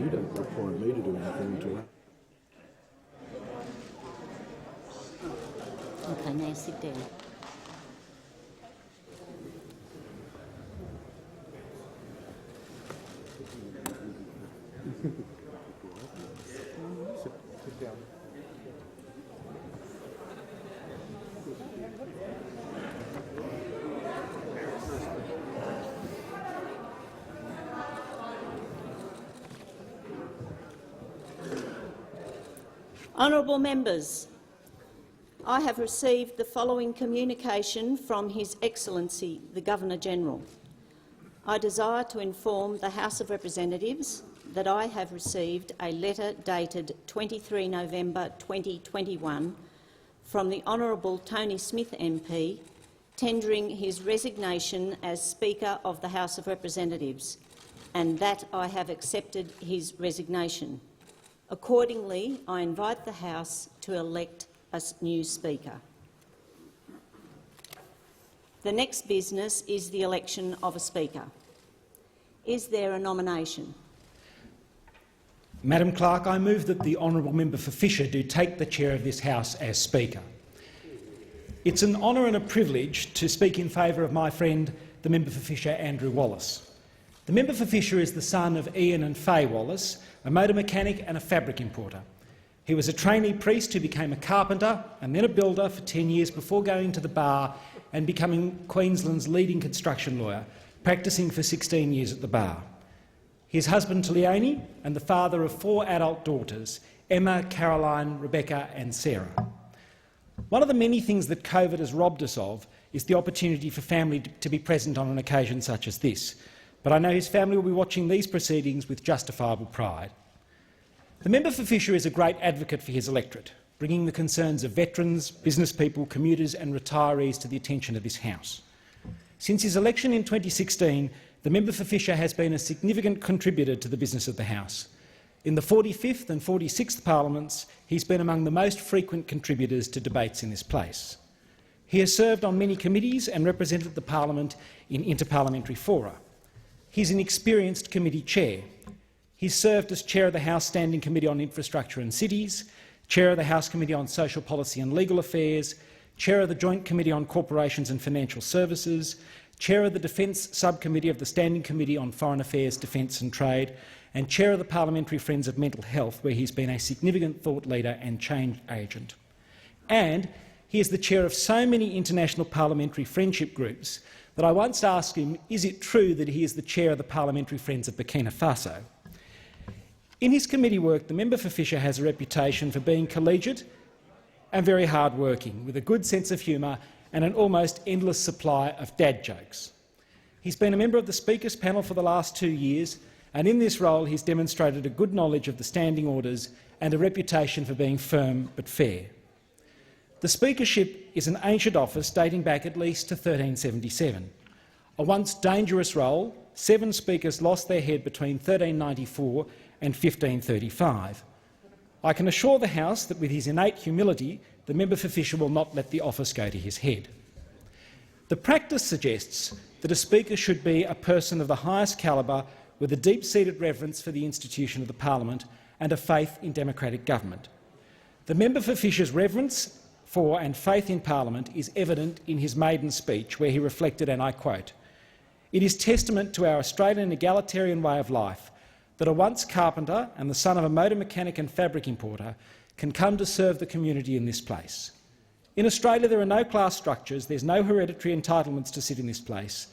You don't require me to do anything to her. Okay, now sit down. Sit down. Honourable members, I have received the following communication from His Excellency the Governor-General. I desire to inform the House of Representatives that I have received a letter dated 23 November 2021 from the Honourable Tony Smith MP tendering his resignation as Speaker of the House of Representatives, and that I have accepted his resignation. Accordingly, I invite the House to elect a new Speaker. The next business is the election of a Speaker. Is there a nomination? Madam Clerk, I move that the honourable member for Fisher do take the chair of this House as Speaker. It's an honour and a privilege to speak in favour of my friend, the member for Fisher, Andrew Wallace. The member for Fisher is the son of Ian and Faye Wallace, a motor mechanic and a fabric importer. He was a trainee priest who became a carpenter and then a builder for 10 years before going to the bar and becoming Queensland's leading construction lawyer, practising for 16 years at the bar. He is husband to Leonie and the father of 4 adult daughters, Emma, Caroline, Rebecca and Sarah. One of the many things that COVID has robbed us of is the opportunity for family to be present on an occasion such as this, but I know his family will be watching these proceedings with justifiable pride. The member for Fisher is a great advocate for his electorate, bringing the concerns of veterans, business people, commuters and retirees to the attention of this House. Since his election in 2016, the member for Fisher has been a significant contributor to the business of the House. In the 45th and 46th Parliaments, he's been among the most frequent contributors to debates in this place. He has served on many committees and represented the Parliament in interparliamentary fora. He's an experienced committee chair. He's served as chair of the House Standing Committee on Infrastructure and Cities, chair of the House Committee on Social Policy and Legal Affairs, chair of the Joint Committee on Corporations and Financial Services, chair of the Defence Subcommittee of the Standing Committee on Foreign Affairs, Defence and Trade, and chair of the Parliamentary Friends of Mental Health, where he's been a significant thought leader and change agent. And he is the chair of so many international parliamentary friendship groups that I once asked him, is it true that he is the chair of the Parliamentary Friends of Burkina Faso? In his committee work, the member for Fisher has a reputation for being collegiate and very hard-working, with a good sense of humour and an almost endless supply of dad jokes. He's been a member of the Speaker's panel for the last 2 years, and in this role he's demonstrated a good knowledge of the standing orders and a reputation for being firm but fair. The Speakership is an ancient office dating back at least to 1377. A once dangerous role, 7 speakers lost their head between 1394 and 1535. I can assure the House that with his innate humility, the member for Fisher will not let the office go to his head. The practice suggests that a Speaker should be a person of the highest calibre with a deep-seated reverence for the institution of the Parliament and a faith in democratic government. The member for Fisher's reverence for and faith in Parliament is evident in his maiden speech, where he reflected, and I quote, "It is testament to our Australian egalitarian way of life that a once carpenter and the son of a motor mechanic and fabric importer can come to serve the community in this place. In Australia there are no class structures, there's no hereditary entitlements to sit in this place.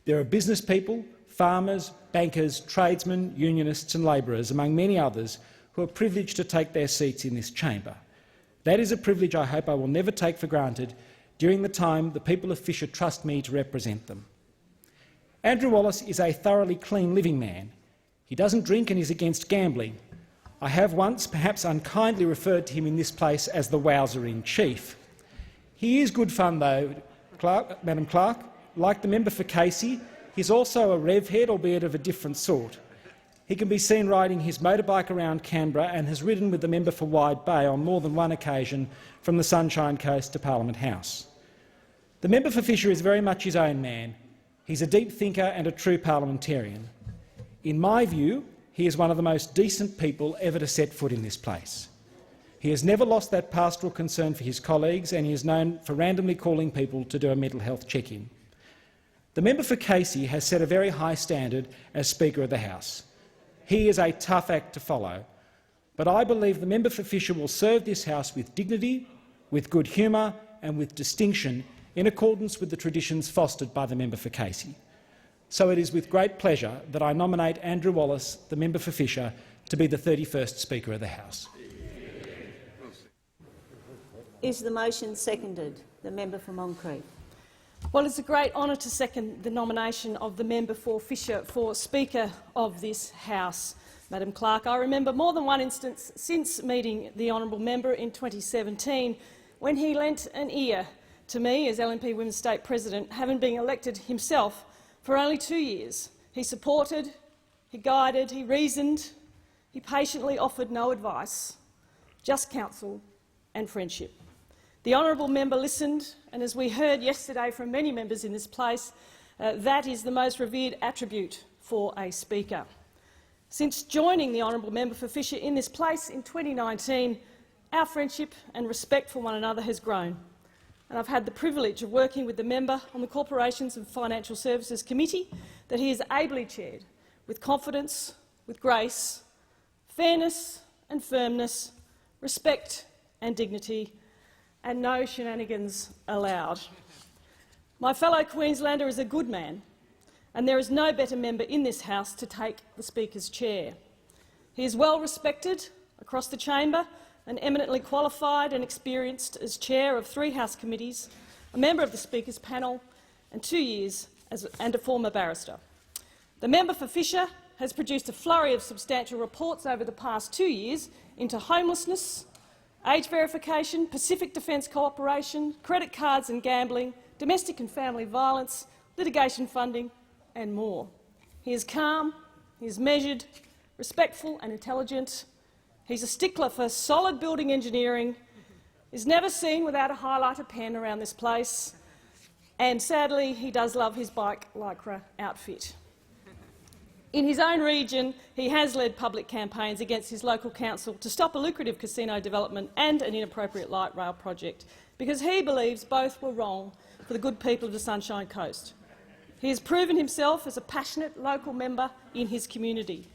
There are business people, farmers, bankers, tradesmen, unionists and labourers, among many others, who are privileged to take their seats in this chamber. That is a privilege I hope I will never take for granted during the time the people of Fisher trust me to represent them." Andrew Wallace is a thoroughly clean living man. He doesn't drink and is against gambling. I have once, perhaps unkindly, referred to him in this place as the Wowser-in-Chief. He is good fun though, Madam Clerk. Like the member for Casey, he's also a rev-head, albeit of a different sort. He can be seen riding his motorbike around Canberra and has ridden with the member for Wide Bay on more than one occasion from the Sunshine Coast to Parliament House. The member for Fisher is very much his own man. He's a deep thinker and a true parliamentarian. In my view, he is one of the most decent people ever to set foot in this place. He has never lost that pastoral concern for his colleagues, and he is known for randomly calling people to do a mental health check-in. The member for Casey has set a very high standard as Speaker of the House. He is a tough act to follow, but I believe the member for Fisher will serve this House with dignity, with good humour and with distinction in accordance with the traditions fostered by the member for Casey. So it is with great pleasure that I nominate Andrew Wallace, the member for Fisher, to be the 31st Speaker of the House. Is the motion seconded? The member for Moncrief. Well, it's a great honour to second the nomination of the member for Fisher for Speaker of this House, Madam Clerk. I remember more than one instance since meeting the honourable member in 2017 when he lent an ear to me as LNP Women's State President, having been elected himself for only 2 years. He supported, he guided, he reasoned, he patiently offered no advice, just counsel and friendship. The honourable member listened, and as we heard yesterday from many members in this place, that is the most revered attribute for a Speaker. Since joining the honourable member for Fisher in this place in 2019, our friendship and respect for one another has grown, and I've had the privilege of working with the member on the Corporations and Financial Services Committee that he has ably chaired, with confidence, with grace, fairness and firmness, respect and dignity, and no shenanigans allowed. My fellow Queenslander is a good man, and there is no better member in this House to take the Speaker's chair. He is well respected across the chamber and eminently qualified and experienced as chair of 3 House committees, a member of the Speaker's panel and 2 years and a former barrister. The member for Fisher has produced a flurry of substantial reports over the past 2 years into homelessness, age verification, Pacific Defence Cooperation, credit cards and gambling, domestic and family violence, litigation funding and more. He is calm, he is measured, respectful and intelligent. He's a stickler for solid building engineering, is never seen without a highlighter pen around this place, and sadly he does love his bike lycra outfit. In his own region, he has led public campaigns against his local council to stop a lucrative casino development and an inappropriate light rail project, because he believes both were wrong for the good people of the Sunshine Coast. He has proven himself as a passionate local member in his community.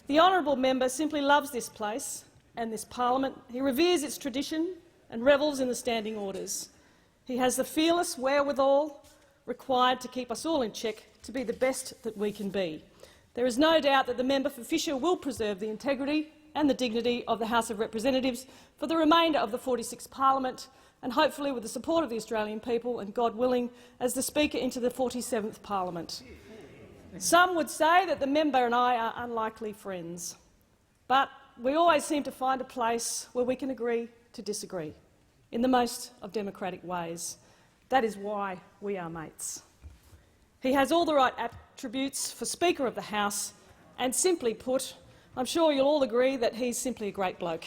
The honourable member simply loves this place and this parliament. He reveres its tradition and revels in the standing orders. He has the fearless wherewithal required to keep us all in check to be the best that we can be. There is no doubt that the member for Fisher will preserve the integrity and the dignity of the House of Representatives for the remainder of the 46th Parliament, and hopefully with the support of the Australian people and, God willing, as the Speaker into the 47th Parliament. Some would say that the member and I are unlikely friends, but we always seem to find a place where we can agree to disagree. in the most of democratic ways. That is why we are mates. He has all the right attributes for Speaker of the House, and simply put, I'm sure you'll all agree that he's simply a great bloke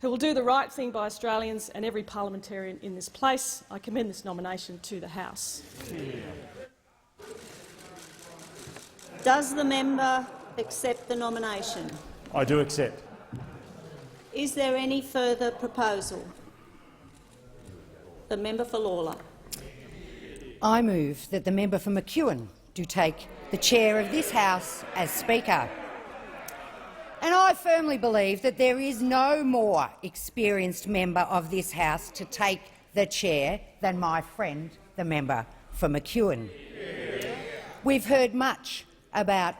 who will do the right thing by Australians and every parliamentarian in this place. I commend this nomination to the House. Does the member accept the nomination? I do accept. Is there any further proposal? The member for Lalor. I move that the member for McEwen do take the chair of this House as Speaker. And I firmly believe that there is no more experienced member of this House to take the chair than my friend, the member for McEwen. We've heard much about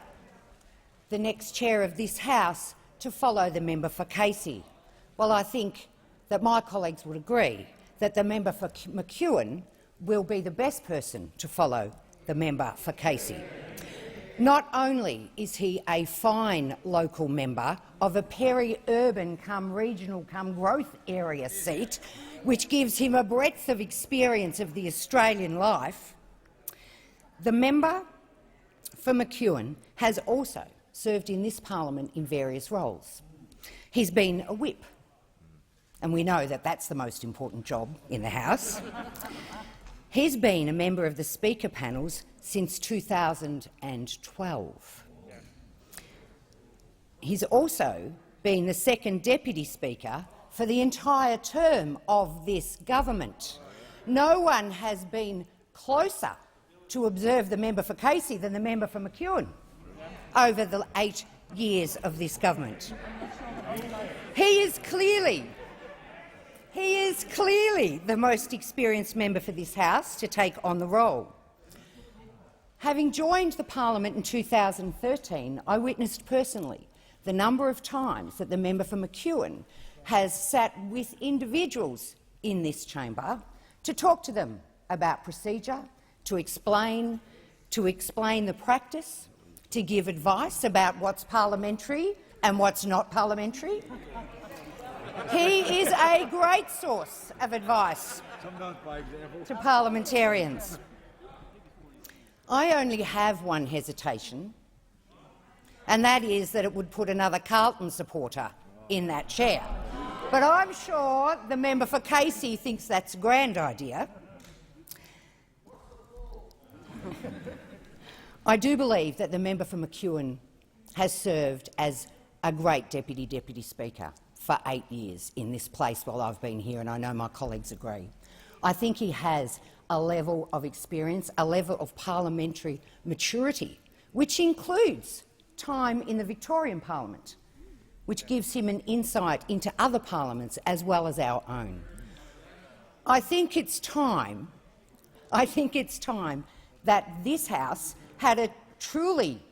the next chair of this House to follow the member for Casey. Well, I think that my colleagues would agree that the member for McEwen will be the best person to follow the member for Casey. Not only is he a fine local member of a peri-urban regional growth area seat, which gives him a breadth of experience of the Australian life, the member for McEwen has also served in this parliament in various roles. He's been a whip, and we know that that's the most important job in the House. He's been a member of the Speaker panels since 2012. He's also been the second Deputy Speaker for the entire term of this government. No one has been closer to observe the member for Casey than the member for McEwen over the 8 years of this government. He is clearly the most experienced member for this House to take on the role. Having joined the parliament in 2013, I witnessed personally the number of times that the member for McEwen has sat with individuals in this chamber to talk to them about procedure, to explain the practice, to give advice about what's parliamentary and what's not parliamentary. He is a great source of advice to parliamentarians. I only have one hesitation, and that is that it would put another Carlton supporter in that chair. But I'm sure the member for Casey thinks that's a grand idea. I do believe that the member for McEwen has served as a great Deputy Speaker for 8 years in this place while I've been here, and I know my colleagues agree. I think he has a level of experience, a level of parliamentary maturity, which includes time in the Victorian Parliament, which gives him an insight into other parliaments as well as our own. I think it's time that this House had a truly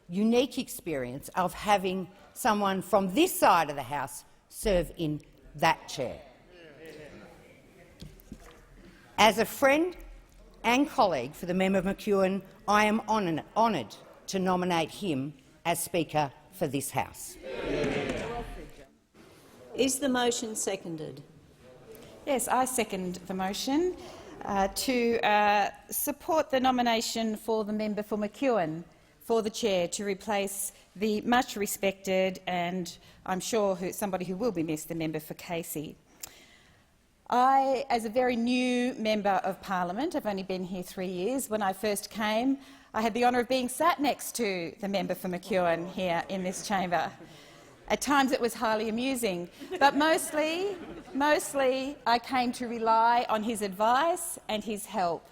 unique experience of having someone from this side of the House serve in that chair. As a friend and colleague for the member McEwen, I am honoured to nominate him as Speaker for this House. Is the motion seconded? Yes, I second the motion to support the nomination for the member for McEwen for the chair to replace the much-respected and, I'm sure, somebody who will be missed, the member for Casey. I, as a very new member of parliament, I've only been here 3 years. When I first came, I had the honour of being sat next to the member for McEwen here in this chamber. At times it was highly amusing, but mostly I came to rely on his advice and his help.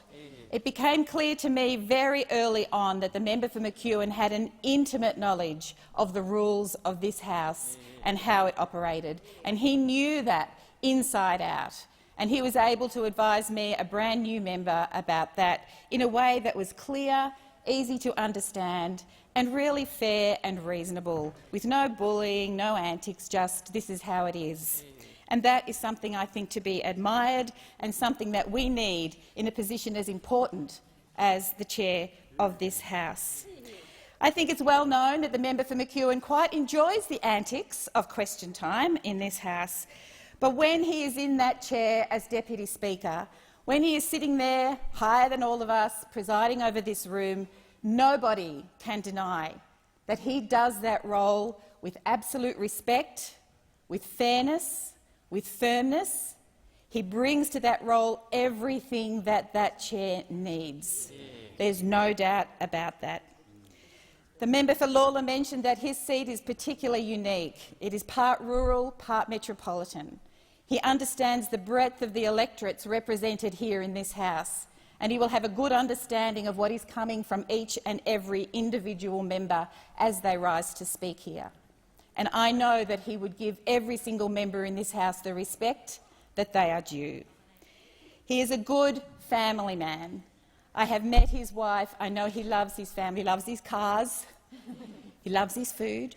It became clear to me very early on that the member for McEwen had an intimate knowledge of the rules of this House and how it operated, and he knew that inside out, and he was able to advise me, a brand new member, about that in a way that was clear, easy to understand and really fair and reasonable, with no bullying, no antics, just this is how it is. And that is something I think to be admired and something that we need in a position as important as the chair of this House. I think it's well known that the member for McEwen quite enjoys the antics of question time in this House. But when he is in that chair as Deputy Speaker, when he is sitting there higher than all of us, presiding over this room, nobody can deny that he does that role with absolute respect, with fairness, with firmness. He brings to that role everything that that chair needs. There's no doubt about that. The member for Lawler mentioned that his seat is particularly unique. It is part rural, part metropolitan. He understands the breadth of the electorates represented here in this House, and he will have a good understanding of what is coming from each and every individual member as they rise to speak here. And I know that he would give every single member in this House the respect that they are due. He is a good family man. I have met his wife. I know he loves his family, he loves his cars, he loves his food.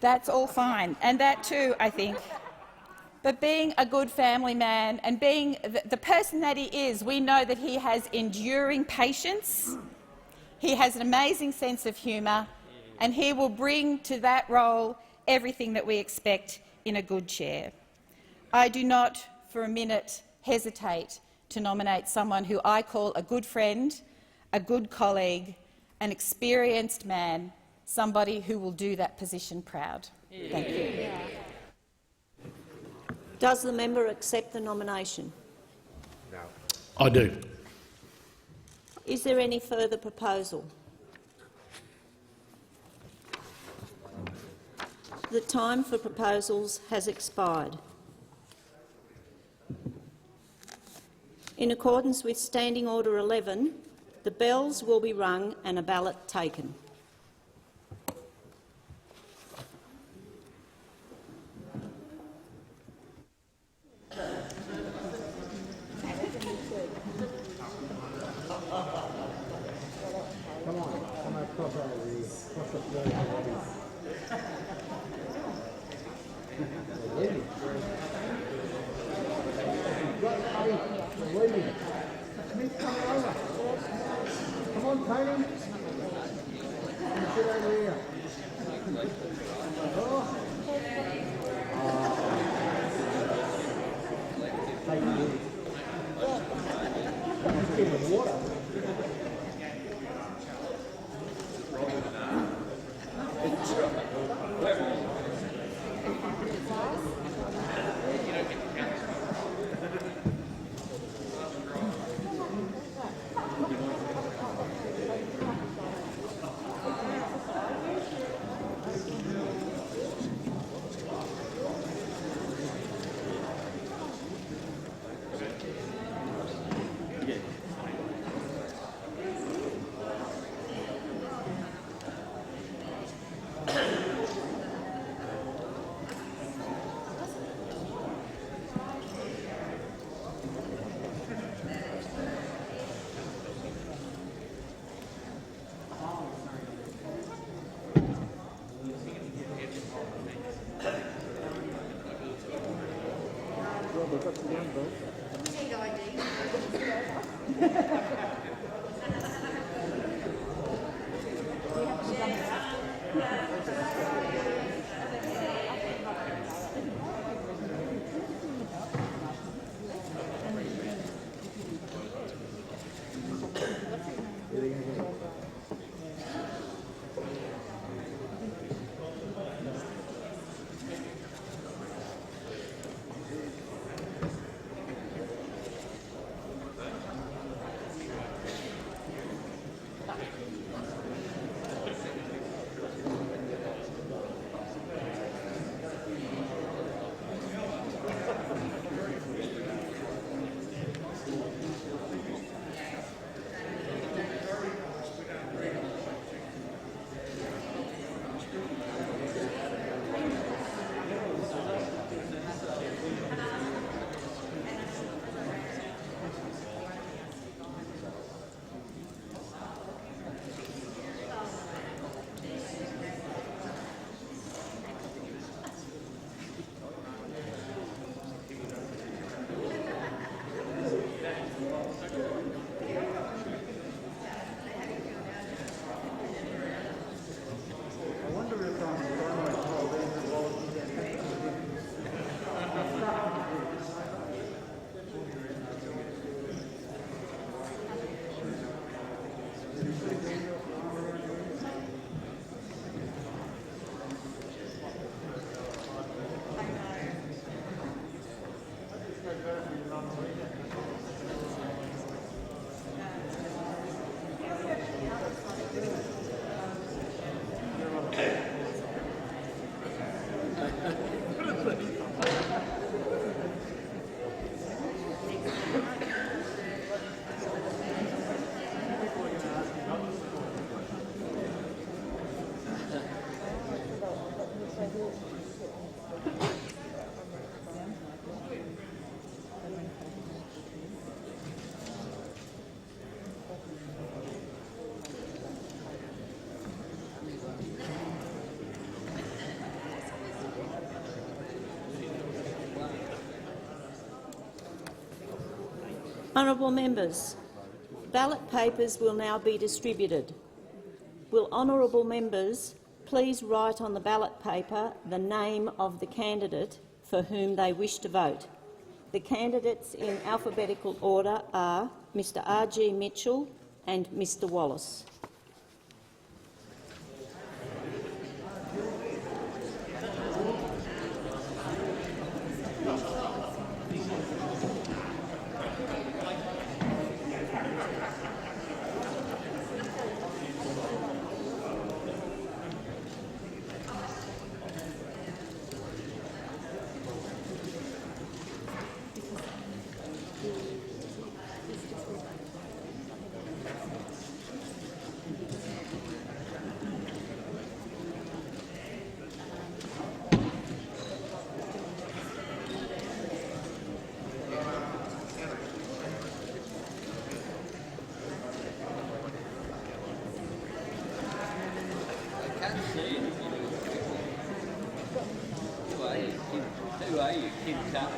That's all fine, and that too, I think. But being a good family man and being the person that he is, we know that he has enduring patience, he has an amazing sense of humour, and he will bring to that role everything that we expect in a good chair. I do not for a minute hesitate to nominate someone who I call a good friend, a good colleague, an experienced man, somebody who will do that position proud. Thank you. Does the member accept the nomination? No. I do. Is there any further proposal? The time for proposals has expired. In accordance with Standing Order 11, the bells will be rung and a ballot taken. Come on, Tony. Sit over here. Give him water. Honourable members, ballot papers will now be distributed. Will honourable members please write on the ballot paper the name of the candidate for whom they wish to vote. The candidates in alphabetical order are Mr R.G. Mitchell and Mr Wallace. Who are you, Kim Cup?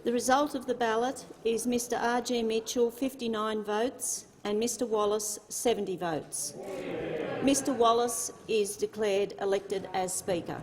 The result of the ballot is Mr R.G. Mitchell 59 votes and Mr Wallace 70 votes. Mr Wallace is declared elected as Speaker.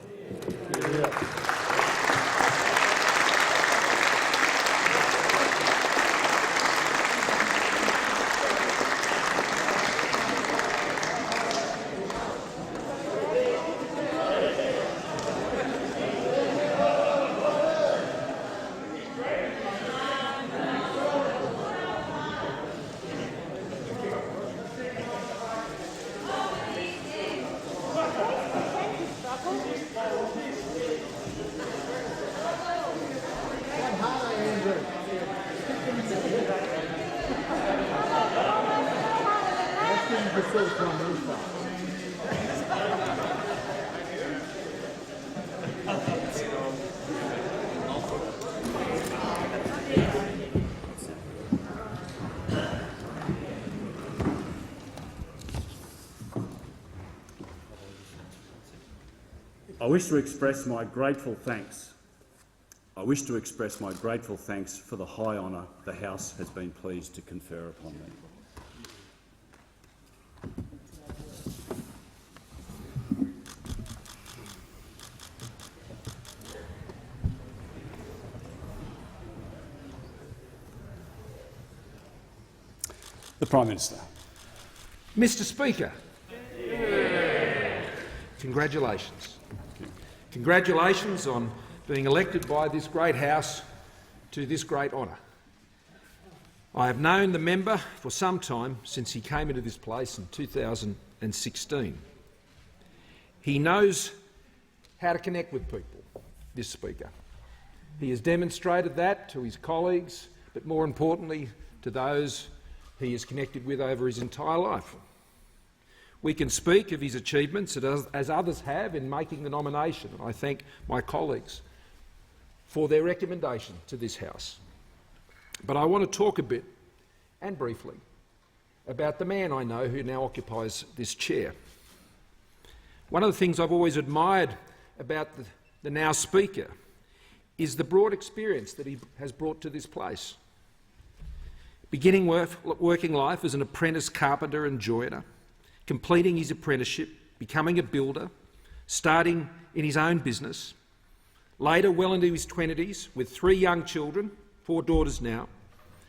I wish to express my grateful thanks. I wish to express my grateful thanks for the high honour the House has been pleased to confer upon me. The Prime Minister. Mr Speaker, congratulations. Congratulations on being elected by this great House to this great honour. I have known the member for some time, since he came into this place in 2016. He knows how to connect with people, this Speaker. He has demonstrated that to his colleagues, but more importantly to those he has connected with over his entire life. We can speak of his achievements as others have in making the nomination, and I thank my colleagues for their recommendation to this House. But I want to talk a bit, and briefly, about the man I know who now occupies this chair. One of the things I've always admired about the now Speaker is the broad experience that he has brought to this place. Beginning working life as an apprentice carpenter and joiner, completing his apprenticeship, becoming a builder, starting in his own business, later well into his 20s with 3 young children, 4 daughters now,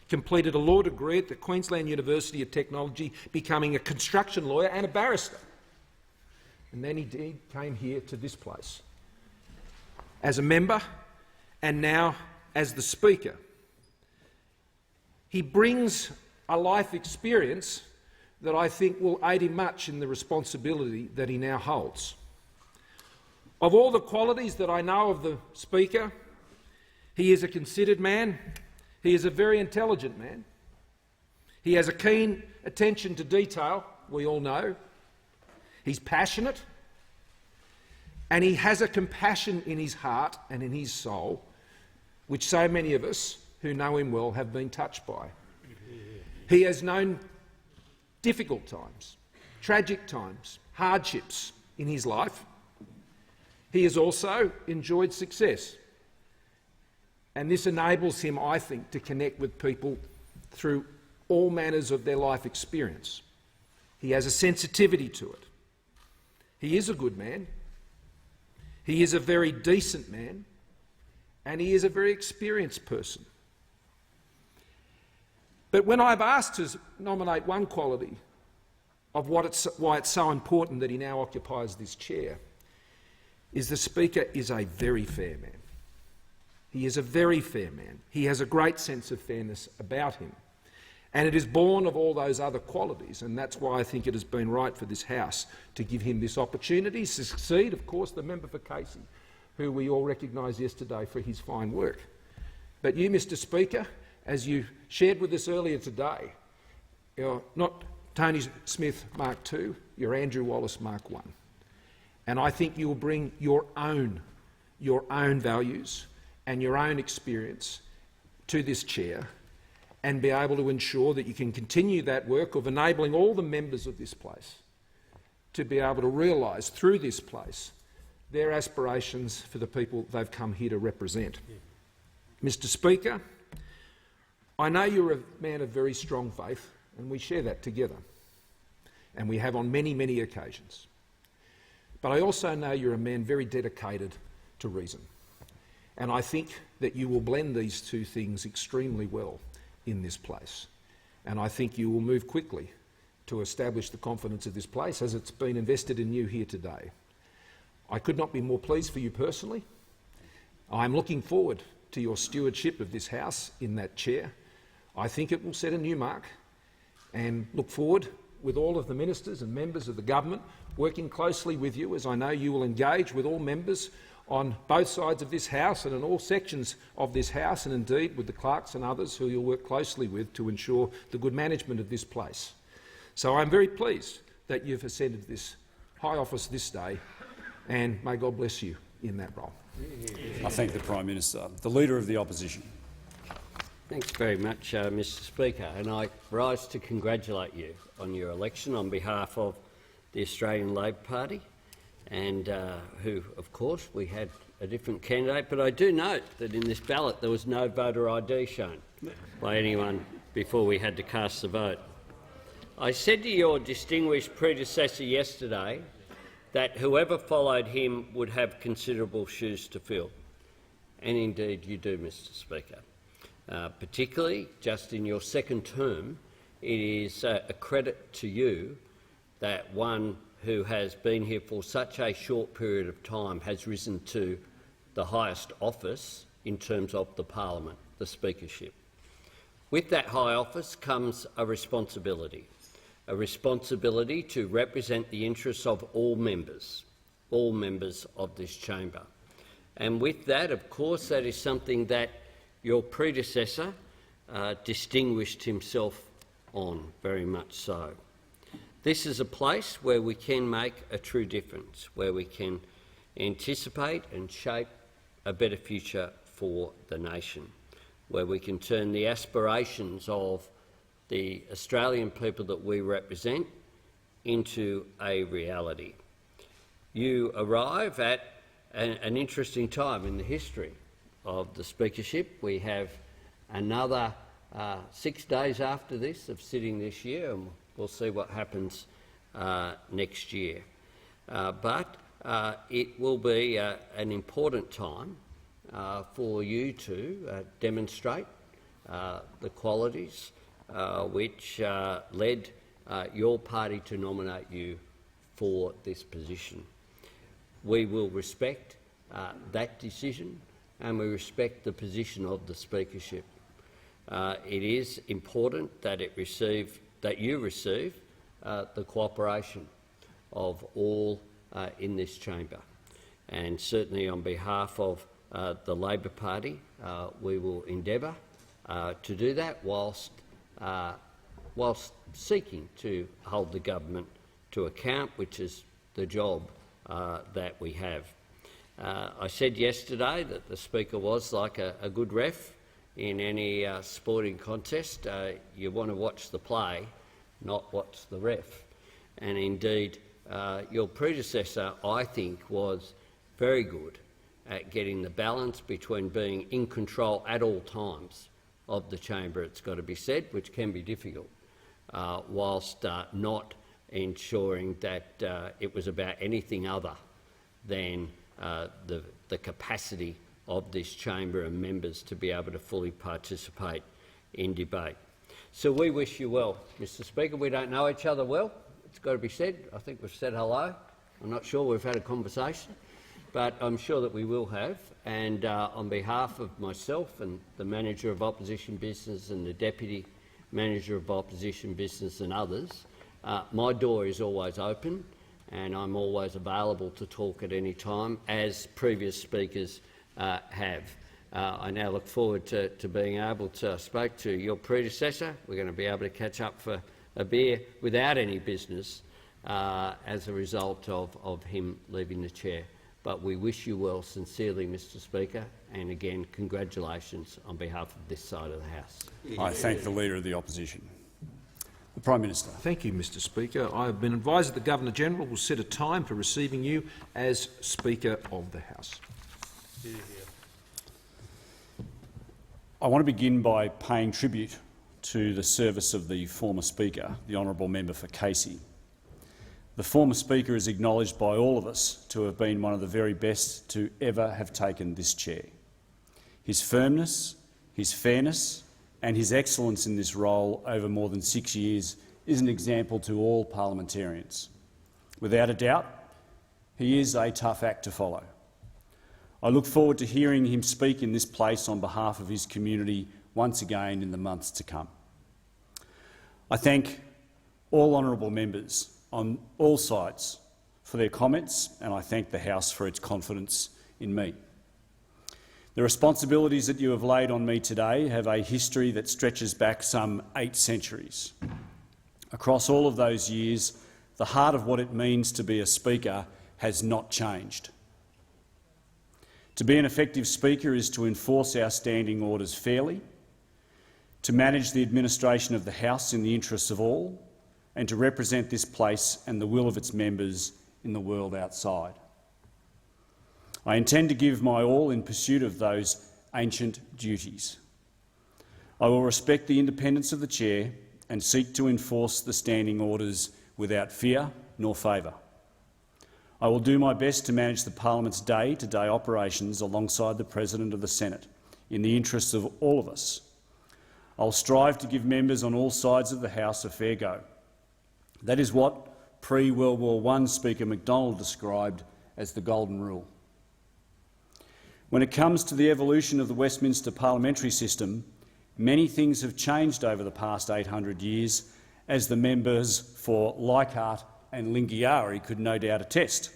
completed a law degree at the Queensland University of Technology, becoming a construction lawyer and a barrister. And then he came here to this place as a member and now as the Speaker. He brings a life experience that I think will aid him much in the responsibility that he now holds. Of all the qualities that I know of the Speaker, he is a considered man, he is a very intelligent man, he has a keen attention to detail, we all know, he's passionate, and he has a compassion in his heart and in his soul, which so many of us who know him well have been touched by. He has known difficult times, tragic times, hardships in his life. He has also enjoyed success, and this enables him, I think, to connect with people through all manners of their life experience. He has a sensitivity to it. He is a good man, he is a very decent man, and he is a very experienced person. But when I've asked to nominate one quality of why it's so important that he now occupies this chair, is the Speaker is a very fair man. He is a very fair man. He has a great sense of fairness about him. And it is born of all those other qualities, and that's why I think it has been right for this House to give him this opportunity to succeed, of course, the member for Casey, who we all recognised yesterday for his fine work. But you, Mr Speaker, as you shared with us earlier today, you're not Tony Smith Mark II, you're Andrew Wallace Mark I. And I think you will bring your own values and your own experience to this chair and be able to ensure that you can continue that work of enabling all the members of this place to be able to realise through this place their aspirations for the people they've come here to represent. Mr Speaker, I know you're a man of very strong faith, and we share that together, and we have on many, many occasions. But I also know you're a man very dedicated to reason, and I think that you will blend these two things extremely well in this place, and I think you will move quickly to establish the confidence of this place as it's been invested in you here today. I could not be more pleased for you personally. I'm looking forward to your stewardship of this House in that chair. I think it will set a new mark, and look forward with all of the ministers and members of the government working closely with you, as I know you will engage with all members on both sides of this House and in all sections of this House, and indeed with the clerks and others who you'll work closely with to ensure the good management of this place. So I'm very pleased that you've ascended this high office this day, and may God bless you in that role. I thank the Prime Minister. The Leader of the Opposition. Thanks very much, Mr Speaker, and I rise to congratulate you on your election on behalf of the Australian Labor Party, and who, of course, we had a different candidate, but I do note that in this ballot there was no voter ID shown by anyone before we had to cast the vote. I said to your distinguished predecessor yesterday that whoever followed him would have considerable shoes to fill, and indeed you do, Mr Speaker. Particularly just in your second term, it is a credit to you that one who has been here for such a short period of time has risen to the highest office in terms of the parliament, the speakership. With that high office comes a responsibility to represent the interests of all members of this chamber. And with that, of course, that is something that your predecessor distinguished himself on, very much so. This is a place where we can make a true difference, where we can anticipate and shape a better future for the nation, where we can turn the aspirations of the Australian people that we represent into a reality. You arrive at an interesting time in the history of the speakership. We have another 6 days after this of sitting this year, and we'll see what happens next year. But it will be an important time for you to demonstrate the qualities which led your party to nominate you for this position. We will respect that decision, and we respect the position of the speakership. It is important that you receive the cooperation of all in this chamber, and certainly on behalf of the Labor Party, we will endeavour to do that whilst seeking to hold the government to account, which is the job that we have. I said yesterday that the Speaker was like a good ref in any sporting contest. You want to watch the play, not watch the ref. And indeed, your predecessor, I think, was very good at getting the balance between being in control at all times of the chamber, it's got to be said, which can be difficult, whilst not ensuring that it was about anything other than the capacity of this chamber and members to be able to fully participate in debate. So we wish you well, Mr Speaker. We don't know each other well, it's got to be said. I think we've said hello. I'm not sure we've had a conversation, but I'm sure that we will have. And on behalf of myself and the Manager of Opposition Business and the Deputy Manager of Opposition Business and others, my door is always open, and I'm always available to talk at any time, as previous speakers have. I now look forward to being able to speak to your predecessor. We're going to be able to catch up for a beer without any business as a result of him leaving the chair. But we wish you well sincerely, Mr Speaker, and again, congratulations on behalf of this side of the House. I thank the Leader of the Opposition. The Prime Minister. Thank you, Mr Speaker. I have been advised that the Governor-General will set a time for receiving you as Speaker of the House. I want to begin by paying tribute to the service of the former Speaker, the honourable member for Casey. The former Speaker is acknowledged by all of us to have been one of the very best to ever have taken this chair. His firmness, his fairness and his excellence in this role over more than 6 years is an example to all parliamentarians. Without a doubt, he is a tough act to follow. I look forward to hearing him speak in this place on behalf of his community once again in the months to come. I thank all honourable members on all sides for their comments, and I thank the House for its confidence in me. The responsibilities that you have laid on me today have a history that stretches back some 8 centuries. Across all of those years, the heart of what it means to be a Speaker has not changed. To be an effective Speaker is to enforce our standing orders fairly, to manage the administration of the House in the interests of all, and to represent this place and the will of its members in the world outside. I intend to give my all in pursuit of those ancient duties. I will respect the independence of the Chair and seek to enforce the standing orders without fear nor favour. I will do my best to manage the Parliament's day-to-day operations alongside the President of the Senate in the interests of all of us. I will strive to give members on all sides of the House a fair go. That is what pre-World War I Speaker MacDonald described as the Golden Rule. When it comes to the evolution of the Westminster parliamentary system, many things have changed over the past 800 years, as the members for Leichhardt and Lingiari could no doubt attest.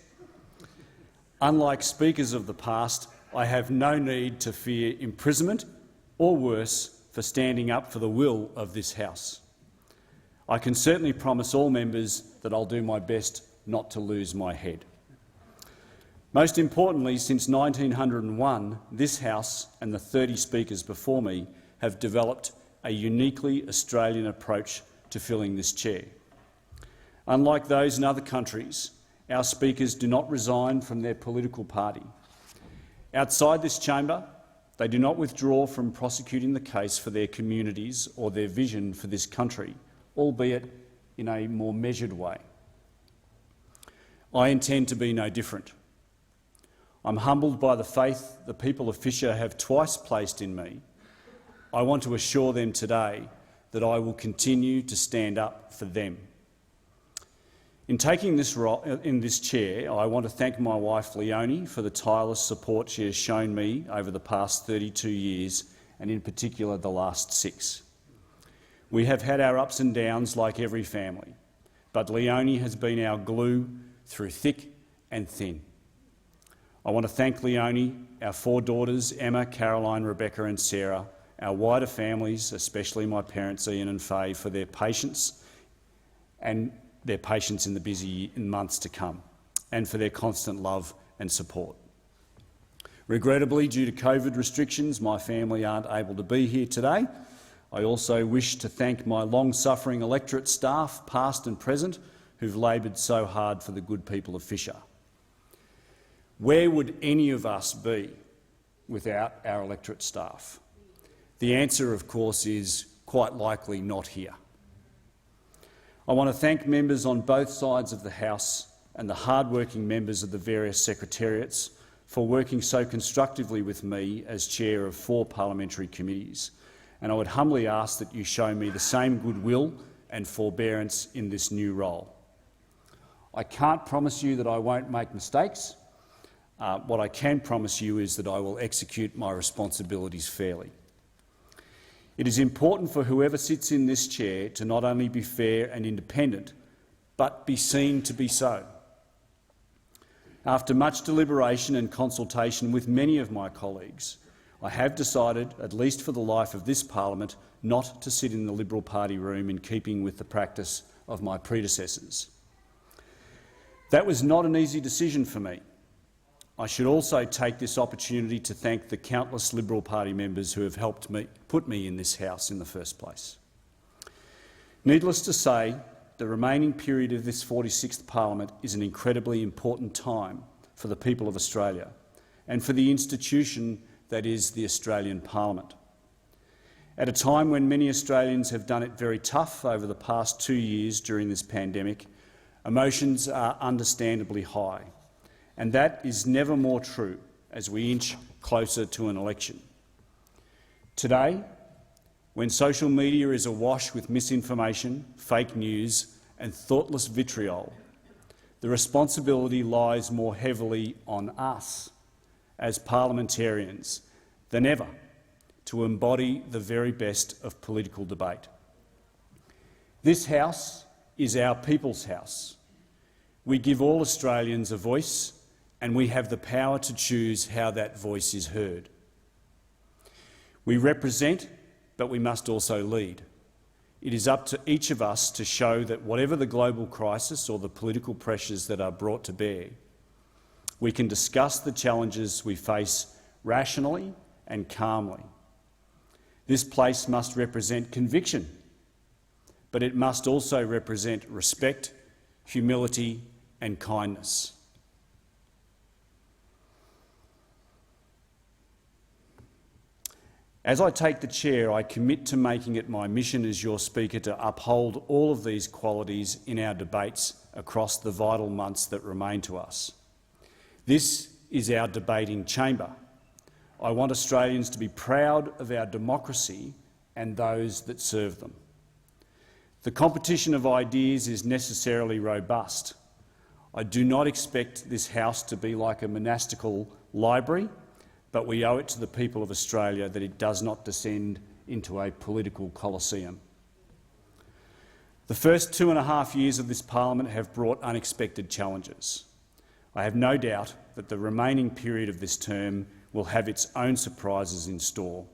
Unlike speakers of the past, I have no need to fear imprisonment or worse for standing up for the will of this House. I can certainly promise all members that I'll do my best not to lose my head. Most importantly, since 1901, this House and the 30 speakers before me have developed a uniquely Australian approach to filling this chair. Unlike those in other countries, our speakers do not resign from their political party. Outside this chamber, they do not withdraw from prosecuting the case for their communities or their vision for this country, albeit in a more measured way. I intend to be no different. I'm humbled by the faith the people of Fisher have twice placed in me. I want to assure them today that I will continue to stand up for them. In taking this role in this chair, I want to thank my wife Leonie for the tireless support she has shown me over the past 32 years, and in particular the last 6. We have had our ups and downs like every family, but Leonie has been our glue through thick and thin. I want to thank Leonie, our 4 daughters, Emma, Caroline, Rebecca and Sarah, our wider families, especially my parents Ian and Faye, for their patience in the busy months to come, and for their constant love and support. Regrettably, due to COVID restrictions, my family aren't able to be here today. I also wish to thank my long-suffering electorate staff, past and present, who've laboured so hard for the good people of Fisher. Where would any of us be without our electorate staff? The answer, of course, is quite likely not here. I want to thank members on both sides of the House and the hard-working members of the various secretariats for working so constructively with me as chair of 4 parliamentary committees, and I would humbly ask that you show me the same goodwill and forbearance in this new role. I can't promise you that I won't make mistakes. What I can promise you is that I will execute my responsibilities fairly. It is important for whoever sits in this chair to not only be fair and independent, but be seen to be so. After much deliberation and consultation with many of my colleagues, I have decided, at least for the life of this parliament, not to sit in the Liberal Party room in keeping with the practice of my predecessors. That was not an easy decision for me. I should also take this opportunity to thank the countless Liberal Party members who have helped put me in this House in the first place. Needless to say, the remaining period of this 46th Parliament is an incredibly important time for the people of Australia and for the institution that is the Australian Parliament. At a time when many Australians have done it very tough over the past 2 years during this pandemic, emotions are understandably high, and that is never more true as we inch closer to an election. Today, when social media is awash with misinformation, fake news and thoughtless vitriol, the responsibility lies more heavily on us as parliamentarians than ever to embody the very best of political debate. This House is our people's house. We give all Australians a voice, and we have the power to choose how that voice is heard. We represent, but we must also lead. It is up to each of us to show that whatever the global crisis or the political pressures that are brought to bear, we can discuss the challenges we face rationally and calmly. This place must represent conviction, but it must also represent respect, humility and kindness. As I take the chair, I commit to making it my mission as your Speaker to uphold all of these qualities in our debates across the vital months that remain to us. This is our debating chamber. I want Australians to be proud of our democracy and those that serve them. The competition of ideas is necessarily robust. I do not expect this House to be like a monastical library, but we owe it to the people of Australia that it does not descend into a political coliseum. The first 2.5 years of this parliament have brought unexpected challenges. I have no doubt that the remaining period of this term will have its own surprises in store.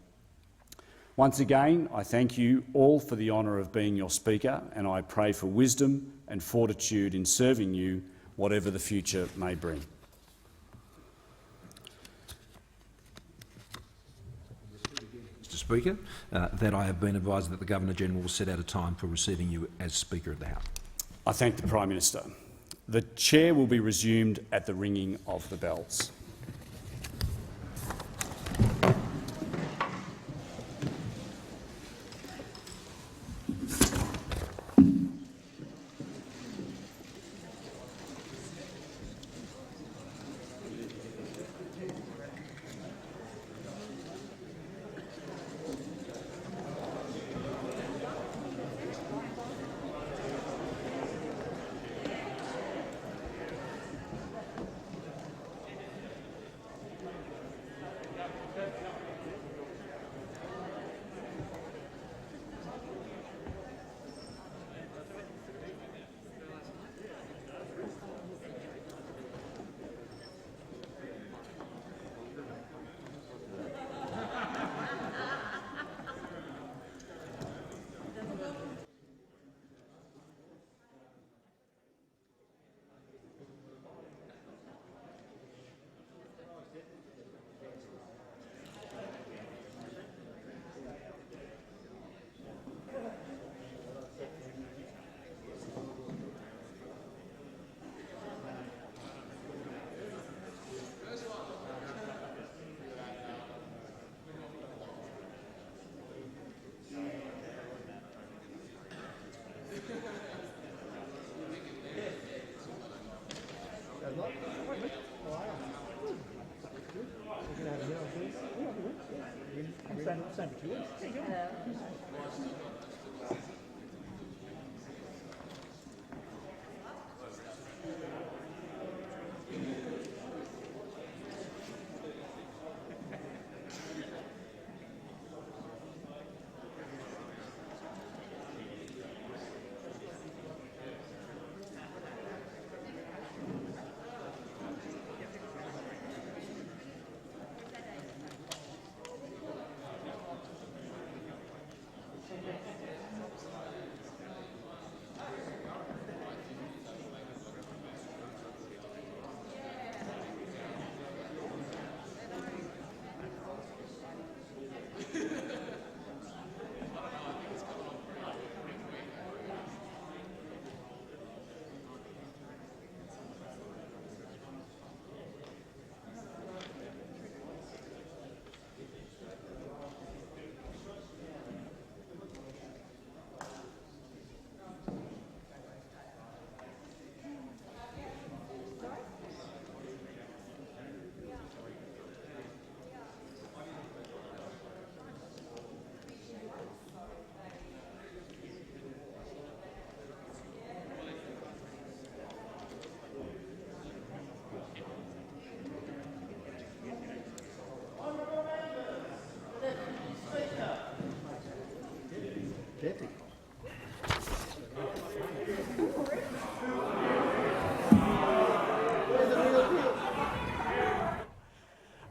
Once again, I thank you all for the honour of being your Speaker, and I pray for wisdom and fortitude in serving you, whatever the future may bring. Mr Speaker, that I have been advised that the Governor-General will set out a time for receiving you as Speaker of the House. I thank the Prime Minister. The chair will be resumed at the ringing of the bells.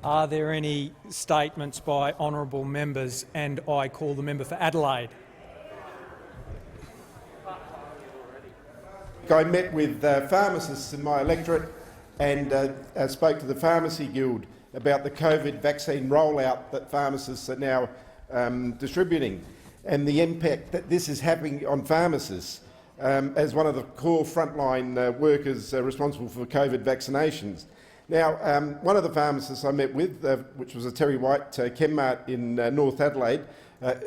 Are there any statements by honourable members? And I call the member for Adelaide. I met with pharmacists in my electorate and spoke to the Pharmacy Guild about the COVID vaccine rollout that pharmacists are now distributing and the impact that this is having on pharmacists as one of the core frontline workers responsible for COVID vaccinations. Now, one of the pharmacists I met with, which was a Terry White Chemmart in North Adelaide,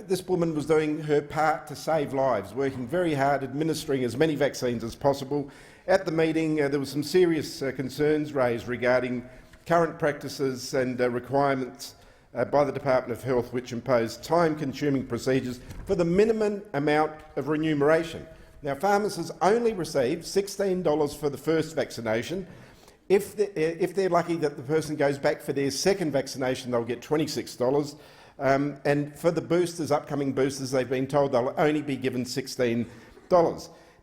this woman was doing her part to save lives, working very hard, administering as many vaccines as possible. At the meeting, there were some serious concerns raised regarding current practices and requirements by the Department of Health, which impose time-consuming procedures for the minimum amount of remuneration. Now, pharmacists only receive $16 for the first vaccination. If they're lucky that the person goes back for their second vaccination, they'll get $26. And for the boosters, upcoming boosters, they've been told they'll only be given $16.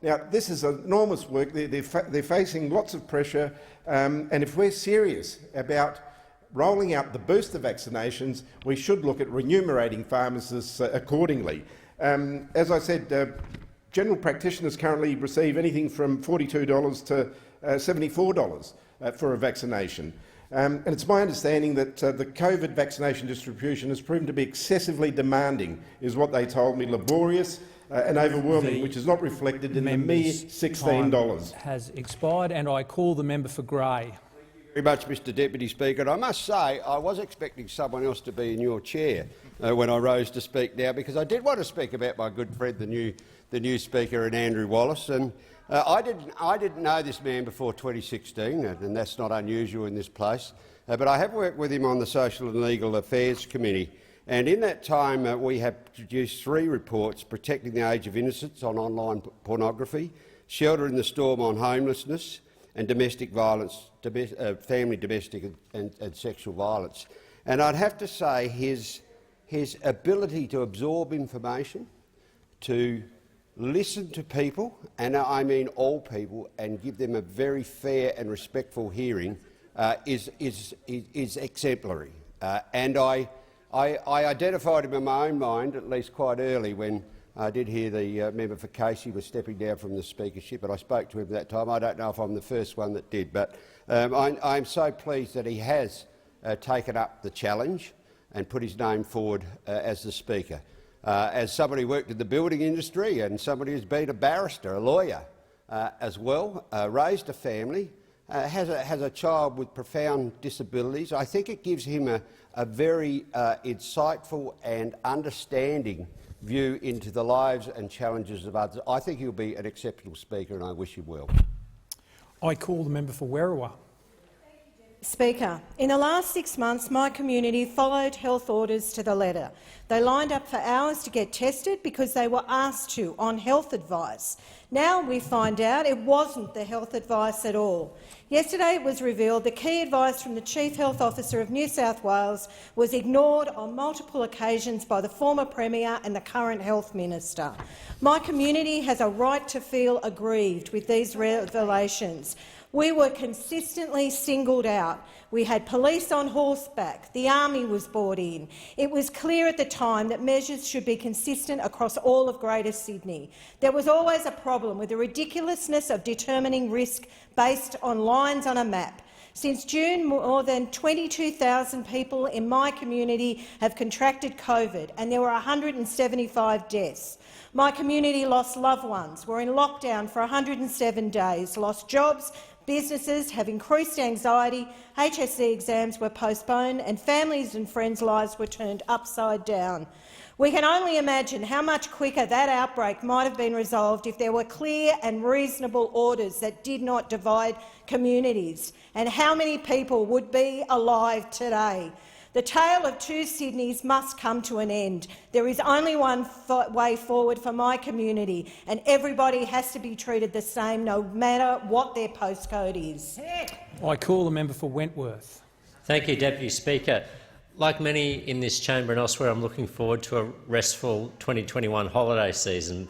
Now, this is enormous work. They're facing lots of pressure, and if we're serious about rolling out the booster vaccinations, we should look at remunerating pharmacists accordingly. As I said, general practitioners currently receive anything from $42 to $74 for a vaccination. And it's my understanding that the COVID vaccination distribution has proven to be excessively demanding, is what they told me, laborious and overwhelming, which is not reflected in the mere $16. Has expired, and I call the member for Grey. Very much, Mr Deputy Speaker. And I must say I was expecting someone else to be in your chair when I rose to speak now, because I did want to speak about my good friend, the new Speaker, and Andrew Wallace. And I didn't know this man before 2016, and that's not unusual in this place. But I have worked with him on the Social and Legal Affairs Committee, and in that time we have produced 3 reports: Protecting the Age of Innocence on online pornography, Shelter in the Storm on homelessness, and domestic violence, family, domestic and sexual violence. And I'd have to say his ability to absorb information, to listen to people, and I mean all people, and give them a very fair and respectful hearing is exemplary. And I identified him in my own mind, at least quite early, when I did hear the member for Casey was stepping down from the speakership, and I spoke to him at that time. I don't know if I'm the first one that did, but I'm so pleased that he has taken up the challenge and put his name forward as the Speaker. As somebody who worked in the building industry and somebody who's been a barrister, a lawyer as well, raised a family, has a child with profound disabilities, I think it gives him a very insightful and understanding view into the lives and challenges of others. I think he'll be an exceptional Speaker, and I wish him well. I call the member for Werriwa. Speaker, in the last 6 months, my community followed health orders to the letter. They lined up for hours to get tested because they were asked to on health advice. Now we find out it wasn't the health advice at all. Yesterday it was revealed the key advice from the Chief Health Officer of New South Wales was ignored on multiple occasions by the former Premier and the current Health Minister. My community has a right to feel aggrieved with these revelations. We were consistently singled out. We had police on horseback. The army was brought in. It was clear at the time that measures should be consistent across all of Greater Sydney. There was always a problem with the ridiculousness of determining risk based on lines on a map. Since June, more than 22,000 people in my community have contracted COVID, and there were 175 deaths. My community lost loved ones, were in lockdown for 107 days, lost jobs, businesses have increased anxiety, HSC exams were postponed, and families and friends' lives were turned upside down. We can only imagine how much quicker that outbreak might have been resolved if there were clear and reasonable orders that did not divide communities, and how many people would be alive today. The tale of 2 Sydneys must come to an end. There is only one way forward for my community, and everybody has to be treated the same, no matter what their postcode is. I call the member for Wentworth. Thank you, Deputy Speaker. Like many in this chamber and elsewhere, I'm looking forward to a restful 2021 holiday season,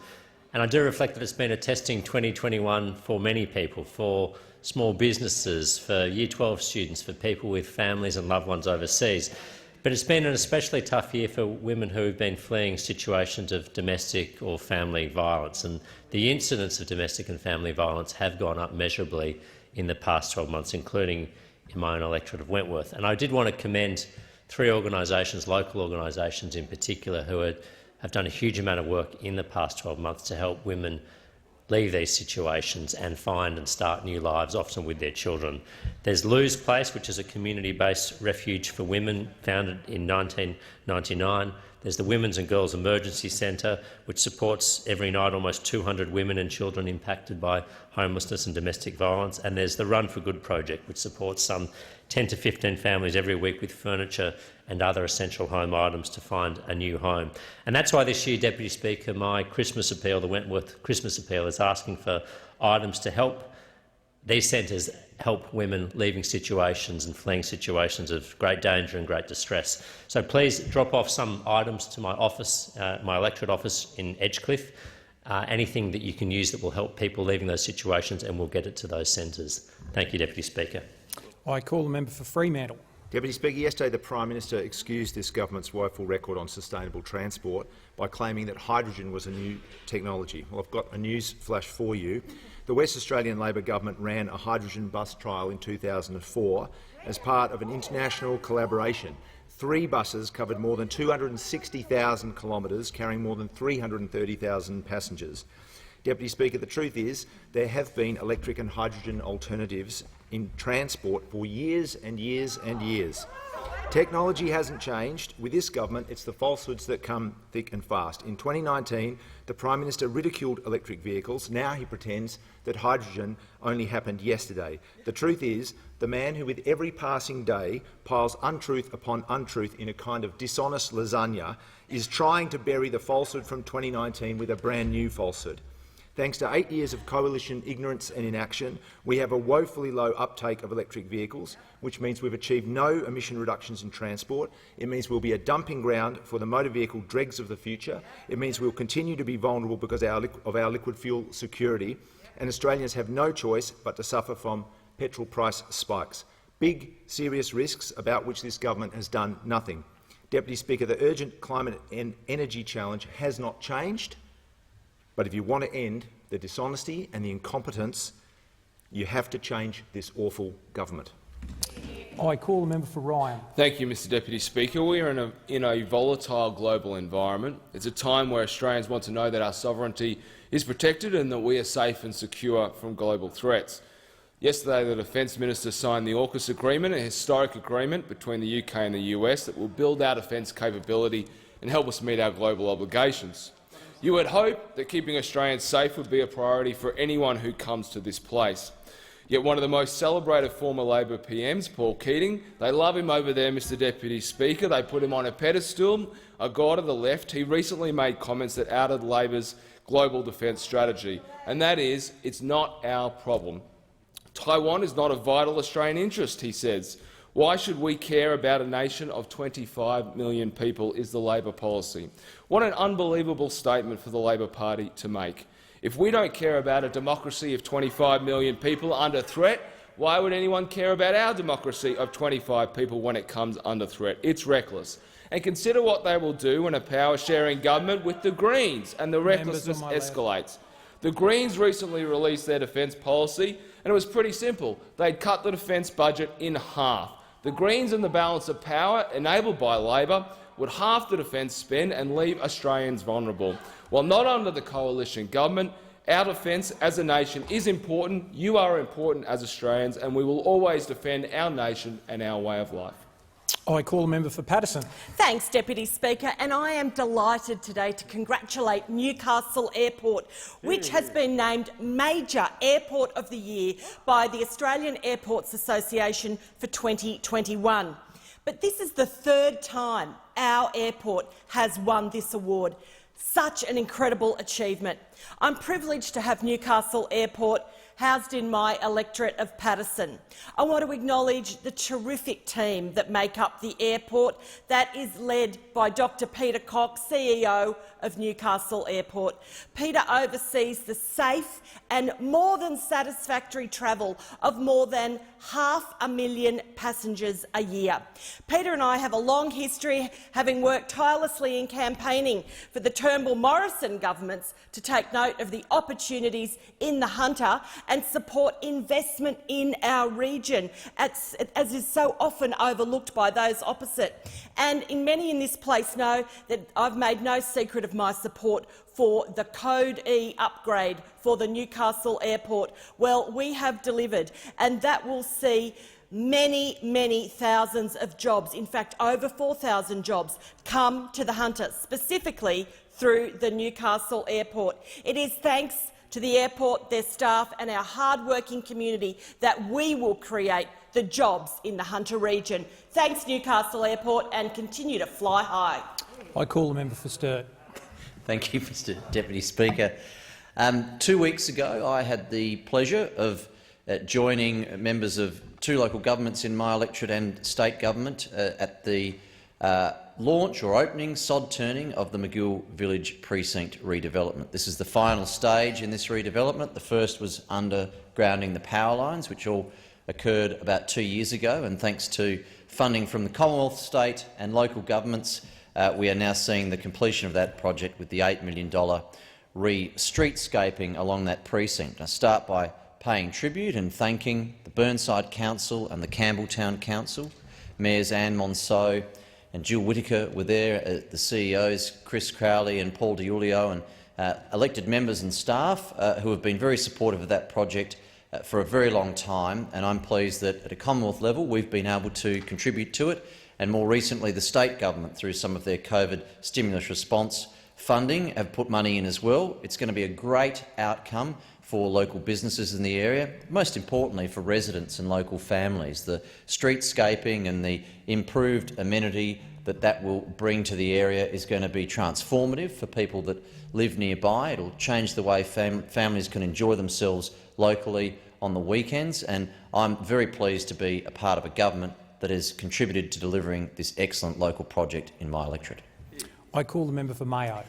and I do reflect that it's been a testing 2021 for many people, for small businesses, for Year 12 students, for people with families and loved ones overseas. But it's been an especially tough year for women who have been fleeing situations of domestic or family violence, and the incidents of domestic and family violence have gone up measurably in the past 12 months, including in my own electorate of Wentworth. And I did want to commend 3 organisations, local organisations in particular, who have done a huge amount of work in the past 12 months to help women leave these situations and find and start new lives, often with their children. There's Lou's Place, which is a community-based refuge for women founded in 1999. There's the Women's and Girls Emergency Centre, which supports every night almost 200 women and children impacted by homelessness and domestic violence. And there's the Run for Good project, which supports some 10 to 15 families every week with furniture and other essential home items to find a new home. And that's why this year, Deputy Speaker, my Christmas appeal, the Wentworth Christmas appeal, is asking for items to help these centres help women leaving situations and fleeing situations of great danger and great distress. So please drop off some items to my office, my electorate office in Edgecliff, anything that you can use that will help people leaving those situations, and we'll get it to those centres. Thank you, Deputy Speaker. I call the member for Fremantle. Deputy Speaker, yesterday the Prime Minister excused this government's woeful record on sustainable transport by claiming that hydrogen was a new technology. Well, I've got a news flash for you. The West Australian Labor government ran a hydrogen bus trial in 2004 as part of an international collaboration. 3 buses covered more than 260,000 kilometres, carrying more than 330,000 passengers. Deputy Speaker, the truth is there have been electric and hydrogen alternatives in transport for years and years and years. Technology hasn't changed. With this government, it's the falsehoods that come thick and fast. In 2019, the Prime Minister ridiculed electric vehicles. Now he pretends that hydrogen only happened yesterday. The truth is, the man who with every passing day piles untruth upon untruth in a kind of dishonest lasagna is trying to bury the falsehood from 2019 with a brand new falsehood. Thanks to 8 years of coalition ignorance and inaction, we have a woefully low uptake of electric vehicles, which means we've achieved no emission reductions in transport. It means we'll be a dumping ground for the motor vehicle dregs of the future. It means we'll continue to be vulnerable because of our liquid fuel security, and Australians have no choice but to suffer from petrol price spikes. Big, serious risks about which this government has done nothing. Deputy Speaker, the urgent climate and energy challenge has not changed. But if you want to end the dishonesty and the incompetence, you have to change this awful government. I call the member for Ryan. Thank you, Mr Deputy Speaker. We are in a volatile global environment. It's a time where Australians want to know that our sovereignty is protected and that we are safe and secure from global threats. Yesterday, the Defence Minister signed the AUKUS agreement, a historic agreement between the UK and the US that will build our defence capability and help us meet our global obligations. You would hope that keeping Australians safe would be a priority for anyone who comes to this place. Yet one of the most celebrated former Labor PMs, Paul Keating, they love him over there, Mr Deputy Speaker. They put him on a pedestal, a god of the left. He recently made comments that outed Labor's global defence strategy, and that is, it's not our problem. Taiwan is not a vital Australian interest, he says. Why should we care about a nation of 25 million people is the Labor policy. What an unbelievable statement for the Labor Party to make. If we don't care about a democracy of 25 million people under threat, why would anyone care about our democracy of 25 people when it comes under threat? It's reckless. And consider what they will do in a power-sharing government with the Greens, and the recklessness escalates. The Greens recently released their defence policy, and it was pretty simple. They'd cut the defence budget in half. The Greens and the balance of power, enabled by Labor, would halve the defence spend and leave Australians vulnerable. While not under the coalition government, our defence as a nation is important. You are important as Australians, and we will always defend our nation and our way of life. I call the member for Patterson. Thanks, Deputy Speaker, and I am delighted today to congratulate Newcastle Airport, which has been named Major Airport of the Year by the Australian Airports Association for 2021. But this is the 3rd time our airport has won this award. Such an incredible achievement. I'm privileged to have Newcastle Airport housed in my electorate of Patterson. I want to acknowledge the terrific team that make up the airport, that is led by Dr Peter Cox, CEO of Newcastle Airport. Peter oversees the safe and more than satisfactory travel of more than 500,000 passengers a year. Peter and I have a long history, having worked tirelessly in campaigning for the Turnbull-Morrison governments to take note of the opportunities in the Hunter and support investment in our region, as is so often overlooked by those opposite. And many in this place know that I've made no secret of my support for the Code E upgrade for the Newcastle Airport. Well, we have delivered, and that will see many, many thousands of jobs, in fact over 4,000 jobs, come to the Hunter, specifically through the Newcastle Airport. It is thanks to the airport, their staff and our hard-working community that we will create the jobs in the Hunter region. Thanks, Newcastle Airport, and continue to fly high. I call the member for Sturt. Thank you, Mr Deputy Speaker. 2 weeks ago, I had the pleasure of joining members of 2 local governments in my electorate and state government at the launch or opening, sod turning, of the Magill Village Precinct redevelopment. This is the final stage in this redevelopment. The first was undergrounding the power lines, which all occurred about 2 years ago, and thanks to funding from the Commonwealth, state and local governments, we are now seeing the completion of that project with the $8 million streetscaping along that precinct. I start by paying tribute and thanking the Burnside Council and the Campbelltown Council. Mayors Anne Monceau and Jill Whittaker were there, the CEOs Chris Crowley and Paul DiUlio, and elected members and staff who have been very supportive of that project for a very long time, and I'm pleased that at a Commonwealth level we've been able to contribute to it, and more recently the state government, through some of their COVID stimulus response funding, have put money in as well. It's going to be a great outcome for local businesses in the area, most importantly for residents and local families. The streetscaping and the improved amenity that will bring to the area is going to be transformative for people that live nearby. It will change the way families can enjoy themselves locally on the weekends, and I'm very pleased to be a part of a government that has contributed to delivering this excellent local project in my electorate. I call the member for Mayo.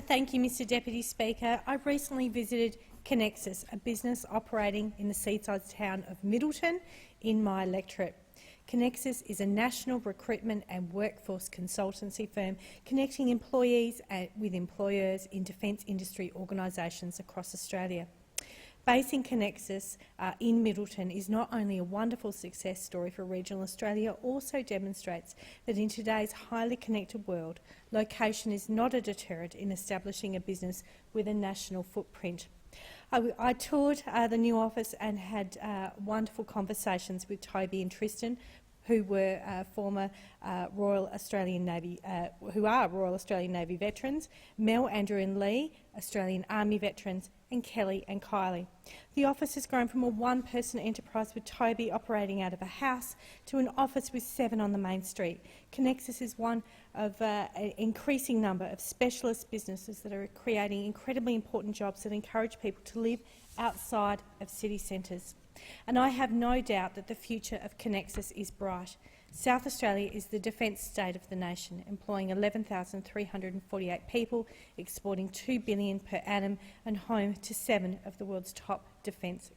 Thank you, Mr Deputy Speaker. I recently visited Connexus, a business operating in the seaside town of Middleton in my electorate. Connexus is a national recruitment and workforce consultancy firm connecting employees with employers in defence industry organisations across Australia. Basing Connexus in Middleton is not only a wonderful success story for regional Australia, also demonstrates that in today's highly connected world, location is not a deterrent in establishing a business with a national footprint. I toured the new office and had wonderful conversations with Toby and Tristan, who were former Royal Australian Navy, who are Royal Australian Navy veterans, Mel, Andrew and Lee, Australian Army veterans, and Kelly and Kylie. The office has grown from a one-person enterprise with Toby operating out of a house to an office with 7 on the main street. Connexus is one of an increasing number of specialist businesses that are creating incredibly important jobs that encourage people to live outside of city centres. And I have no doubt that the future of Connexus is bright. South Australia is the defence state of the nation, employing 11,348 people, exporting $2 billion per annum and home to 7 of the world's top defence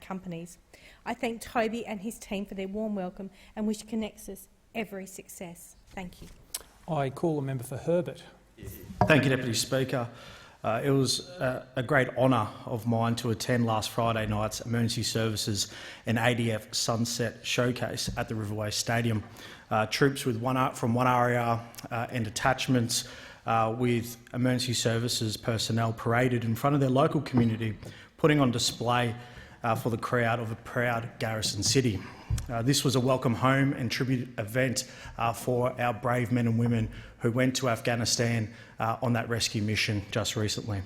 companies. I thank Toby and his team for their warm welcome and wish Connexus every success. Thank you. I call the member for Herbert. Thank you, Deputy Speaker. It was a great honour of mine to attend last Friday night's Emergency Services and ADF Sunset Showcase at the Riverway Stadium. Troops from 1RAR and detachments with Emergency Services personnel paraded in front of their local community, putting on display for the crowd of a proud garrison city. This was a welcome home and tribute event for our brave men and women who went to Afghanistan on that rescue mission just recently.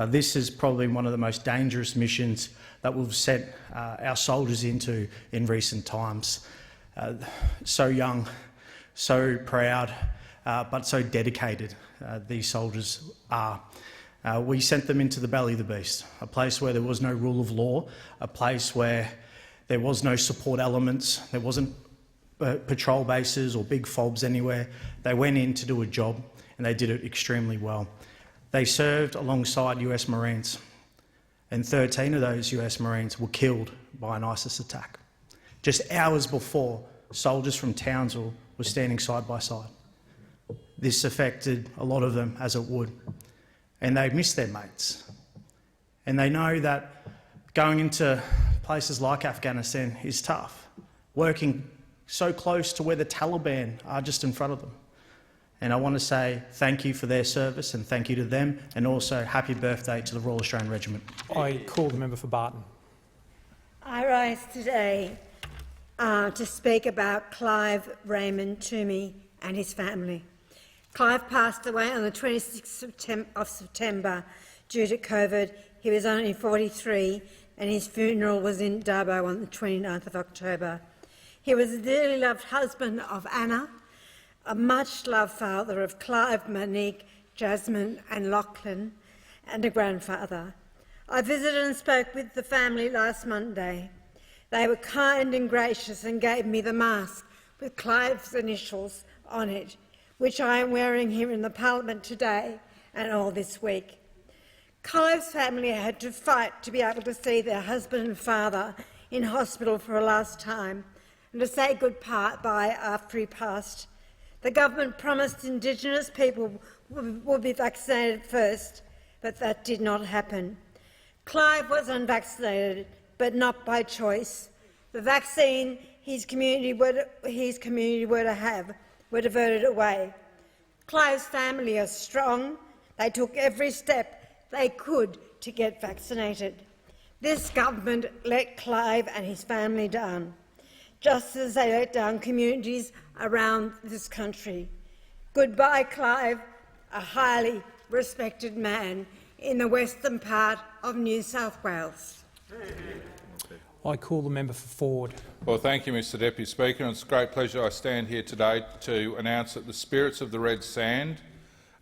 This is probably one of the most dangerous missions that we've sent our soldiers into in recent times. So young, so proud, but so dedicated these soldiers are. We sent them into the belly of the beast, a place where there was no rule of law, a place where there was no support elements, there wasn't patrol bases or big fobs anywhere. They went in to do a job, and they did it extremely well. They served alongside US Marines, and 13 of those US Marines were killed by an ISIS attack. Just hours before, soldiers from Townsville were standing side by side. This affected a lot of them, as it would, and they miss their mates. And they know that going into places like Afghanistan is tough, working so close to where the Taliban are just in front of them. And I want to say thank you for their service and thank you to them, and also happy birthday to the Royal Australian Regiment. I call the member for Barton. I rise today to speak about Clive Raymond Toomey and his family. Clive passed away on the 26th of September due to COVID. He was only 43 and his funeral was in Dubbo on the 29th of October. He was a dearly loved husband of Anna, a much-loved father of Clive, Monique, Jasmine and Lachlan, and a grandfather. I visited and spoke with the family last Monday. They were kind and gracious and gave me the mask with Clive's initials on it, which I am wearing here in the Parliament today and all this week. Clive's family had to fight to be able to see their husband and father in hospital for a last time and to say goodbye after he passed. The government promised Indigenous people would be vaccinated first, but that did not happen. Clive was unvaccinated, but not by choice. The vaccine his community were to have were diverted away. Clive's family are strong. They took every step they could to get vaccinated. This government let Clive and his family down, just as they let down communities around this country. Goodbye, Clive, a highly respected man in the western part of New South Wales. I call the member for Ford. Well, thank you, Mr Deputy Speaker. And it's a great pleasure I stand here today to announce that the Spirits of the Red Sand,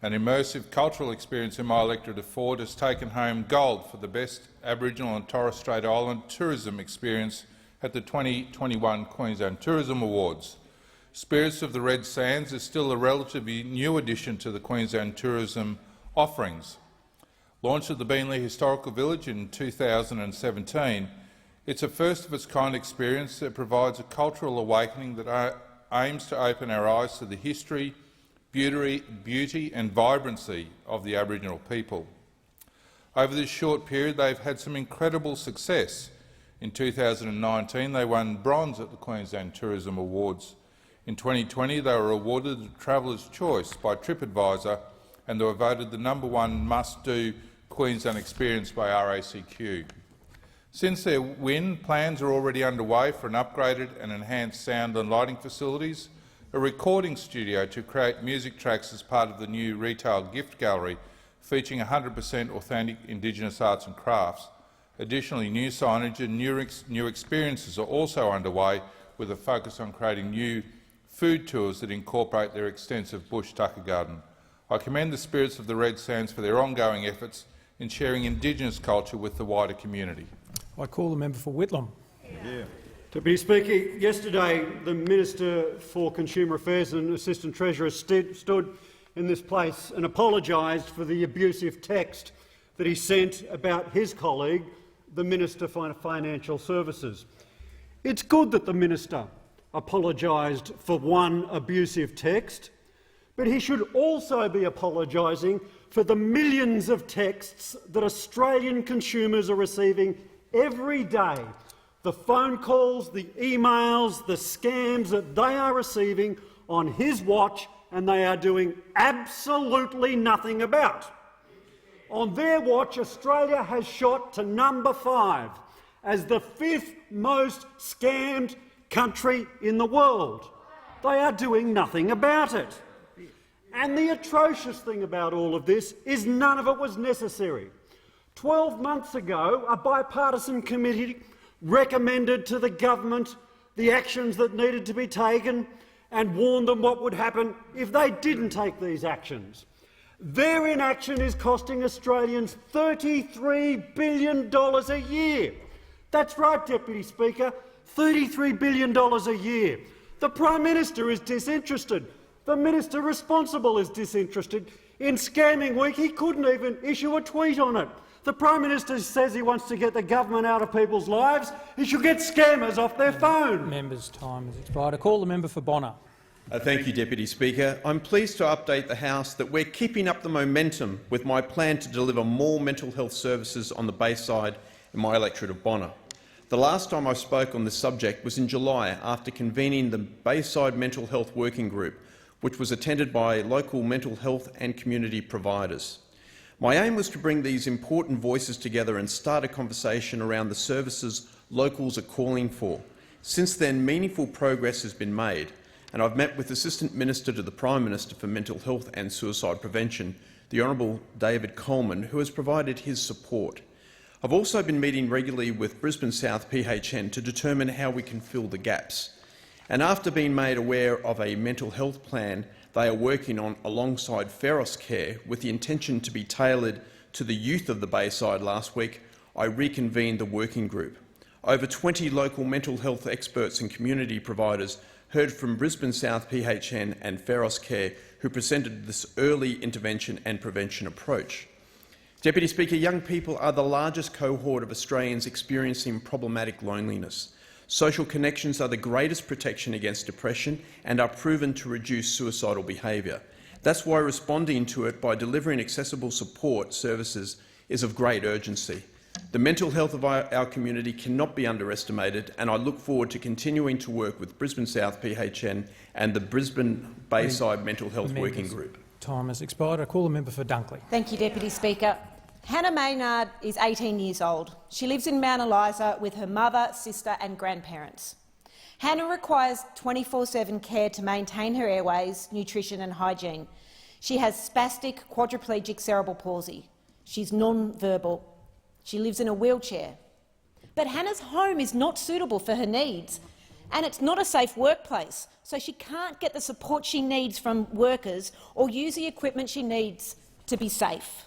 an immersive cultural experience in my electorate of Ford, has taken home gold for the best Aboriginal and Torres Strait Island tourism experience at the 2021 Queensland Tourism Awards. Spirits of the Red Sands is still a relatively new addition to the Queensland tourism offerings. Launched at the Beenleigh Historical Village in 2017, it's a first-of-its-kind experience that provides a cultural awakening that aims to open our eyes to the history, beauty and vibrancy of the Aboriginal people. Over this short period, they've had some incredible success. In 2019, they won bronze at the Queensland Tourism Awards. In 2020, they were awarded the Traveller's Choice by TripAdvisor, and they were voted the #1 must-do Queensland experience by RACQ. Since their win, plans are already underway for an upgraded and enhanced sound and lighting facilities, a recording studio to create music tracks as part of the new retail gift gallery featuring 100% authentic Indigenous arts and crafts. Additionally, new signage and new experiences are also underway, with a focus on creating new food tours that incorporate their extensive bush tucker garden. I commend the Spirits of the Red Sands for their ongoing efforts in sharing Indigenous culture with the wider community. I call the member for Whitlam. Deputy Speaker, yesterday the Minister for Consumer Affairs and Assistant Treasurer stood in this place and apologised for the abusive text that he sent about his colleague, the Minister for Financial Services. It's good that the Minister apologised for one abusive text, but he should also be apologising for the millions of texts that Australian consumers are receiving every day, the phone calls, the emails, the scams that they are receiving on his watch, and they are doing absolutely nothing about. On their watch, Australia has shot to #5 as the 5th most scammed country in the world. They are doing nothing about it. And the atrocious thing about all of this is none of it was necessary. 12 months ago, a bipartisan committee recommended to the government the actions that needed to be taken, and warned them what would happen if they didn't take these actions. Their inaction is costing Australians $33 billion a year. That's right, Deputy Speaker, $33 billion a year. The Prime Minister is disinterested. The Minister responsible is disinterested. In Scamming Week, he couldn't even issue a tweet on it. The Prime Minister says he wants to get the government out of people's lives. He should get scammers off their phone. Member's time has expired. I call the member for Bonner. Thank you, Deputy Speaker. I'm pleased to update the House that we're keeping up the momentum with my plan to deliver more mental health services on the Bayside in my electorate of Bonner. The last time I spoke on this subject was in July after convening the Bayside Mental Health Working Group, which was attended by local mental health and community providers. My aim was to bring these important voices together and start a conversation around the services locals are calling for. Since then, meaningful progress has been made, and I've met with Assistant Minister to the Prime Minister for Mental Health and Suicide Prevention, the Honourable David Coleman, who has provided his support. I've also been meeting regularly with Brisbane South PHN to determine how we can fill the gaps. And after being made aware of a mental health plan they are working on alongside Feros Care with the intention to be tailored to the youth of the Bayside last week, I reconvened the working group. Over 20 local mental health experts and community providers heard from Brisbane South PHN and Feros Care, who presented this early intervention and prevention approach. Deputy Speaker, young people are the largest cohort of Australians experiencing problematic loneliness. Social connections are the greatest protection against depression and are proven to reduce suicidal behaviour. That's why responding to it by delivering accessible support services is of great urgency. The mental health of our community cannot be underestimated, and I look forward to continuing to work with Brisbane South PHN and the Brisbane Bayside Mental Health Working Group. Time has expired. I call the member for Dunkley. Thank you, Deputy Speaker. Hannah Maynard is 18 years old. She lives in Mount Eliza with her mother, sister and grandparents. Hannah requires 24/7 care to maintain her airways, nutrition and hygiene. She has spastic quadriplegic cerebral palsy. She's non-verbal. She lives in a wheelchair. But Hannah's home is not suitable for her needs, and it's not a safe workplace, so she can't get the support she needs from workers or use the equipment she needs to be safe.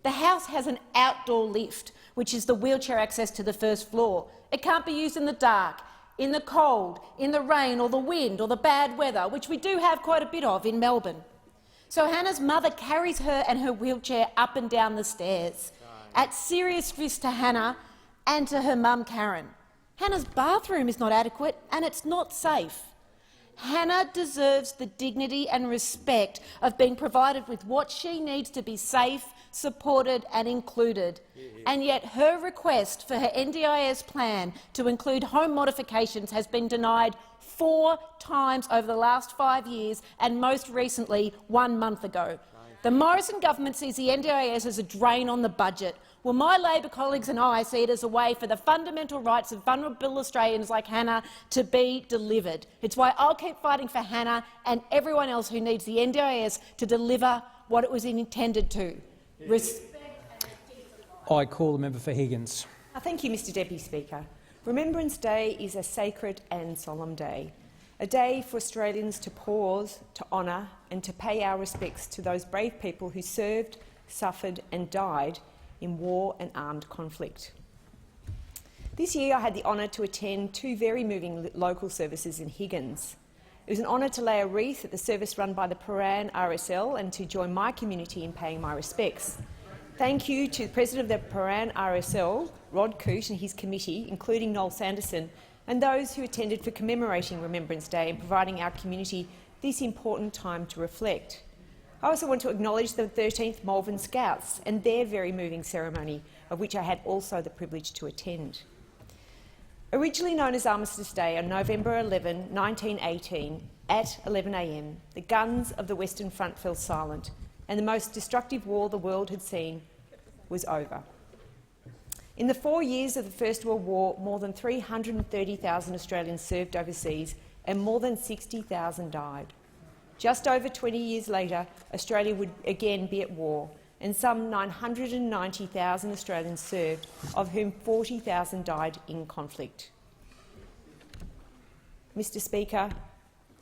The house has an outdoor lift, which is the wheelchair access to the first floor. It can't be used in the dark, in the cold, in the rain or the wind or the bad weather, which we do have quite a bit of in Melbourne. So Hannah's mother carries her and her wheelchair up and down the stairs, at serious risk to Hannah and to her mum, Karen. Hannah's bathroom is not adequate and it's not safe. Hannah deserves the dignity and respect of being provided with what she needs to be safe, supported and included. And yet her request for her NDIS plan to include home modifications has been denied 4 times over the last 5 years, and most recently 1 month ago. The Morrison government sees the NDIS as a drain on the budget. Well, my Labor colleagues and I see it as a way for the fundamental rights of vulnerable Australians like Hannah to be delivered. It's why I'll keep fighting for Hannah and everyone else who needs the NDIS to deliver what it was intended to. I call the member for Higgins. Thank you, Mr Deputy Speaker. Remembrance Day is a sacred and solemn day, a day for Australians to pause, to honour and to pay our respects to those brave people who served, suffered and died in war and armed conflict. This year I had the honour to attend 2 very moving local services in Higgins. It was an honour to lay a wreath at the service run by the Paran RSL and to join my community in paying my respects. Thank you to the President of the Paran RSL, Rod Coote, and his committee, including Noel Sanderson, and those who attended for commemorating Remembrance Day and providing our community this important time to reflect. I also want to acknowledge the 13th Malvern Scouts and their very moving ceremony, of which I had also the privilege to attend. Originally known as Armistice Day on November 11, 1918, at 11 a.m, the guns of the Western Front fell silent, and the most destructive war the world had seen was over. In the 4 years of the First World War, more than 330,000 Australians served overseas and more than 60,000 died. Just over 20 years later, Australia would again be at war, and some 990,000 Australians served, of whom 40,000 died in conflict. Mr Speaker,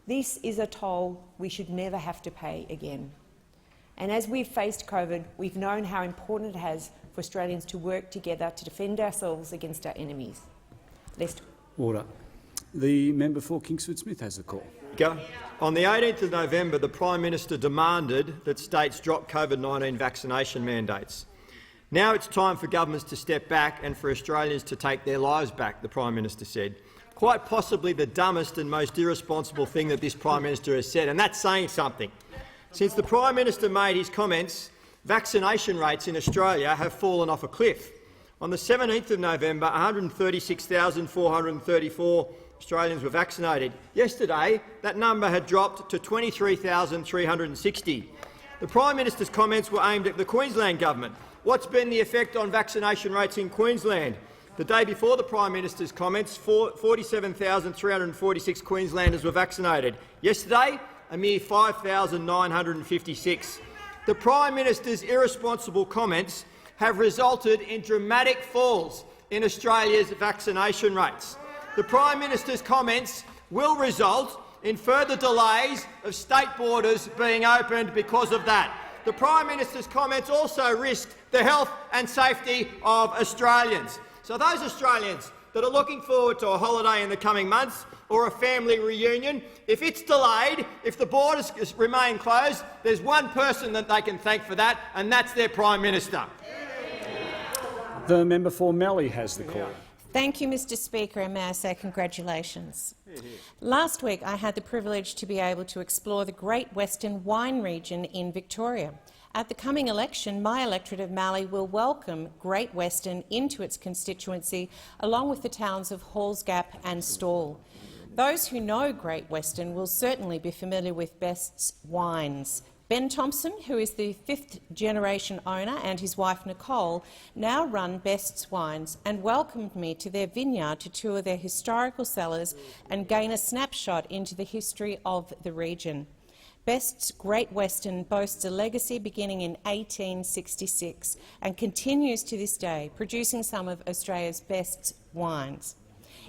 This is a toll we should never have to pay again. And as we've faced COVID, we've known how important it has for Australians to work together to defend ourselves against our enemies. Order. The member for Kingsford Smith has the call. On the 18th of November, the Prime Minister demanded that states drop COVID-19 vaccination mandates. Now it's time for governments to step back and for Australians to take their lives back, the Prime Minister said. Quite possibly the dumbest and most irresponsible thing that this Prime Minister has said, and that's saying something. Since the Prime Minister made his comments, vaccination rates in Australia have fallen off a cliff. On the 17th of November, 136,434 Australians were vaccinated. Yesterday, that number had dropped to 23,360. The Prime Minister's comments were aimed at the Queensland government. What's been the effect on vaccination rates in Queensland? The day before the Prime Minister's comments, 47,346 Queenslanders were vaccinated. Yesterday, a mere 5,956. The Prime Minister's irresponsible comments have resulted in dramatic falls in Australia's vaccination rates. The Prime Minister's comments will result in further delays of state borders being opened because of that. The Prime Minister's comments also risk the health and safety of Australians. So those Australians that are looking forward to a holiday in the coming months or a family reunion, if it's delayed, if the borders remain closed, there's one person that they can thank for that, and that's their Prime Minister. The member for Mallee has the call. Thank you, Mr Speaker, and may I say congratulations. Last week I had the privilege to be able to explore the Great Western wine region in Victoria. At the coming election, my electorate of Mallee will welcome Great Western into its constituency, along with the towns of Halls Gap and Stawell. Those who know Great Western will certainly be familiar with Best's wines. Ben Thompson, who is the fifth-generation owner, and his wife Nicole now run Best's Wines and welcomed me to their vineyard to tour their historical cellars and gain a snapshot into the history of the region. Best's Great Western boasts a legacy beginning in 1866 and continues to this day, producing some of Australia's best wines.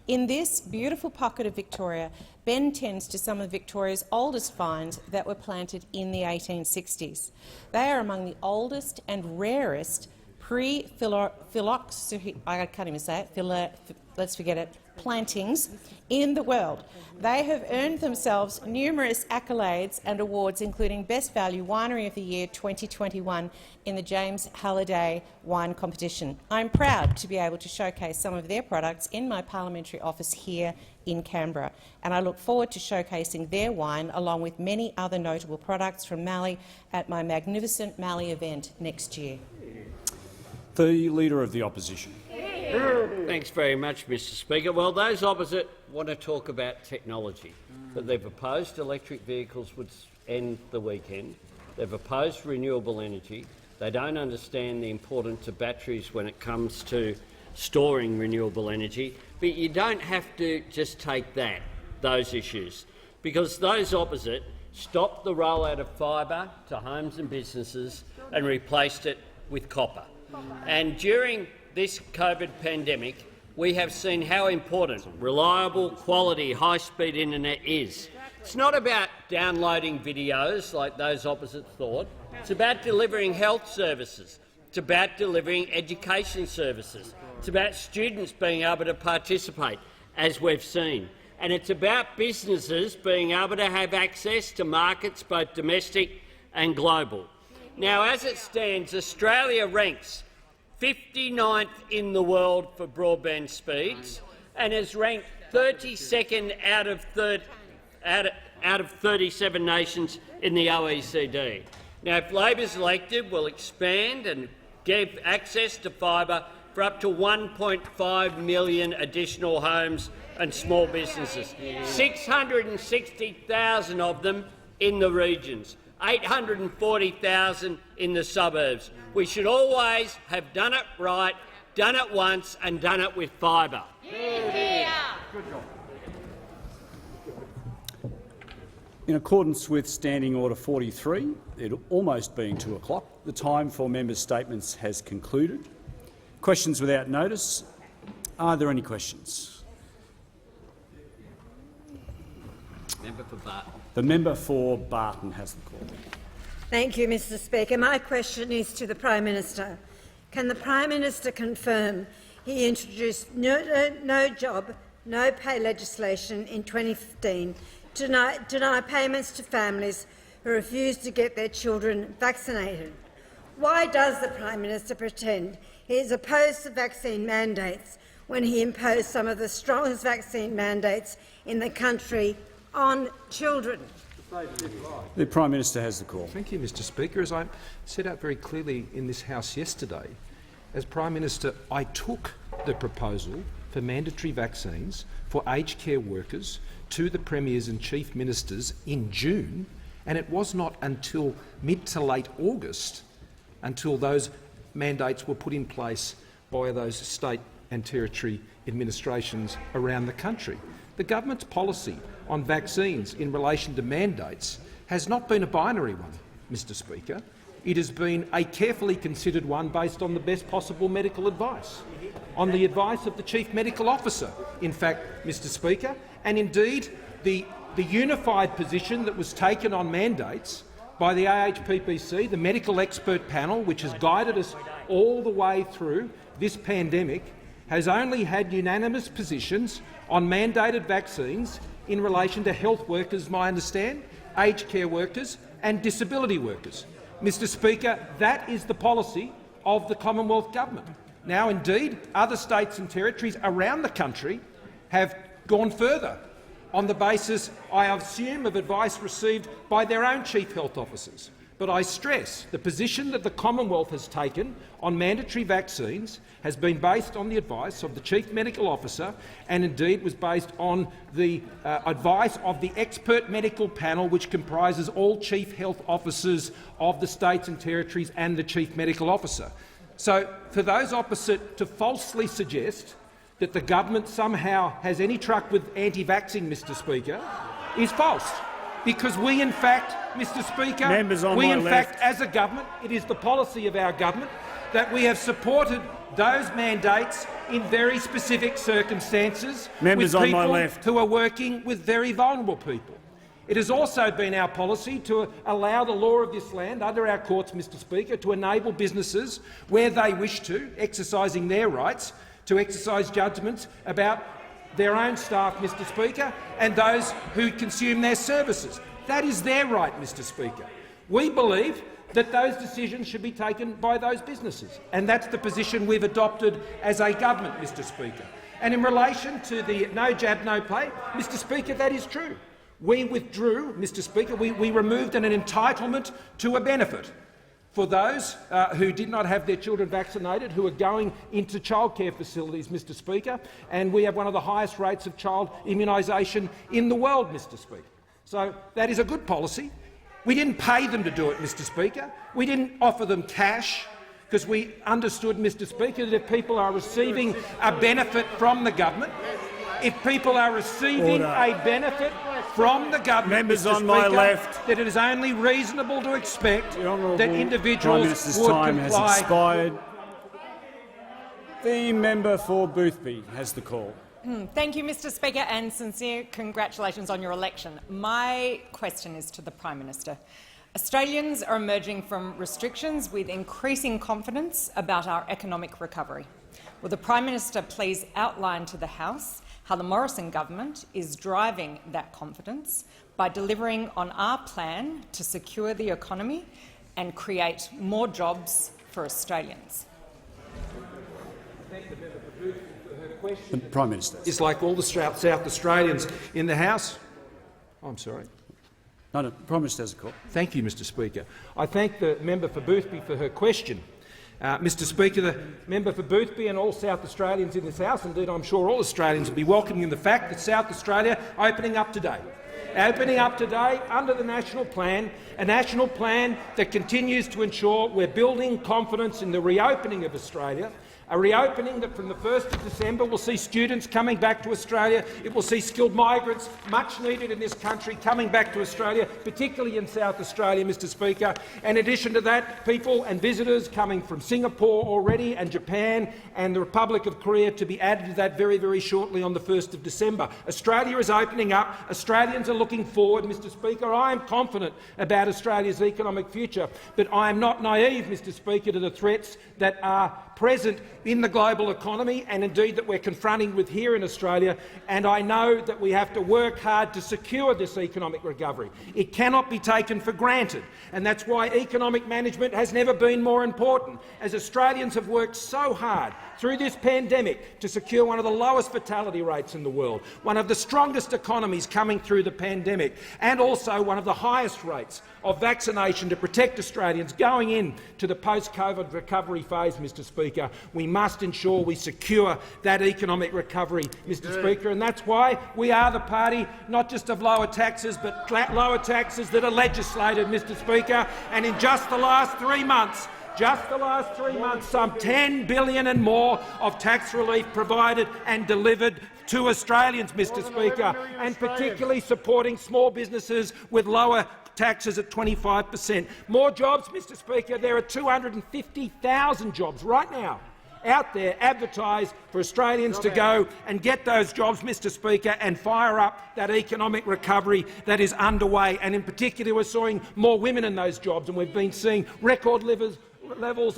In this beautiful pocket of Victoria, Ben tends to some of Victoria's oldest vines that were planted in the 1860s. They are among the oldest and rarest plantings in the world. They have earned themselves numerous accolades and awards, including Best Value Winery of the Year 2021 in the James Halliday Wine Competition. I'm proud to be able to showcase some of their products in my parliamentary office here in Canberra, and I look forward to showcasing their wine along with many other notable products from Mallee at my magnificent Mallee event next year. The Leader of the Opposition. Thanks very much, Mr Speaker. Well, those opposite want to talk about technology, but they've opposed electric vehicles would end the weekend. They've opposed renewable energy. They don't understand the importance of batteries when it comes to storing renewable energy. But you don't have to just take those issues, because those opposite stopped the rollout of fibre to homes and businesses and replaced it with copper. And during this COVID pandemic, we have seen how important reliable, quality, high-speed internet is. It's not about downloading videos like those opposite thought. It's about delivering health services. It's about delivering education services. It's about students being able to participate, as we've seen. And it's about businesses being able to have access to markets, both domestic and global. Now, as it stands, Australia ranks 59th in the world for broadband speeds and is ranked 32nd out of 37 nations in the OECD. Now, if Labor's elected, we'll expand and give access to fibre for up to 1.5 million additional homes and small businesses, 660,000 of them in the regions, 840,000 in the suburbs. We should always have done it right, done it once and done it with fibre. In accordance with Standing Order 43, it almost being 2 o'clock, the time for members' statements has concluded. Questions without notice. Are there any questions? Member for Barton. The member for Barton has the call. Thank you, Mr Speaker. My question is to the Prime Minister. Can the Prime Minister confirm he introduced no job, no pay legislation in 2015 to deny payments to families who refuse to get their children vaccinated? Why does the Prime Minister pretend he is opposed to vaccine mandates when he imposed some of the strongest vaccine mandates in the country on children? The Prime Minister has the call. Thank you, Mr Speaker. As I set out very clearly in this House yesterday, as Prime Minister, I took the proposal for mandatory vaccines for aged care workers to the Premiers and Chief Ministers in June, and it was not until mid to late August until those mandates were put in place by those state and territory administrations around the country. The government's policy on vaccines in relation to mandates has not been a binary one, Mr Speaker. It has been a carefully considered one based on the best possible medical advice, on the advice of the Chief Medical Officer, in fact, Mr Speaker, and indeed the unified position that was taken on mandates by the AHPPC, the medical expert panel, which has guided us all the way through this pandemic, has only had unanimous positions on mandated vaccines in relation to health workers, my understand, aged care workers and disability workers. Mr Speaker, that is the policy of the Commonwealth Government. Now, indeed, other states and territories around the country have gone further on the basis, I assume, of advice received by their own chief health officers. But I stress the position that the Commonwealth has taken on mandatory vaccines has been based on the advice of the Chief Medical Officer and indeed was based on the advice of the expert medical panel, which comprises all Chief Health Officers of the states and territories and the Chief Medical Officer. So for those opposite to falsely suggest that the government somehow has any truck with anti-vaxxing, Mr Speaker, is false. Because we, in fact, Mr Speaker, as a government, it is the policy of our government that we have supported those mandates in very specific circumstances with people who are working with very vulnerable people. It has also been our policy to allow the law of this land, under our courts, Mr Speaker, to enable businesses, where they wish to, exercising their rights, to exercise judgments about their own staff, Mr Speaker, and those who consume their services. That is their right, Mr Speaker. We believe that those decisions should be taken by those businesses, and that's the position we've adopted as a government, Mr Speaker. And in relation to the no jab, no pay, Mr Speaker, that is true. We withdrew, Mr Speaker, we removed an entitlement to a benefit for those who did not have their children vaccinated, who are going into childcare facilities, Mr Speaker, and we have one of the highest rates of child immunisation in the world, Mr Speaker. So that is a good policy. We didn't pay them to do it, Mr Speaker. We didn't offer them cash, because we understood, Mr Speaker, that if people are receiving a benefit from the government, if people are receiving a benefit from the government, Members Mr. on my Speaker, left, that it is only reasonable to expect that individuals Prime Minister's would time comply. has expired. The member for Boothby has the call. Thank you, Mr Speaker, and sincere congratulations on your election. My question is to the Prime Minister. Australians are emerging from restrictions with increasing confidence about our economic recovery. Will the Prime Minister please outline to the House how the Morrison government is driving that confidence by delivering on our plan to secure the economy and create more jobs for Australians? The Prime Minister. Is like all the South Australians in the House. I'm sorry. No, the Prime Minister has a call. Thank you, Mr Speaker. I thank the member for Boothby for her question. Mr Speaker, the member for Boothby and all South Australians in this House, indeed I'm sure all Australians will be welcoming the fact that South Australia are opening up today. Opening up today under the national plan, a national plan that continues to ensure we're building confidence in the reopening of Australia, a reopening that from the 1st of December will see students coming back to Australia. It will see skilled migrants, much needed in this country, coming back to Australia, particularly in South Australia, Mr Speaker. In addition to that, people and visitors coming from Singapore already and Japan and the Republic of Korea to be added to that very, very shortly on the 1st of December. Australia is opening up. Australians are looking forward, Mr Speaker. I am confident about Australia's economic future, but I am not naive, Mr Speaker, to the threats that are present in the global economy and indeed that we're confronting with here in Australia, and I know that we have to work hard to secure this economic recovery. It cannot be taken for granted, and that's why economic management has never been more important, as Australians have worked so hard through this pandemic to secure one of the lowest fatality rates in the world, one of the strongest economies coming through the pandemic, and also one of the highest rates of vaccination to protect Australians going into the post-COVID recovery phase, Mr Speaker. We must ensure we secure that economic recovery, Mr Speaker, and that's why we are the party not just of lower taxes, but lower taxes that are legislated, Mr Speaker. And in just the last 3 months, some $10 billion and more of tax relief provided and delivered to Australians, Mr Speaker, and particularly supporting small businesses with lower taxes at 25%. More jobs, Mr Speaker. There are 250,000 jobs right now out there advertised for Australians to go and get those jobs, Mr Speaker, and fire up that economic recovery that is underway. And in particular, we're seeing more women in those jobs, and we've been seeing record levels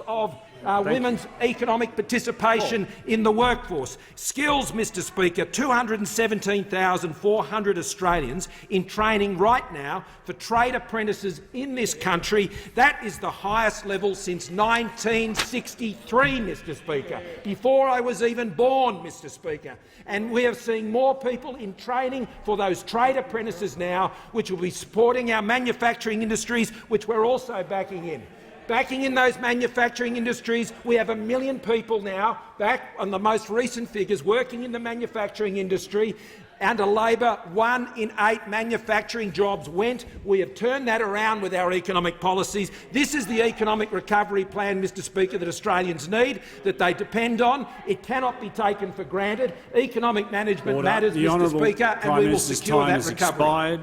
of women's economic participation in the workforce. Skills, Mr Speaker, 217,400 Australians in training right now for trade apprentices in this country. That is the highest level since 1963, Mr Speaker, before I was even born, Mr Speaker. And we are seeing more people in training for those trade apprentices now, which will be supporting our manufacturing industries, which we're also backing in. Backing in those manufacturing industries, we have 1 million people now, back on the most recent figures, working in the manufacturing industry. Under Labor, 1 in 8 manufacturing jobs went. We have turned that around with our economic policies. This is the economic recovery plan, Mr Speaker, that Australians need, that they depend on. It cannot be taken for granted. Economic management matters, Mr Speaker, and we will secure that recovery.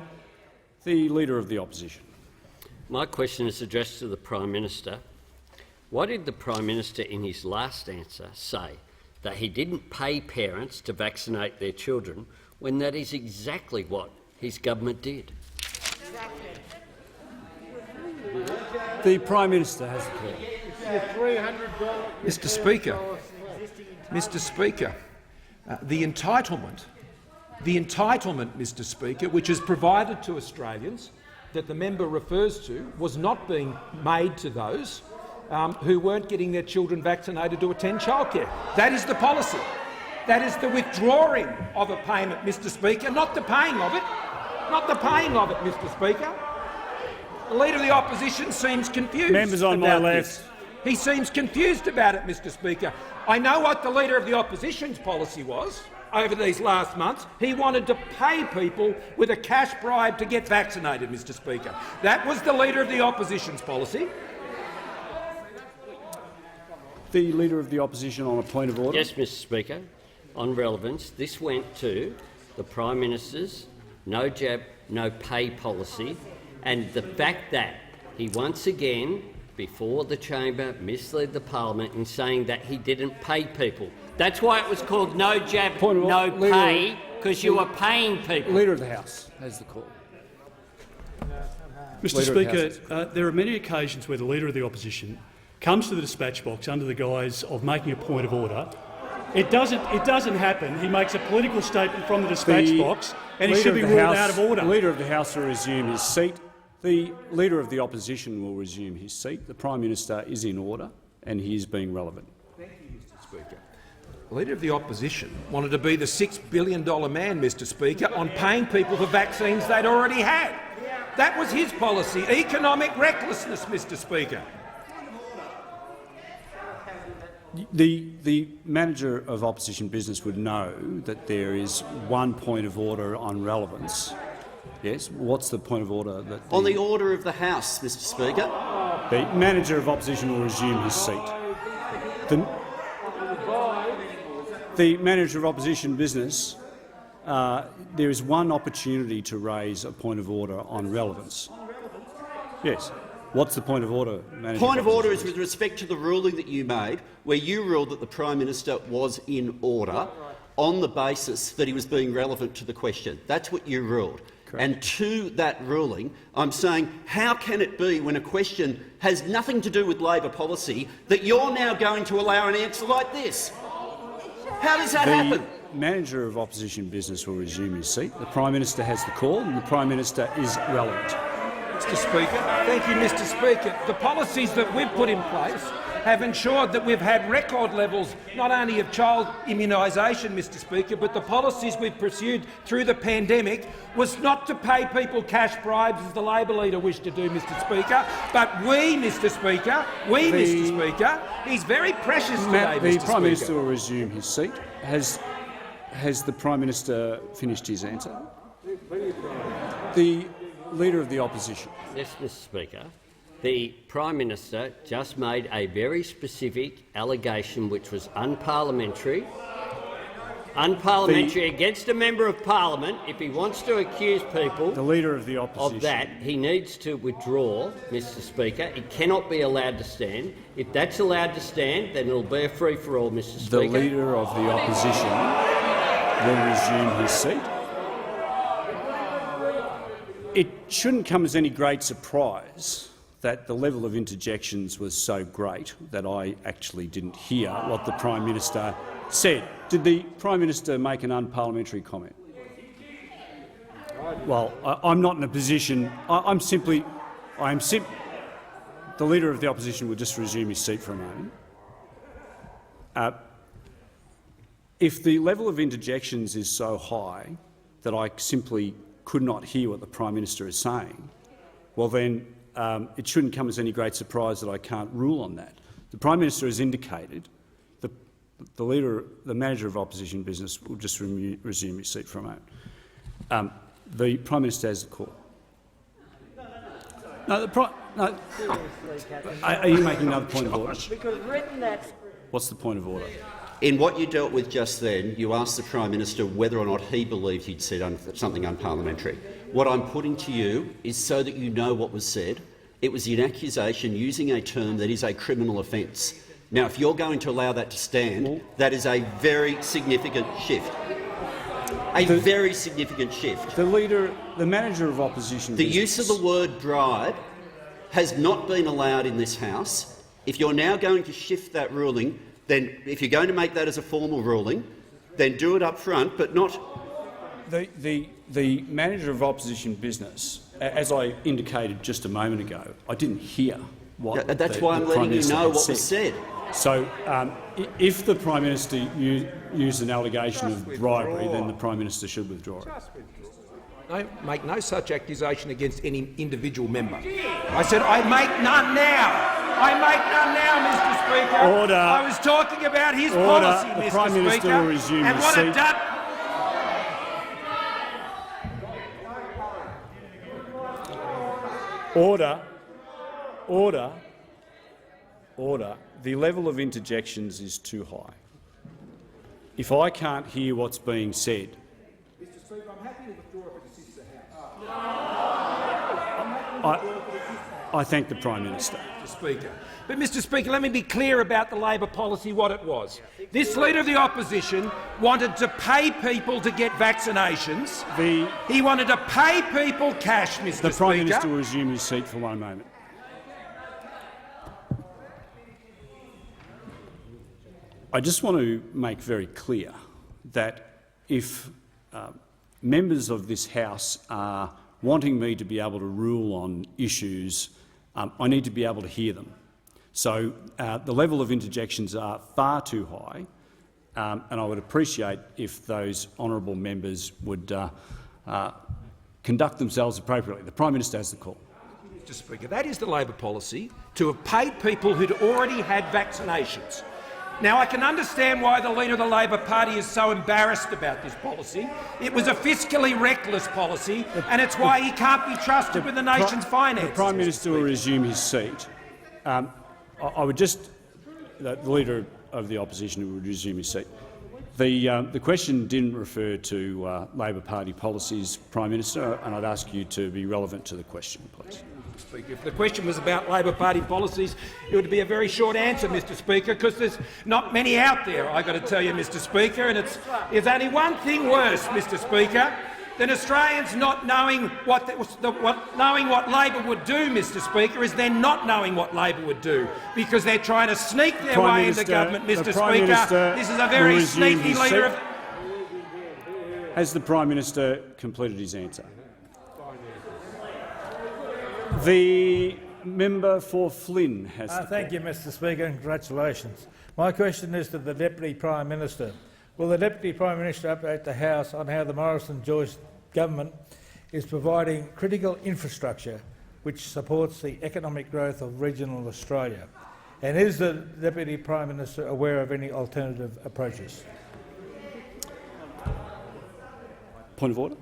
The Leader of the Opposition. My question is addressed to the Prime Minister. Why did the Prime Minister in his last answer say that he didn't pay parents to vaccinate their children when that is exactly what his government did? The Prime Minister has the call. Mr Speaker, the entitlement, Mr Speaker, which is provided to Australians that the member refers to, was not being made to those who weren't getting their children vaccinated to attend childcare. That is the policy. That is the withdrawing of a payment, Mr Speaker, not the paying of it. Not the paying of it, Mr Speaker. The Leader of the Opposition seems confused. Members on my left. This. He seems confused about it, Mr Speaker. I know what the Leader of the Opposition's policy was over these last months. He wanted to pay people with a cash bribe to get vaccinated, Mr Speaker. That was the Leader of the Opposition's policy. The Leader of the Opposition on a point of order. Yes, Mr Speaker. On relevance, this went to the Prime Minister's no jab, no pay policy, and the fact that he once again, before the chamber, misled the parliament in saying that he didn't pay people. That's why it was called no jab, no pay, because you were paying people. Leader of the House has the call. Mr Speaker, there are many occasions where the Leader of the Opposition comes to the dispatch box under the guise of making a point of order. It doesn't happen. He makes a political statement from the dispatch box and he should be ruled out of order. The Leader of the House will resume his seat. The Leader of the Opposition will resume his seat. The Prime Minister is in order and he is being relevant. Thank you, Mr Speaker. The Leader of the Opposition wanted to be the $6 billion man, Mr Speaker, on paying people for vaccines they'd already had. That was his policy, economic recklessness, Mr Speaker. The Manager of Opposition Business would know that there is one point of order on relevance. Yes, what's the point of order? On the order of the House, Mr Speaker. The Manager of Opposition will resume his seat. The Manager of Opposition Business, there is one opportunity to raise a point of order on relevance. Yes. What's the point of order, Manager? Point of order is with respect to the ruling that you made, where you ruled that the Prime Minister was in order on the basis that he was being relevant to the question. That's what you ruled. And to that ruling, I'm saying, how can it be when a question has nothing to do with Labor policy that you're now going to allow an answer like this? How does that happen? The Manager of Opposition Business will resume his seat. The Prime Minister has the call and the Prime Minister is relevant. Mr Speaker. Thank you, Mr Speaker. The policies that we've put in place have ensured that we've had record levels not only of child immunisation, Mr Speaker, but the policies we've pursued through the pandemic was not to pay people cash bribes, as the Labor leader wished to do, Mr Speaker, but Mr Speaker, he's very precious today, The Prime Minister will resume his seat. Has the Prime Minister finished his answer? The Leader of the Opposition. Yes, Mr Speaker. The Prime Minister just made a very specific allegation which was unparliamentary against a member of Parliament. If he wants to accuse people the Leader of the Opposition of that, he needs to withdraw, Mr Speaker. It cannot be allowed to stand. If that's allowed to stand, then it'll be a free-for-all, Mr Speaker. The Leader of the Opposition will resume his seat. It shouldn't come as any great surprise that the level of interjections was so great that I actually didn't hear what the Prime Minister said. Did the Prime Minister make an unparliamentary comment? Well, I'm not in a position. The Leader of the Opposition will just resume his seat for a moment. If the level of interjections is so high that I simply could not hear what the Prime Minister is saying, well then it shouldn't come as any great surprise that I can't rule on that. The Prime Minister has indicated the Manager of Opposition Business will just resume his seat for a moment. The Prime Minister has the call. Are you making another point of order? What's the point of order? In what you dealt with just then, you asked the Prime Minister whether or not he believed he'd said something unparliamentary. What I'm putting to you is so that you know what was said. It was an accusation using a term that is a criminal offence. Now, if you're going to allow that to stand, that is a very significant shift. Very significant shift. The Manager of Opposition The Business. use of the word bribe has not been allowed in this House. If you're now going to shift that ruling, then if you're going to make that as a formal ruling, then do it up front, but not. The Manager of Opposition Business, as I indicated just a moment ago, I didn't hear what that's why I'm letting you know what was said. So if the Prime Minister used an allegation of bribery, then the Prime Minister should withdraw it. Make no such accusation against any individual member. I said I make none now. Mr Speaker. Order. I was talking about his policy, Mr Speaker. The Prime Minister will resume his seat. Order. The level of interjections is too high. If I can't hear what's being said, Mr Speaker, I'm happy to withdraw if it assists the House. I thank the Prime Minister. Mr Speaker. But, Mr Speaker, let me be clear about the Labor policy, what it was. This Leader of the Opposition wanted to pay people to get vaccinations. He wanted to pay people cash, Mr Speaker. The Prime Minister will resume his seat for one moment. I just want to make very clear that if members of this House are wanting me to be able to rule on issues, I need to be able to hear them. So the level of interjections are far too high, and I would appreciate if those honourable members would conduct themselves appropriately. The Prime Minister has the call. Mr Speaker, that is the Labor policy, to have paid people who'd already had vaccinations. Now, I can understand why the Leader of the Labor Party is so embarrassed about this policy. It was a fiscally reckless policy, and it's why he can't be trusted with the nation's finances. The Prime Minister will resume his seat. I would just— the Leader of the Opposition will resume his seat. The question didn't refer to Labor Party policies, Prime Minister, and I'd ask you to be relevant to the question, please. Speaker. If the question was about Labor Party policies, it would be a very short answer, Mr Speaker, because there's not many out there, I've got to tell you, Mr Speaker, and there's only one thing worse, Mr Speaker, then Australians not knowing what Labor would do, Mr Speaker, is then not knowing what Labor would do, because they're trying to sneak their way into government, Mr Speaker. This is a very sneaky leader of... Has the Prime Minister completed his answer? The member for Flynn has Thank you, Mr Speaker, and congratulations. My question is to the Deputy Prime Minister. Will the Deputy Prime Minister update the House on how the Morrison-Joyce government is providing critical infrastructure which supports the economic growth of regional Australia? And is the Deputy Prime Minister aware of any alternative approaches? Point of order?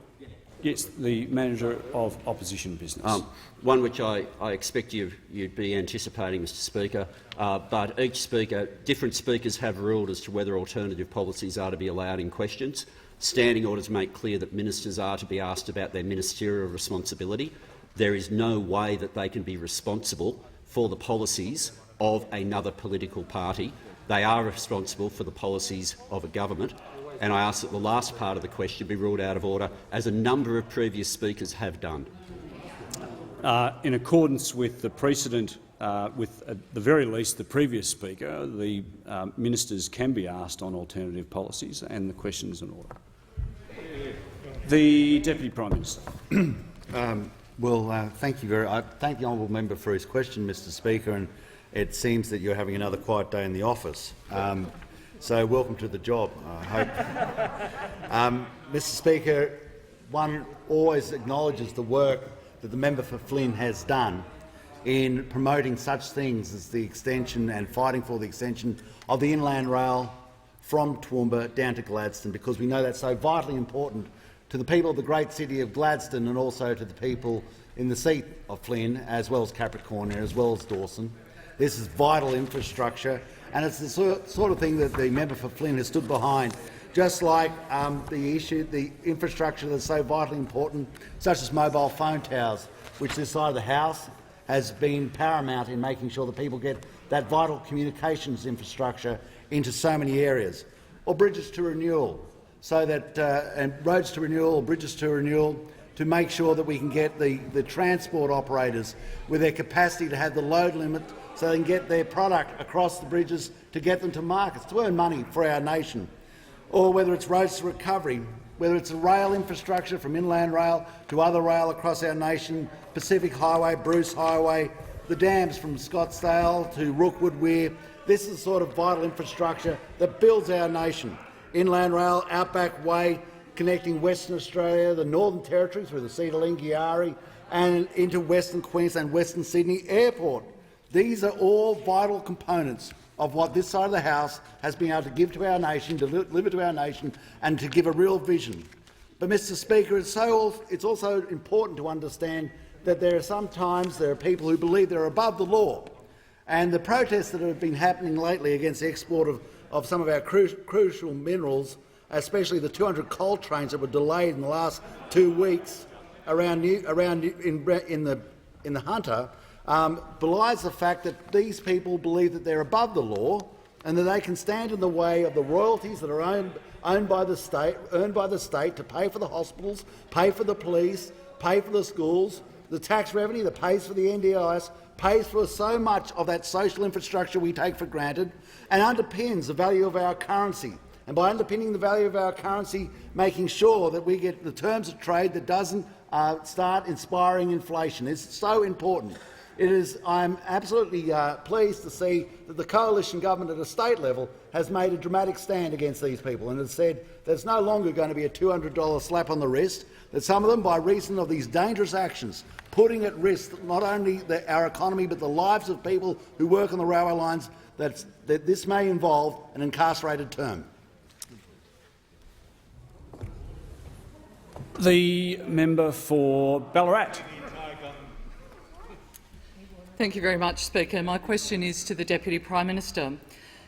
Yes, the Manager of Opposition Business. One which I expect you'd be anticipating, Mr Speaker, but different speakers have ruled as to whether alternative policies are to be allowed in questions. Standing orders make clear that ministers are to be asked about their ministerial responsibility. There is no way that they can be responsible for the policies of another political party. They are responsible for the policies of a government. And I ask that the last part of the question be ruled out of order, as a number of previous speakers have done. In accordance with the precedent, with at the very least the previous speaker, the ministers can be asked on alternative policies, and the question is in order. The Deputy Prime Minister. Thank you I thank the honourable member for his question, Mr Speaker, and it seems that you're having another quiet day in the office. So welcome to the job, I hope. Mr Speaker, one always acknowledges the work that the member for Flynn has done in promoting such things as the extension and fighting for the extension of the inland rail from Toowoomba down to Gladstone, because we know that's so vitally important to the people of the great city of Gladstone and also to the people in the seat of Flynn, as well as Capricorn, as well as Dawson. This is vital infrastructure, and it's the sort of thing that the member for Flynn has stood behind, just like the infrastructure that's so vitally important, such as mobile phone towers, which this side of the House has been paramount in making sure that people get that vital communications infrastructure into so many areas, or bridges to renewal, so that and roads to renewal or bridges to renewal, to make sure that we can get the transport operators with their capacity to have the load limit so they can get their product across the bridges to get them to markets, to earn money for our nation. Or whether it's roads to recovery, whether it's a rail infrastructure from inland rail to other rail across our nation, Pacific Highway, Bruce Highway, the dams from Scottsdale to Rookwood Weir. This is the sort of vital infrastructure that builds our nation. Inland rail, Outback Way, connecting Western Australia, the Northern Territory through the Cedarling-Gyari and into Western Queensland, Western Sydney Airport. These are all vital components of what this side of the House has been able to give to our nation, deliver to our nation, and to give a real vision. But, Mr Speaker, it's also important to understand that there are people who believe they're above the law. And the protests that have been happening lately against the export of some of our crucial minerals, especially the 200 coal trains that were delayed in the last 2 weeks around in the Hunter, belies the fact that these people believe that they're above the law and that they can stand in the way of the royalties that are earned by the state to pay for the hospitals, pay for the police, pay for the schools, the tax revenue that pays for the NDIS, pays for so much of that social infrastructure we take for granted, and underpins the value of our currency. And by underpinning the value of our currency, making sure that we get the terms of trade that doesn't start inspiring inflation is so important. I'm absolutely pleased to see that the coalition government at a state level has made a dramatic stand against these people and has said there's no longer going to be a $200 slap on the wrist, that some of them, by reason of these dangerous actions, putting at risk not only our economy but the lives of people who work on the railway lines, that this may involve an incarcerated term. The member for Ballarat. Thank you very much, Speaker. My question is to the Deputy Prime Minister.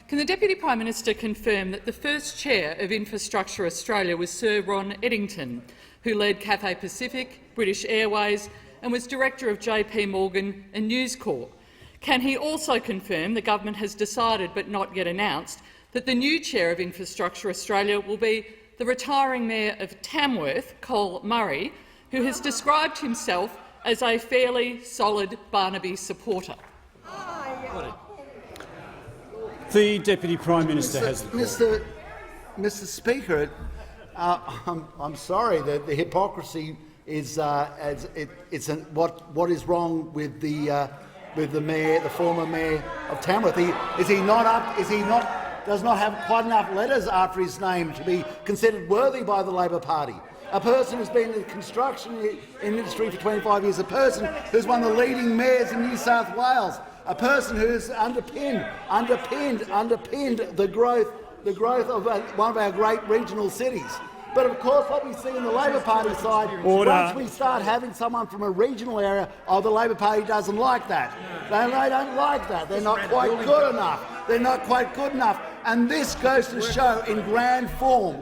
Can the Deputy Prime Minister confirm that the first chair of Infrastructure Australia was Sir Ron Eddington, who led Cathay Pacific, British Airways and was director of JP Morgan and News Corp? Can he also confirm the government has decided, but not yet announced, that the new chair of Infrastructure Australia will be the retiring Mayor of Tamworth, Col Murray, who has described himself as a fairly solid Barnaby supporter. The Deputy Prime Minister has the call. Mr. Speaker, I'm sorry that the hypocrisy is what is wrong with the mayor, the former mayor of Tamworth. Does not have quite enough letters after his name to be considered worthy by the Labor Party. A person who's been in the construction industry for 25 years, a person who's one of the leading mayors in New South Wales, a person who's underpinned the growth of one of our great regional cities. But of course, what we see in the Labor Party side, once we start having someone from a regional area, the Labor Party doesn't like that. They don't like that. They're not quite good enough. They're not quite good enough. And this goes to show in grand form,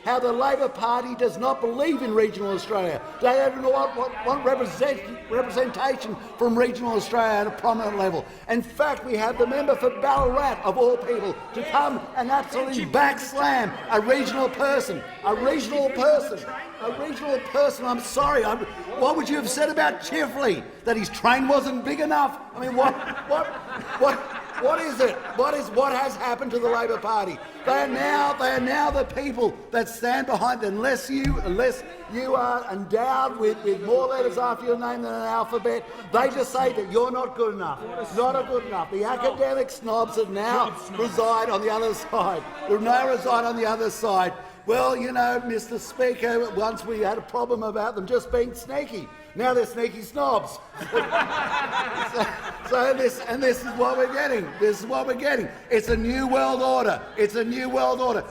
how the Labor Party does not believe in regional Australia. They don't want representation from regional Australia at a prominent level. In fact, we have the member for Ballarat, of all people, to come and absolutely backslam a regional person. I'm sorry. What would you have said about Chifley? That his train wasn't big enough? I mean, what is it? What has happened to the Labor Party? They are now the people that stand behind them. Unless you are endowed with more letters after your name than an alphabet, they just say that you're not good enough. Not good enough. The academic snobs that now reside on the other side. They now reside on the other side. Well, you know, Mr. Speaker, once we had a problem about them just being sneaky. Now they're sneaky snobs. This is what we're getting. It's a new world order.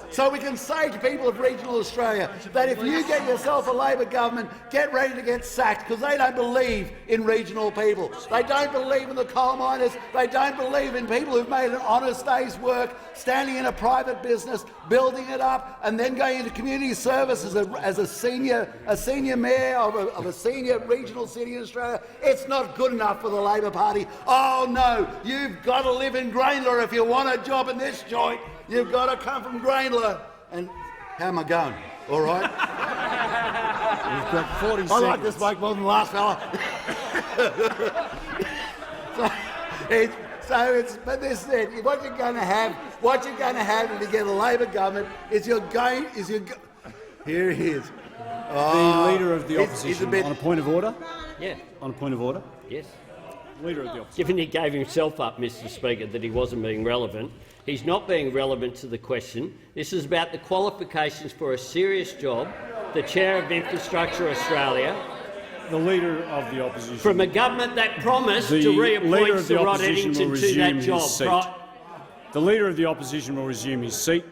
So we can say to people of regional Australia that if you get yourself a Labor government, get ready to get sacked, because they don't believe in regional people. They don't believe in the coal miners. They don't believe in people who've made an honest day's work, standing in a private business, building it up, and then going into community service as a senior mayor of a senior regional city in Australia. It's not good enough for the Labor Party. Oh no, you've got to live in Grainler if you want a job in this joint. You've got to come from Grainler. And how am I going? All right. You've got 40 seconds. I like this mic more than the last fella. But this is it. What you're going to have if you get a Labor government is here he is. The Leader of the Opposition, on a point of order? Yeah. On a point of order? Yes. Leader of the Opposition. Given he gave himself up, Mr. Speaker, that he wasn't being relevant, he's not being relevant to the question. This is about the qualifications for a serious job, the Chair of Infrastructure Australia. The Leader of the Opposition. From a government that promised to reappoint Sir Rod Eddington to that job. The Leader of the Opposition will resume his seat.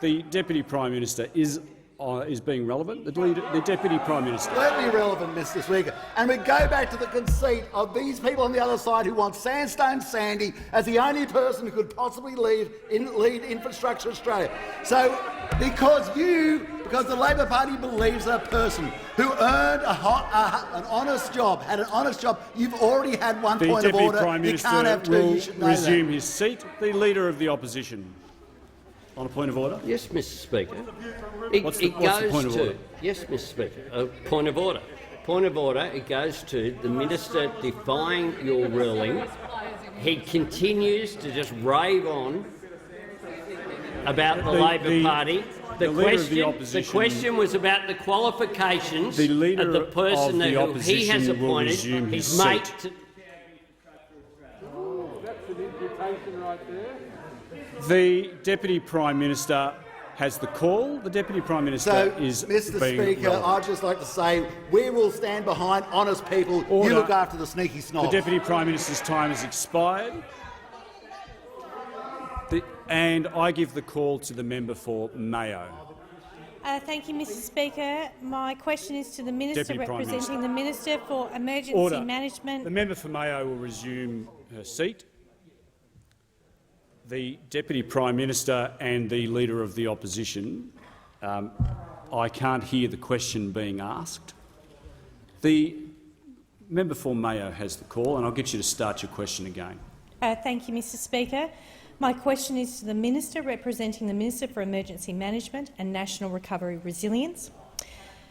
The Deputy Prime Minister is being relevant. The Deputy Prime Minister. Let me relevant, Mr. Speaker. And we go back to the conceit of these people on the other side who want Sandstone Sandy as the only person who could possibly lead Infrastructure Australia. So, because the Labor Party believes a person who earned an honest job, had an honest job, you've already had one point of order. The Deputy Prime Minister will resume his seat. The Leader of the Opposition. On a point of order? Yes, Mr. Speaker. What's the point of order? Yes, Mr. Speaker. A point of order. Point of order. It goes to the minister defying your ruling. He continues to just rave on about the Labor Party. The question was about the qualifications of the person who he has appointed, his mate. That's an imputation right there. The Deputy Prime Minister has the call. The Deputy Prime Minister is Mr. being Speaker, relevant. I'd just like to say we will stand behind honest people. Order. You look after the sneaky snobs. The Deputy Prime Minister's time has expired. And I give the call to the member for Mayo. Thank you, Mr. Speaker. My question is to the Minister representing the Minister for Emergency Management. The member for Mayo will resume her seat. The Deputy Prime Minister and the Leader of the Opposition, I can't hear the question being asked. The member for Mayo has the call, and I'll get you to start your question again. Thank you, Mr. Speaker. My question is to the Minister representing the Minister for Emergency Management and National Recovery Resilience.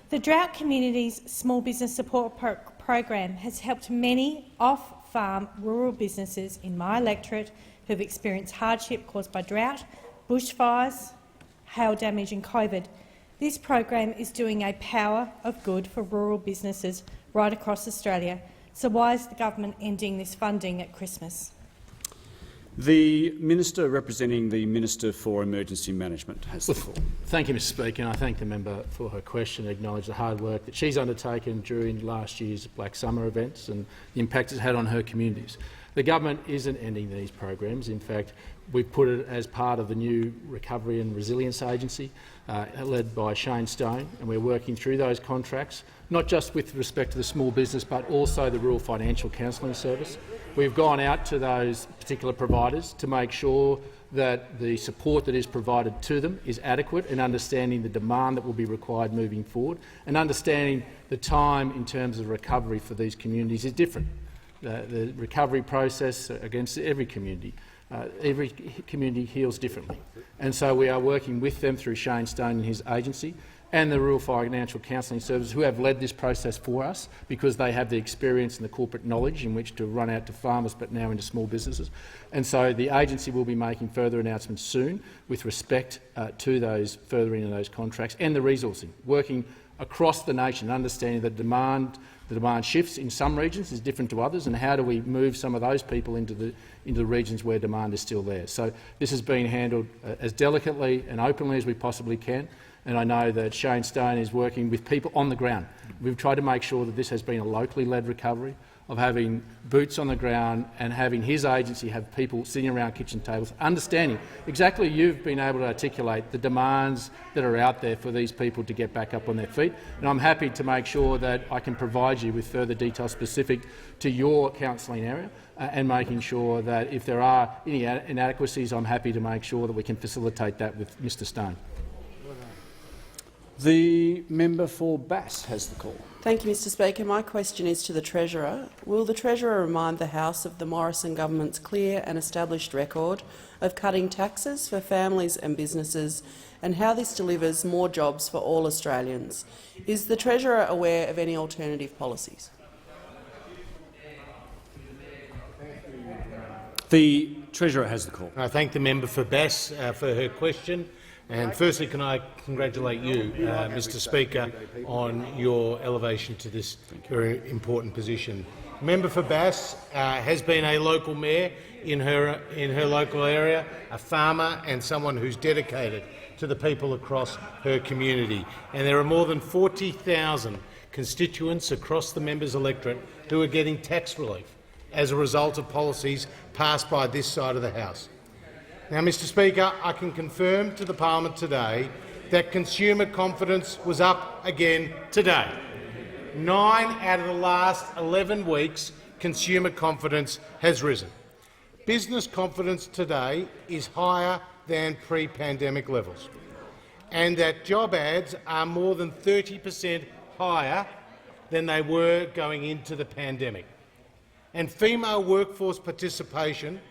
The Drought Communities Small Business Support Program has helped many off-farm rural businesses in my electorate who have experienced hardship caused by drought, bushfires, hail damage and COVID. This program is doing a power of good for rural businesses right across Australia. So why is the government ending this funding at Christmas? The Minister representing the Minister for Emergency Management has the floor. Thank you, Mr Speaker, and I thank the member for her question and acknowledge the hard work that she's undertaken during last year's Black Summer events and the impact it's had on her communities. The government isn't ending these programs. In fact, we've put it as part of the new Recovery and Resilience Agency, led by Shane Stone, and we're working through those contracts, not just with respect to the small business but also the Rural Financial Counselling Service. We've gone out to those particular providers to make sure that the support that is provided to them is adequate, and understanding the demand that will be required moving forward, and understanding the time in terms of recovery for these communities is different. The recovery process against every community heals differently, and so we are working with them through Shane Stone and his agency and the Rural Financial Counselling Service, who have led this process for us because they have the experience and the corporate knowledge in which to run out to farmers but now into small businesses. And so the agency will be making further announcements soon with respect to those furthering of those contracts and the resourcing, working across the nation, understanding that the demand shifts in some regions is different to others, and how do we move some of those people into the regions where demand is still there. So this has been handled as delicately and openly as we possibly can, and I know that Shane Stone is working with people on the ground. We've tried to make sure that this has been a locally led recovery, of having boots on the ground and having his agency have people sitting around kitchen tables, understanding exactly you've been able to articulate the demands that are out there for these people to get back up on their feet. And I'm happy to make sure that I can provide you with further details specific to your counselling area, and making sure that if there are any inadequacies, I'm happy to make sure that we can facilitate that with Mr Stone. The member for Bass has the call. Thank you, Mr Speaker. My question is to the Treasurer. Will the Treasurer remind the House of the Morrison government's clear and established record of cutting taxes for families and businesses, and how this delivers more jobs for all Australians? Is the Treasurer aware of any alternative policies? The Treasurer has the call. I thank the member for Bass for her question. And firstly, can I congratulate you, Mr Speaker, on your elevation to this very important position. Member for Bass has been a local mayor in her local area, a farmer and someone who's dedicated to the people across her community. And there are more than 40,000 constituents across the member's electorate who are getting tax relief as a result of policies passed by this side of the House. Now, Mr Speaker, I can confirm to the parliament today that consumer confidence was up again today. 9 out of the last 11 weeks, consumer confidence has risen. Business confidence today is higher than pre-pandemic levels, and that job ads are more than 30% higher than they were going into the pandemic. And female workforce participation,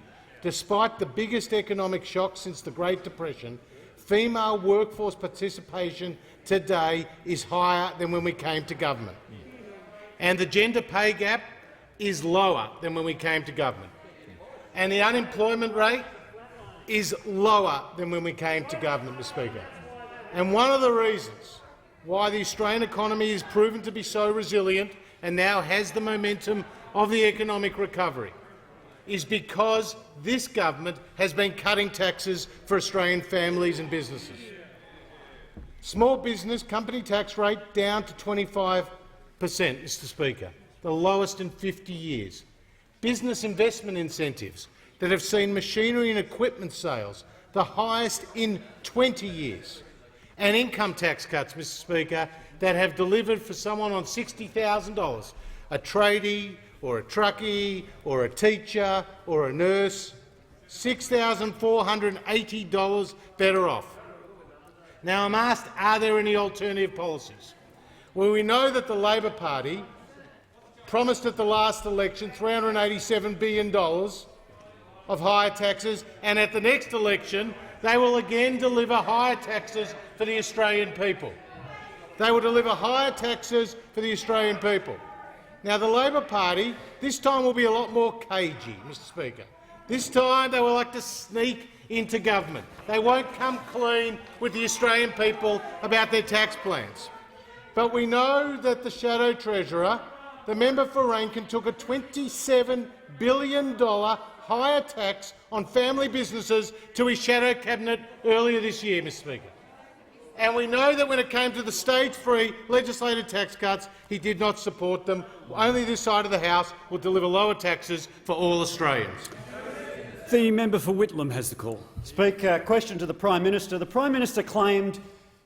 despite the biggest economic shock since the Great Depression, female workforce participation today is higher than when we came to government. And the gender pay gap is lower than when we came to government. And the unemployment rate is lower than when we came to government, Mr Speaker. And one of the reasons why the Australian economy is proven to be so resilient and now has the momentum of the economic recovery is because this government has been cutting taxes for Australian families and businesses. Small business company tax rate down to 25%, Mr Speaker, the lowest in 50 years. Business investment incentives that have seen machinery and equipment sales the highest in 20 years. And income tax cuts, Mr Speaker, that have delivered for someone on $60,000, a tradie or a truckie or a teacher or a nurse, $6,480 better off. Now I'm asked, are there any alternative policies? Well, we know that the Labor Party promised at the last election $387 billion of higher taxes, and at the next election they will again deliver higher taxes for the Australian people. They will deliver higher taxes for the Australian people. Now, the Labor Party this time will be a lot more cagey, Mr Speaker. This time they will like to sneak into government. They won't come clean with the Australian people about their tax plans. But we know that the Shadow Treasurer, the member for Rankin, took a $27 billion higher tax on family businesses to his shadow cabinet earlier this year, Mr Speaker. And we know that when it came to the stage-free legislated tax cuts, he did not support them. Only this side of the House will deliver lower taxes for all Australians. The member for Whitlam has the call. Speaker, question to the Prime Minister. The Prime Minister claimed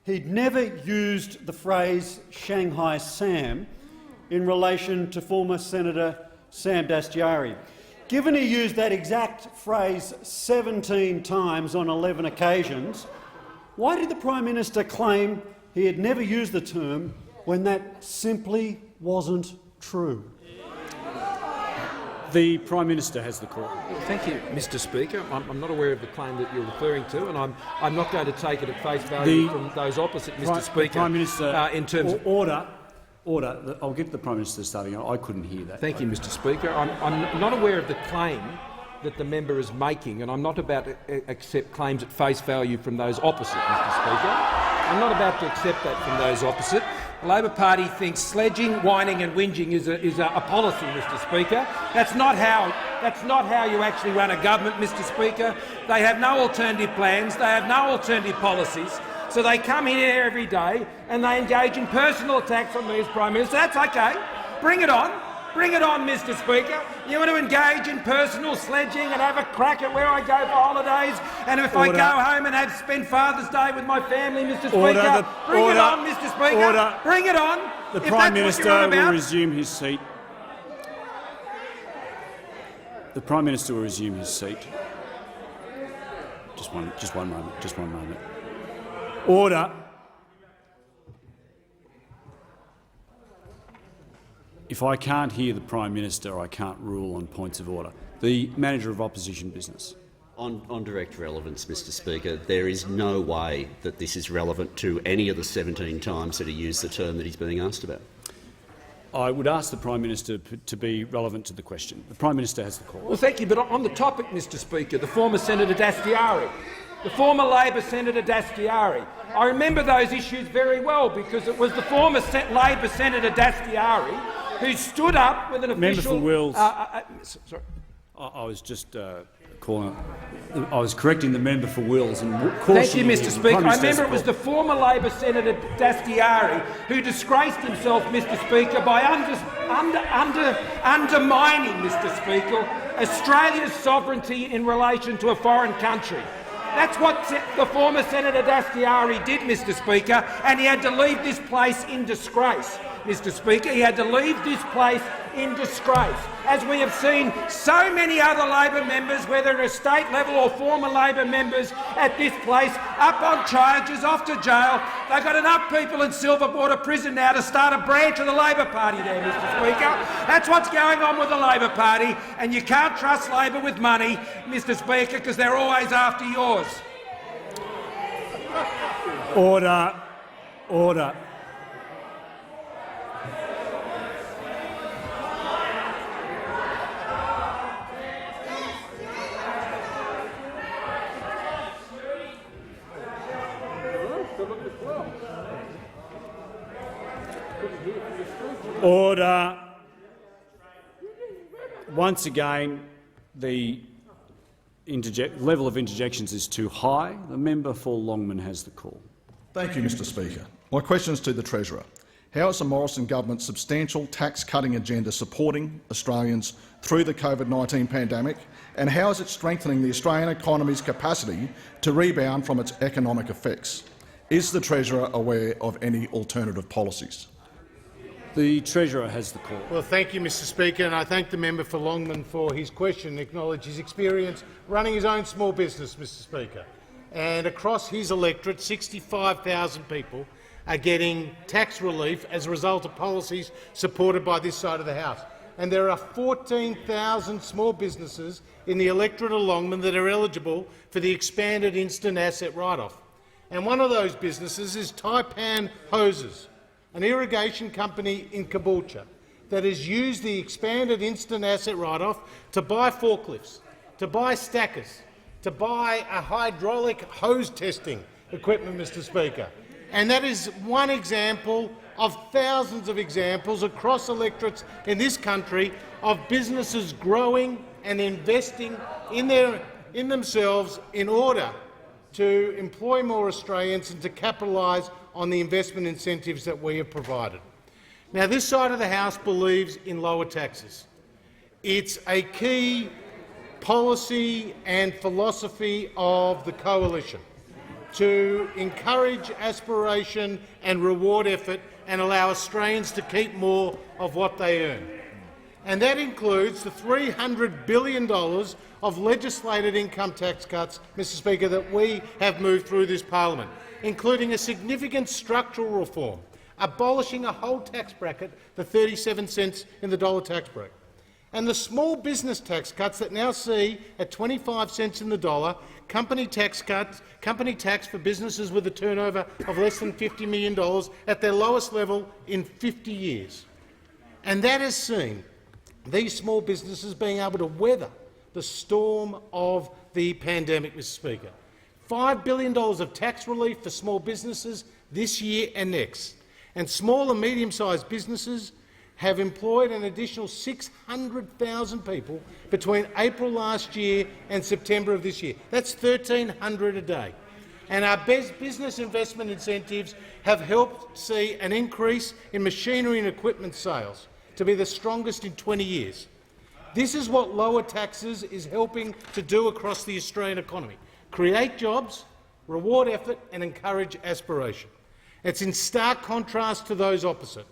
he'd never used the phrase Shanghai Sam in relation to former Senator Sam Dastyari. Given he used that exact phrase 17 times on 11 occasions, why did the Prime Minister claim he had never used the term when that simply wasn't true? The Prime Minister has the call. Well, thank you, Mr Speaker. I'm not aware of the claim that you're referring to, and I'm not going to take it at face value from those opposite, Mr Speaker. Prime Minister, in terms of order. I'll get the Prime Minister starting. I couldn't hear that. Thank you, Mr Speaker. I'm not aware of the claim that the member is making, and I'm not about to accept claims at face value from those opposite, Mr Speaker. I'm not about to accept that from those opposite. The Labor Party thinks sledging, whining and whinging is a policy, Mr Speaker. That's not how you actually run a government, Mr Speaker. They have no alternative plans. They have no alternative policies. So they come here every day and they engage in personal attacks on me as Prime Minister. That's okay. Bring it on. Bring it on, Mr Speaker. You want to engage in personal sledging and have a crack at where I go for holidays, and if I go home and spend Father's Day with my family, Mr Speaker, bring it on, Mr Speaker. Bring it on. The Prime Minister will resume his seat. The Prime Minister will resume his seat. Just one moment. Order. If I can't hear the Prime Minister, I can't rule on points of order. The Manager of Opposition Business. On direct relevance, Mr Speaker, there is no way that this is relevant to any of the 17 times that he used the term that he's being asked about. I would ask the Prime Minister to be relevant to the question. The Prime Minister has the call. Well, thank you, but on the topic, Mr Speaker, the former Senator Dastyari, the former Labor Senator Dastyari, I remember those issues very well because it was the former Labor Senator Dastyari who stood up with an official— Member for Wills. Sorry. I was just calling. I was correcting the member for Wills and Thank you, Mr Speaker. I remember it was the former Labor Senator Dastyari who disgraced himself, Mr Speaker, by undermining, Mr Speaker, Australia's sovereignty in relation to a foreign country. That's what the former Senator Dastyari did, Mr Speaker, and he had to leave this place in disgrace. Mr Speaker, he had to leave this place in disgrace. As we have seen so many other Labor members, whether at state level or former Labor members at this place, up on charges, off to jail. They've got enough people in Silverwater Prison now to start a branch of the Labor Party there, Mr Speaker. That's what's going on with the Labor Party, and you can't trust Labor with money, Mr Speaker, because they're always after yours. Order. Order. Order. Once again, the level of interjections is too high. The member for Longman has the call. Thank you, Mr Speaker. My question is to the Treasurer. How is the Morrison government's substantial tax-cutting agenda supporting Australians through the COVID-19 pandemic, and how is it strengthening the Australian economy's capacity to rebound from its economic effects? Is the Treasurer aware of any alternative policies? The Treasurer has the call. Well, thank you, Mr Speaker, and I thank the member for Longman for his question and acknowledge his experience running his own small business, Mr Speaker. And across his electorate, 65,000 people are getting tax relief as a result of policies supported by this side of the House. and there are 14,000 small businesses in the electorate of Longman that are eligible for the expanded instant asset write-off. And one of those businesses is Taipan Hoses, an irrigation company in Caboolture that has used the expanded instant asset write-off to buy forklifts, to buy stackers, to buy a hydraulic hose testing equipment, Mr Speaker. And that is one example of thousands of examples across electorates in this country of businesses growing and investing in themselves in order to employ more Australians and to capitalise on the investment incentives that we have provided. Now, this side of the House believes in lower taxes. It's a key policy and philosophy of the coalition to encourage aspiration and reward effort and allow Australians to keep more of what they earn. And that includes the $300 billion of legislated income tax cuts, Mr Speaker, that we have moved through this parliament, including a significant structural reform, abolishing a whole tax bracket, the 37 cents in the dollar tax bracket, and the small business tax cuts that now see at 25 cents in the dollar company tax for businesses with a turnover of less than $50 million at their lowest level in 50 years. And that has seen these small businesses being able to weather the storm of the pandemic, Mr Speaker. $5 billion of tax relief for small businesses this year and next. And small and medium-sized businesses have employed an additional 600,000 people between April last year and September of this year. That's 1,300 a day. And our business investment incentives have helped see an increase in machinery and equipment sales to be the strongest in 20 years. This is what lower taxes is helping to do across the Australian economy: create jobs, reward effort and encourage aspiration. It's in stark contrast to those opposite,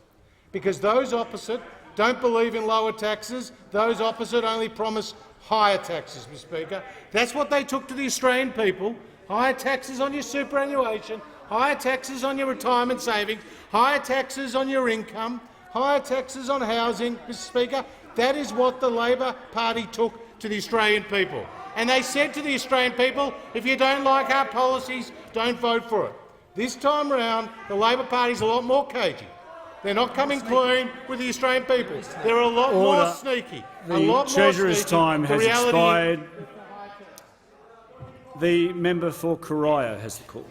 because those opposite don't believe in lower taxes. Those opposite only promise higher taxes, Mr Speaker. That's what they took to the Australian people: higher taxes on your superannuation, higher taxes on your retirement savings, higher taxes on your income, higher taxes on housing, Mr Speaker. That is what the Labor Party took to the Australian people. And they said to the Australian people, if you don't like our policies, don't vote for it. This time round, the Labor Party is a lot more cagey. They're not coming clean with the Australian people. They're a lot more sneaky. The Treasurer's time has expired. The member for Corio has the call.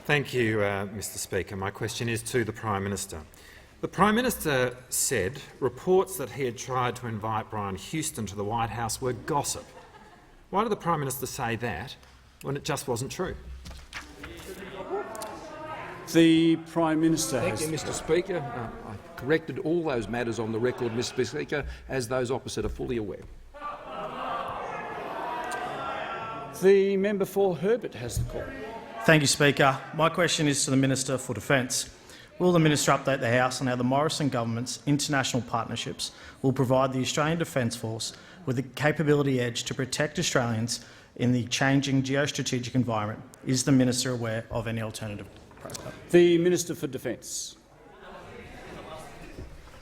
Thank you, Mr Speaker. My question is to the Prime Minister. The Prime Minister said reports that he had tried to invite Brian Houston to the White House were gossip. Why did the Prime Minister say that when it just wasn't true? The Prime Minister Thank you, Mr Speaker. I corrected all those matters on the record, Mr Speaker, as those opposite are fully aware. The member for Herbert has the call. Thank you, Speaker. My question is to the Minister for Defence. Will the Minister update the House on how the Morrison government's international partnerships will provide the Australian Defence Force with the capability edge to protect Australians in the changing geostrategic environment? Is the Minister aware of any alternative program? The Minister for Defence.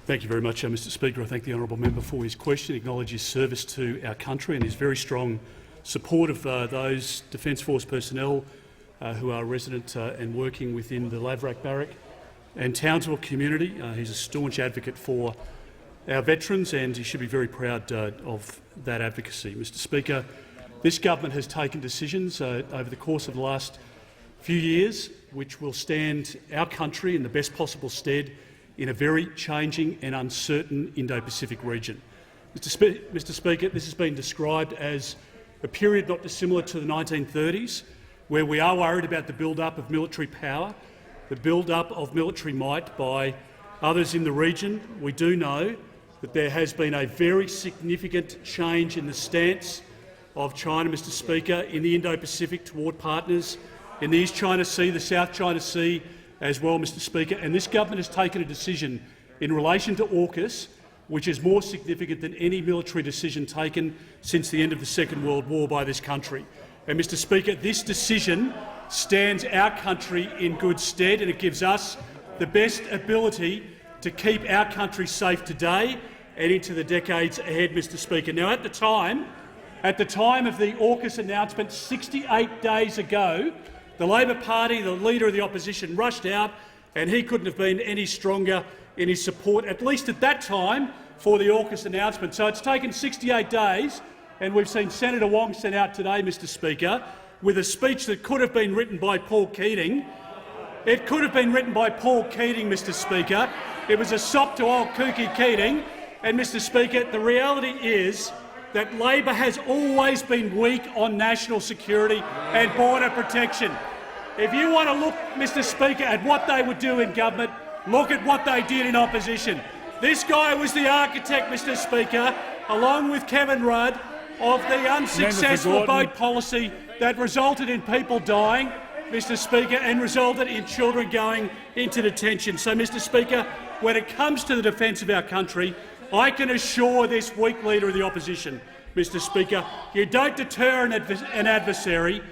Thank you very much, Mr Speaker. I thank the honourable member for his question, acknowledge his service to our country and his very strong support of those Defence Force personnel who are resident and working within the Laverack Barrack and Townsville community. He's a staunch advocate for our veterans, and he should be very proud of that advocacy. Mr Speaker, this government has taken decisions over the course of the last few years which will stand our country in the best possible stead in a very changing and uncertain Indo-Pacific region. Mr Speaker, this has been described as a period not dissimilar to the 1930s, where we are worried about the build-up of military power, the build-up of military might by others in the region. We do know that there has been a very significant change in the stance of China, Mr Speaker, in the Indo-Pacific toward partners in the East China Sea, the South China Sea as well, Mr Speaker. And this government has taken a decision in relation to AUKUS which is more significant than any military decision taken since the end of the Second World War by this country. And, Mr Speaker, this decision stands our country in good stead, and it gives us the best ability to keep our country safe today and into the decades ahead, Mr Speaker. Now, at the time of the AUKUS announcement 68 days ago, the Labor Party, the Leader of the Opposition, rushed out, and he couldn't have been any stronger in his support, at least at that time, for the AUKUS announcement. So it's taken 68 days, and we've seen Senator Wong sent out today, Mr Speaker, with a speech that could have been written by Paul Keating. It could have been written by Paul Keating, Mr Speaker. It was a sop to old kooky Keating. And, Mr Speaker, the reality is that Labor has always been weak on national security and border protection. If you want to look, Mr Speaker, at what they would do in government, look at what they did in opposition. This guy was the architect, Mr Speaker, along with Kevin Rudd, of the unsuccessful boat policy that resulted in people dying, Mr Speaker, and resulted in children going into detention. So, Mr Speaker, when it comes to the defence of our country, I can assure this weak Leader of the Opposition, Mr Speaker, you don't deter an adversary,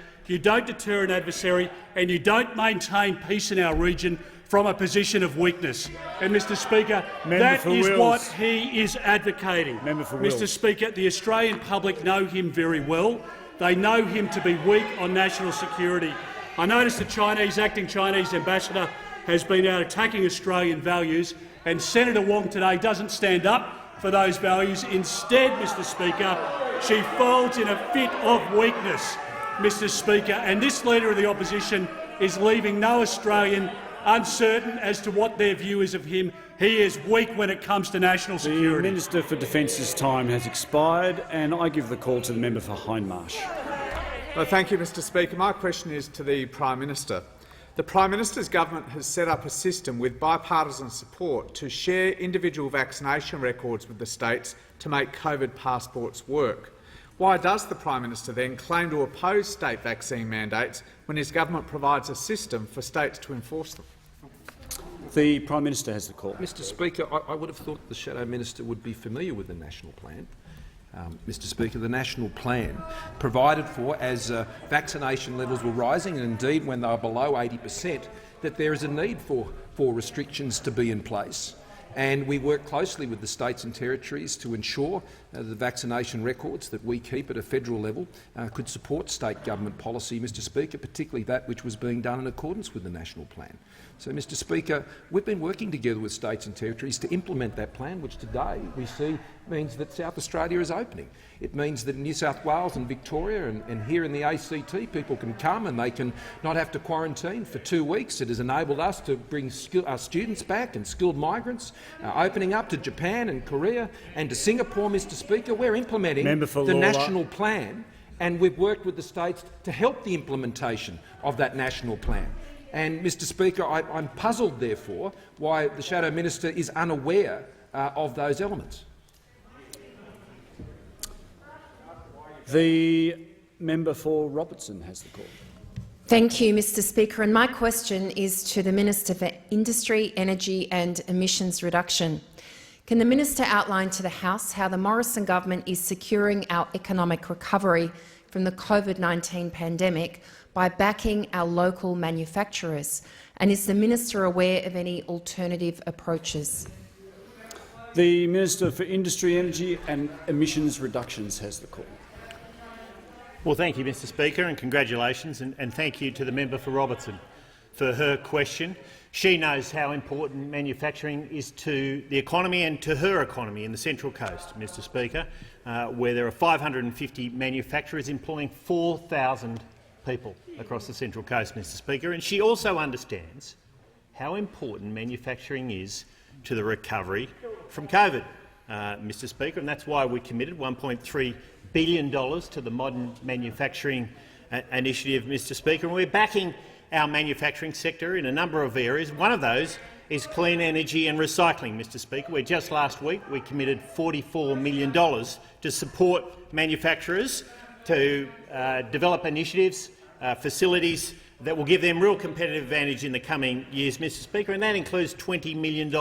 and you don't maintain peace in our region from a position of weakness. And, Mr Speaker, that is what he is advocating. Mr Speaker, the Australian public know him very well. They know him to be weak on national security. I noticed the acting Chinese ambassador has been out attacking Australian values, and Senator Wong today doesn't stand up for those values. Instead, Mr Speaker, she folds in a fit of weakness, Mr Speaker, and this Leader of the Opposition is leaving no Australian uncertain as to what their view is of him. He is weak when it comes to national security. The Minister for Defence's time has expired, and I give the call to the member for Hindmarsh. Well, thank you, Mr Speaker. My question is to the Prime Minister. The Prime Minister's government has set up a system with bipartisan support to share individual vaccination records with the states to make COVID passports work. Why does the Prime Minister then claim to oppose state vaccine mandates when his government provides a system for states to enforce them? The Prime Minister has the call. Mr Speaker, I would have thought the Shadow Minister would be familiar with the National Plan. Mr Speaker, the National Plan provided for, as vaccination levels were rising, and indeed when they were below 80%, that there is a need for restrictions to be in place. And we work closely with the states and territories to ensure the vaccination records that we keep at a federal level could support state government policy, Mr Speaker, particularly that which was being done in accordance with the National Plan. So, Mr Speaker, we've been working together with states and territories to implement that plan, which today we see means that South Australia is opening. It means that in New South Wales and Victoria and here in the ACT people can come and they can not have to quarantine for 2 weeks. It has enabled us to bring our students back and skilled migrants, opening up to Japan and Korea and to Singapore, Mr Speaker. We're implementing the National Plan, and we've worked with the states to help the implementation of that National Plan. And, Mr Speaker, I'm puzzled, therefore, why the Shadow Minister is unaware of those elements. The member for Robertson has the call. Thank you, Mr Speaker. And my question is to the Minister for Industry, Energy and Emissions Reduction. Can the minister outline to the House how the Morrison government is securing our economic recovery from the COVID-19 pandemic by backing our local manufacturers? And is the minister aware of any alternative approaches? The Minister for Industry, Energy and Emissions Reductions has the call. Well, thank you, Mr Speaker, and congratulations, and thank you to the member for Robertson for her question. She knows how important manufacturing is to the economy and to her economy in the Central Coast, Mr Speaker, where there are 550 manufacturers employing 4,000 people across the Central Coast, Mr Speaker. And she also understands how important manufacturing is to the recovery from COVID, Mr Speaker, and that's why we committed $1.3 billion to the Modern Manufacturing Initiative, Mr Speaker. And we're backing our manufacturing sector in a number of areas. One of those is clean energy and recycling, Mr Speaker, where just last week we committed $44 million to support manufacturers to develop initiatives, facilities that will give them real competitive advantage in the coming years, Mr Speaker, and that includes $20 million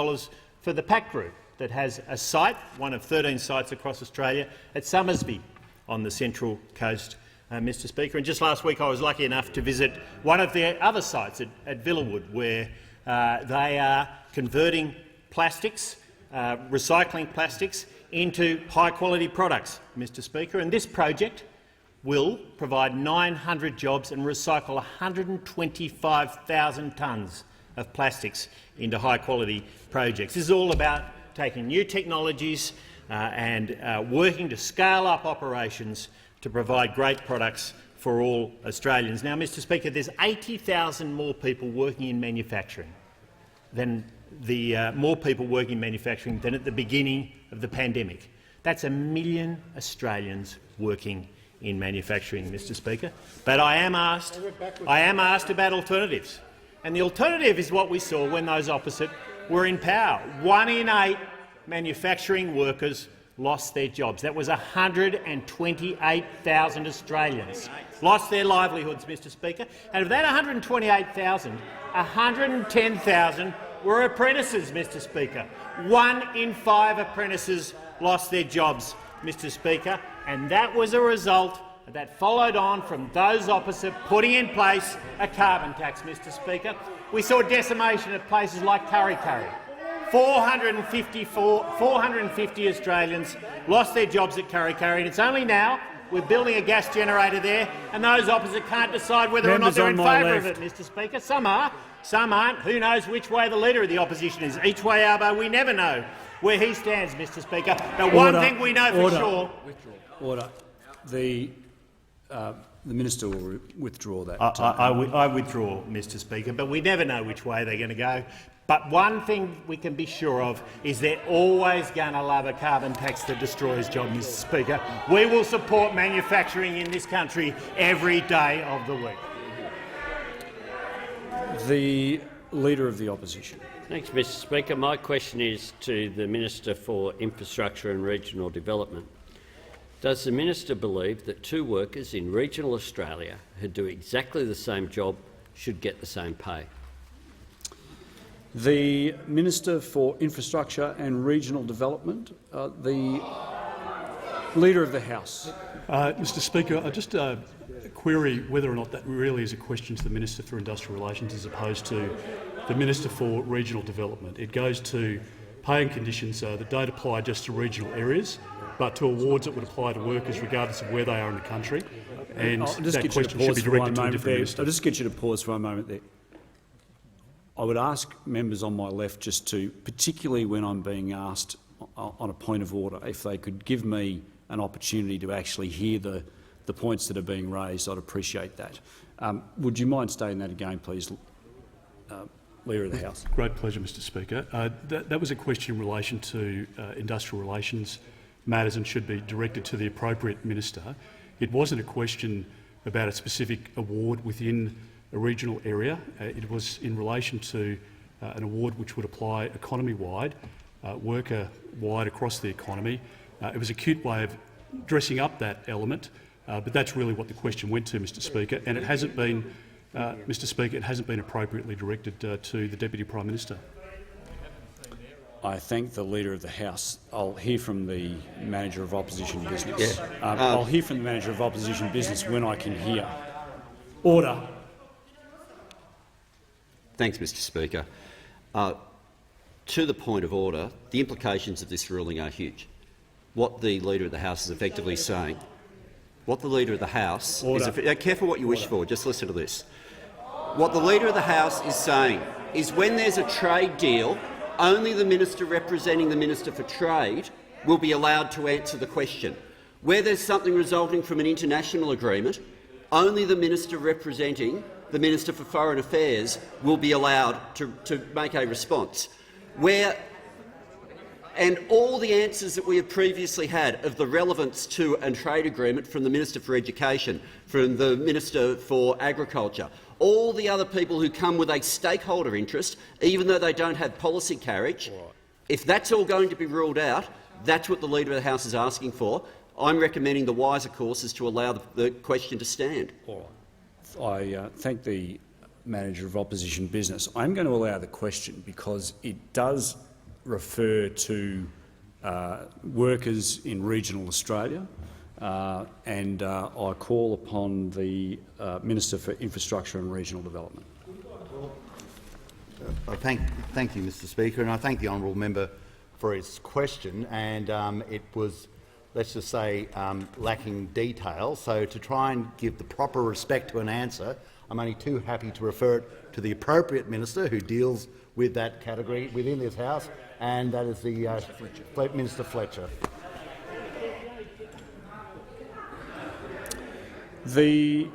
for the PAC Group that has a site, one of 13 sites across Australia, at Summersby on the Central Coast, Mr Speaker. And just last week I was lucky enough to visit one of their other sites at Villawood, where they are converting plastics, recycling plastics, into high-quality products, Mr Speaker, and this project will provide 900 jobs and recycle 125,000 tonnes of plastics into high-quality projects. This is all about taking new technologies and working to scale up operations to provide great products for all Australians. Now, Mr Speaker, there's 80,000 more people working in manufacturing than at the beginning of the pandemic. That's 1 million Australians working in manufacturing, Mr Speaker. But I am asked about alternatives. And the alternative is what we saw when those opposite were in power. 1 in 8 manufacturing workers lost their jobs. That was 128,000 Australians lost their livelihoods, Mr Speaker. And of that 128,000, 110,000 were apprentices, Mr Speaker. 1 in 5 apprentices lost their jobs, Mr Speaker, and that was a result that followed on from those opposite putting in place a carbon tax, Mr Speaker. We saw decimation at places like Kurri Kurri. 450 Australians lost their jobs at Kurri Kurri, and it's only now we're building a gas generator there, and those opposite can't decide whether or not they're in favour of it, Mr Speaker. Some are, some aren't. Who knows which way the Leader of the Opposition is? Each way, Arbo, we never know where he stands, Mr Speaker. But one thing we know for sure— Order. The Minister will withdraw that. I withdraw, Mr Speaker, but we never know which way they're going to go. But one thing we can be sure of is they're always going to love a carbon tax that destroys jobs, Mr Speaker. We will support manufacturing in this country every day of the week. The Leader of the Opposition. Thanks, Mr Speaker. My question is to the Minister for Infrastructure and Regional Development. Does the Minister believe that 2 workers in regional Australia who do exactly the same job should get the same pay? The Minister for Infrastructure and Regional Development, the Leader of the House. Mr Speaker, I just query whether or not that really is a question to the Minister for Industrial Relations as opposed to the Minister for Regional Development. It goes to pay and conditions that don't apply just to regional areas, but to awards that would apply to workers regardless of where they are in the country. And that question should be directed to a different minister. I'll just get you to pause for a moment there. I would ask members on my left just to, particularly when I'm being asked on a point of order, if they could give me an opportunity to actually hear the points that are being raised. I'd appreciate that. Would you mind stating that again, please, Leader of the House? Great pleasure, Mr Speaker. That was a question in relation to industrial relations matters and should be directed to the appropriate minister. It wasn't a question about a specific award within a regional area. It was in relation to an award which would apply economy-wide, worker-wide across the economy. It was a cute way of dressing up that element, but that's really what the question went to, Mr Speaker, and it hasn't been, Mr Speaker, it hasn't been appropriately directed to the Deputy Prime Minister. I thank the Leader of the House. I'll hear from the Manager of Opposition Business. I'll hear from the Manager of Opposition Business when I can hear. Order. Thanks, Mr Speaker. To the point of order, the implications of this ruling are huge. What the Leader of the House is effectively saying— what the Leader of the House is— careful what you wish for, just listen to this. What the Leader of the House is saying is when there's a trade deal, only the Minister representing the Minister for Trade will be allowed to answer the question. Where there's something resulting from an international agreement, only the Minister representing the Minister for Foreign Affairs will be allowed to make a response. And all the answers that we have previously had of the relevance to a trade agreement from the Minister for Education, from the Minister for Agriculture, all the other people who come with a stakeholder interest, even though they don't have policy carriage, if that's all going to be ruled out, that's what the Leader of the House is asking for. I'm recommending the wiser course is to allow the question to stand. I thank the Manager of Opposition Business. I'm going to allow the question because it does refer to workers in regional Australia, and I call upon the Minister for Infrastructure and Regional Development. Thank you, Mr Speaker, and I thank the honourable member for his question, and it was, let's just say, lacking detail. So to try and give the proper respect to an answer, I'm only too happy to refer it to the appropriate minister who deals with that category within this House, and that is the Minister Fletcher. The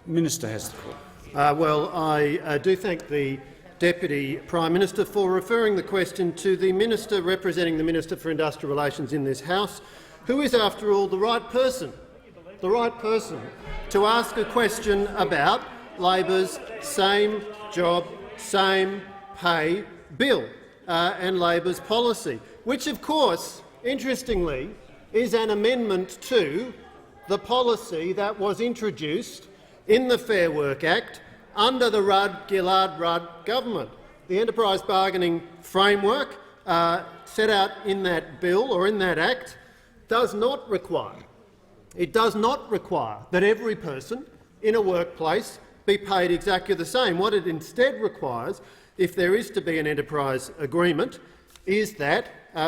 Minister has the call. Well, I do thank the Deputy Prime Minister for referring the question to the Minister representing the Minister for Industrial Relations in this House, who is, after all, the right person to ask a question about Labor's same job, same pay bill and Labor's policy, which, of course, interestingly, is an amendment to the policy that was introduced in the Fair Work Act under the Rudd-Gillard-Rudd government. The enterprise bargaining framework set out in that bill or in that act does not require that every person in a workplace be paid exactly the same. What it instead requires, if there is to be an enterprise agreement, is that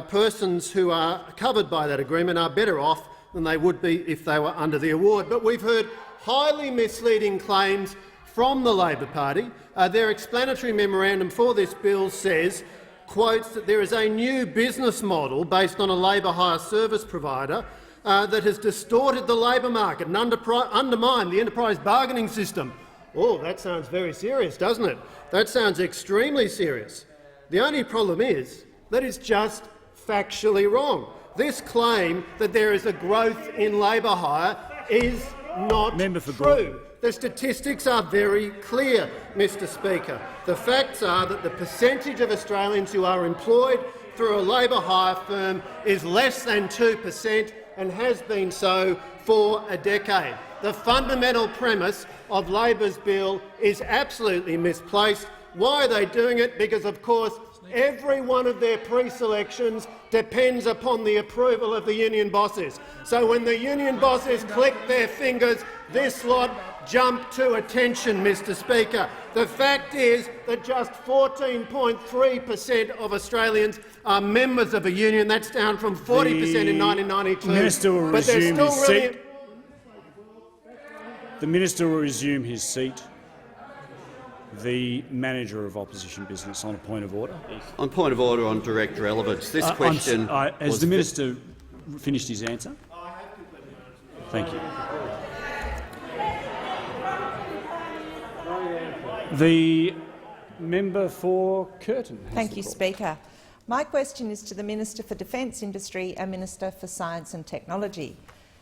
persons who are covered by that agreement are better off than they would be if they were under the award. But we've heard highly misleading claims from the Labor Party. Their explanatory memorandum for this bill says, quotes, that there is a new business model based on a labour hire service provider that has distorted the labour market and undermined the enterprise bargaining system. Oh, that sounds very serious, doesn't it? That sounds extremely serious. The only problem is that it's just factually wrong. This claim that there is a growth in labour hire is not true. The statistics are very clear, Mr Speaker. The facts are that the percentage of Australians who are employed through a labour hire firm is less than 2% and has been so for a decade. The fundamental premise of Labor's bill is absolutely misplaced. Why are they doing it? Because, of course, every one of their pre-selections depends upon the approval of the union bosses. So when the union bosses click their fingers, this lot jump to attention, Mr Speaker. The fact is that just 14.3% of Australians are members of a union. That's down from 40% in 1992. The Minister will resume his seat. The Minister will resume his seat. The Manager of Opposition Business on a point of order. On point of order on direct relevance. This question has the Minister finished his answer? Thank you. The member for Curtin. Thank you, Speaker. My question is to the Minister for Defence Industry and Minister for Science and Technology.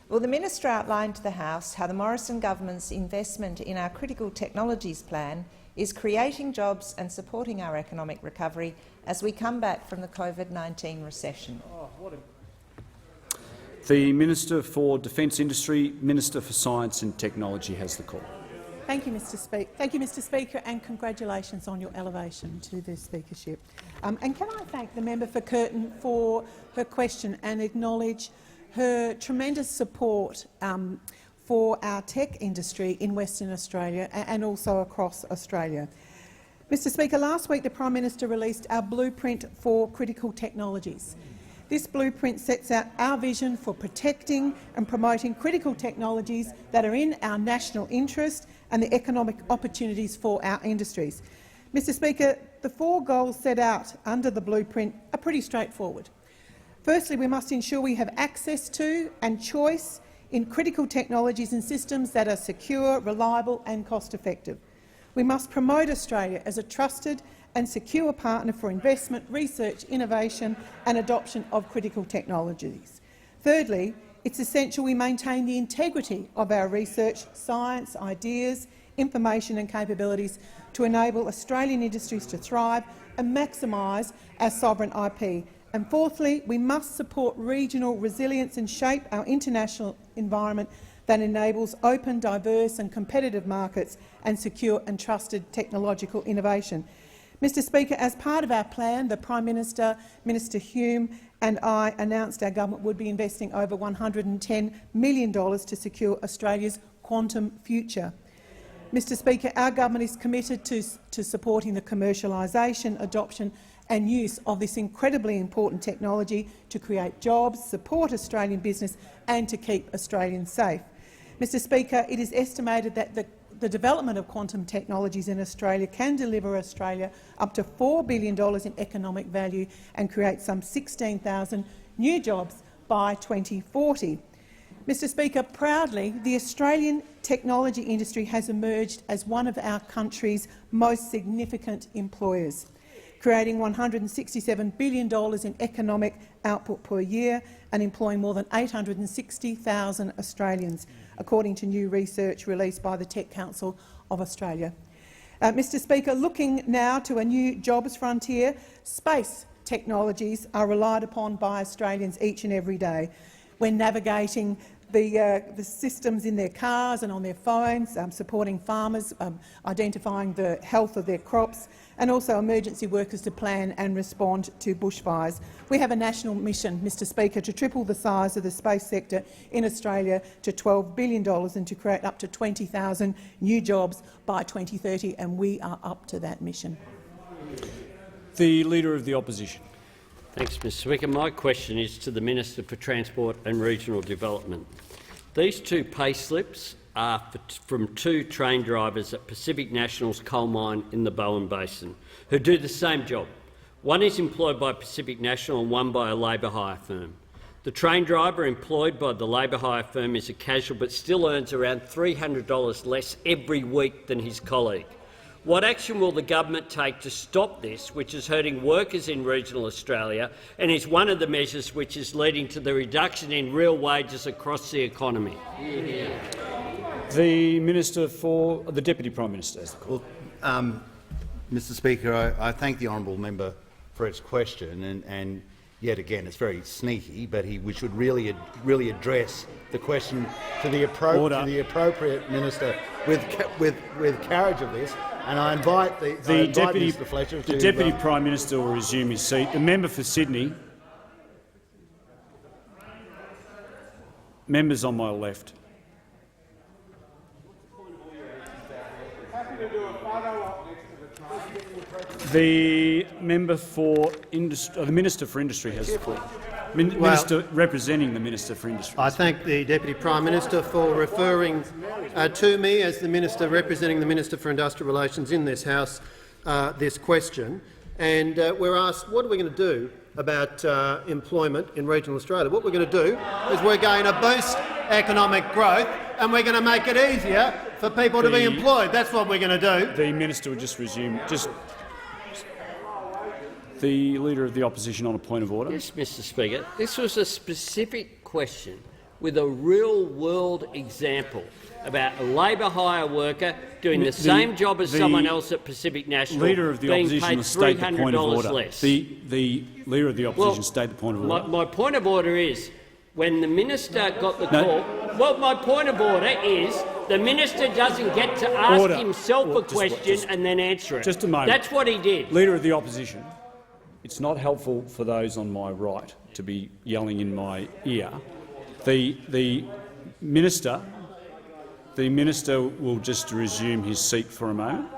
Will the Minister outline to the House how the Morrison government's investment in our critical technologies plan is creating jobs and supporting our economic recovery as we come back from the COVID-19 recession? The Minister for Defence Industry, Minister for Science and Technology has the call. Thank you, Mr Speaker, and congratulations on your elevation to the speakership. And can I thank the member for Curtin for her question and acknowledge her tremendous support for our tech industry in Western Australia and also across Australia. Mr Speaker, last week the Prime Minister released our blueprint for critical technologies. This blueprint sets out our vision for protecting and promoting critical technologies that are in our national interest and the economic opportunities for our industries. Mr Speaker, the 4 goals set out under the blueprint are pretty straightforward. Firstly, we must ensure we have access to and choice in critical technologies and systems that are secure, reliable and cost-effective. We must promote Australia as a trusted and secure partner for investment, research, innovation and adoption of critical technologies. Thirdly, it's essential we maintain the integrity of our research, science, ideas, information and capabilities to enable Australian industries to thrive and maximise our sovereign IP. And fourthly, we must support regional resilience and shape our international environment that enables open, diverse and competitive markets and secure and trusted technological innovation. Mr Speaker, as part of our plan, the Prime Minister, Minister Hume and I announced our government would be investing over $110 million to secure Australia's quantum future. Mr Speaker, our government is committed to supporting the commercialisation, adoption and use of this incredibly important technology to create jobs, support Australian business and to keep Australians safe. Mr Speaker, it is estimated that the development of quantum technologies in Australia can deliver Australia up to $4 billion in economic value and create some 16,000 new jobs by 2040. Mr Speaker, proudly, the Australian technology industry has emerged as one of our country's most significant employers, creating $167 billion in economic output per year and employing more than 860,000 Australians, according to new research released by the Tech Council of Australia. Mr Speaker, looking now to a new jobs frontier, space technologies are relied upon by Australians each and every day when navigating the systems in their cars and on their phones, supporting farmers, identifying the health of their crops, and also emergency workers to plan and respond to bushfires. We have a national mission, Mr Speaker, to triple the size of the space sector in Australia to $12 billion and to create up to 20,000 new jobs by 2030, and we are up to that mission. The Leader of the Opposition. Thanks, Mr Speaker. My question is to the Minister for Transport and Regional Development. These two pay slips are from two train drivers at Pacific National's coal mine in the Bowen Basin, who do the same job. One is employed by Pacific National and one by a labour hire firm. The train driver employed by the labour hire firm is a casual but still earns around $300 less every week than his colleague. What action will the government take to stop this, which is hurting workers in regional Australia and is one of the measures which is leading to the reduction in real wages across the economy? The Minister for the Deputy Prime Minister. Well, Mr Speaker, I thank the honourable member for its question, and yet again it's very sneaky, but we should really address the question to the appropriate minister with carriage of this. And I invite Mr Fletcher to— The Deputy Prime Minister will resume his seat. The member for Sydney. Members on my left. The member for the Minister for Industry has the floor. Minister representing the Minister for Industry. I thank the Deputy Prime Minister for referring to me as the Minister representing the Minister for Industrial Relations in this House this question. And we're asked, what are we going to do about employment in regional Australia? What we're going to do is we're going to boost economic growth and we're going to make it easier for people to be employed. That's what we're going to do. The Minister will just resume. The Leader of the Opposition on a point of order. Yes, Mr Speaker. This was a specific question with a real-world example about a labour hire worker doing the same job as someone else at Pacific National, Leader of the being Opposition paid will state the point of order. less. The Leader of the Opposition state the point of order. My point of order is, when the minister got the call— Well, my point of order is the minister doesn't get to ask himself a question and then answer it. Just a moment. That's what he did. Leader of the Opposition, it's not helpful for those on my right to be yelling in my ear. The minister will just resume his seat for a moment.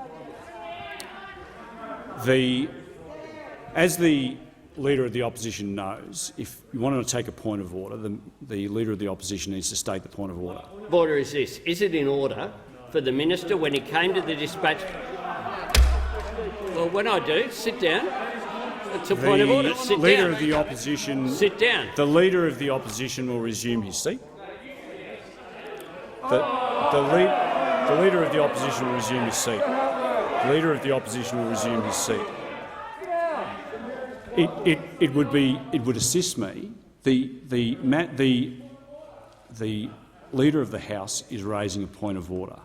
As the Leader of the Opposition knows, if you want to take a point of order, the Leader of the Opposition needs to state the point of order. The order is this: is it in order for the minister, when he came to the dispatch— Well, when I do, sit down. It's a point of order. Sit Leader down. of the Opposition. Sit down. The Leader of the Opposition will resume his seat. The Leader of the Opposition will resume his seat. The Leader of the Opposition will resume his seat. It would assist me. The Leader of the House is raising a point of order.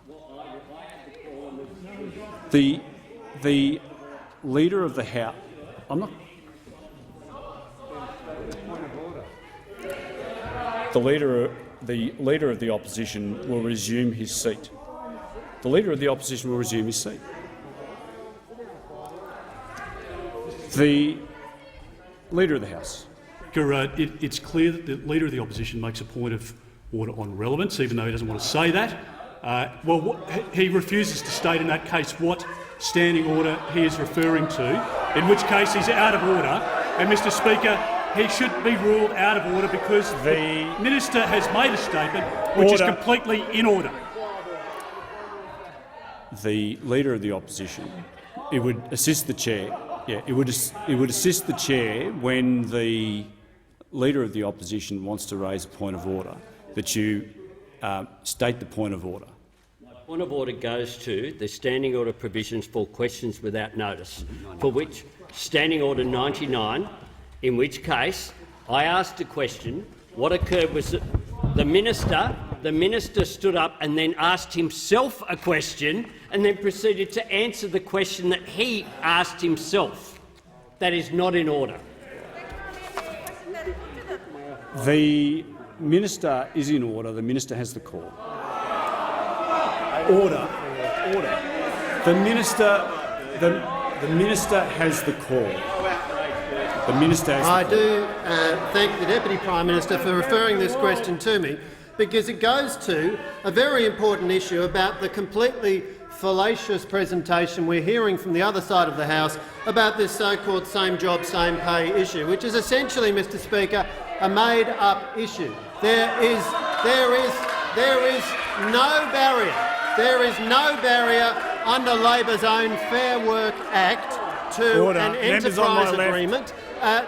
The Leader of the House. I'm not. The Leader of the Opposition will resume his seat. The Leader of the Opposition will resume his seat. The Leader of the House. It's clear that the Leader of the Opposition makes a point of order on relevance, even though he doesn't want to say that. He refuses to state in that case what standing order he is referring to, in which case he's out of order. And, Mr Speaker, he should be ruled out of order because the minister has made a statement which is completely in order. The Leader of the Opposition, it would assist the chair. Yeah, it would assist the chair when the Leader of the Opposition wants to raise a point of order, that you state the point of order. My point of order goes to the standing order provisions for questions without notice, for which standing order 99, in which case I asked a question. What occurred was that the minister stood up and then asked himself a question and then proceeded to answer the question that he asked himself. That is not in order. The minister is in order. The minister has the call. Order. The minister has the call. The minister has I the call. do thank the Deputy Prime Minister for referring this question to me, because it goes to a very important issue about the completely fallacious presentation we're hearing from the other side of the House about this so-called same job, same pay issue, which is essentially, Mr Speaker, a made-up issue. There is no barrier. There is no barrier under Labor's own Fair Work Act to an enterprise agreement.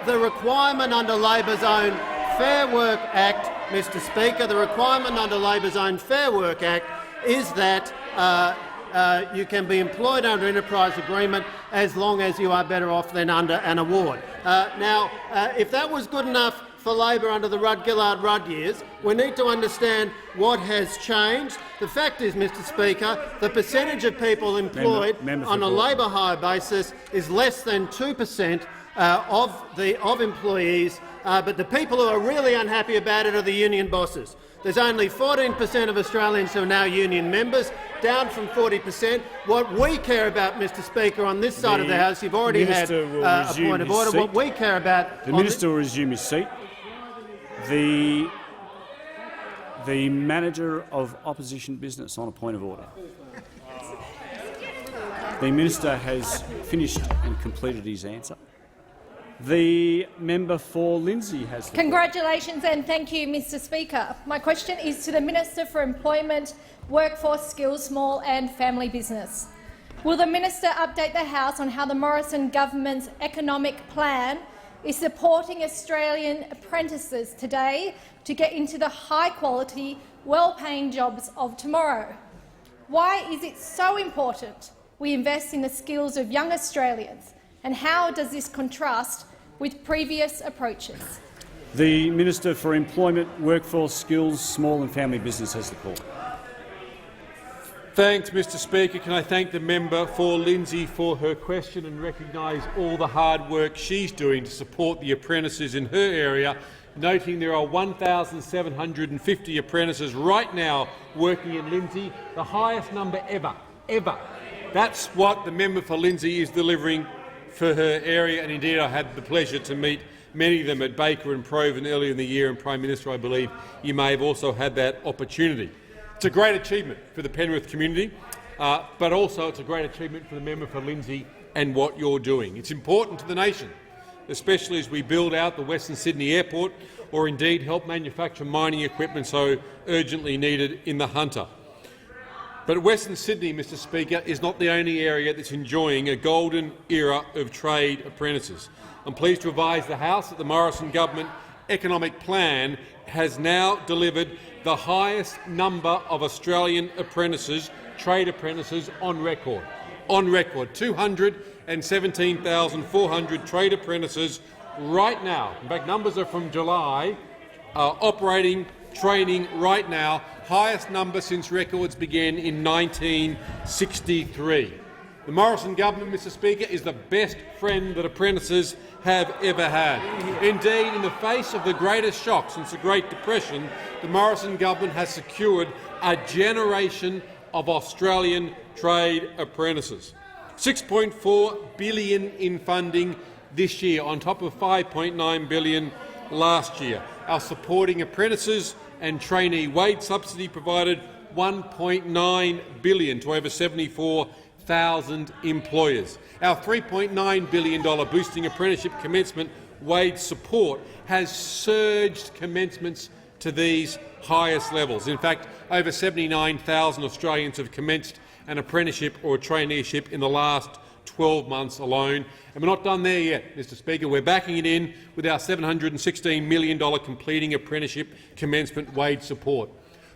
The requirement under Labor's own Fair Work Act, Mr Speaker, the requirement under Labor's own Fair Work Act is that you can be employed under enterprise agreement as long as you are better off than under an award. Now, if that was good enough for Labor under the Rudd-Gillard-Rudd years, we need to understand what has changed. The fact is, Mr Speaker, the percentage of people employed on a labour hire basis is less than 2% of employees, but the people who are really unhappy about it are the union bosses. There's only 14% of Australians who are now union members, down from 40%. What we care about, Mr Speaker, on this side of the House, you've already had a point of order. What we care about— The minister will resume his seat. The manager of opposition business on a point of order. The minister has finished and completed his answer. The member for Lindsay has the Congratulations and thank you, Mr Speaker. My question is to the Minister for Employment, Workforce Skills, Small and Family Business. Will the minister update the House on how the Morrison government's economic plan is supporting Australian apprentices today to get into the high-quality, well-paying jobs of tomorrow? Why is it so important we invest in the skills of young Australians, and how does this contrast with previous approaches? The Minister for Employment, Workforce Skills, Small and Family Business has the call. Thanks, Mr Speaker. Can I thank the member for Lindsay for her question and recognise all the hard work she's doing to support the apprentices in her area, noting there are 1,750 apprentices right now working in Lindsay, the highest number ever. That's what the member for Lindsay is delivering for her area, and indeed I had the pleasure to meet many of them at Baker and Provan earlier in the year, and Prime Minister, I believe you may have also had that opportunity. It's a great achievement for the Penrith community, but also it's a great achievement for the member for Lindsay and what you're doing. It's important to the nation, especially as we build out the Western Sydney Airport or indeed help manufacture mining equipment so urgently needed in the Hunter. But Western Sydney, Mr Speaker, is not the only area that's enjoying a golden era of trade apprentices. I'm pleased to advise the House that the Morrison government economic plan has now delivered the highest number of Australian apprentices, trade apprentices, on record. 217,400 trade apprentices right now. In fact, numbers are from July, operating, training right now, highest number since records began in 1963. The Morrison government, Mr Speaker, is the best friend that apprentices have ever had. Indeed, in the face of the greatest shock since the Great Depression, the Morrison government has secured a generation of Australian trade apprentices. $6.4 billion in funding this year, on top of $5.9 billion last year. Our supporting apprentices and trainee wage subsidy provided $1.9 billion to over 74,000 employers. Our $3.9 billion boosting apprenticeship commencement wage support has surged commencements to these highest levels. In fact, over 79,000 Australians have commenced an apprenticeship or a traineeship in the last 12 months alone. And we're not done there yet, Mr Speaker. We're backing it in with our $716 million completing apprenticeship commencement wage support.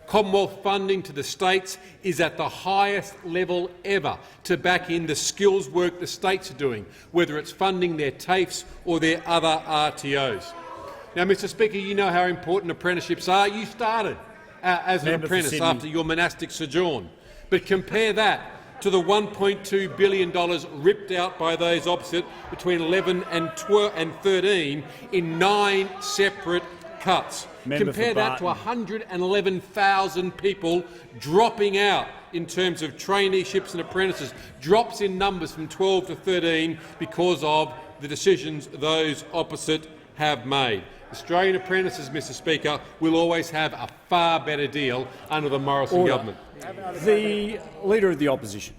Commonwealth funding to the states is at the highest level ever to back in the skills work the states are doing, whether it's funding their TAFEs or their other RTOs. Now, Mr Speaker, you know how important apprenticeships are. You started as an apprentice after your monastic sojourn. But compare that to the $1.2 billion ripped out by those opposite between 11 and 13 in 9 separate cuts. Compare that to 111,000 people dropping out in terms of traineeships and apprentices, drops in numbers from 12 to 13 because of the decisions those opposite have made. Australian apprentices, Mr Speaker, will always have a far better deal under the Morrison government. The Leader of the Opposition.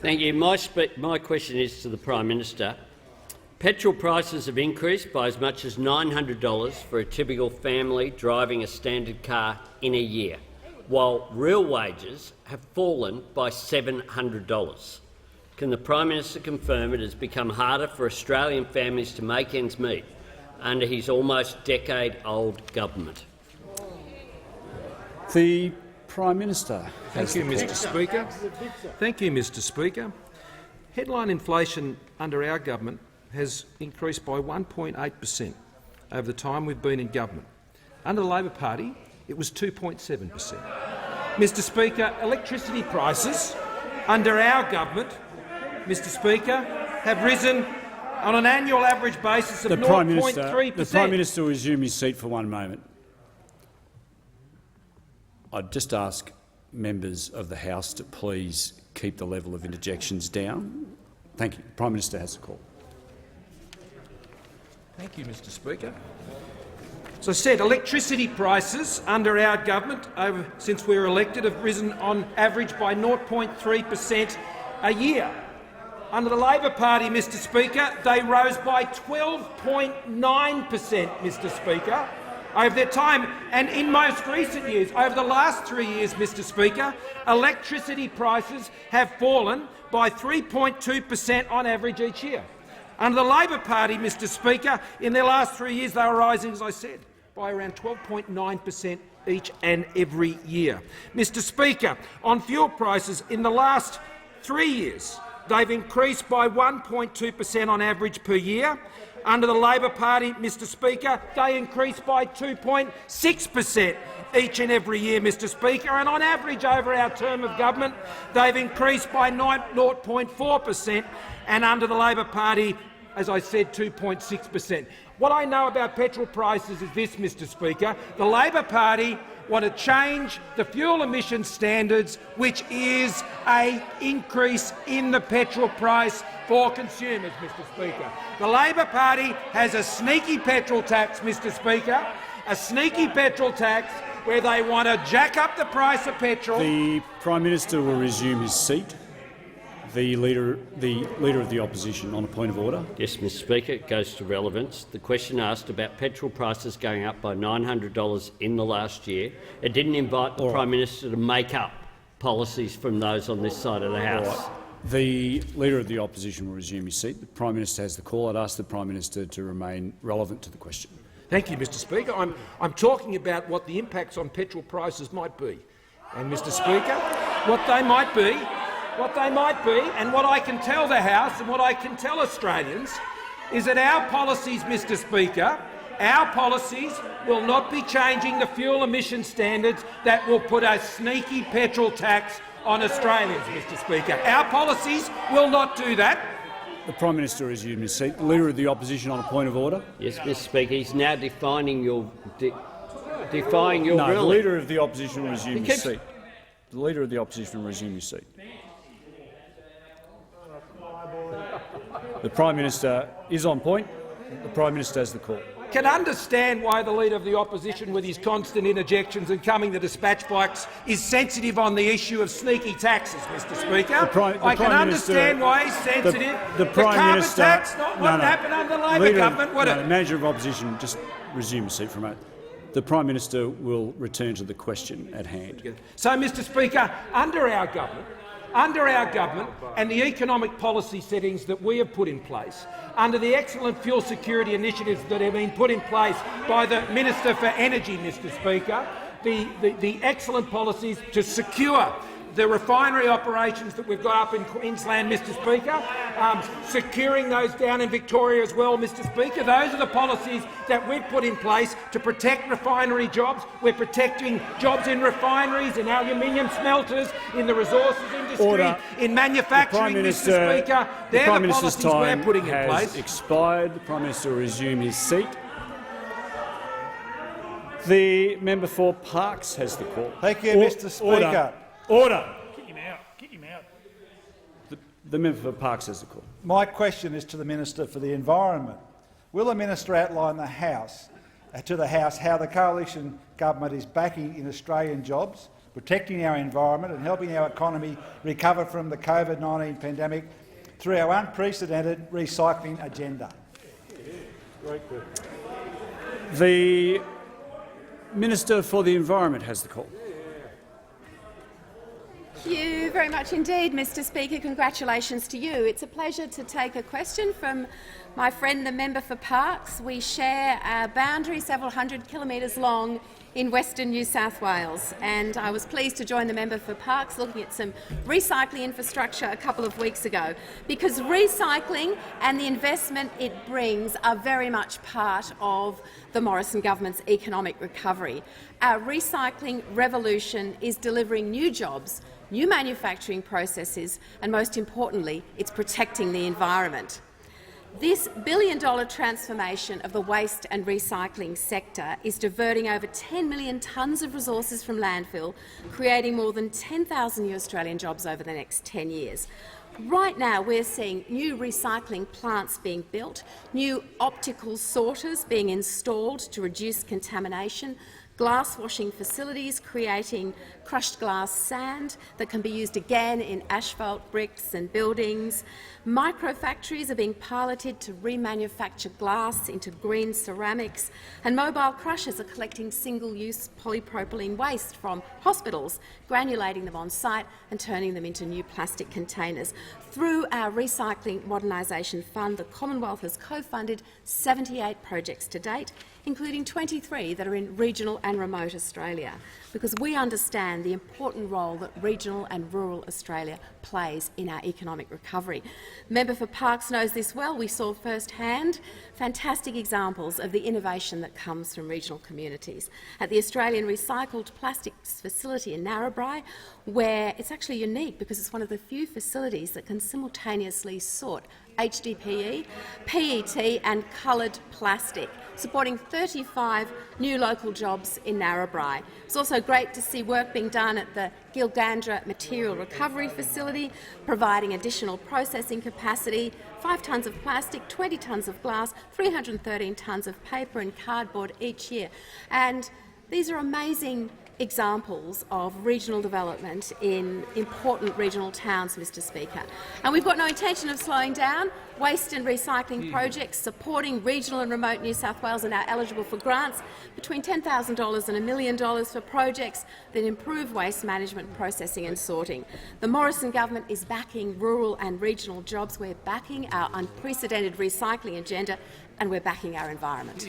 Thank you. My question is to the Prime Minister. Petrol prices have increased by as much as $900 for a typical family driving a standard car in a year, while real wages have fallen by $700. Can the Prime Minister confirm it has become harder for Australian families to make ends meet under his almost decade-old government? The Prime Minister. Thank you, Mr Speaker. Thank you, Mr Speaker. Headline inflation under our government has increased by 1.8% over the time we've been in government. Under the Labor Party, it was 2.7%. Mr Speaker, electricity prices under our government, Mr Speaker, have risen on an annual average basis of 0.3%. The Prime Minister will resume his seat for one moment. I'd just ask members of the House to please keep the level of interjections down. Thank you. The Prime Minister has the call. Thank you, Mr Speaker. As I said, electricity prices under our government since we were elected have risen on average by 0.3% a year. Under the Labor Party, Mr Speaker, they rose by 12.9%, Mr Speaker, over their time. And in most recent years, over the last 3 years, Mr Speaker, electricity prices have fallen by 3.2% on average each year. Under the Labor Party, Mr Speaker, in their last 3 years they were rising, as I said, by around 12.9% each and every year. Mr Speaker, on fuel prices in the last 3 years, they've increased by 1.2% on average per year. Under the Labor Party, Mr Speaker, they increased by 2.6% each and every year, Mr Speaker, and on average over our term of government they've increased by 0.4%, and under the Labor Party, as I said, 2.6%. What I know about petrol prices is this, Mr Speaker. The Labor Party want to change the fuel emissions standards, which is an increase in the petrol price for consumers, Mr Speaker. The Labor Party has a sneaky petrol tax, Mr Speaker, a sneaky petrol tax where they want to jack up the price of petrol. The Prime Minister will resume his seat. The Leader of the Opposition on a point of order. Yes, Mr Speaker, it goes to relevance. The question asked about petrol prices going up by $900 in the last year. It didn't invite the Prime Minister to make up policies from those on this side of the House. The Leader of the Opposition will resume his seat. The Prime Minister has the call. I'd ask the Prime Minister to remain relevant to the question. Thank you, Mr Speaker. I'm talking about what the impacts on petrol prices might be. And, Mr Speaker, what they might be, and what I can tell the House and what I can tell Australians is that our policies, Mr Speaker, our policies will not be changing the fuel emission standards that will put a sneaky petrol tax on Australians, Mr Speaker. Our policies will not do that. The Prime Minister resumed his seat. The Leader of the Opposition on a point of order. Yes, Mr Speaker. He's now defying your ruling. The Leader of the Opposition will resume his seat. The Leader of the Opposition will resume his seat. The Prime Minister is on point. The Prime Minister has the call. can understand why the Leader of the Opposition, with his constant interjections and coming to dispatch box, is sensitive on the issue of sneaky taxes, Mr Speaker. I can understand why he's sensitive. The Prime Minister, tax, not what happened under Labor government, would it? Manager of Opposition, just resume your seat for a moment. The Prime Minister will return to the question at hand. So, Mr Speaker, under our government and the economic policy settings that we have put in place, under the excellent fuel security initiatives that have been put in place by the Minister for Energy, Mr Speaker, the excellent policies to secure the refinery operations that we've got up in Queensland, Mr Speaker, securing those down in Victoria as well, Mr Speaker. Those are the policies that we've put in place to protect refinery jobs. We're protecting jobs in refineries, in aluminium smelters, in the resources industry, in manufacturing, Mr Speaker. They're the policies we're putting in place. Expired. The Prime Minister will resume his seat. The member for Parkes has the call. Thank you, Mr Speaker. Order. Get him out. Get him out. The member for Parkes has the call. My question is to the Minister for the Environment. Will the Minister outline to the House how the coalition government is backing in Australian jobs, protecting our environment and helping our economy recover from the COVID-19 pandemic through our unprecedented recycling agenda? The Minister for the Environment has the call. Thank you very much indeed, Mr Speaker. Congratulations to you. It's a pleasure to take a question from my friend, the member for Parkes. We share a boundary several hundred kilometres long in Western New South Wales, and I was pleased to join the member for Parkes looking at some recycling infrastructure a couple of weeks ago, because recycling and the investment it brings are very much part of the Morrison government's economic recovery. Our recycling revolution is delivering new jobs, new manufacturing processes, and most importantly, it's protecting the environment. This billion-dollar transformation of the waste and recycling sector is diverting over 10 million tonnes of resources from landfill, creating more than 10,000 new Australian jobs over the next 10 years. Right now we're seeing new recycling plants being built, new optical sorters being installed to reduce contamination, glass washing facilities creating crushed glass sand that can be used again in asphalt, bricks and buildings. Microfactories are being piloted to remanufacture glass into green ceramics, and mobile crushers are collecting single-use polypropylene waste from hospitals, granulating them on site and turning them into new plastic containers. Through our Recycling Modernisation Fund, the Commonwealth has co-funded 78 projects to date, including 23 that are in regional and remote Australia, because we understand the important role that regional and rural Australia plays in our economic recovery. Member for Parkes knows this well. We saw firsthand fantastic examples of the innovation that comes from regional communities. At the Australian Recycled Plastics Facility in Narrabri, where it's actually unique because it's one of the few facilities that can simultaneously sort HDPE, PET and coloured plastic, supporting 35 new local jobs in Narrabri. It's also great to see work being done at the Gilgandra Material Recovery Facility, providing additional processing capacity, 5 tonnes of plastic, 20 tonnes of glass, 313 tonnes of paper and cardboard each year. And these are amazing examples of regional development in important regional towns, Mr Speaker. And we've got no intention of slowing down. Waste and recycling projects supporting regional and remote New South Wales are now eligible for grants between $10,000 and $1 million for projects that improve waste management, processing and sorting. The Morrison government is backing rural and regional jobs. We're backing our unprecedented recycling agenda, and we're backing our environment.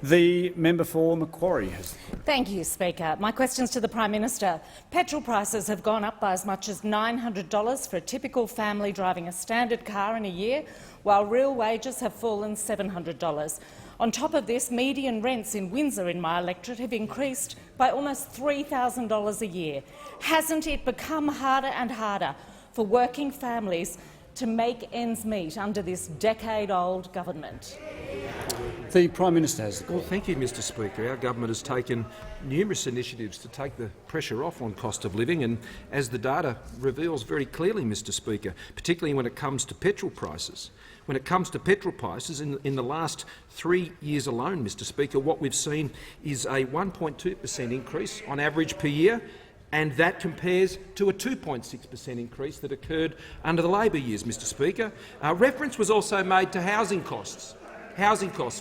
The member for Macquarie has. Thank you, Speaker. My question's to the Prime Minister. Petrol prices have gone up by as much as $900 for a typical family driving a standard car in a year, while real wages have fallen $700. On top of this, median rents in Windsor in my electorate have increased by almost $3,000 a year. Hasn't it become harder and harder for working families to make ends meet under this decade-old government? The Prime Minister has the call. Well, thank you, Mr Speaker. Our government has taken numerous initiatives to take the pressure off on cost of living, and as the data reveals very clearly, Mr Speaker, particularly when it comes to petrol prices. When it comes to petrol prices, in the last 3 years alone, Mr Speaker, what we've seen is a 1.2% increase on average per year, and that compares to a 2.6% increase that occurred under the Labor years, Mr Speaker. Reference was also made to housing costs,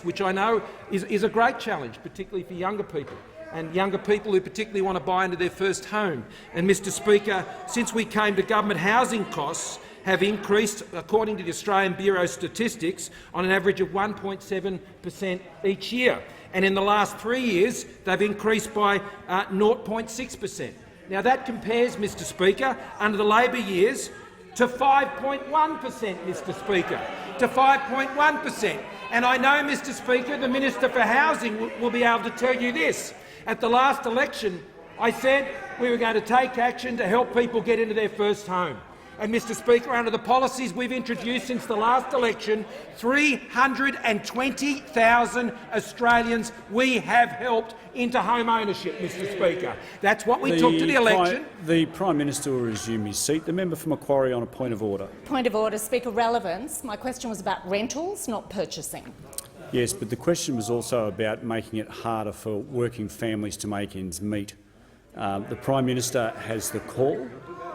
which I know is a great challenge, particularly for younger people, and younger people who particularly want to buy into their first home. And, Mr Speaker, since we came to government, housing costs have increased, according to the Australian Bureau of Statistics, on an average of 1.7% each year. And in the last 3 years, they've increased by 0.6%. Now, that compares, Mr Speaker, under the Labor years to 5.1%, Mr Speaker, to 5.1%. And I know, Mr Speaker, the Minister for Housing will be able to tell you this. At the last election, I said we were going to take action to help people get into their first home. And, Mr Speaker, under the policies we've introduced since the last election, 320,000 Australians we have helped into home ownership, Mr Speaker. That's what we took to the election. The Prime Minister will resume his seat. The member for Macquarie on a point of order. Point of order, Speaker. Relevance. My question was about rentals, not purchasing. Yes, but the question was also about making it harder for working families to make ends meet. The Prime Minister has the call.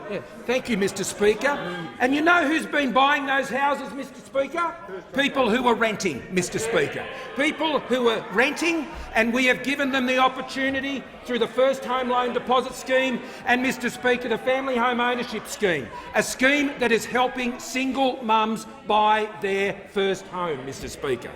Yeah. Thank you, Mr Speaker. And you know who's been buying those houses, Mr Speaker? People who are renting, Mr Speaker. People who are renting, and we have given them the opportunity through the First Home Loan Deposit Scheme and, Mr Speaker, the Family Home Ownership Scheme, a scheme that is helping single mums buy their first home, Mr Speaker.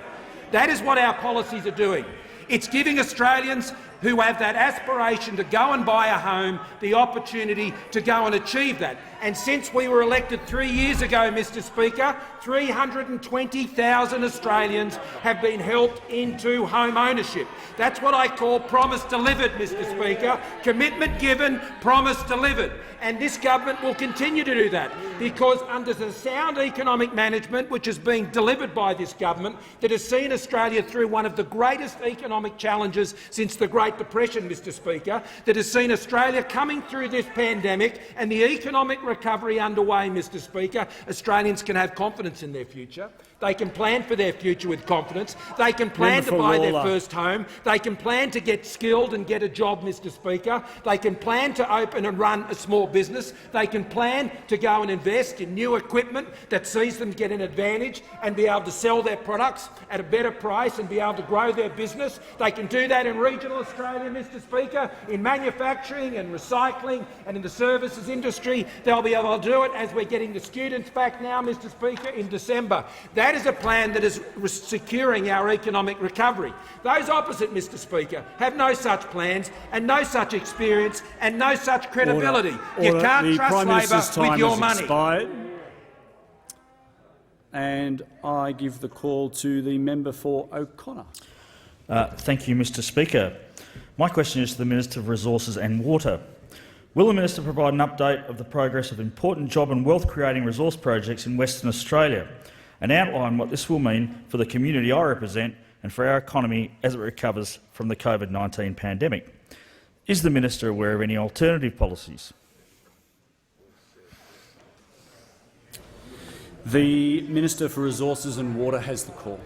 That is what our policies are doing. It's giving Australians who have that aspiration to go and buy a home the opportunity to go and achieve that. And since we were elected 3 years ago, Mr Speaker, 320,000 Australians have been helped into home ownership. That's what I call promise delivered, Mr Speaker. Commitment given, promise delivered. And this government will continue to do that, because under the sound economic management which is being delivered by this government, that has seen Australia through one of the greatest economic challenges since the Great Depression, Mr Speaker, that has seen Australia coming through this pandemic and the economic recovery underway, Mr Speaker, Australians can have confidence in their future. They can plan for their future with confidence. They can plan to buy their first home. They can plan to get skilled and get a job, Mr Speaker. They can plan to open and run a small business. They can plan to go and invest in new equipment that sees them get an advantage and be able to sell their products at a better price and be able to grow their business. They can do that in regional Australia, Mr Speaker, in manufacturing and recycling and in the services industry. They'll be able to do it as we're getting the students back now, Mr Speaker, in December. That is a plan that is securing our economic recovery. Those opposite, Mr Speaker, have no such plans and no such experience and no such credibility. You can't trust Labor with your money. Expired. And I give the call to the member for O'Connor. Thank you, Mr Speaker. My question is to the Minister of Resources and Water. Will the Minister provide an update of the progress of important job and wealth-creating resource projects in Western Australia and outline what this will mean for the community I represent and for our economy as it recovers from the COVID-19 pandemic? Is the Minister aware of any alternative policies? The Minister for Resources and Water has the call.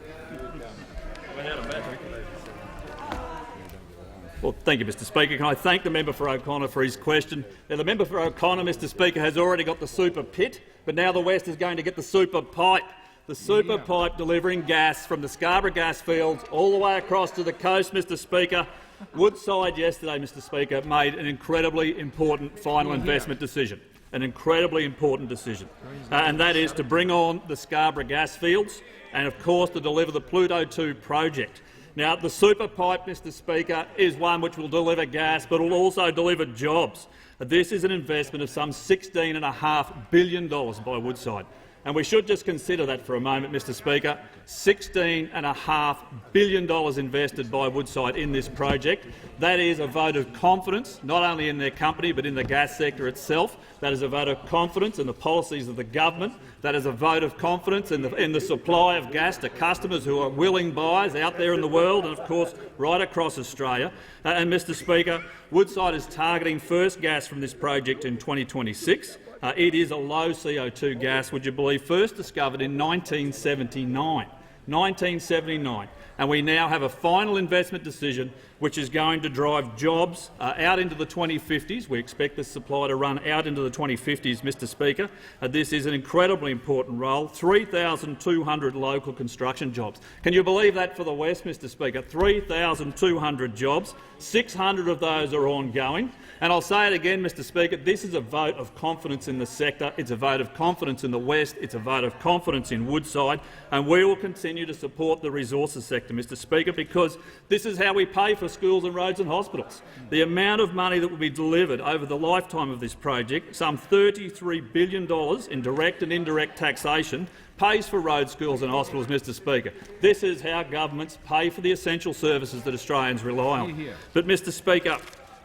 Well, thank you, Mr Speaker. Can I thank the member for O'Connor for his question? Now, the member for O'Connor, Mr Speaker, has already got the super pit, but now the West is going to get the super pipe. The super pipe delivering gas from the Scarborough gas fields all the way across to the coast, Mr Speaker. Woodside yesterday, Mr Speaker, made an incredibly important final investment decision. An incredibly important decision, and that is to bring on the Scarborough gas fields and, of course, to deliver the Pluto 2 project. Now, the super pipe, Mr Speaker, is one which will deliver gas but will also deliver jobs. This is an investment of some $16.5 billion by Woodside. And we should just consider that for a moment, Mr Speaker. $16.5 billion invested by Woodside in this project. That is a vote of confidence, not only in their company but in the gas sector itself. That is a vote of confidence in the policies of the government. That is a vote of confidence in the supply of gas to customers who are willing buyers out there in the world and, of course, right across Australia. And, Mr Speaker, Woodside is targeting first gas from this project in 2026. It is a low CO2 gas, would you believe, first discovered in 1979. 1979. And we now have a final investment decision which is going to drive jobs out into the 2050s. We expect this supply to run out into the 2050s, Mr Speaker. This is an incredibly important role. 3,200 local construction jobs. Can you believe that for the West, Mr Speaker? 3,200 jobs. 600 of those are ongoing. And I'll say it again, Mr Speaker, this is a vote of confidence in the sector. It's a vote of confidence in the West. It's a vote of confidence in Woodside. And we will continue to support the resources sector, Mr Speaker, because this is how we pay for schools and roads and hospitals. The amount of money that will be delivered over the lifetime of this project, some $33 billion in direct and indirect taxation, pays for roads, schools and hospitals, Mr Speaker. This is how governments pay for the essential services that Australians rely on. But, Mr Speaker,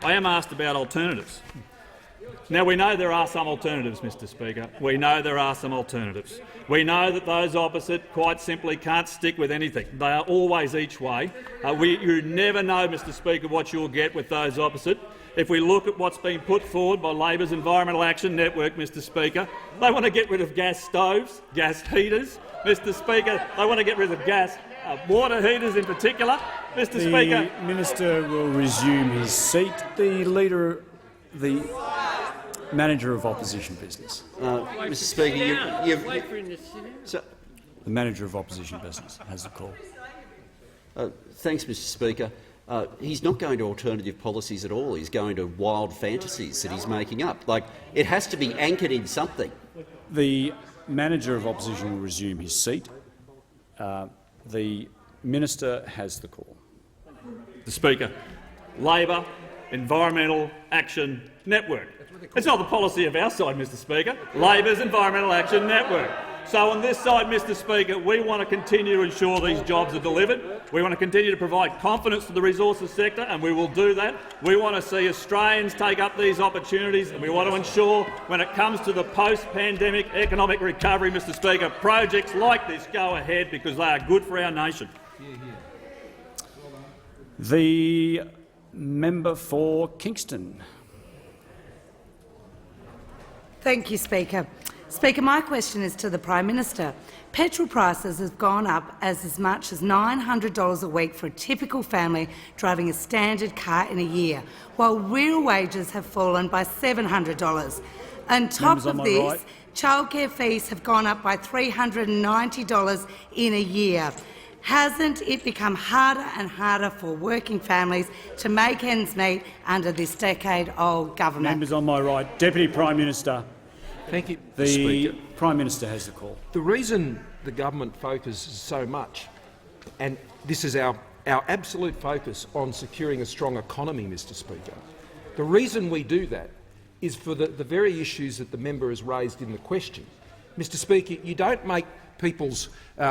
I am asked about alternatives. Now, we know there are some alternatives, Mr Speaker. We know there are some alternatives. We know that those opposite quite simply can't stick with anything. They are always each way. You never know, Mr Speaker, what you'll get with those opposite. If we look at what's been put forward by Labor's Environmental Action Network, Mr Speaker, they want to get rid of gas stoves, gas heaters. Mr Speaker, they want to get rid of gas water heaters in particular. Mr Speaker, the Minister will resume his seat. The Manager of Opposition Business. Mr Speaker, the Manager of Opposition Business has the call. Thanks, Mr Speaker. He's not going to alternative policies at all. He's going to wild fantasies that he's making up. Like, it has to be anchored in something. The Manager of Opposition will resume his seat. The Minister has the call. Mr Speaker, Labor Environmental Action Network. It's not the policy of our side, Mr Speaker. Labor's Environmental Action Network. So on this side, Mr Speaker, we want to continue to ensure these jobs are delivered. We want to continue to provide confidence to the resources sector, and we will do that. We want to see Australians take up these opportunities, and we want to ensure, when it comes to the post-pandemic economic recovery, Mr Speaker, projects like this go ahead because they are good for our nation. The member for Kingston. Thank you, Speaker. Speaker, my question is to the Prime Minister. Petrol prices have gone up as much as $900 a week for a typical family driving a standard car in a year, while real wages have fallen by $700. On top of this, childcare fees have gone up by $390 in a year. Hasn't it become harder and harder for working families to make ends meet under this decade-old government? Members on my right. Deputy Prime Minister. Thank you, The Speaker. Prime Minister has the call. The reason the government focuses so much, and this is our absolute focus on securing a strong economy, Mr Speaker, the reason we do that is for the very issues that the member has raised in the question. Mr Speaker, you don't make people's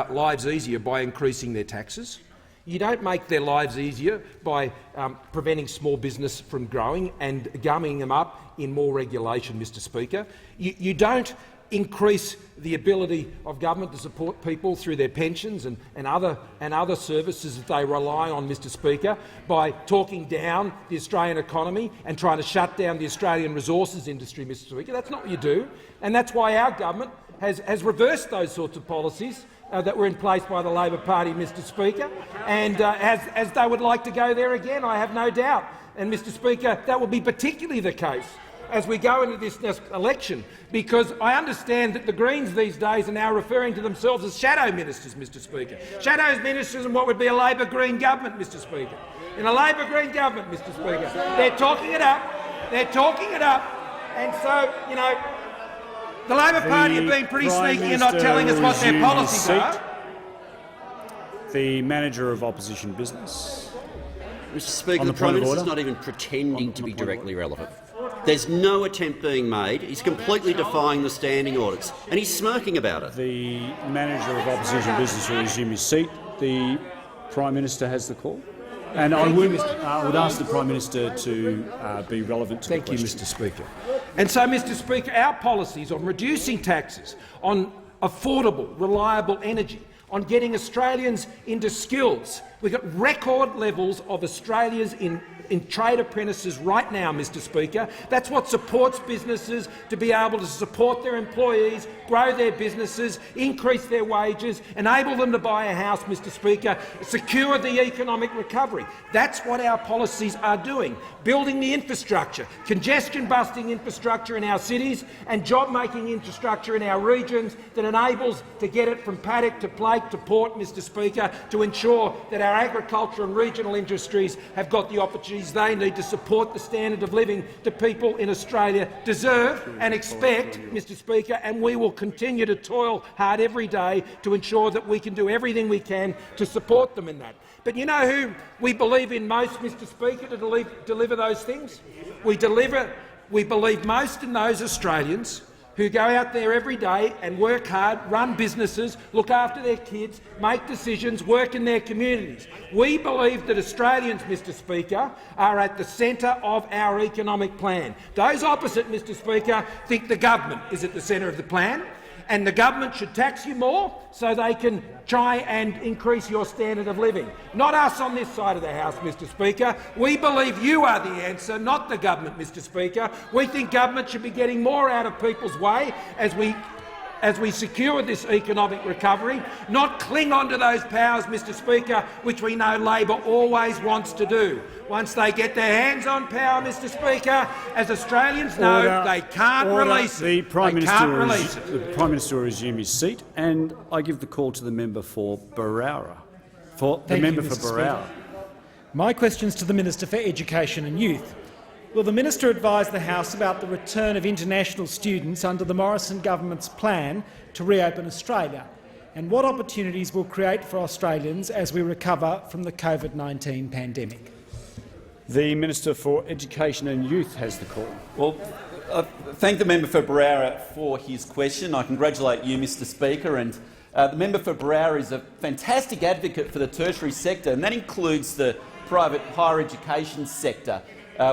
lives easier by increasing their taxes. You don't make their lives easier by preventing small business from growing and gumming them up in more regulation, Mr Speaker. You don't increase the ability of government to support people through their pensions and other services that they rely on, Mr Speaker, by talking down the Australian economy and trying to shut down the Australian resources industry, Mr Speaker. That's not what you do, and that's why our government has reversed those sorts of policies that were in place by the Labor Party, Mr Speaker, and as they would like to go there again, I have no doubt. And, Mr Speaker, that will be particularly the case as we go into this next election, because I understand that the Greens these days are now referring to themselves as shadow ministers, Mr Speaker. Shadow ministers in what would be a Labor-Green government, Mr Speaker. In a Labor-Green government, Mr Speaker. They're talking it up. They're talking it up. And so, you know, the Labor Party have been pretty sneaky in not telling us what their policies are. The Manager of Opposition Business. Mr Speaker, the Prime Minister is not even pretending to be directly relevant. There's no attempt being made. He's completely defying the standing orders, and he's smirking about it. The Manager of Opposition Business will resume his seat. The Prime Minister has the call. And I would ask the Prime Minister to be relevant to the question. Thank you, Mr Speaker. And so, Mr Speaker, our policies on reducing taxes, on affordable, reliable energy, on getting Australians into skills. We've got record levels of Australians in trade apprentices right now, Mr Speaker. That's what supports businesses to be able to support their employees, grow their businesses, increase their wages, enable them to buy a house, Mr Speaker, secure the economic recovery. That's what our policies are doing. Building the infrastructure, congestion-busting infrastructure in our cities and job-making infrastructure in our regions that enables to get it from paddock to plate to port, Mr Speaker, to ensure that our agriculture and regional industries have got the opportunities they need to support the standard of living that people in Australia deserve and expect, Mr Speaker, and we will continue to toil hard every day to ensure that we can do everything we can to support them in that. But you know who we believe in most, Mr Speaker, to deliver those things? We believe most in those Australians who go out there every day and work hard, run businesses, look after their kids, make decisions, work in their communities. We believe that Australians, Mr Speaker, are at the centre of our economic plan. Those opposite, Mr Speaker, think the government is at the centre of the plan, and the government should tax you more so they can try and increase your standard of living. Not us on this side of the House, Mr Speaker. We believe you are the answer, not the government, Mr Speaker. We think government should be getting more out of people's way as we secure this economic recovery, not cling on to those powers, Mr Speaker, which we know Labor always wants to do. Once they get their hands on power, Mr Speaker, as Australians know, they can't release it. The Prime Minister will resume his seat, and I give the call to the member for Barara. My question is to the Minister for Education and Youth. Will the Minister advise the House about the return of international students under the Morrison government's plan to reopen Australia, and what opportunities will create for Australians as we recover from the COVID-19 pandemic? The Minister for Education and Youth has the call. Well, thank the member for Barara for his question. I congratulate you, Mr Speaker, and the member for Barara is a fantastic advocate for the tertiary sector, and that includes the private higher education sector,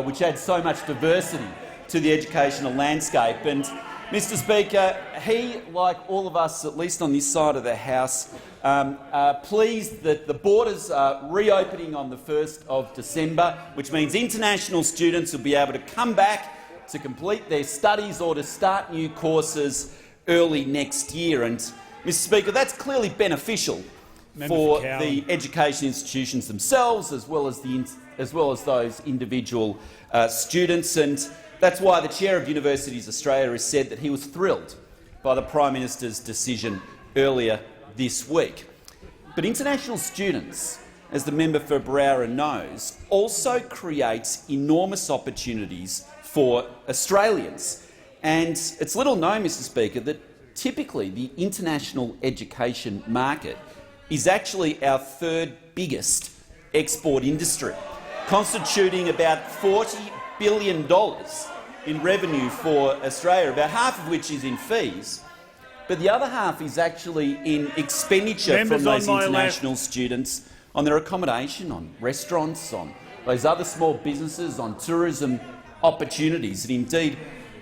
which adds so much diversity to the educational landscape. And, Mr Speaker, he, like all of us, at least on this side of the House, are pleased that the borders are reopening on the 1st of December, which means international students will be able to come back to complete their studies or to start new courses early next year. And, Mr Speaker, that's clearly beneficial for the education institutions themselves, as well as those individual students. And that's why the Chair of Universities Australia has said that he was thrilled by the Prime Minister's decision earlier this week. But international students, as the member for Barara knows, also creates enormous opportunities for Australians. And it's little known, Mr Speaker, that typically the international education market is actually our third biggest export industry, constituting about $40 billion in revenue for Australia, about half of which is in fees, but the other half is actually in expenditure from those international students on their accommodation, on restaurants, on those other small businesses, on tourism opportunities. And indeed,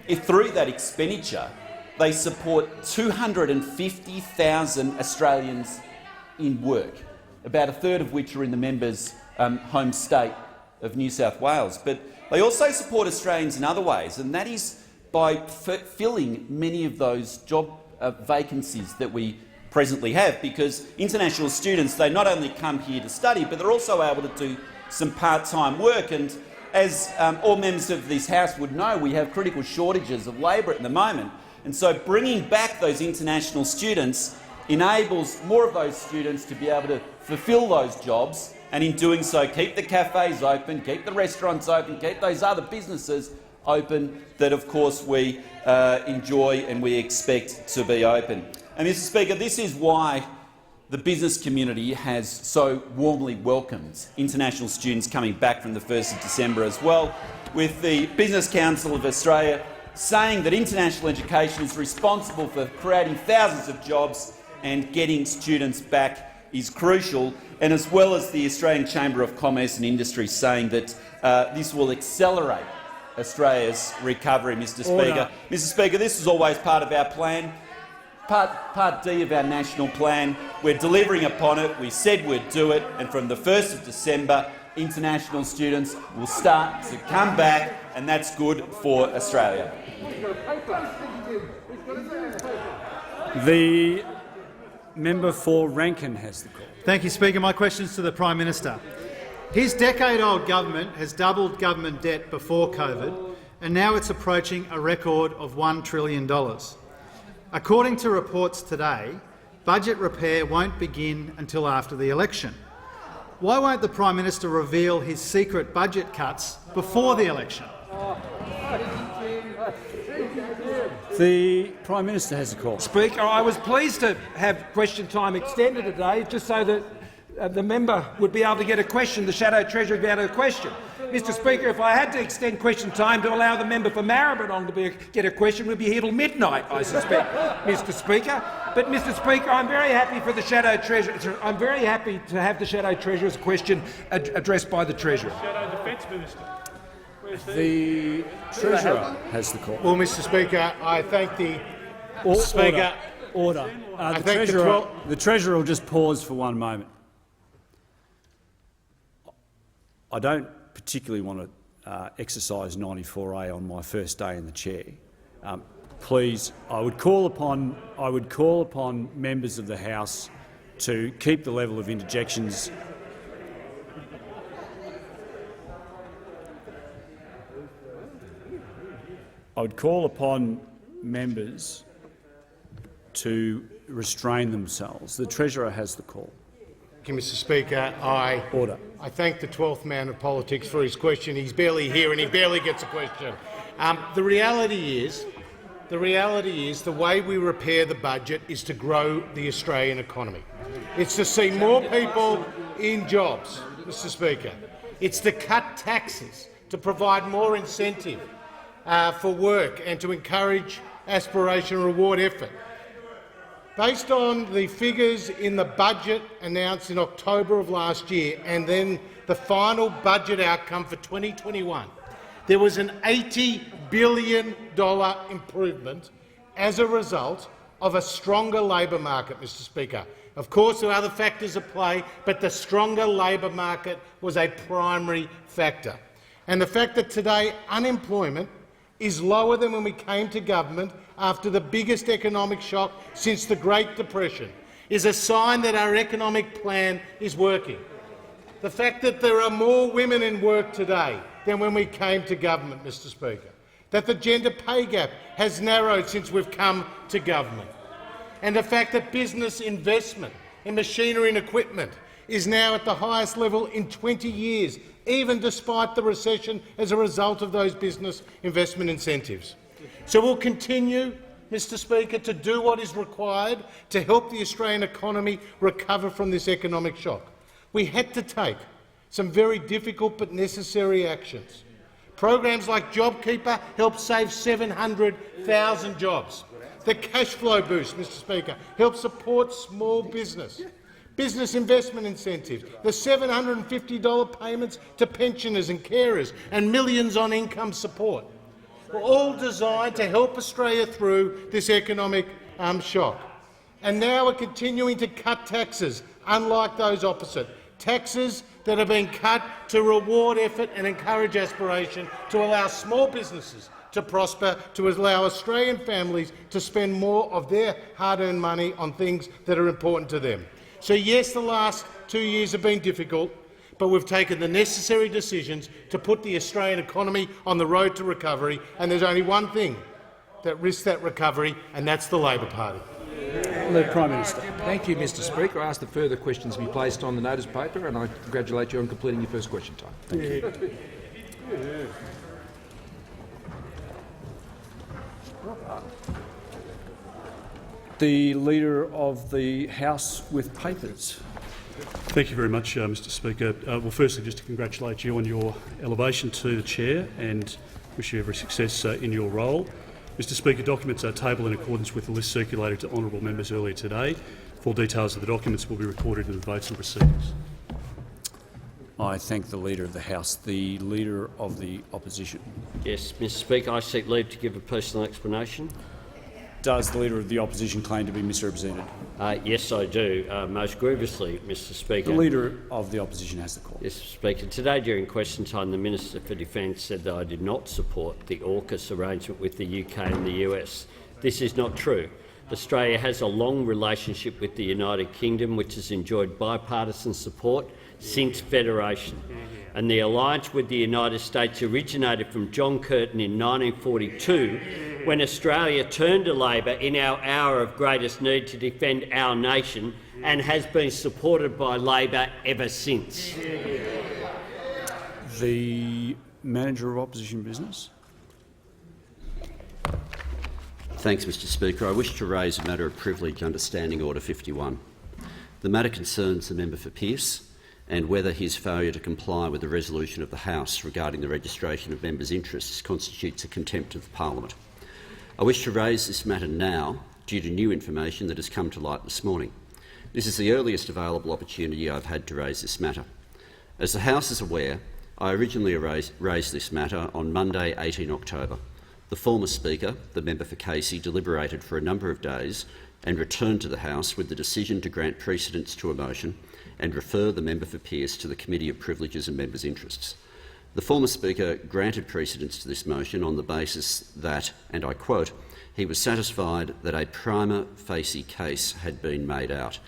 if through that expenditure they support 250,000 Australians in work, about a third of which are in the member's home state of New South Wales. But they also support Australians in other ways, and that is by filling many of those job vacancies that we presently have, because international students, they not only come here to study, but they're also able to do some part-time work. And as all members of this House would know, we have critical shortages of labour at the moment. And so bringing back those international students enables more of those students to be able to fulfil those jobs, and in doing so keep the cafes open, keep the restaurants open, keep those other businesses open that, of course, we enjoy and we expect to be open. And, Mr Speaker, this is why the business community has so warmly welcomed international students coming back from the 1st of December as well, with the Business Council of Australia saying that international education is responsible for creating thousands of jobs and getting students back is crucial, and as well as the Australian Chamber of Commerce and Industry saying that this will accelerate Australia's recovery, Mr. Speaker. Mr. Speaker, this is always part of our plan, part D of our national plan. We're delivering upon it. We said we'd do it, and from the 1st of December, international students will start to come back, and that's good for Australia. The member for Rankin has the call. Thank you, Speaker. My question is to the Prime Minister. His decade-old government has doubled government debt before COVID, and now it's approaching a record of $1 trillion. According to reports today, budget repair won't begin until after the election. Why won't the Prime Minister reveal his secret budget cuts before the election? The Prime Minister has the call. Speaker, I was pleased to have question time extended today, just so that the member would be able to get a question, the Shadow Treasurer would be able to get a question. Mr. Speaker, if I had to extend question time to allow the member for Maribyrnong to get a question, we'd be here till midnight, I suspect, Mr. Speaker. But, Mr. Speaker, I'm very happy for the Shadow Treasurer. I'm very happy to have the Shadow Treasurer's question addressed by the Treasurer. Shadow Defence Minister. The Treasurer has the call. Well, Mr. Speaker, I thank the Speaker. Order. The Treasurer will just pause for one moment. I don't particularly want to exercise 94A on my first day in the chair. Please, I would call upon members of the House to keep the level of interjections. I would call upon members to restrain themselves. The Treasurer has the call. Thank you, Mr. Speaker. I thank the 12th man of politics for his question. He's barely here and he barely gets a question. The reality is the way we repair the budget is to grow the Australian economy. It's to see more people in jobs, Mr. Speaker. It's to cut taxes, to provide more incentive for work and to encourage aspiration and reward effort. Based on the figures in the budget announced in October of last year and then the final budget outcome for 2021, there was an $80 billion improvement as a result of a stronger labour market, Mr. Speaker. Of course, there are other factors at play, but the stronger labour market was a primary factor. And the fact that today unemployment is lower than when we came to government after the biggest economic shock since the Great Depression is a sign that our economic plan is working. The fact that there are more women in work today than when we came to government, Mr. Speaker, that the gender pay gap has narrowed since we've come to government, and the fact that business investment in machinery and equipment is now at the highest level in 20 years, even despite the recession as a result of those business investment incentives. So we'll continue, Mr. Speaker, to do what is required to help the Australian economy recover from this economic shock. We had to take some very difficult but necessary actions. Programs like JobKeeper helped save 700,000 jobs. The cash flow boost, Mr. Speaker, helped support small business. Business investment incentives, the $750 payments to pensioners and carers, and millions on income support were all designed to help Australia through this economic shock. And now we're continuing to cut taxes, unlike those opposite. Taxes that are being cut to reward effort and encourage aspiration, to allow small businesses to prosper, to allow Australian families to spend more of their hard-earned money on things that are important to them. So yes, the last 2 years have been difficult, but we've taken the necessary decisions to put the Australian economy on the road to recovery, and there's only one thing that risks that recovery, and that's the Labor Party. The Prime Minister. Thank you, Mr. Speaker. I ask that further questions be placed on the notice paper, and I congratulate you on completing your first question time. Thank you. The Leader of the House with papers. Thank you very much, Mr Speaker. Well, firstly, just to congratulate you on your elevation to the chair and wish you every success in your role. Mr Speaker, documents are tabled in accordance with the list circulated to honourable members earlier today. Full details of the documents will be recorded in the votes and proceedings. I thank the Leader of the House. The Leader of the Opposition. Yes, Mr Speaker, I seek leave to give a personal explanation. Does the Leader of the Opposition claim to be misrepresented? Yes, I do, most grievously, Mr Speaker. The Leader of the Opposition has the call. Yes, Mr Speaker. Today, during question time, the Minister for Defence said that I did not support the AUKUS arrangement with the UK and the US. This is not true. Australia has a long relationship with the United Kingdom, which has enjoyed bipartisan support since Federation. And the alliance with the United States originated from John Curtin in 1942, when Australia turned to Labor in our hour of greatest need to defend our nation, and has been supported by Labor ever since. The Manager of Opposition Business. Thanks, Mr Speaker. I wish to raise a matter of privilege under Standing Order 51. The matter concerns the member for Pearce and whether his failure to comply with the resolution of the House regarding the registration of members' interests constitutes a contempt of Parliament. I wish to raise this matter now due to new information that has come to light this morning. This is the earliest available opportunity I've had to raise this matter. As the House is aware, I originally raised this matter on Monday, 18 October. The former Speaker, the member for Casey, deliberated for a number of days and returned to the House with the decision to grant precedence to a motion and refer the member for Pearce to the Committee of Privileges and Members' Interests. The former Speaker granted precedence to this motion on the basis that, and I quote, he was satisfied that a prima facie case had been made out.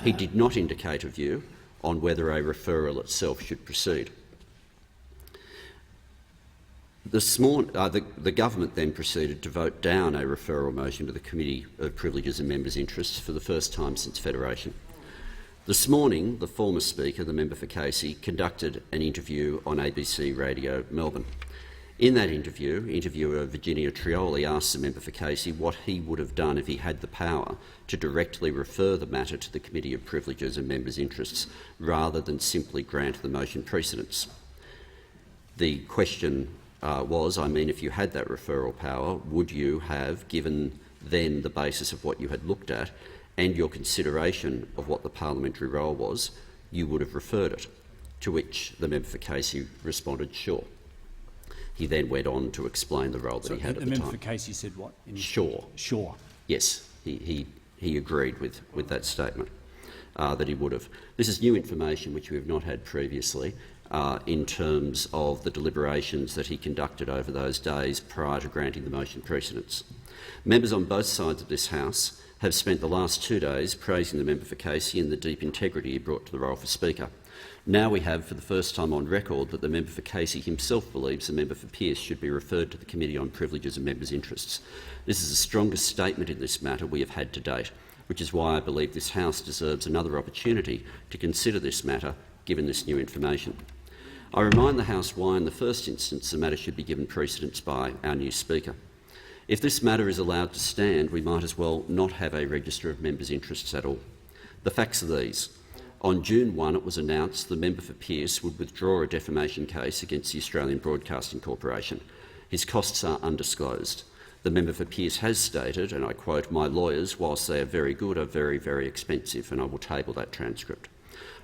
He did not indicate a view on whether a referral itself should proceed. The government then proceeded to vote down a referral motion to the Committee of Privileges and Members' Interests for the first time since Federation. This morning, the former Speaker, the member for Casey, conducted an interview on ABC Radio Melbourne. In that interview, interviewer Virginia Trioli asked the member for Casey what he would have done if he had the power to directly refer the matter to the Committee of Privileges and Members' Interests rather than simply grant the motion precedence. The question was, if you had that referral power, would you have, given then the basis of what you had looked at and your consideration of what the parliamentary role was, you would have referred it, to which the member for Casey responded, sure. He then went on to explain the role that he had at the time. The member for Casey said what? Sure. Sure. Yes, he agreed with that statement, that he would have. This is new information which we have not had previously in terms of the deliberations that he conducted over those days prior to granting the motion precedence. Members on both sides of this House have spent the last 2 days praising the member for Casey and the deep integrity he brought to the role for Speaker. Now we have, for the first time on record, that the member for Casey himself believes the member for Pearce should be referred to the Committee on Privileges and Members' Interests. This is the strongest statement in this matter we have had to date, which is why I believe this House deserves another opportunity to consider this matter, given this new information. I remind the House why, in the first instance, the matter should be given precedence by our new Speaker. If this matter is allowed to stand, we might as well not have a register of members' interests at all. The facts are these. On June 1, it was announced the member for Pearce would withdraw a defamation case against the Australian Broadcasting Corporation. His costs are undisclosed. The member for Pearce has stated, and I quote, "My lawyers, whilst they are very good, are very, very expensive," and I will table that transcript.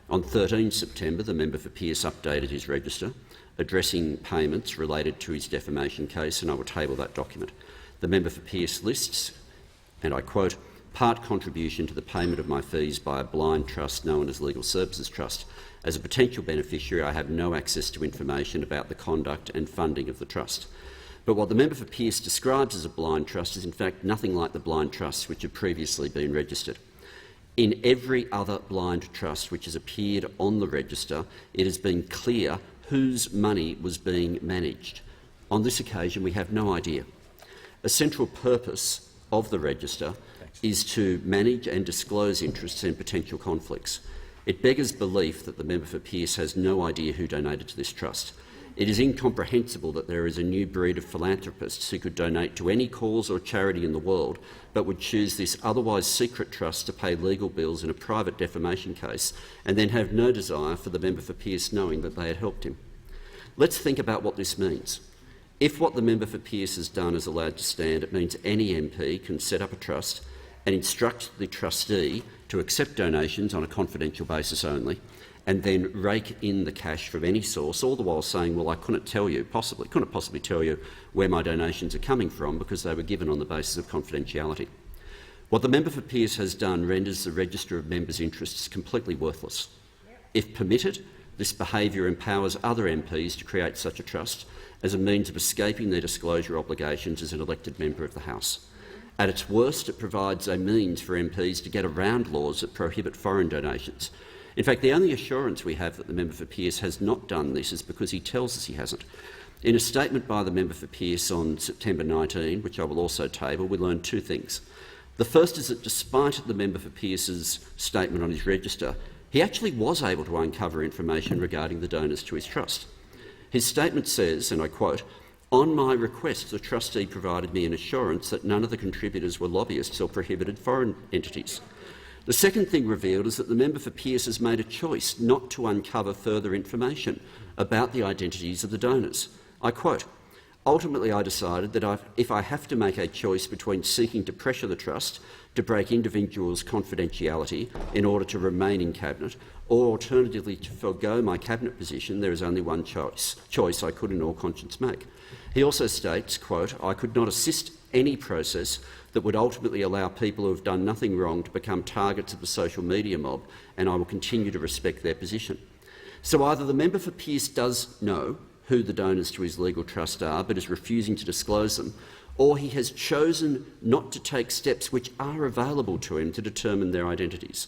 On 13 September, the member for Pearce updated his register, addressing payments related to his defamation case, and I will table that document. The member for Pearce lists, and I quote, "part contribution to the payment of my fees by a blind trust known as Legal Services Trust. As a potential beneficiary, I have no access to information about the conduct and funding of the trust." But what the member for Pearce describes as a blind trust is in fact nothing like the blind trusts which have previously been registered. In every other blind trust which has appeared on the register, it has been clear whose money was being managed. On this occasion, we have no idea. A central purpose of the register is to manage and disclose interests and potential conflicts. It beggars belief that the member for Pearce has no idea who donated to this trust. It is incomprehensible that there is a new breed of philanthropists who could donate to any cause or charity in the world but would choose this otherwise secret trust to pay legal bills in a private defamation case and then have no desire for the member for Pearce knowing that they had helped him. Let's think about what this means. If what the member for Pearce has done is allowed to stand, it means any MP can set up a trust and instruct the trustee to accept donations on a confidential basis only, and then rake in the cash from any source, all the while saying, well, I couldn't possibly tell you where my donations are coming from because they were given on the basis of confidentiality. What the member for Pearce has done renders the register of members' interests completely worthless. If permitted, this behaviour empowers other MPs to create such a trust as a means of escaping their disclosure obligations as an elected member of the House. At its worst, it provides a means for MPs to get around laws that prohibit foreign donations. In fact, the only assurance we have that the member for Pearce has not done this is because he tells us he hasn't. In a statement by the member for Pearce on September 19, which I will also table, we learned two things. The first is that despite the member for Pearce's statement on his register, he actually was able to uncover information regarding the donors to his trust. His statement says, and I quote, "On my request, the trustee provided me an assurance that none of the contributors were lobbyists or prohibited foreign entities." The second thing revealed is that the member for Pearce has made a choice not to uncover further information about the identities of the donors. I quote, "Ultimately, I decided that if I have to make a choice between seeking to pressure the trust to break individuals' confidentiality in order to remain in Cabinet, or alternatively to forego my Cabinet position, there is only one choice I could in all conscience make." He also states, quote, "I could not assist any process that would ultimately allow people who have done nothing wrong to become targets of the social media mob, and I will continue to respect their position." So either the member for Pearce does know who the donors to his legal trust are but is refusing to disclose them, or he has chosen not to take steps which are available to him to determine their identities.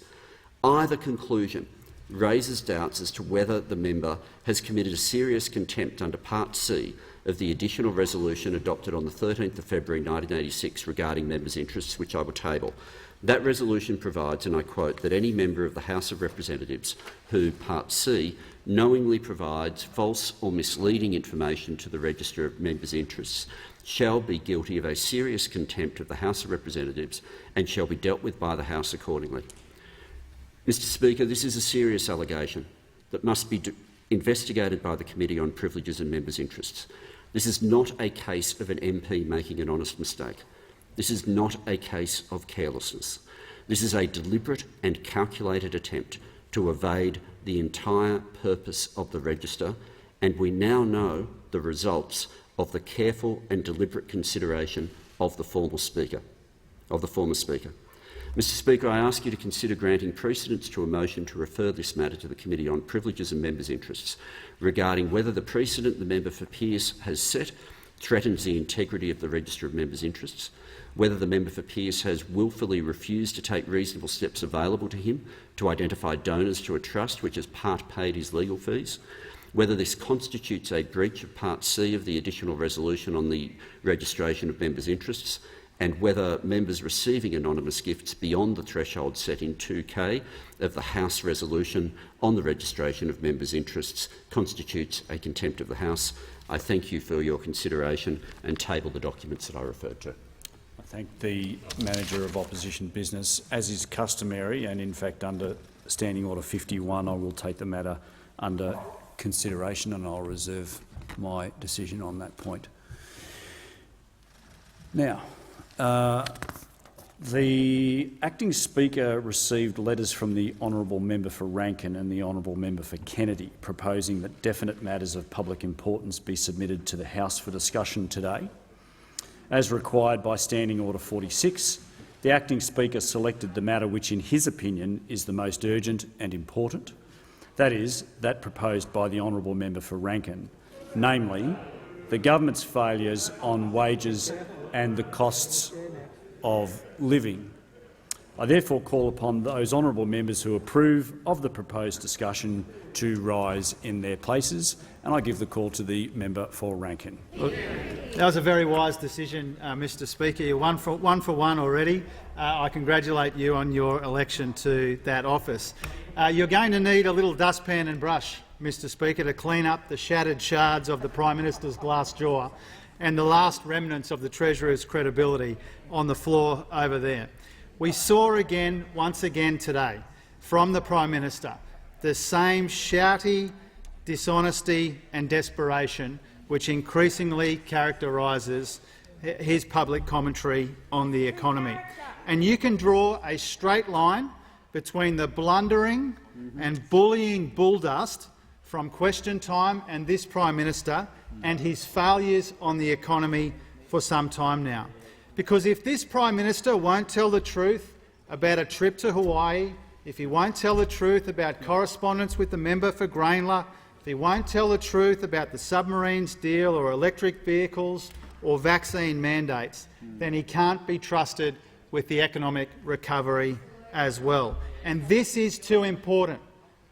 Either conclusion raises doubts as to whether the member has committed a serious contempt under Part C of the additional resolution adopted on the 13th of February 1986 regarding members' interests, which I will table. That resolution provides, and I quote, that any member of the House of Representatives who, Part C, knowingly provides false or misleading information to the register of members' interests shall be guilty of a serious contempt of the House of Representatives and shall be dealt with by the House accordingly. Mr Speaker, this is a serious allegation that must be investigated by the Committee on Privileges and Members' Interests. This is not a case of an MP making an honest mistake. This is not a case of carelessness. This is a deliberate and calculated attempt to evade the entire purpose of the register, and we now know the results of the careful and deliberate consideration of the former Speaker. Mr Speaker, I ask you to consider granting precedence to a motion to refer this matter to the Committee on Privileges and Members' Interests regarding whether the precedent the member for Pearce has set threatens the integrity of the Register of Members' Interests, whether the member for Pearce has wilfully refused to take reasonable steps available to him to identify donors to a trust which has part paid his legal fees, whether this constitutes a breach of Part C of the additional resolution on the registration of members' interests, and whether members receiving anonymous gifts beyond the threshold set in 2K of the House resolution on the registration of members' interests constitutes a contempt of the House. I thank you for your consideration and table the documents that I referred to. I thank the Manager of Opposition Business. As is customary, and in fact under Standing Order 51, I will take the matter under consideration and I'll reserve my decision on that point. Now, the Acting Speaker received letters from the Honourable Member for Rankin and the Honourable Member for Kennedy proposing that definite matters of public importance be submitted to the House for discussion today. As required by Standing Order 46, the Acting Speaker selected the matter which, in his opinion, is the most urgent and important, that is, that proposed by the Honourable Member for Rankin, namely the government's failures on wages and the costs of living. I therefore call upon those honourable members who approve of the proposed discussion to rise in their places, and I give the call to the member for Rankin. That was a very wise decision, Mr Speaker. You're one for one already. I congratulate you on your election to that office. You're going to need a little dustpan and brush Mr Speaker, to clean up the shattered shards of the Prime Minister's glass jaw and the last remnants of the Treasurer's credibility on the floor over there. We saw once again today, from the Prime Minister, the same shouty dishonesty and desperation which increasingly characterises his public commentary on the economy. And you can draw a straight line between the blundering and bullying bulldust from Question Time and this Prime Minister and his failures on the economy for some time now. Because if this Prime Minister won't tell the truth about a trip to Hawaii, if he won't tell the truth about correspondence with the member for Grainler, if he won't tell the truth about the submarines deal or electric vehicles or vaccine mandates, then he can't be trusted with the economic recovery as well. And this is too important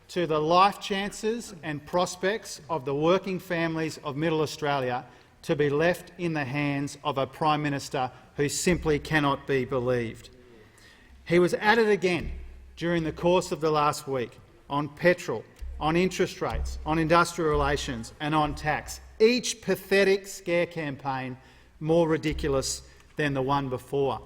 to the life chances and prospects of the working families of Middle Australia to be left in the hands of a Prime Minister who simply cannot be believed. He was at it again during the course of the last week on petrol, on interest rates, on industrial relations and on tax, each pathetic scare campaign more ridiculous than the one before.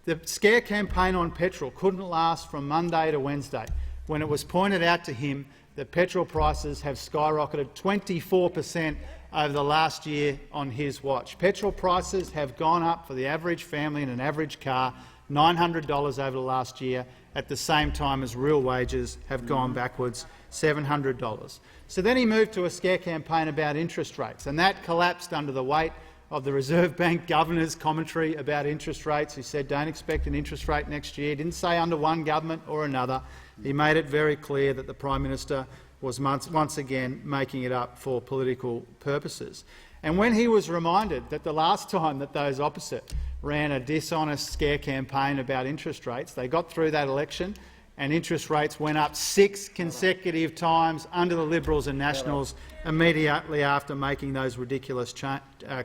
The scare campaign on petrol couldn't last from Monday to Wednesday, when it was pointed out to him that petrol prices have skyrocketed 24% over the last year on his watch. Petrol prices have gone up for the average family in an average car $900 over the last year, at the same time as real wages have gone backwards $700. So then he moved to a scare campaign about interest rates, and that collapsed under the weight of the Reserve Bank Governor's commentary about interest rates. He said, don't expect an interest rate next year. He didn't say under one government or another. He made it very clear that the Prime Minister was once again making it up for political purposes. And when he was reminded that the last time that those opposite ran a dishonest scare campaign about interest rates, they got through that election and interest rates went up 6 consecutive times under the Liberals and Nationals immediately after making those ridiculous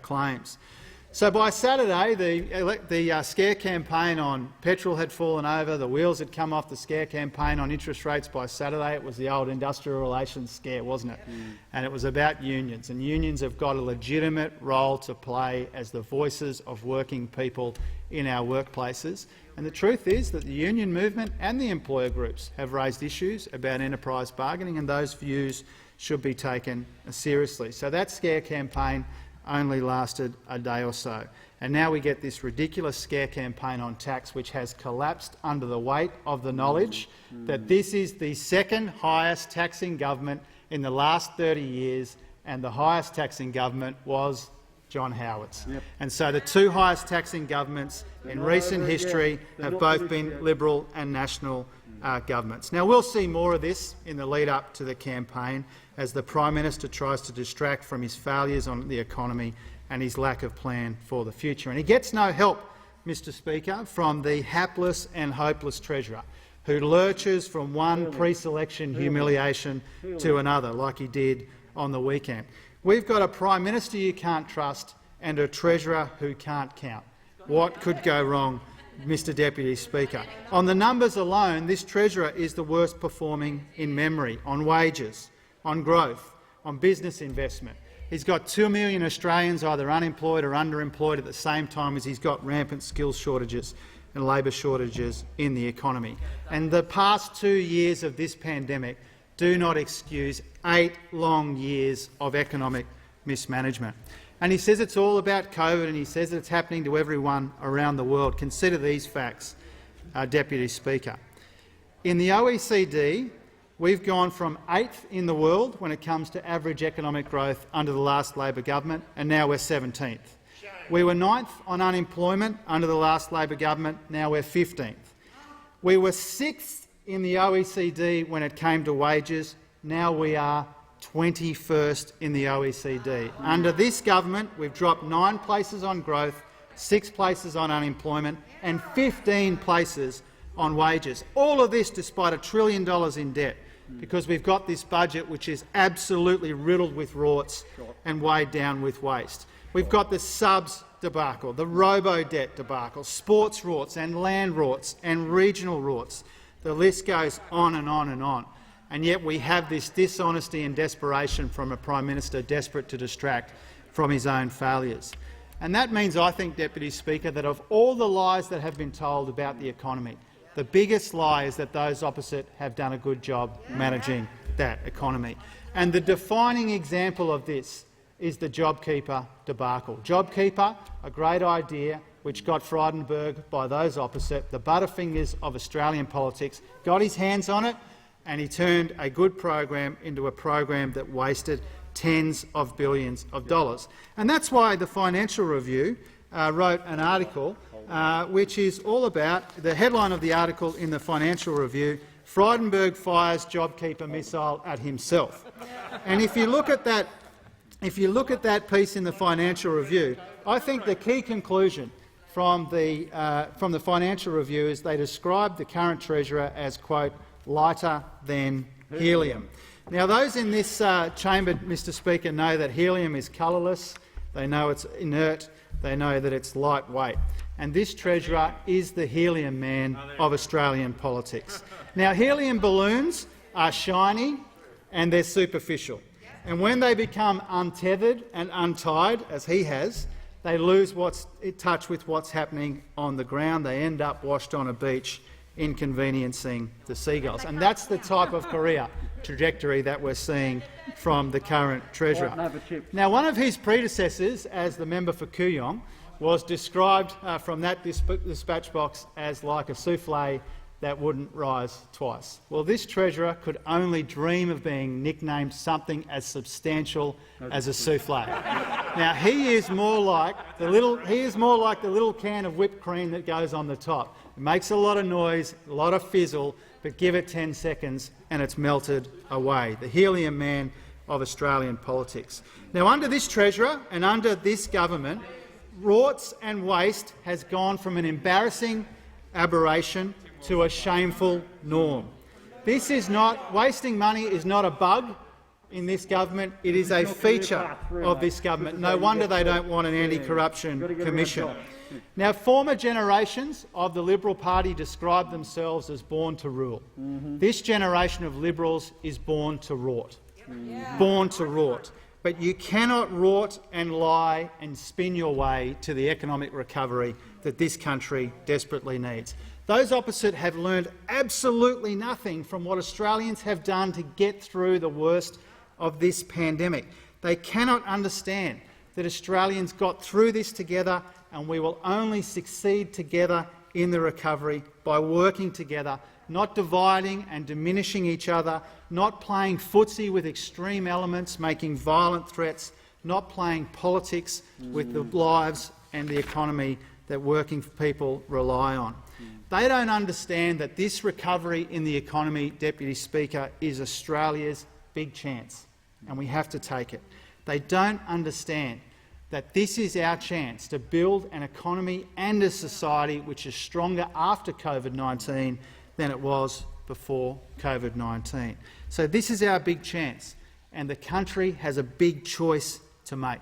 claims. So by Saturday, the scare campaign on petrol had fallen over, the wheels had come off the scare campaign on interest rates. By Saturday it was the old industrial relations scare, wasn't it? And it was about unions, and unions have got a legitimate role to play as the voices of working people in our workplaces. And the truth is that the union movement and the employer groups have raised issues about enterprise bargaining, and those views should be taken seriously. So that scare campaign only lasted a day or so. And now we get this ridiculous scare campaign on tax, which has collapsed under the weight of the knowledge that this is the second highest taxing government in the last 30 years, and the highest taxing government was John Howard's. And so the two highest taxing governments in recent history have both been Liberal and National governments. Now, we'll see more of this in the lead-up to the campaign as the Prime Minister tries to distract from his failures on the economy and his lack of plan for the future. And he gets no help, Mr Speaker, from the hapless and hopeless Treasurer, who lurches from one pre-selection humiliation to another, like he did on the weekend. We've got a Prime Minister you can't trust and a Treasurer who can't count. What could go wrong, Mr Deputy Speaker? On the numbers alone, this Treasurer is the worst performing in memory on wages, on growth, on business investment. He's got 2 million Australians either unemployed or underemployed at the same time as he's got rampant skills shortages and labour shortages in the economy. And the past 2 years of this pandemic do not excuse 8 long years of economic mismanagement. And he says it's all about COVID, and he says that it's happening to everyone around the world. Consider these facts, Deputy Speaker. In the OECD, we've gone from 8th in the world when it comes to average economic growth under the last Labor government, and now we're 17th. We were 9th on unemployment under the last Labor government, now we're 15th. We were 6th in the OECD when it came to wages, now we are 21st in the OECD. Under this government, we've dropped 9 places on growth, 6 places on unemployment and 15 places on wages. All of this despite $1 trillion in debt, because we've got this budget which is absolutely riddled with rorts and weighed down with waste. We've got the subs debacle, the robo-debt debacle, sports rorts and land rorts and regional rorts. The list goes on and on and on. and yet we have this dishonesty and desperation from a Prime Minister desperate to distract from his own failures. And that means, I think, Deputy Speaker, that of all the lies that have been told about the economy, the biggest lie is that those opposite have done a good job managing that economy. And the defining example of this is the JobKeeper debacle. JobKeeper, a great idea which got Frydenberg by those opposite, the butterfingers of Australian politics, got his hands on it, and he turned a good program into a program that wasted tens of billions of dollars. And that's why the Financial Review wrote an article which is all about the headline of the article in the Financial Review: Frydenberg fires JobKeeper missile at himself. And if you look at that piece in the Financial Review, I think the key conclusion from the Financial Review is they describe the current Treasurer as, quote, lighter than helium. Now, those in this chamber, Mr Speaker, know that helium is colourless, they know it's inert, they know that it's lightweight. And this Treasurer is the helium man of Australian politics. Now, helium balloons are shiny and they're superficial. And when they become untethered and untied, as he has, they lose touch with what's happening on the ground. They end up washed on a beach, inconveniencing the seagulls. And that's the type of career trajectory that we're seeing from the current Treasurer. Now, one of his predecessors, as the member for Kooyong, was described from that dispatch box as like a souffle that wouldn't rise twice. Well, this Treasurer could only dream of being nicknamed something as substantial as a souffle. Now, he is more like the little can of whipped cream that goes on the top. It makes a lot of noise, a lot of fizzle, but give it 10 seconds and it's melted away. The helium man of Australian politics. Now, under this Treasurer and under this government, rorts and waste has gone from an embarrassing aberration to a shameful norm. This is not wasting money is not a bug in this government. It is a feature of this government. No wonder they don't want an anti-corruption commission. Now, former generations of the Liberal Party described themselves as born to rule. This generation of Liberals is born to rort. Born to rort. But you cannot rort and lie and spin your way to the economic recovery that this country desperately needs. Those opposite have learned absolutely nothing from what Australians have done to get through the worst of this pandemic. They cannot understand that Australians got through this together, and we will only succeed together in the recovery by working together, not dividing and diminishing each other, not playing footsie with extreme elements, making violent threats, not playing politics with the lives and the economy that working people rely on. They don't understand that this recovery in the economy, Deputy Speaker, is Australia's big chance, and we have to take it. They don't understand that this is our chance to build an economy and a society which is stronger after COVID-19 than it was before COVID-19. So this is our big chance, and the country has a big choice to make.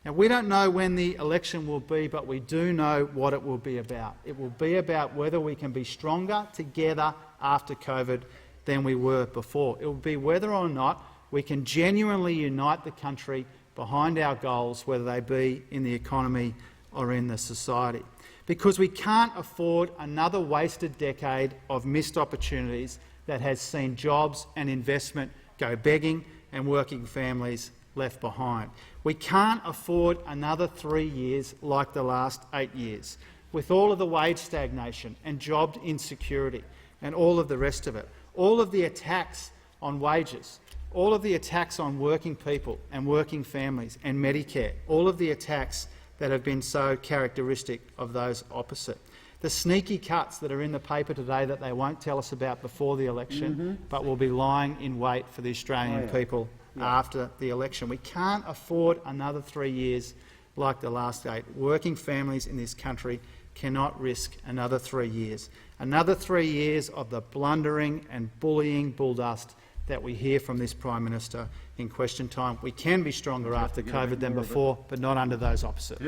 Now, we don't know when the election will be, but we do know what it will be about. It will be about whether we can be stronger together after COVID than we were before. It will be whether or not we can genuinely unite the country behind our goals, whether they be in the economy or in the society. Because we can't afford another wasted decade of missed opportunities that has seen jobs and investment go begging and working families left behind. We can't afford another 3 years like the last 8 years, with all of the wage stagnation and job insecurity and all of the rest of it, all of the attacks on wages, all of the attacks on working people and working families and Medicare, all of the attacks that have been so characteristic of those opposite. The sneaky cuts that are in the paper today that they won't tell us about before the election, but will be lying in wait for the Australian people after the election. We can't afford another 3 years like the last 8. Working families in this country cannot risk another 3 years. Another 3 years of the blundering and bullying bulldust that we hear from this Prime Minister in question time. We can be stronger after COVID than before, but not under those opposite.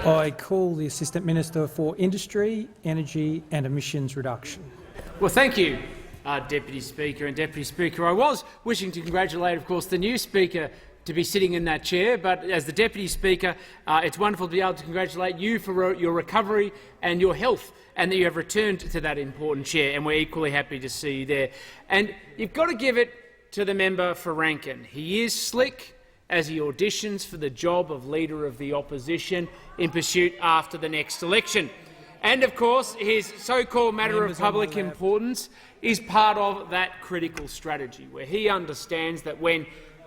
I call the Assistant Minister for Industry, Energy and Emissions Reduction. Well, thank you, Deputy Speaker. And Deputy Speaker, I was wishing to congratulate, of course, the new Speaker to be sitting in that chair, but as the Deputy Speaker, it's wonderful to be able to congratulate you for your recovery and your health, and that you have returned to that important chair, and we're equally happy to see you there. And you've got to give it to the member for Rankin. He is slick as he auditions for the job of Leader of the Opposition in pursuit after the next election. And, of course, his so-called matter of public importance is part of that critical strategy, where he understands that when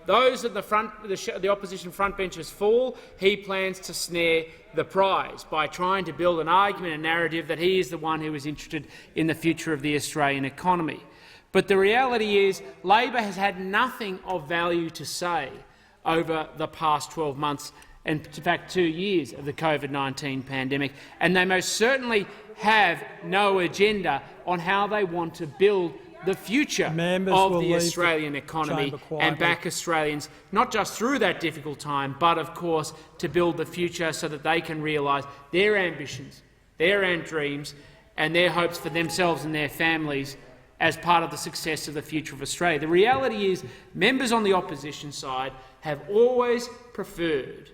those at the opposition frontbenchers fall, he plans to snare the prize by trying to build an argument and narrative that he is the one who is interested in the future of the Australian economy. But the reality is Labor has had nothing of value to say over the past 12 months and, in fact, 2 years of the COVID-19 pandemic, and they most certainly have no agenda on how they want to build the future of the Australian economy and back Australians, not just through that difficult time, but, of course, to build the future so that they can realise their ambitions, their dreams and their hopes for themselves and their families as part of the success of the future of Australia. The reality is members on the opposition side have always preferred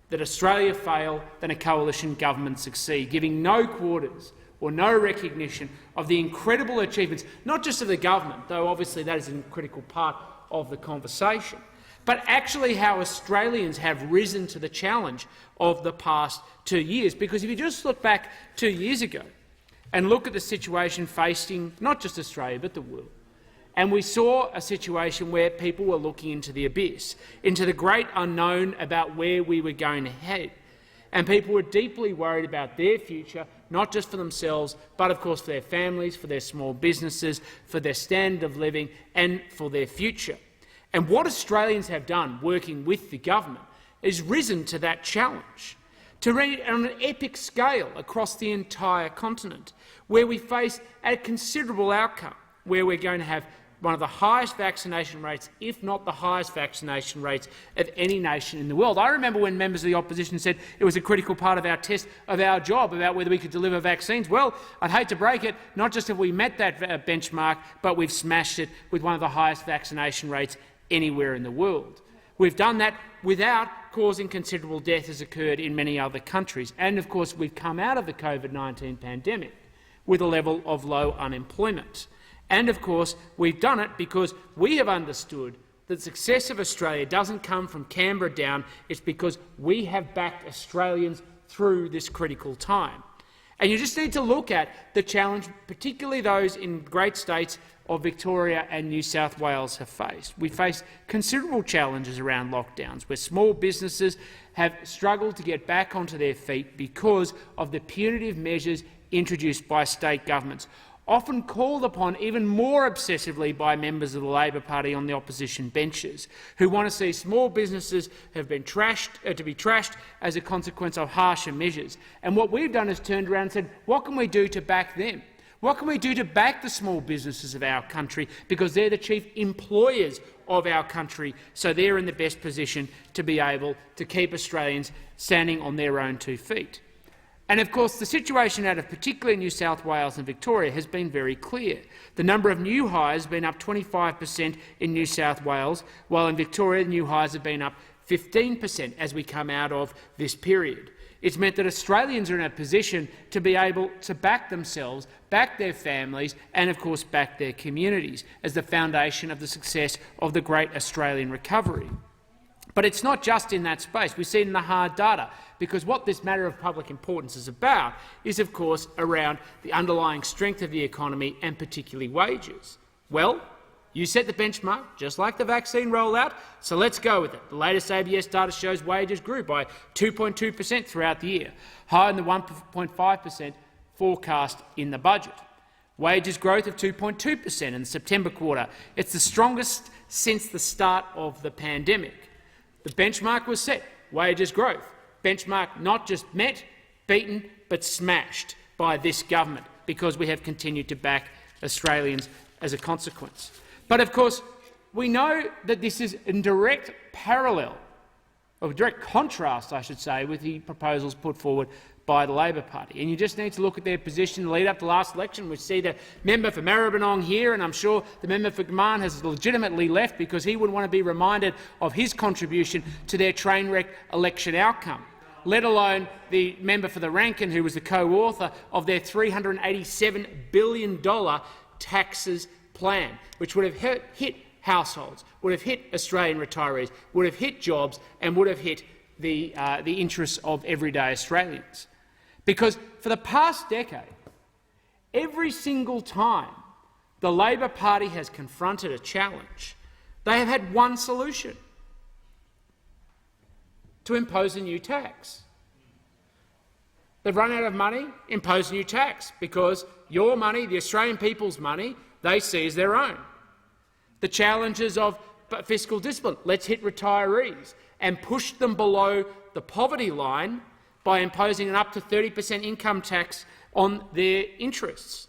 that Australia fail than a coalition government succeed, giving no quarters or no recognition of the incredible achievements, not just of the government, though obviously that is a critical part of the conversation, but actually how Australians have risen to the challenge of the past 2 years. Because if you just look back 2 years ago and look at the situation facing not just Australia but the world, and we saw a situation where people were looking into the abyss, into the great unknown about where we were going to head, and people were deeply worried about their future, not just for themselves, but of course for their families, for their small businesses, for their standard of living and for their future. And what Australians have done, working with the government, is risen to that challenge, to read on an epic scale across the entire continent, where we face a considerable outcome, where we're going to have one of the highest vaccination rates, if not the highest vaccination rates of any nation in the world. I remember when members of the opposition said it was a critical part of our test of our job about whether we could deliver vaccines. Well, I'd hate to break it, not just have we met that benchmark, but we've smashed it with one of the highest vaccination rates anywhere in the world. We've done that without causing considerable death as occurred in many other countries. And, of course, we've come out of the COVID-19 pandemic with a level of low unemployment. And, of course, we've done it because we have understood that the success of Australia doesn't come from Canberra down. It's because we have backed Australians through this critical time. And you just need to look at the challenge, particularly those in great states of Victoria and New South Wales have faced. We face considerable challenges around lockdowns, where small businesses have struggled to get back onto their feet because of the punitive measures introduced by state governments, often called upon even more obsessively by members of the Labor Party on the opposition benches, who want to see small businesses have been to be trashed as a consequence of harsher measures. And what we've done is turned around and said, what can we do to back them? What can we do to back the small businesses of our country, because they're the chief employers of our country, so they're in the best position to be able to keep Australians standing on their own 2 feet. And, of course, the situation out of particularly New South Wales and Victoria has been very clear. The number of new hires has been up 25% in New South Wales, while in Victoria new hires have been up 15% as we come out of this period. It's meant that Australians are in a position to be able to back themselves, back their families and, of course, back their communities as the foundation of the success of the great Australian recovery. But it's not just in that space. We see it in the hard data, because what this matter of public importance is about is, of course, around the underlying strength of the economy and particularly wages. Well, you set the benchmark, just like the vaccine rollout, so let's go with it. The latest ABS data shows wages grew by 2.2% throughout the year, higher than the 1.5% forecast in the budget. Wages growth of 2.2% in the September quarter. It's the strongest since the start of the pandemic. The benchmark was set, wages growth. Benchmark not just met, beaten, but smashed by this government, because we have continued to back Australians as a consequence. But, of course, we know that this is in direct parallel, or direct contrast, I should say, with the proposals put forward by the Labor Party. And you just need to look at their position in the lead up to last election. We see the member for Maribyrnong here, and I'm sure the member for Gaman has legitimately left because he would want to be reminded of his contribution to their train wreck election outcome, let alone the member for the Rankin, who was the co-author of their $387 billion taxes plan, which would have hit households, would have hit Australian retirees, would have hit jobs and would have hit the interests of everyday Australians. Because for the past decade, every single time the Labor Party has confronted a challenge, they have had one solution: to impose a new tax. They've run out of money, impose a new tax, because your money, the Australian people's money, they see as their own. The challenges of fiscal discipline, let's hit retirees and push them below the poverty line by imposing an up to 30% income tax on their interests.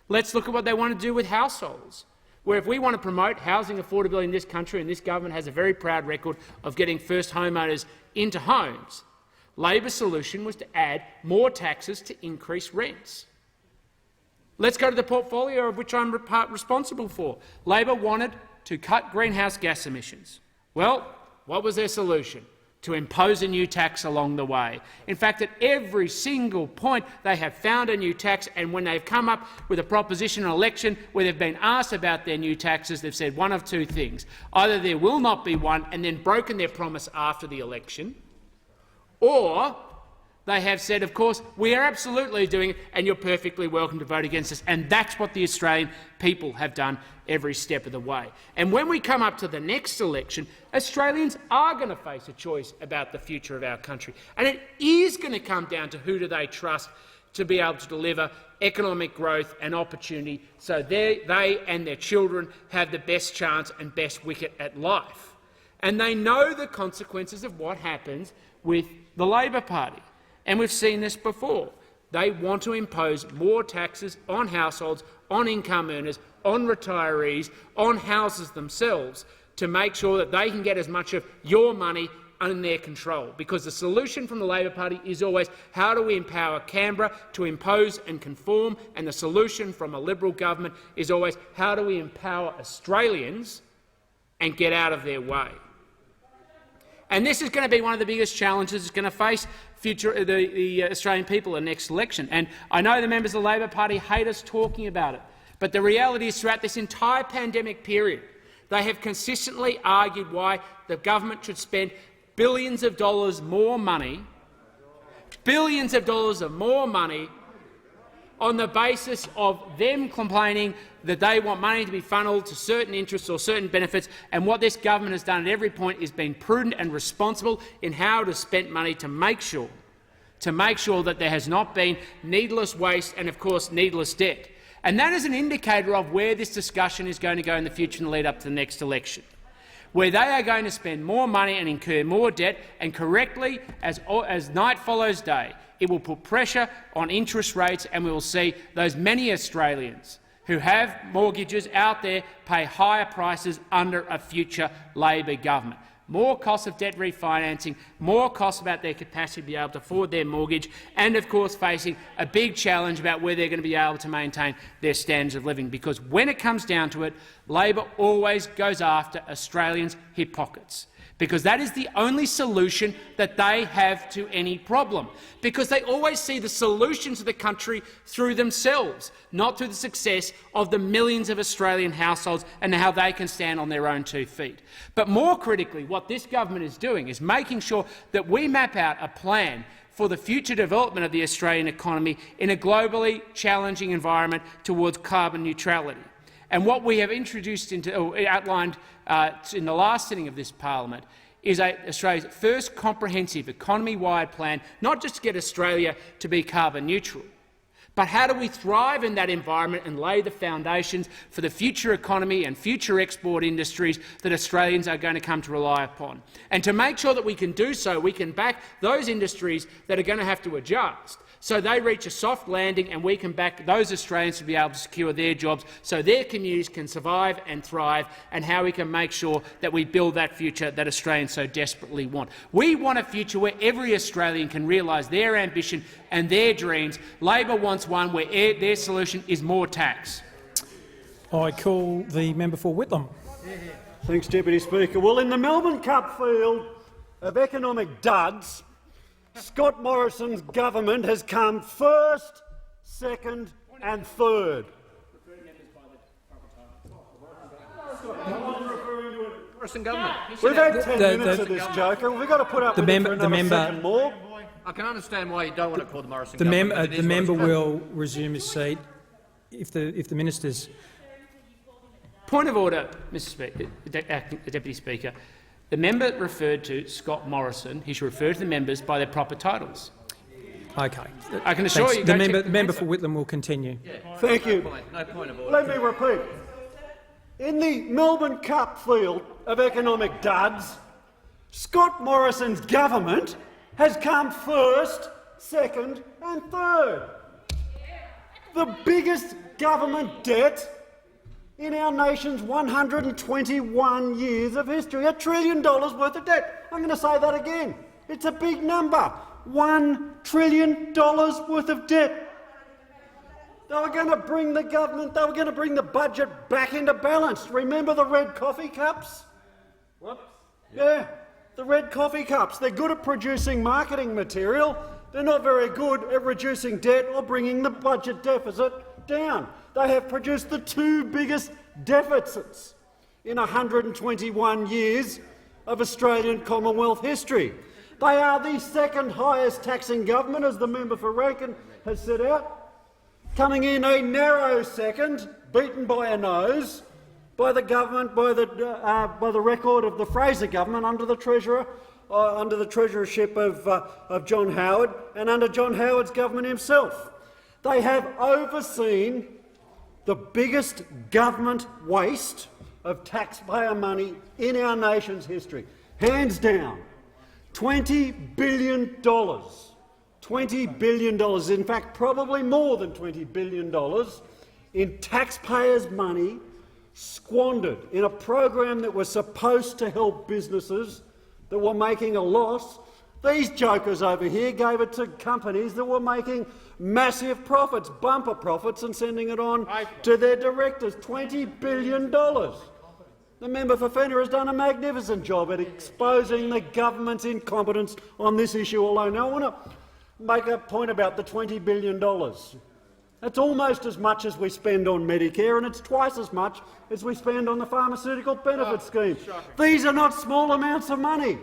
Let's look at what they want to do with households, where if we want to promote housing affordability in this country, and this government has a very proud record of getting first homeowners into homes, Labor's solution was to add more taxes to increase rents. Let's go to the portfolio of which I'm responsible for. Labor wanted to cut greenhouse gas emissions. Well, what was their solution? To impose a new tax along the way. In fact, at every single point they have found a new tax, and when they've come up with a proposition in an election where they've been asked about their new taxes, they've said one of two things. Either there will not be one and then broken their promise after the election, or they have said, of course, we are absolutely doing it and you're perfectly welcome to vote against us. And that's what the Australian people have done every step of the way. And when we come up to the next election, Australians are going to face a choice about the future of our country. And it is going to come down to who do they trust to be able to deliver economic growth and opportunity so they and their children have the best chance and best wicket at life. And they know the consequences of what happens with the Labor Party. And we've seen this before. They want to impose more taxes on households, on income earners, on retirees, on houses themselves, to make sure that they can get as much of your money in their control. Because the solution from the Labor Party is always, how do we empower Canberra to impose and conform? And the solution from a Liberal government is always, how do we empower Australians and get out of their way? And this is going to be one of the biggest challenges that's going to face the Australian people in the next election. And I know the members of the Labor Party hate us talking about it, but the reality is throughout this entire pandemic period, they have consistently argued why the government should spend billions of dollars more money on the basis of them complaining that they want money to be funneled to certain interests or certain benefits, and what this government has done at every point is been prudent and responsible in how it has spent money to make sure that there has not been needless waste and, of course, needless debt. And that is an indicator of where this discussion is going to go in the future in the lead up to the next election, where they are going to spend more money and incur more debt, and correctly, as night follows day, it will put pressure on interest rates, and we will see those many Australians who have mortgages out there pay higher prices under a future Labor government. More costs of debt refinancing, more costs about their capacity to be able to afford their mortgage, and of course facing a big challenge about where they're going to be able to maintain their standards of living. Because when it comes down to it, Labor always goes after Australians' hip pockets, because that is the only solution that they have to any problem, because they always see the solution to the country through themselves, not through the success of the millions of Australian households and how they can stand on their own 2 feet. But more critically, what this government is doing is making sure that we map out a plan for the future development of the Australian economy in a globally challenging environment towards carbon neutrality. And what we have introduced outlined in the last sitting of this parliament is Australia's first comprehensive economy-wide plan, not just to get Australia to be carbon neutral, But how do we thrive in that environment and lay the foundations for the future economy and future export industries that Australians are going to come to rely upon? And to make sure that we can do so, we can back those industries that are going to have to adjust so they reach a soft landing, and we can back those Australians to be able to secure their jobs so their communities can survive and thrive, and how we can make sure that we build that future that Australians so desperately want. We want a future where every Australian can realise their ambition and their dreams. Labor wants one where their solution is more tax. I call the member for Whitlam. Thanks, Deputy Speaker. Well, in the Melbourne Cup field of economic duds, Scott Morrison's government has come first, second and third. Morrison government. We've had 10 minutes of this joker. We've got to put up with it for another second more. I can understand why you don't want to call the Morrison government. The member will resume his seat if the minister's. Point of order, Mr. Speaker, Deputy Speaker. The member referred to Scott Morrison. He should refer to the members by their proper titles. Okay. I can assure you. The member for Whitlam will continue. Thank you. No point of order. Let me repeat. In the Melbourne Cup field of economic duds, Scott Morrison's government has come first, second and third. The biggest government debt in our nation's 121 years of history. $1 trillion worth of debt. I'm going to say that again. It's a big number. $1 trillion worth of debt. They were going to bring the government, they were going to bring the budget back into balance. Remember the red coffee cups? Whoops. Yeah, the red coffee cups. They're good at producing marketing material. They're not very good at reducing debt or bringing the budget deficit down. They have produced the two biggest deficits in 121 years of Australian Commonwealth history. They are the second highest taxing government, as the member for Rankin has set out, coming in a narrow second, beaten by a nose, by the government, by the record of the Fraser government under the treasurership of John Howard and under John Howard's government himself. They have overseen the biggest government waste of taxpayer money in our nation's history. Hands down, $20 billion. $20 billion, in fact probably more than $20 billion in taxpayers' money squandered in a program that was supposed to help businesses that were making a loss. These jokers over here gave it to companies that were making massive profits, bumper profits, and sending it on to their directors. $20 billion. The member for Fenner has done a magnificent job at exposing the government's incompetence on this issue alone. Now, I want to make a point about the $20 billion. That's almost as much as we spend on Medicare, and it's twice as much as we spend on the pharmaceutical benefit scheme. These are not small amounts of money.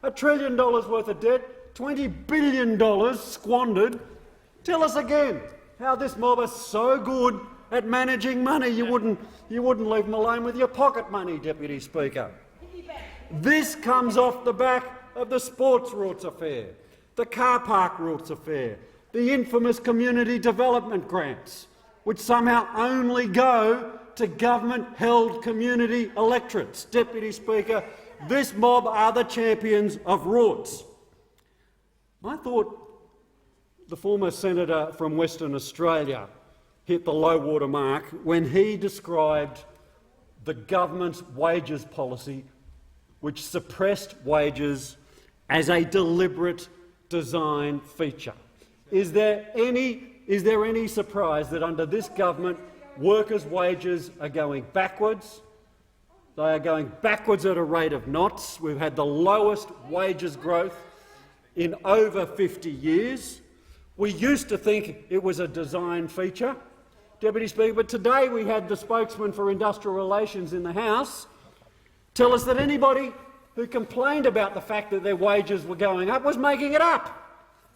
$1 trillion worth of debt, $20 billion squandered. Tell us again how this mob is so good at managing money you wouldn't leave them alone with your pocket money, Deputy Speaker. This comes off the back of the sports routes affair, the car park routes affair, the infamous community development grants, which somehow only go to government-held community electorates. Deputy Speaker, this mob are the champions of routes. I thought the former senator from Western Australia hit the low-water mark when he described the government's wages policy, which suppressed wages, as a deliberate design feature. Is there any surprise that under this government workers' wages are going backwards? They are going backwards at a rate of knots. We've had the lowest wages growth in over 50 years. We used to think it was a design feature, Deputy Speaker, but today we had the spokesman for Industrial Relations in the House tell us that anybody who complained about the fact that their wages were going up was making it up.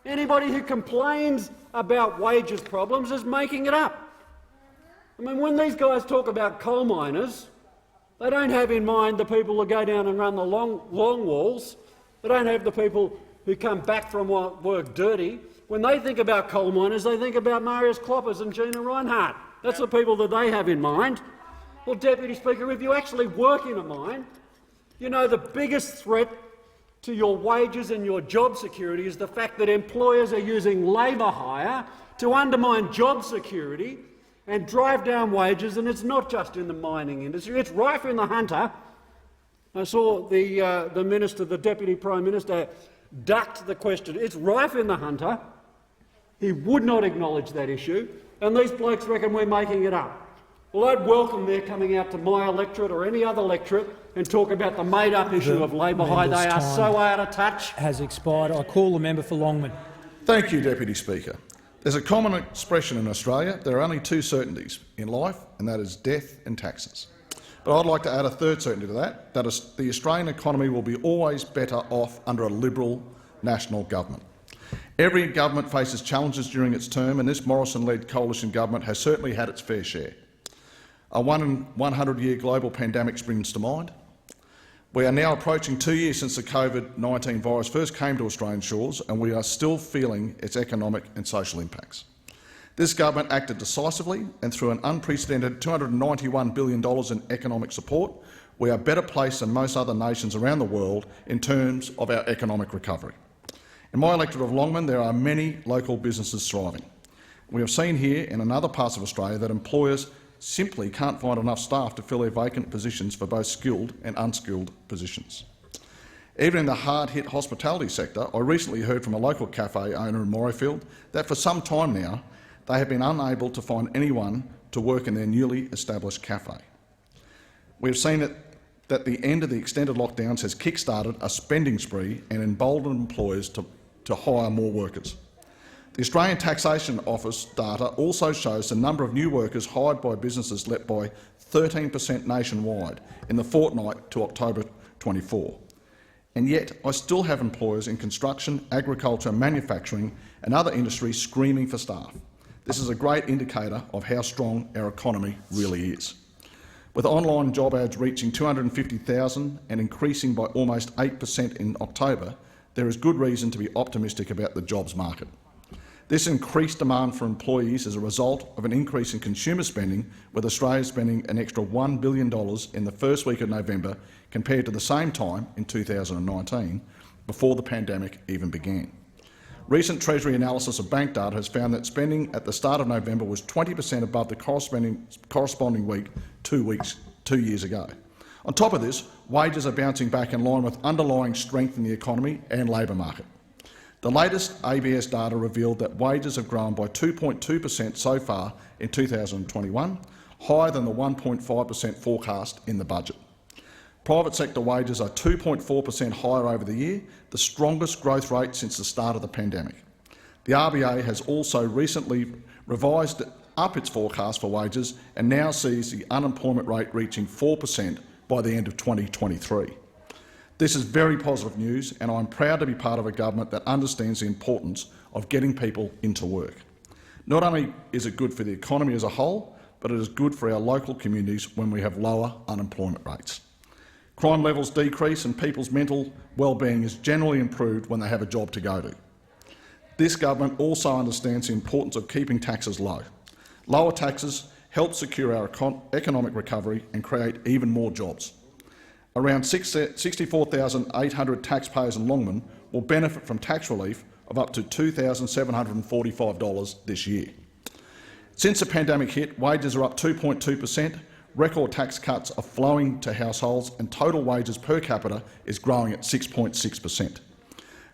Anybody who complains about wages problems is making it up. I mean, when these guys talk about coal miners, they don't have in mind the people who go down and run the long walls. They don't have the people who come back from work dirty. When they think about coal miners, they think about Marius Kloppers and Gina Reinhardt. That's the people that they have in mind. Well, Deputy Speaker, if you actually work in a mine, you know the biggest threat to your wages and your job security is the fact that employers are using labour hire to undermine job security and drive down wages, and it's not just in the mining industry, it's rife in the Hunter. I saw the Minister, the Deputy Prime Minister, ducked the question. It's rife in the Hunter. He would not acknowledge that issue, and these blokes reckon we're making it up. Well, I'd welcome their coming out to my electorate or any other electorate and talk about the made-up issue of labour hire. They are so out of touch. Has expired. I call the member for Longman. Thank you, Deputy Speaker. There's a common expression in Australia: there are only two certainties in life, and that is death and taxes. But I'd like to add a third certainty to that, that is the Australian economy will be always better off under a Liberal national government. Every government faces challenges during its term, and this Morrison-led coalition government has certainly had its fair share. A 100-year global pandemic springs to mind. We are now approaching 2 years since the COVID-19 virus first came to Australian shores, and we are still feeling its economic and social impacts. This government acted decisively, and through an unprecedented $291 billion in economic support, we are better placed than most other nations around the world in terms of our economic recovery. In my electorate of Longman, there are many local businesses thriving. We have seen here and in other parts of Australia that employers simply can't find enough staff to fill their vacant positions for both skilled and unskilled positions. Even in the hard-hit hospitality sector, I recently heard from a local cafe owner in Morayfield that for some time now they have been unable to find anyone to work in their newly established cafe. We have seen that the end of the extended lockdowns has kick-started a spending spree and emboldened employers to hire more workers. The Australian Taxation Office data also shows the number of new workers hired by businesses leapt by 13% nationwide in the fortnight to October 24. And yet I still have employers in construction, agriculture, manufacturing and other industries screaming for staff. This is a great indicator of how strong our economy really is. With online job ads reaching 250,000 and increasing by almost 8% in October, there is good reason to be optimistic about the jobs market. This increased demand for employees is a result of an increase in consumer spending, with Australia spending an extra $1 billion in the first week of November compared to the same time in 2019, before the pandemic even began. Recent Treasury analysis of bank data has found that spending at the start of November was 20% above the corresponding week 2 years ago. On top of this, wages are bouncing back in line with underlying strength in the economy and labour market. The latest ABS data revealed that wages have grown by 2.2% so far in 2021, higher than the 1.5% forecast in the budget. Private sector wages are 2.4% higher over the year, the strongest growth rate since the start of the pandemic. The RBA has also recently revised up its forecast for wages and now sees the unemployment rate reaching 4% by the end of 2023. This is very positive news, and I'm proud to be part of a government that understands the importance of getting people into work. Not only is it good for the economy as a whole, but it is good for our local communities when we have lower unemployment rates. Crime levels decrease and people's mental well-being is generally improved when they have a job to go to. This government also understands the importance of keeping taxes low. Lower taxes help secure our economic recovery and create even more jobs. Around 64,800 taxpayers in Longman will benefit from tax relief of up to $2,745 this year. Since the pandemic hit, wages are up 2.2%, record tax cuts are flowing to households, and total wages per capita is growing at 6.6%.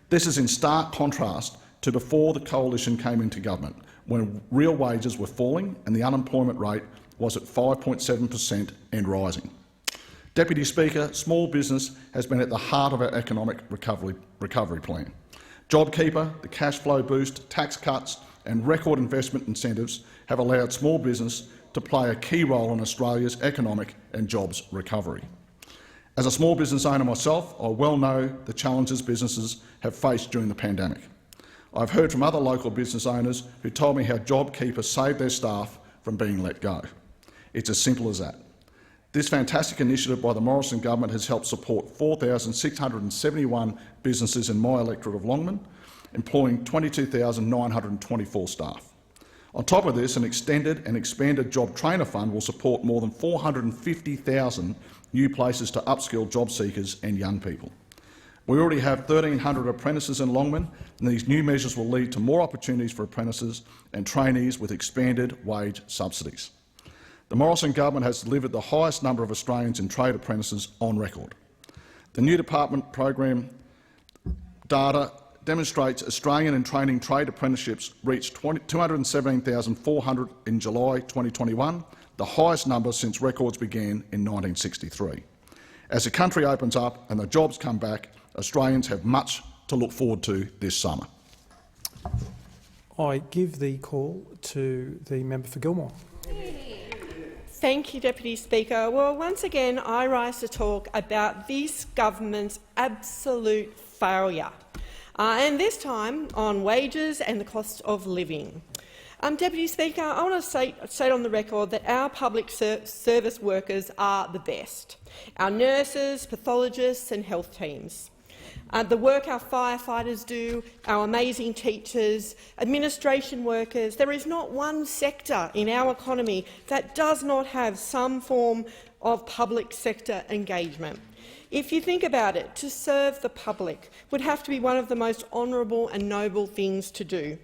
This is in stark contrast to before the coalition came into government, when real wages were falling and the unemployment rate was at 5.7% and rising. Deputy Speaker, small business has been at the heart of our economic recovery plan. JobKeeper, the cash flow boost, tax cuts and record investment incentives have allowed small business to play a key role in Australia's economic and jobs recovery. As a small business owner myself, I well know the challenges businesses have faced during the pandemic. I've heard from other local business owners who told me how JobKeeper saved their staff from being let go. It's as simple as that. This fantastic initiative by the Morrison government has helped support 4,671 businesses in my electorate of Longman, employing 22,924 staff. On top of this, an extended and expanded job trainer fund will support more than 450,000 new places to upskill job seekers and young people. We already have 1,300 apprentices in Longman, and these new measures will lead to more opportunities for apprentices and trainees with expanded wage subsidies. The Morrison government has delivered the highest number of Australians in trade apprentices on record. The new department program data demonstrates Australian and training trade apprenticeships reached 217,400 in July 2021, the highest number since records began in 1963. As the country opens up and the jobs come back, Australians have much to look forward to this summer. I give the call to the member for Gilmore. Thank you, Deputy Speaker. Well, once again, I rise to talk about this government's absolute failure, and this time on wages and the cost of living. Deputy Speaker, I want to state on the record that our public service workers are the best. Our nurses, pathologists and health teams. The work our firefighters do, our amazing teachers, administration workers, there is not one sector in our economy that does not have some form of public sector engagement. If you think about it, to serve the public would have to be one of the most honourable and noble things to do.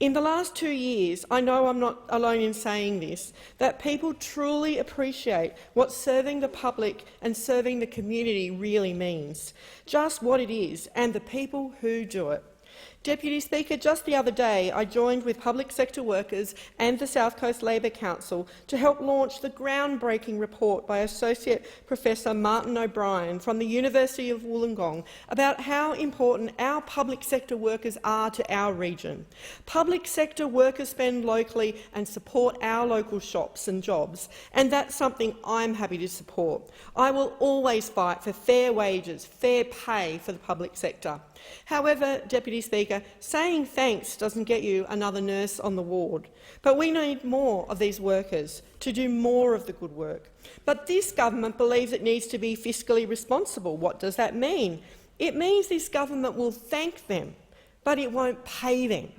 In the last 2 years, I know I'm not alone in saying this, that people truly appreciate what serving the public and serving the community really means, just what it is, and the people who do it. Deputy Speaker, just the other day I joined with public sector workers and the South Coast Labor Council to help launch the groundbreaking report by Associate Professor Martin O'Brien from the University of Wollongong about how important our public sector workers are to our region. Public sector workers spend locally and support our local shops and jobs, and that's something I'm happy to support. I will always fight for fair wages, fair pay for the public sector. However, Deputy Speaker, saying thanks doesn't get you another nurse on the ward. But we need more of these workers to do more of the good work. But this government believes it needs to be fiscally responsible. What does that mean? It means this government will thank them, but it won't pay them.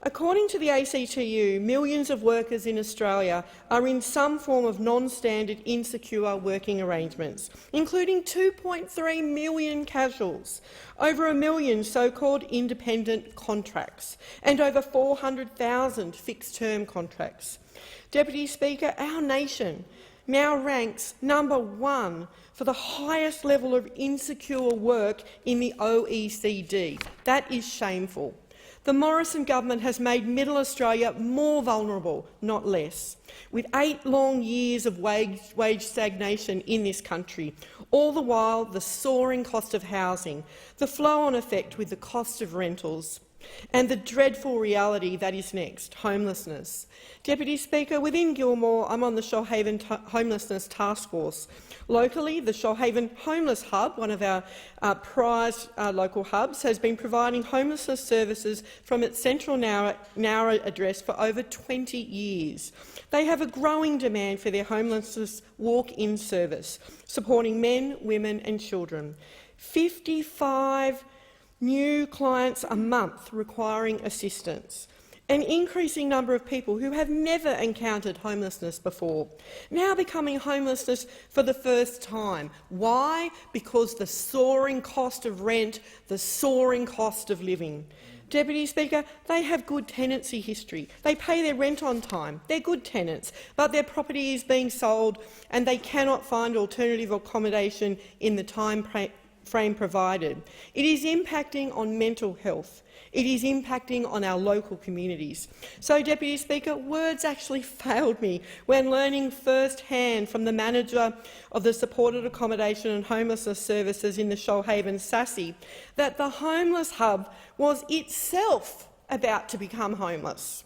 According to the ACTU, millions of workers in Australia are in some form of non-standard insecure working arrangements, including 2.3 million casuals, over 1 million so-called independent contracts, and over 400,000 fixed-term contracts. Deputy Speaker, our nation now ranks #1 for the highest level of insecure work in the OECD. That is shameful. The Morrison government has made Middle Australia more vulnerable, not less, with 8 long years of wage stagnation in this country. All the while, the soaring cost of housing, the flow-on effect with the cost of rentals, and the dreadful reality that is next, homelessness. Deputy Speaker, within Gilmore, I'm on the Shoalhaven Homelessness Task Force. Locally, the Shoalhaven Homeless Hub, one of our prized local hubs, has been providing homelessness services from its central Nowra address for over 20 years. They have a growing demand for their homelessness walk-in service, supporting men, women and children. 55 new clients a month requiring assistance. An increasing number of people who have never encountered homelessness before, now becoming homeless for the first time. Why? Because the soaring cost of rent, the soaring cost of living. Deputy Speaker, they have good tenancy history. They pay their rent on time. They're good tenants, but their property is being sold and they cannot find alternative accommodation in the time frame provided. It is impacting on mental health. It is impacting on our local communities. So, Deputy Speaker, words actually failed me when learning first-hand from the manager of the Supported Accommodation and Homelessness Services in the Shoalhaven Sassy that the Homeless Hub was itself about to become homeless.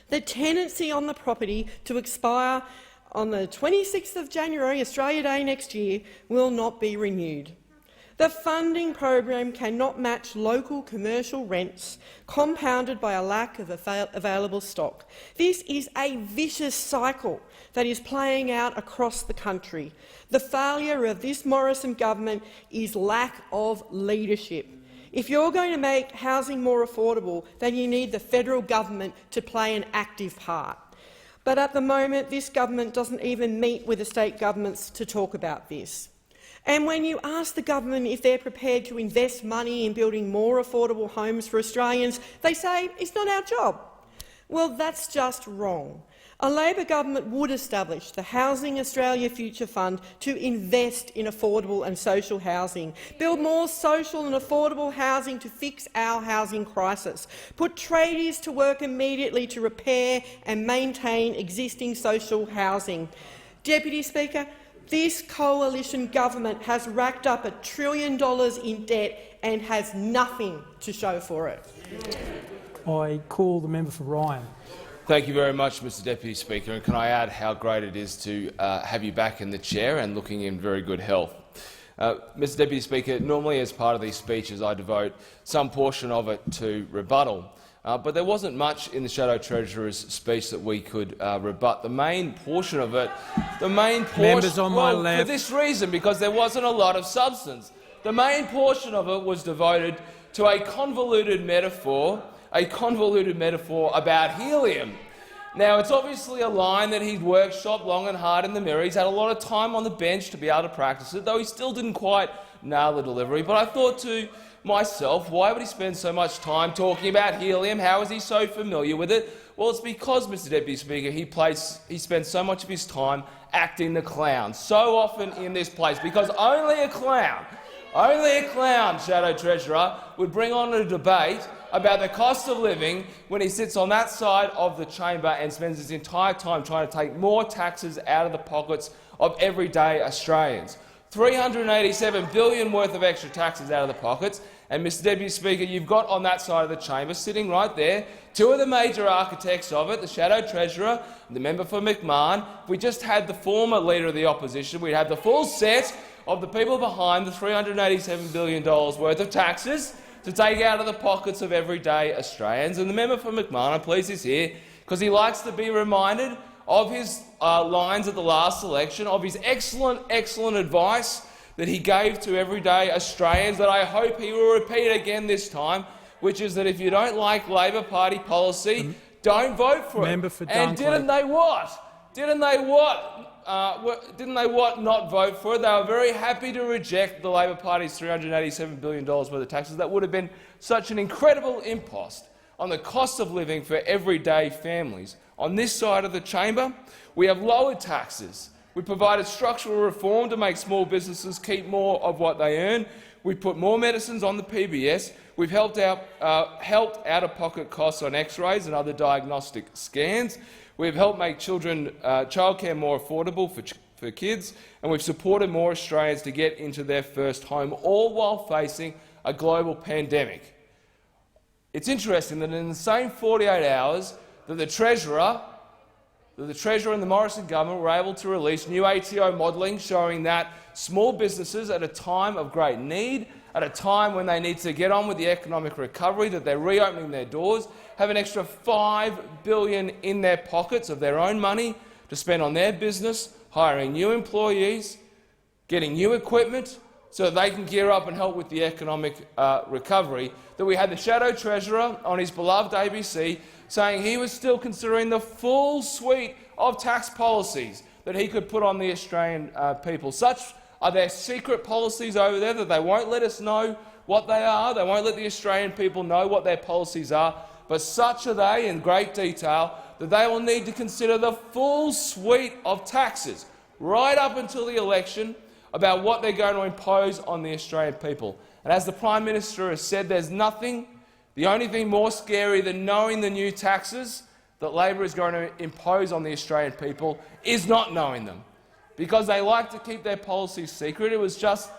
The tenancy on the property to expire on the 26th of January, Australia Day next year, will not be renewed. The funding program cannot match local commercial rents, compounded by a lack of available stock. This is a vicious cycle that is playing out across the country. The failure of this Morrison government is lack of leadership. If you're going to make housing more affordable, then you need the federal government to play an active part. But at the moment, this government doesn't even meet with the state governments to talk about this. And when you ask the government if they're prepared to invest money in building more affordable homes for Australians, they say it's not our job. Well, that's just wrong. A Labor government would establish the Housing Australia Future Fund to invest in affordable and social housing, build more social and affordable housing to fix our housing crisis, put tradies to work immediately to repair and maintain existing social housing. Deputy Speaker, this coalition government has racked up $1 trillion in debt and has nothing to show for it. I call the member for Ryan. Thank you very much, Mr Deputy Speaker, and can I add how great it is to have you back in the chair and looking in very good health. Mr Deputy Speaker, normally as part of these speeches I devote some portion of it to rebuttal, but there wasn't much in the Shadow Treasurer's speech that we could rebut. The main portion of it, Members on my left. For this reason, because there wasn't a lot of substance. The main portion of it was devoted to a convoluted metaphor about helium. Now, it's obviously a line that he'd workshopped long and hard in the mirror. He's had a lot of time on the bench to be able to practice it, though he still didn't quite nail the delivery. But I thought to myself, why would he spend so much time talking about helium? How is he so familiar with it? Well, it's because, Mr Deputy Speaker, he spends so much of his time acting the clown, so often in this place, because only a clown, Shadow Treasurer, would bring on a debate about the cost of living when he sits on that side of the chamber and spends his entire time trying to take more taxes out of the pockets of everyday Australians. $387 billion worth of extra taxes out of the pockets. And, Mr Deputy Speaker, you've got on that side of the chamber, sitting right there, two of the major architects of it, the Shadow Treasurer and the member for McMahon. If we just had the former Leader of the Opposition, we'd have the full set of the people behind the $387 billion worth of taxes to take out of the pockets of everyday Australians. And the member for McMahon, I'm pleased he's here, because he likes to be reminded of his lines at the last election, of his excellent advice that he gave to everyday Australians that I hope he will repeat again this time, which is that if you don't like Labor Party policy, don't vote for it. And didn't they what? Not vote for it? They were very happy to reject the Labor Party's $387 billion worth of taxes. That would have been such an incredible impost on the cost of living for everyday families. On this side of the chamber, we have lowered taxes. We provided structural reform to make small businesses keep more of what they earn. We put more medicines on the PBS. We've helped out-of-pocket costs on X-rays and other diagnostic scans. We've helped make childcare more affordable for kids, and we've supported more Australians to get into their first home, all while facing a global pandemic. It's interesting that in the same 48 hours that the Treasurer and the Morrison government were able to release new ATO modelling showing that small businesses at a time of great need, at a time when they need to get on with the economic recovery, that they're reopening their doors, have an extra $5 billion in their pockets of their own money to spend on their business, hiring new employees, getting new equipment, so that they can gear up and help with the economic recovery, that we had the Shadow Treasurer on his beloved ABC saying he was still considering the full suite of tax policies that he could put on the Australian people. Such are their secret policies over there that they won't let us know what they are. They won't let the Australian people know what their policies are. But such are they in great detail that they will need to consider the full suite of taxes right up until the election about what they're going to impose on the Australian people. And as the Prime Minister has said, there's nothing, the only thing more scary than knowing the new taxes that Labor is going to impose on the Australian people is not knowing them, because they like to keep their policies secret. It was just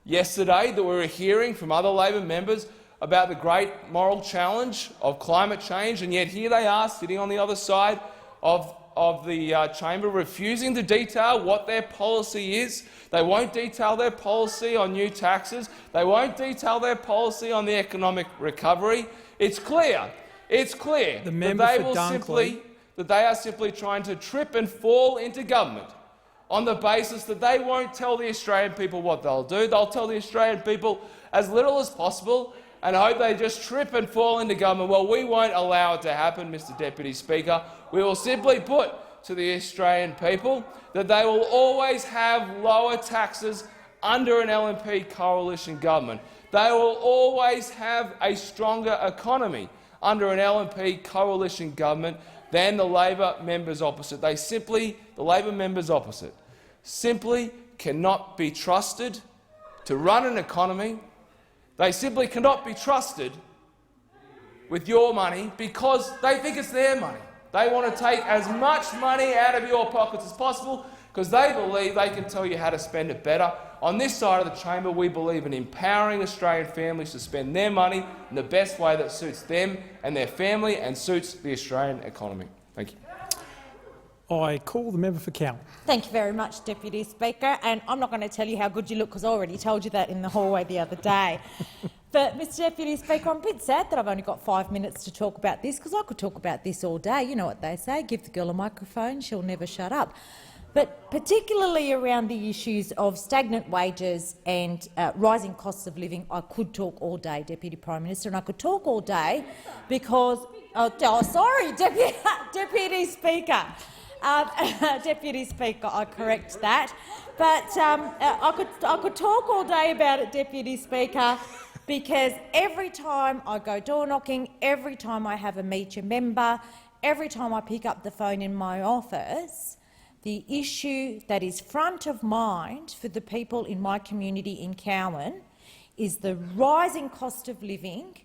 yesterday that we were hearing from other Labor members about the great moral challenge of climate change, and yet here they are sitting on the other side of the chamber, refusing to detail what their policy is. They won't detail their policy on new taxes. They won't detail their policy on the economic recovery. It's clear that they are simply trying to trip and fall into government on the basis that they won't tell the Australian people what they'll do. They'll tell the Australian people as little as possible and hope they just trip and fall into government. Well, we won't allow it to happen, Mr Deputy Speaker. We will simply put to the Australian people that they will always have lower taxes under an LNP coalition government. They will always have a stronger economy under an LNP coalition government than the Labor members opposite. The Labor members opposite simply cannot be trusted to run an economy. They simply cannot be trusted with your money because they think it's their money. They want to take as much money out of your pockets as possible because they believe they can tell you how to spend it better. On this side of the chamber, we believe in empowering Australian families to spend their money in the best way that suits them and their family and suits the Australian economy. Thank you. I call the member for Cowan. Thank you very much, Deputy Speaker. And I'm not going to tell you how good you look because I already told you that in the hallway the other day. But, Mr Deputy Speaker, I'm a bit sad that I've only got 5 minutes to talk about this because I could talk about this all day. You know what they say, give the girl a microphone, she'll never shut up. But particularly around the issues of stagnant wages and rising costs of living, I could talk all day, Deputy Prime Minister, and I could talk all day because— Deputy Speaker. Deputy Speaker, I correct that. But I could talk all day about it, Deputy Speaker, because every time I go door knocking, every time I have a meet your member, every time I pick up the phone in my office, the issue that is front of mind for the people in my community in Cowan is the rising cost of living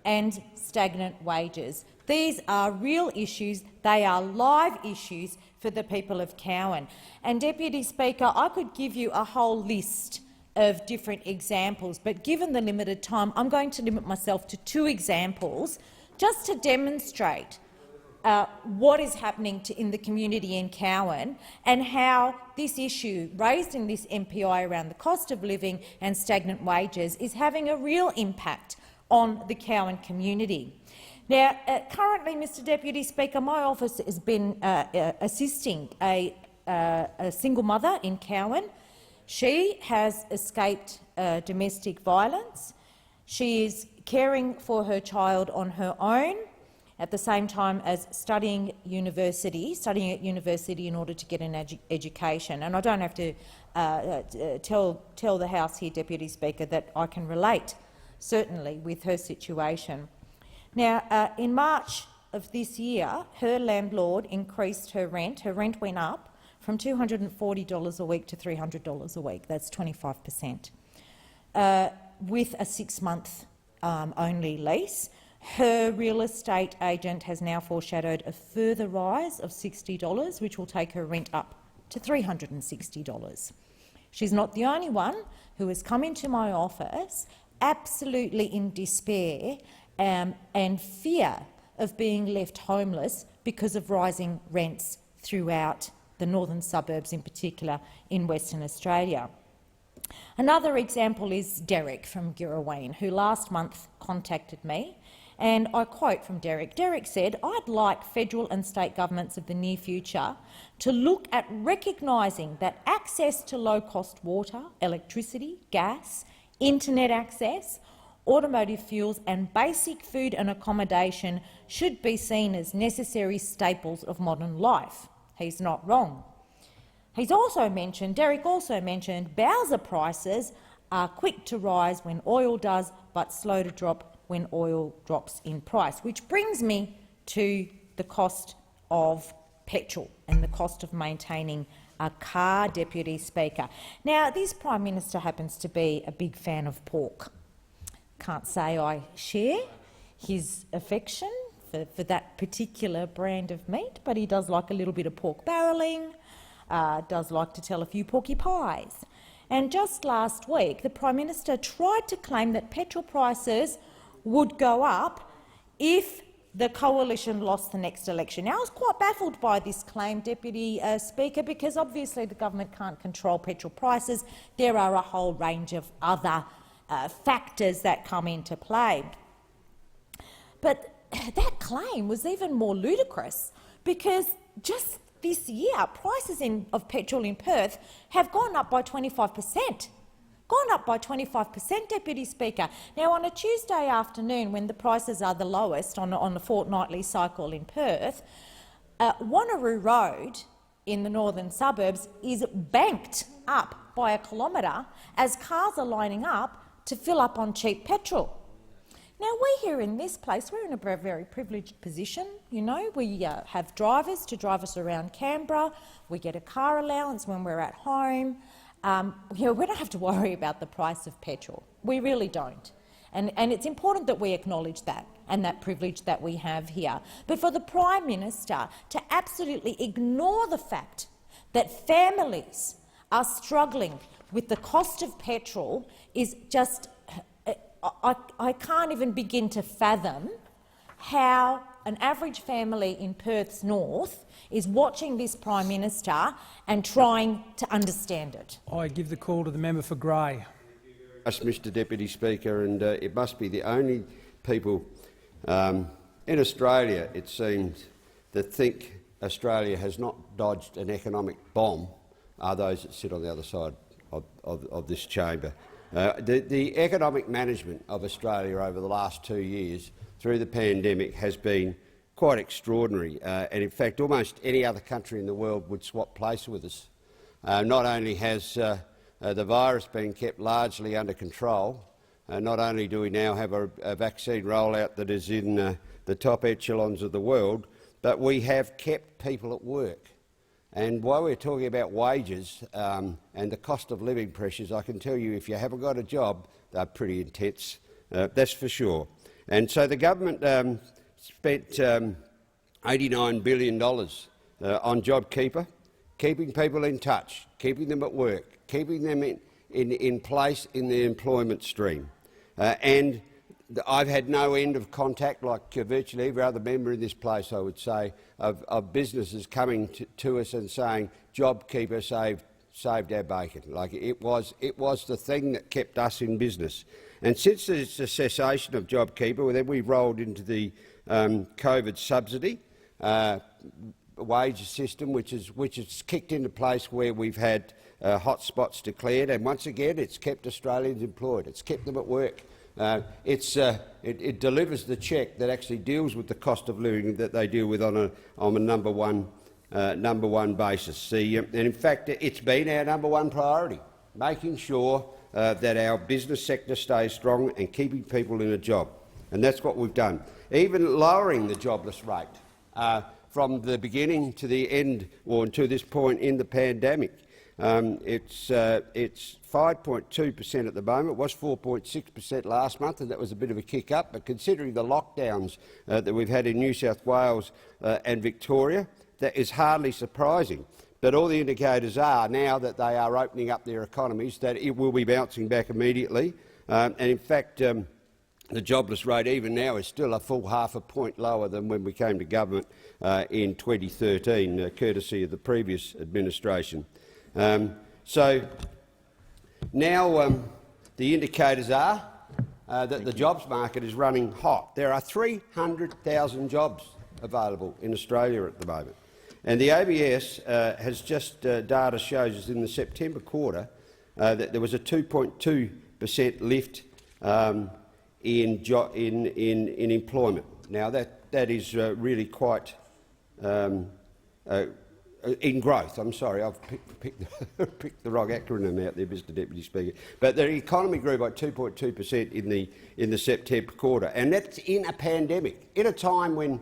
and stagnant wages. These are real issues. They are live issues for the people of Cowan. And, Deputy Speaker, I could give you a whole list of different examples, but given the limited time, I'm going to limit myself to 2 examples just to demonstrate what is happening in the community in Cowan and how this issue raised in this MPI around the cost of living and stagnant wages is having a real impact on the Cowan community. Now, currently, Mr Deputy Speaker, my office has been assisting a single mother in Cowan. She has escaped domestic violence. She is caring for her child on her own at the same time as studying at university in order to get an education. And I don't have to tell the House here, Deputy Speaker, that I can relate, certainly, with her situation. Now, in March of this year, her landlord increased her rent. Her rent went up from $240 a week to $300 a week. That's 25%. With a 6-month only lease. Her real estate agent has now foreshadowed a further rise of $60, which will take her rent up to $360. She's not the only one who has come into my office absolutely in despair and fear of being left homeless because of rising rents throughout the northern suburbs, in particular in Western Australia. Another example is Derek from Girraween, who last month contacted me, and I quote from Derek. Derek said, "I'd like federal and state governments of the near future to look at recognising that access to low-cost water, electricity, gas, internet access, automotive fuels and basic food and accommodation should be seen as necessary staples of modern life." He's not wrong. Derek also mentioned Bowser prices are quick to rise when oil does, but slow to drop when oil drops in price, which brings me to the cost of petrol and the cost of maintaining a car, Deputy Speaker. Now, this Prime Minister happens to be a big fan of pork. Can't say I share his affection for that particular brand of meat, but he does like a little bit of pork barrelling, does like to tell a few porky pies. And just last week, the Prime Minister tried to claim that petrol prices would go up if the coalition lost the next election. Now, I was quite baffled by this claim, Deputy Speaker, because obviously the government can't control petrol prices. There are a whole range of other factors that come into play. But that claim was even more ludicrous because just this year, prices of petrol in Perth have gone up by 25%. Gone up by 25%, Deputy Speaker. Now, on a Tuesday afternoon, when the prices are the lowest on a fortnightly cycle in Perth, Wanneroo Road in the northern suburbs is banked up by a kilometre as cars are lining up to fill up on cheap petrol. Now, we here in this place, we're in a very privileged position. You know, we have drivers to drive us around Canberra. We get a car allowance when we're at home. We don't have to worry about the price of petrol. We really don't. And it's important that we acknowledge that and that privilege that we have here. But for the Prime Minister to absolutely ignore the fact that families are struggling with the cost of petrol is just— I can't even begin to fathom how an average family in Perth's north is watching this Prime Minister and trying to understand it. I give the call to the member for Grey. Mr Deputy Speaker, and it must be the only people in Australia, it seems, that think Australia has not dodged an economic bomb are those that sit on the other side of this chamber. The economic management of Australia over the last 2 years through the pandemic has been quite extraordinary, and in fact almost any other country in the world would swap place with us. Not only has the virus been kept largely under control, not only do we now have a vaccine rollout that is in the top echelons of the world, but we have kept people at work. And while we're talking about wages and the cost of living pressures, I can tell you if you haven't got a job, they're pretty intense, that's for sure. And so the government spent $89 billion on JobKeeper, keeping people in touch, keeping them at work, keeping them in place in the employment stream. And I've had no end of contact, like virtually every other member in this place, I would say, of businesses coming to us and saying, JobKeeper saved our bacon. Like it was the thing that kept us in business. And since the cessation of JobKeeper, then we've rolled into the COVID subsidy wage system, which is kicked into place where we've had hotspots declared, and once again it's kept Australians employed. It's kept them at work. It delivers the cheque that actually deals with the cost of living that they deal with on a number one basis. And in fact, it's been our number one priority, making sure that our business sector stays strong and keeping people in a job. And that's what we've done. Even lowering the jobless rate from the beginning to the end, or to this point in the pandemic. It's 5.2% at the moment. It was 4.6% last month, and that was a bit of a kick up. But considering the lockdowns that we've had in New South Wales and Victoria, that is hardly surprising. But all the indicators are, now that they are opening up their economies, that it will be bouncing back immediately. And in fact, the jobless rate even now is still a full half a point lower than when we came to government in 2013, courtesy of the previous administration. So now the indicators are that the jobs market is running hot. There are 300,000 jobs available in Australia at the moment. And the ABS has just data shows us in the September quarter that there was a 2.2% lift in employment. Now that is really quite in growth. I'm sorry, I've picked the wrong acronym out there, Mr Deputy Speaker. But the economy grew by 2.2% in the September quarter, and that's in a pandemic, in a time when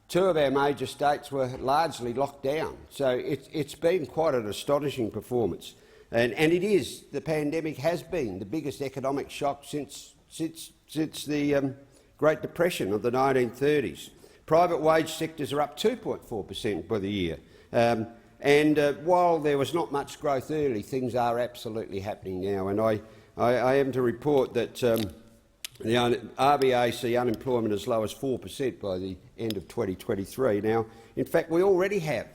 two of our major states were largely locked down. So it's been quite an astonishing performance, and it is. The pandemic has been the biggest economic shock since the Great Depression of the 1930s. Private wage sectors are up 2.4% for the year. And while there was not much growth early, things are absolutely happening now. And I am to report that the RBA see unemployment as low as 4% by the end of 2023. Now, in fact, we already have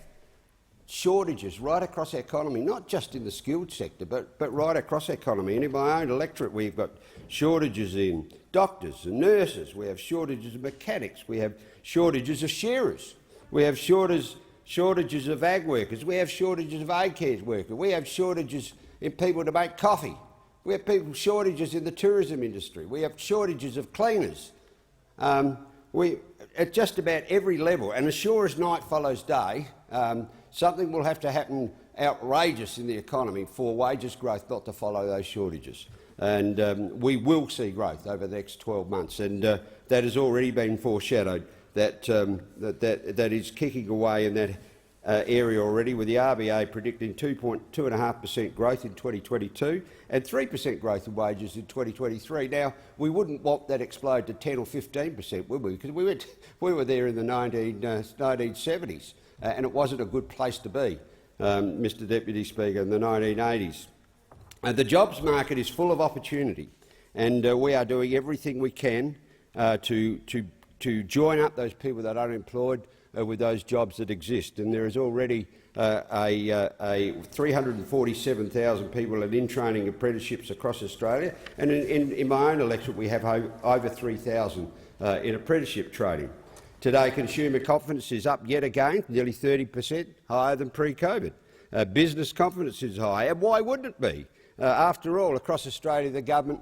shortages right across our economy, not just in the skilled sector, but right across our economy. And in my own electorate, we've got shortages in doctors and nurses. We have shortages of mechanics. We have shortages of shearers. We have shortages shortages of ag workers. We have shortages of aid care workers. We have shortages in people to make coffee. We have shortages in the tourism industry. We have shortages of cleaners. At just about every level, and as sure as night follows day, something will have to happen outrageous in the economy for wages growth not to follow those shortages. And we will see growth over the next 12 months, and that has already been foreshadowed. That is kicking away in that area already, with the RBA predicting 2.5% growth in 2022 and 3% growth in wages in 2023. Now, we wouldn't want that explode to 10 or 15%, would we? Because we were there in the 1970s, and it wasn't a good place to be, Mr Deputy Speaker, in the 1980s. The jobs market is full of opportunity, and we are doing everything we can to join up those people that are unemployed with those jobs that exist. And there is already 347,000 people in training apprenticeships across Australia, and in my own electorate we have over 3,000 in apprenticeship training. Today, consumer confidence is up yet again, nearly 30% higher than pre-COVID. Business confidence is high, and why wouldn't it be? After all, across Australia, the government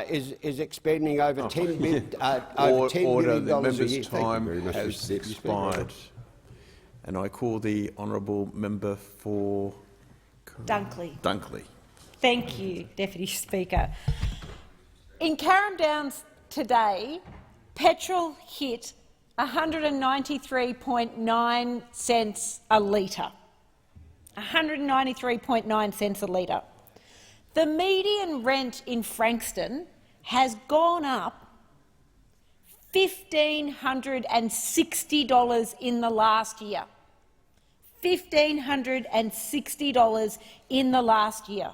is expending over $10 billion a year. The member's time has expired, and I call the honourable member for Dunkley. Thank you, Deputy Speaker. In Carrum Downs today, petrol hit 193.9 cents a litre. 193.9 cents a litre. The median rent in Frankston has gone up $1,560 in the last year. $1,560 in the last year.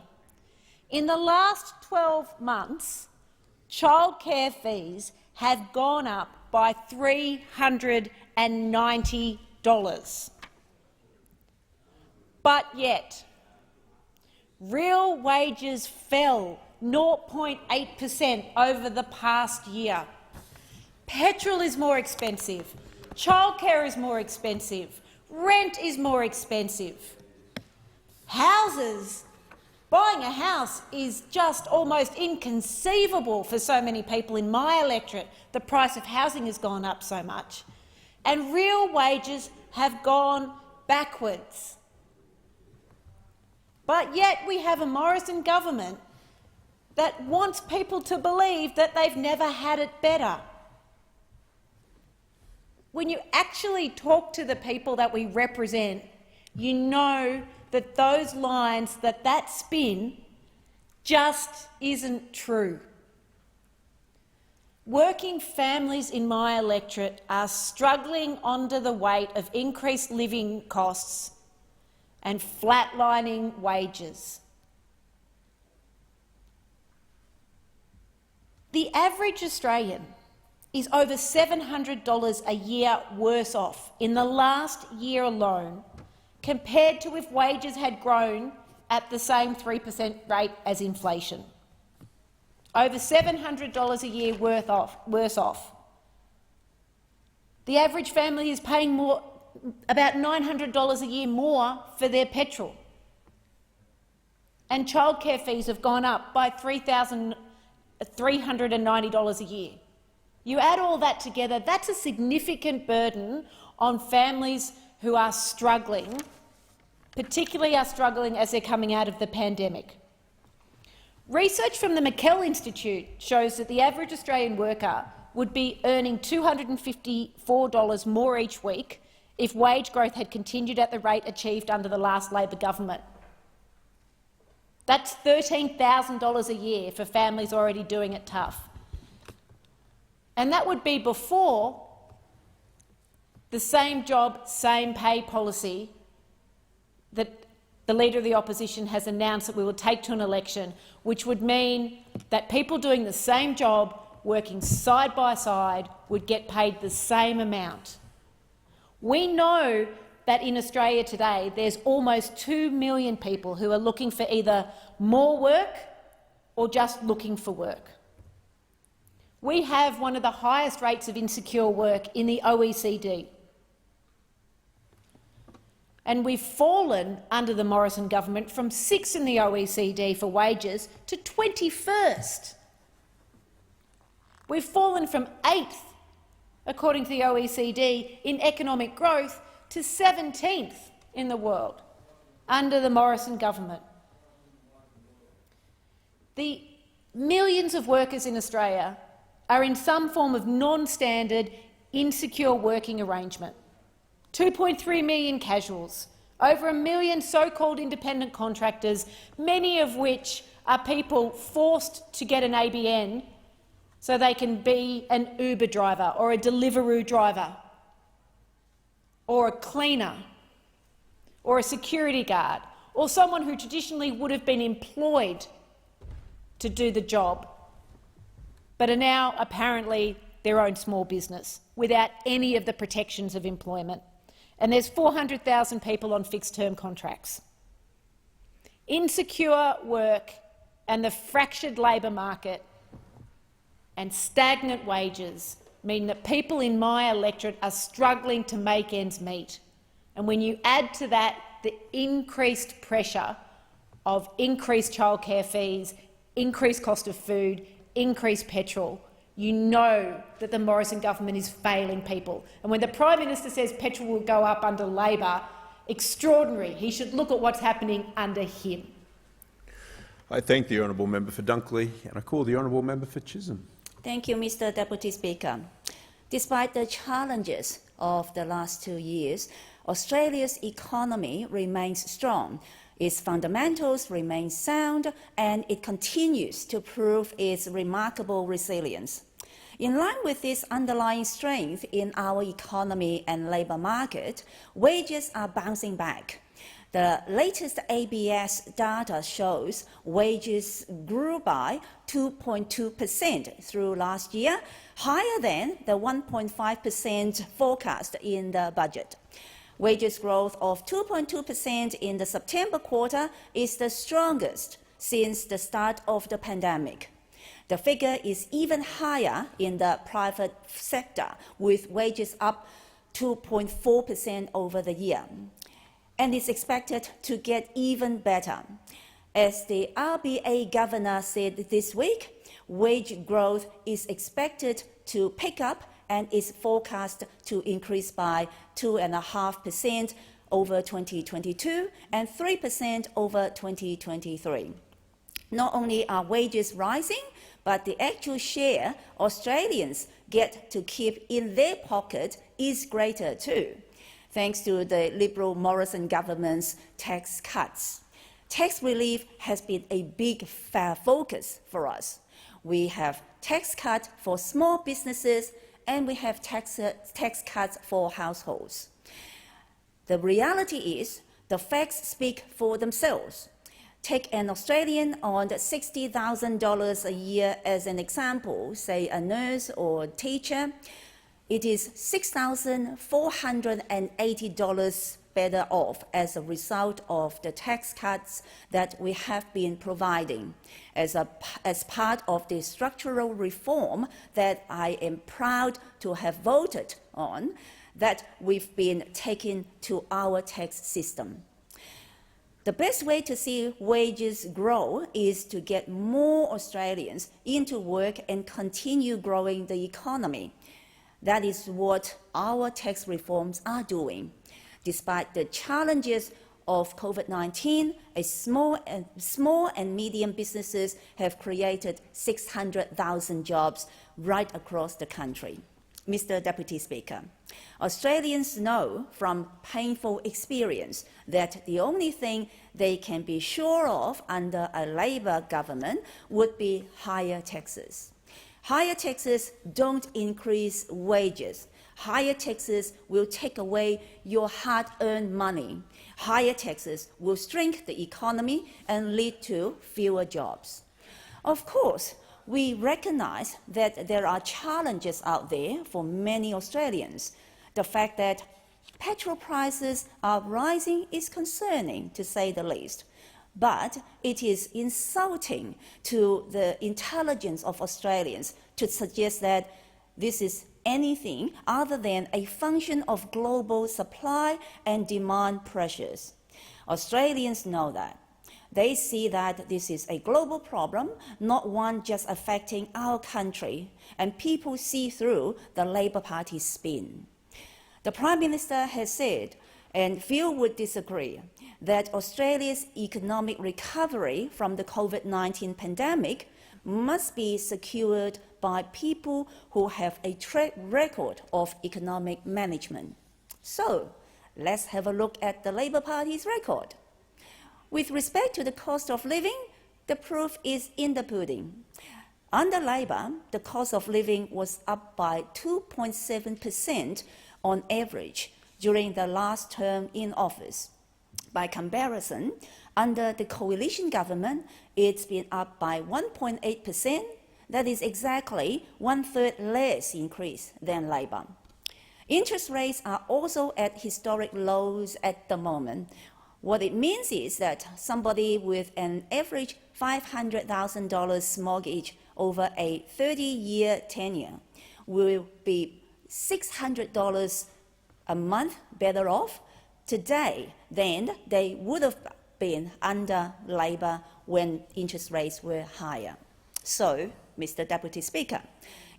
In the last 12 months, childcare fees have gone up by $390. But yet, real wages fell 0.8% over the past year. Petrol is more expensive, childcare is more expensive, rent is more expensive. Buying a house is just almost inconceivable for so many people in my electorate. The price of housing has gone up so much, and real wages have gone backwards. But yet we have a Morrison government that wants people to believe that they've never had it better. When you actually talk to the people that we represent, you know that those lines, that spin, just isn't true. Working families in my electorate are struggling under the weight of increased living costs and flatlining wages. The average Australian is over $700 a year worse off in the last year alone, compared to if wages had grown at the same 3% rate as inflation. Over $700 a year worse off. The average family is paying about $900 a year more for their petrol. And childcare fees have gone up by $390 a year. You add all that together, that's a significant burden on families who are struggling, particularly are struggling as they're coming out of the pandemic. Research from the McKell Institute shows that the average Australian worker would be earning $254 more each week if wage growth had continued at the rate achieved under the last Labor government. That's $13,000 a year for families already doing it tough. And that would be before the same job, same pay policy that the Leader of the Opposition has announced that we will take to an election, which would mean that people doing the same job, working side by side, would get paid the same amount. We know that in Australia today there's almost 2 million people who are looking for either more work or just looking for work. We have one of the highest rates of insecure work in the OECD. And we've fallen under the Morrison government from 6th in the OECD for wages to 21st. We've fallen from 8th, according to the OECD, in economic growth to 17th in the world under the Morrison government. The millions of workers in Australia are in some form of non-standard, insecure working arrangement. 2.3 million casuals, over 1 million so-called independent contractors, many of which are people forced to get an ABN so they can be an Uber driver or a Deliveroo driver or a cleaner or a security guard or someone who traditionally would have been employed to do the job, but are now apparently their own small business without any of the protections of employment. And there's 400,000 people on fixed-term contracts. Insecure work and the fractured labour market and stagnant wages mean that people in my electorate are struggling to make ends meet. And when you add to that the increased pressure of increased childcare fees, increased cost of food, increased petrol, you know that the Morrison government is failing people. And when the Prime Minister says petrol will go up under Labor, extraordinary. He should look at what's happening under him. I thank the honourable member for Dunkley, and I call the honourable member for Chisholm. Thank you, Mr Deputy Speaker. Despite the challenges of the last 2 years, Australia's economy remains strong. Its fundamentals remain sound, and it continues to prove its remarkable resilience. In line with this underlying strength in our economy and labour market, wages are bouncing back. The latest ABS data shows wages grew by 2.2% through last year, higher than the 1.5% forecast in the budget. Wages growth of 2.2% in the September quarter is the strongest since the start of the pandemic. The figure is even higher in the private sector, with wages up 2.4% over the year, and is expected to get even better. As the RBA governor said this week, wage growth is expected to pick up and is forecast to increase by 2.5% over 2022 and 3% over 2023. Not only are wages rising, but the actual share Australians get to keep in their pocket is greater too, thanks to the Liberal Morrison government's tax cuts. Tax relief has been a big focus for us. We have tax cuts for small businesses, and we have tax cuts for households. The reality is the facts speak for themselves. Take an Australian on $60,000 a year as an example, say a nurse or teacher. It is $6,480 better off as a result of the tax cuts that we have been providing as part of the structural reform that I am proud to have voted on, that we've been taking to our tax system. The best way to see wages grow is to get more Australians into work and continue growing the economy. That is what our tax reforms are doing. Despite the challenges of COVID-19, small and medium businesses have created 600,000 jobs right across the country. Mr Deputy Speaker, Australians know from painful experience that the only thing they can be sure of under a Labor government would be higher taxes. Higher taxes don't increase wages. Higher taxes will take away your hard-earned money. Higher taxes will shrink the economy and lead to fewer jobs. Of course, we recognise that there are challenges out there for many Australians. The fact that petrol prices are rising is concerning, to say the least. But it is insulting to the intelligence of Australians to suggest that this is anything other than a function of global supply and demand pressures. Australians know that. They see that this is a global problem, not one just affecting our country, and people see through the Labor Party's spin. The Prime Minister has said, and few would disagree, that Australia's economic recovery from the COVID-19 pandemic must be secured by people who have a track record of economic management. So, let's have a look at the Labor Party's record. With respect to the cost of living, the proof is in the pudding. Under Labor, the cost of living was up by 2.7% on average during the last term in office. By comparison, under the coalition government, it's been up by 1.8%. That is exactly 1/3 less increase than Labor. Interest rates are also at historic lows at the moment. What it means is that somebody with an average $500,000 mortgage over a 30-year tenure will be $600 a month better off today than they would have been under Labor when interest rates were higher. So, Mr. Deputy Speaker,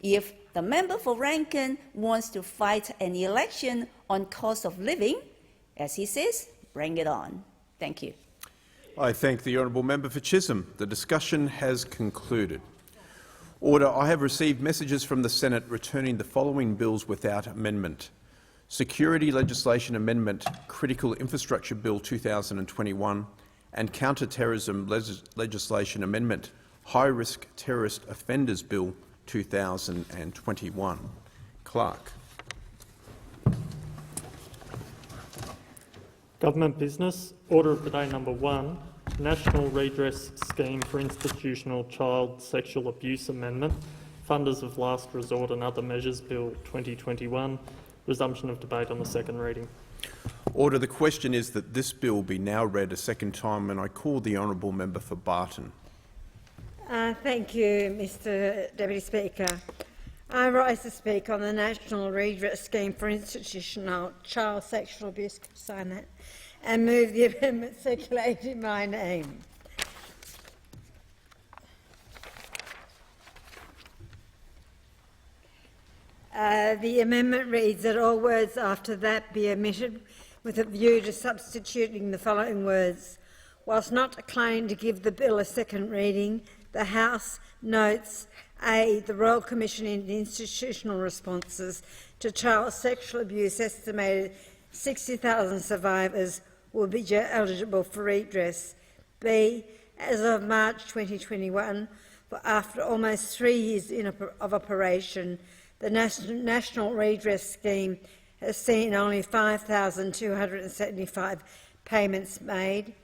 if the member for Rankin wants to fight an election on cost of living, as he says, bring it on. Thank you. I thank the honourable member for Chisholm. The discussion has concluded. Order. I have received messages from the Senate returning the following bills without amendment. Security Legislation Amendment, Critical Infrastructure Bill 2021 and Counter-Terrorism Legislation Amendment, High-Risk Terrorist Offenders Bill 2021. Clerk. Government business. Order of the day number 1, National Redress Scheme for Institutional Child Sexual Abuse Amendment, Funders of Last Resort and Other Measures Bill 2021. Resumption of debate on the second reading. Order. The question is that this bill be now read a second time, and I call the honourable member for Barton. Thank you, Mr. Deputy Speaker. I rise to speak on the National Redress Scheme for Institutional Child Sexual Abuse, sign that, and move the amendment circulated in my name. The amendment reads that all words after that be omitted with a view to substituting the following words. Whilst not declining to give the bill a second reading, the House notes A. The Royal Commission into Institutional Responses to Child Sexual Abuse estimated 60,000 survivors will be eligible for redress. B. As of March 2021, after almost 3 years of operation, the National Redress Scheme has seen only 5,275 payments made.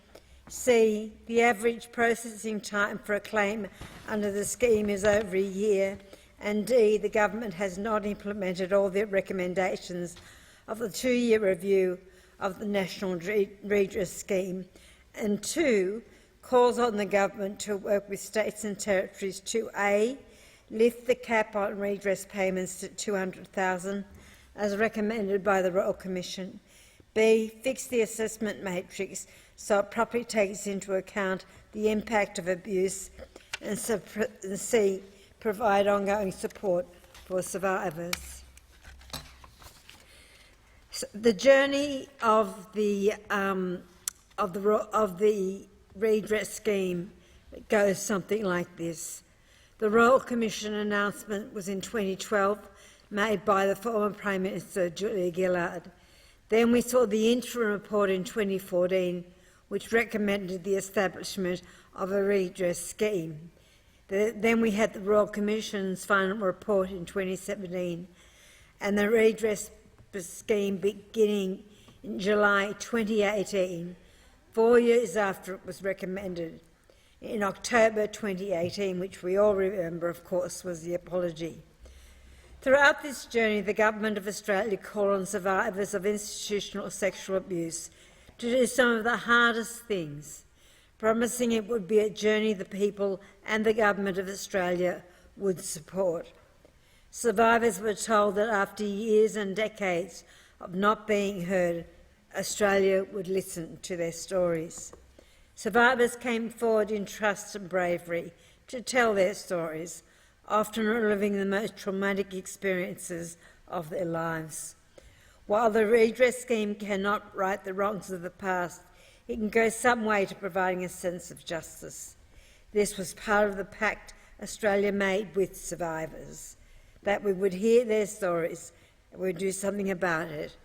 C. The average processing time for a claim under the scheme is over a year. And D. The government has not implemented all the recommendations of the 2-year review of the National Redress Scheme. And 2. Calls on the government to work with states and territories to A. Lift the cap on redress payments to $200,000 as recommended by the Royal Commission. B. Fix the assessment matrix so it properly takes into account the impact of abuse. And C. Provide ongoing support for survivors. So the journey of the redress scheme goes something like this. The Royal Commission announcement was in 2012, made by the former Prime Minister Julia Gillard. Then we saw the interim report in 2014, which recommended the establishment of a redress scheme. Then we had the Royal Commission's final report in 2017, and the redress scheme beginning in July 2018, 4 years after it was recommended. In October 2018, which we all remember, of course, was the apology. Throughout this journey, the Government of Australia called on survivors of institutional sexual abuse to do some of the hardest things, promising it would be a journey the people and the Government of Australia would support. Survivors were told that after years and decades of not being heard, Australia would listen to their stories. Survivors came forward in trust and bravery to tell their stories, often reliving the most traumatic experiences of their lives. While the redress scheme cannot right the wrongs of the past, it can go some way to providing a sense of justice. This was part of the pact Australia made with survivors, that we would hear their stories and we would do something about it,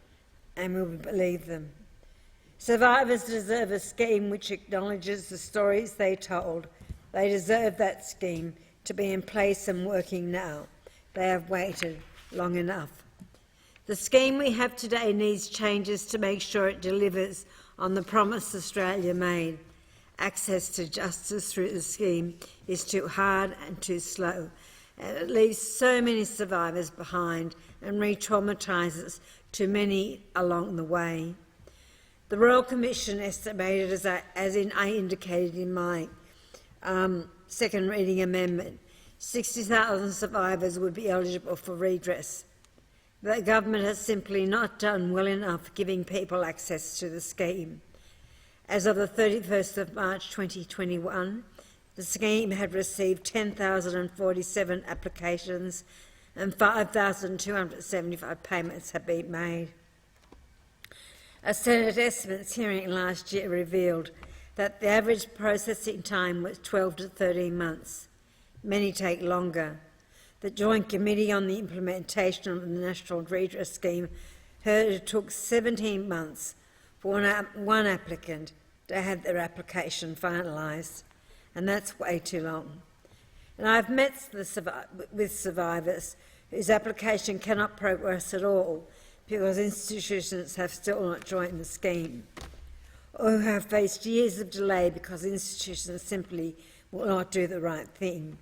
and we would believe them. Survivors deserve a scheme which acknowledges the stories they told. They deserve that scheme to be in place and working now. They have waited long enough. The scheme we have today needs changes to make sure it delivers on the promise Australia made. Access to justice through the scheme is too hard and too slow, and it leaves so many survivors behind and re-traumatises too many along the way. The Royal Commission estimated, as I indicated in my second reading amendment, 60,000 survivors would be eligible for redress. The government has simply not done well enough giving people access to the scheme. As of the 31st of March 2021, the scheme had received 10,047 applications and 5,275 payments have been made. A Senate estimates hearing last year revealed that the average processing time was 12 to 13 months. Many take longer. The Joint Committee on the Implementation of the National Redress Scheme heard it took 17 months for one applicant to have their application finalised, and that's way too long. And I've met with survivors whose application cannot progress at all because institutions have still not joined the scheme, or who have faced years of delay because institutions simply will not do the right thing.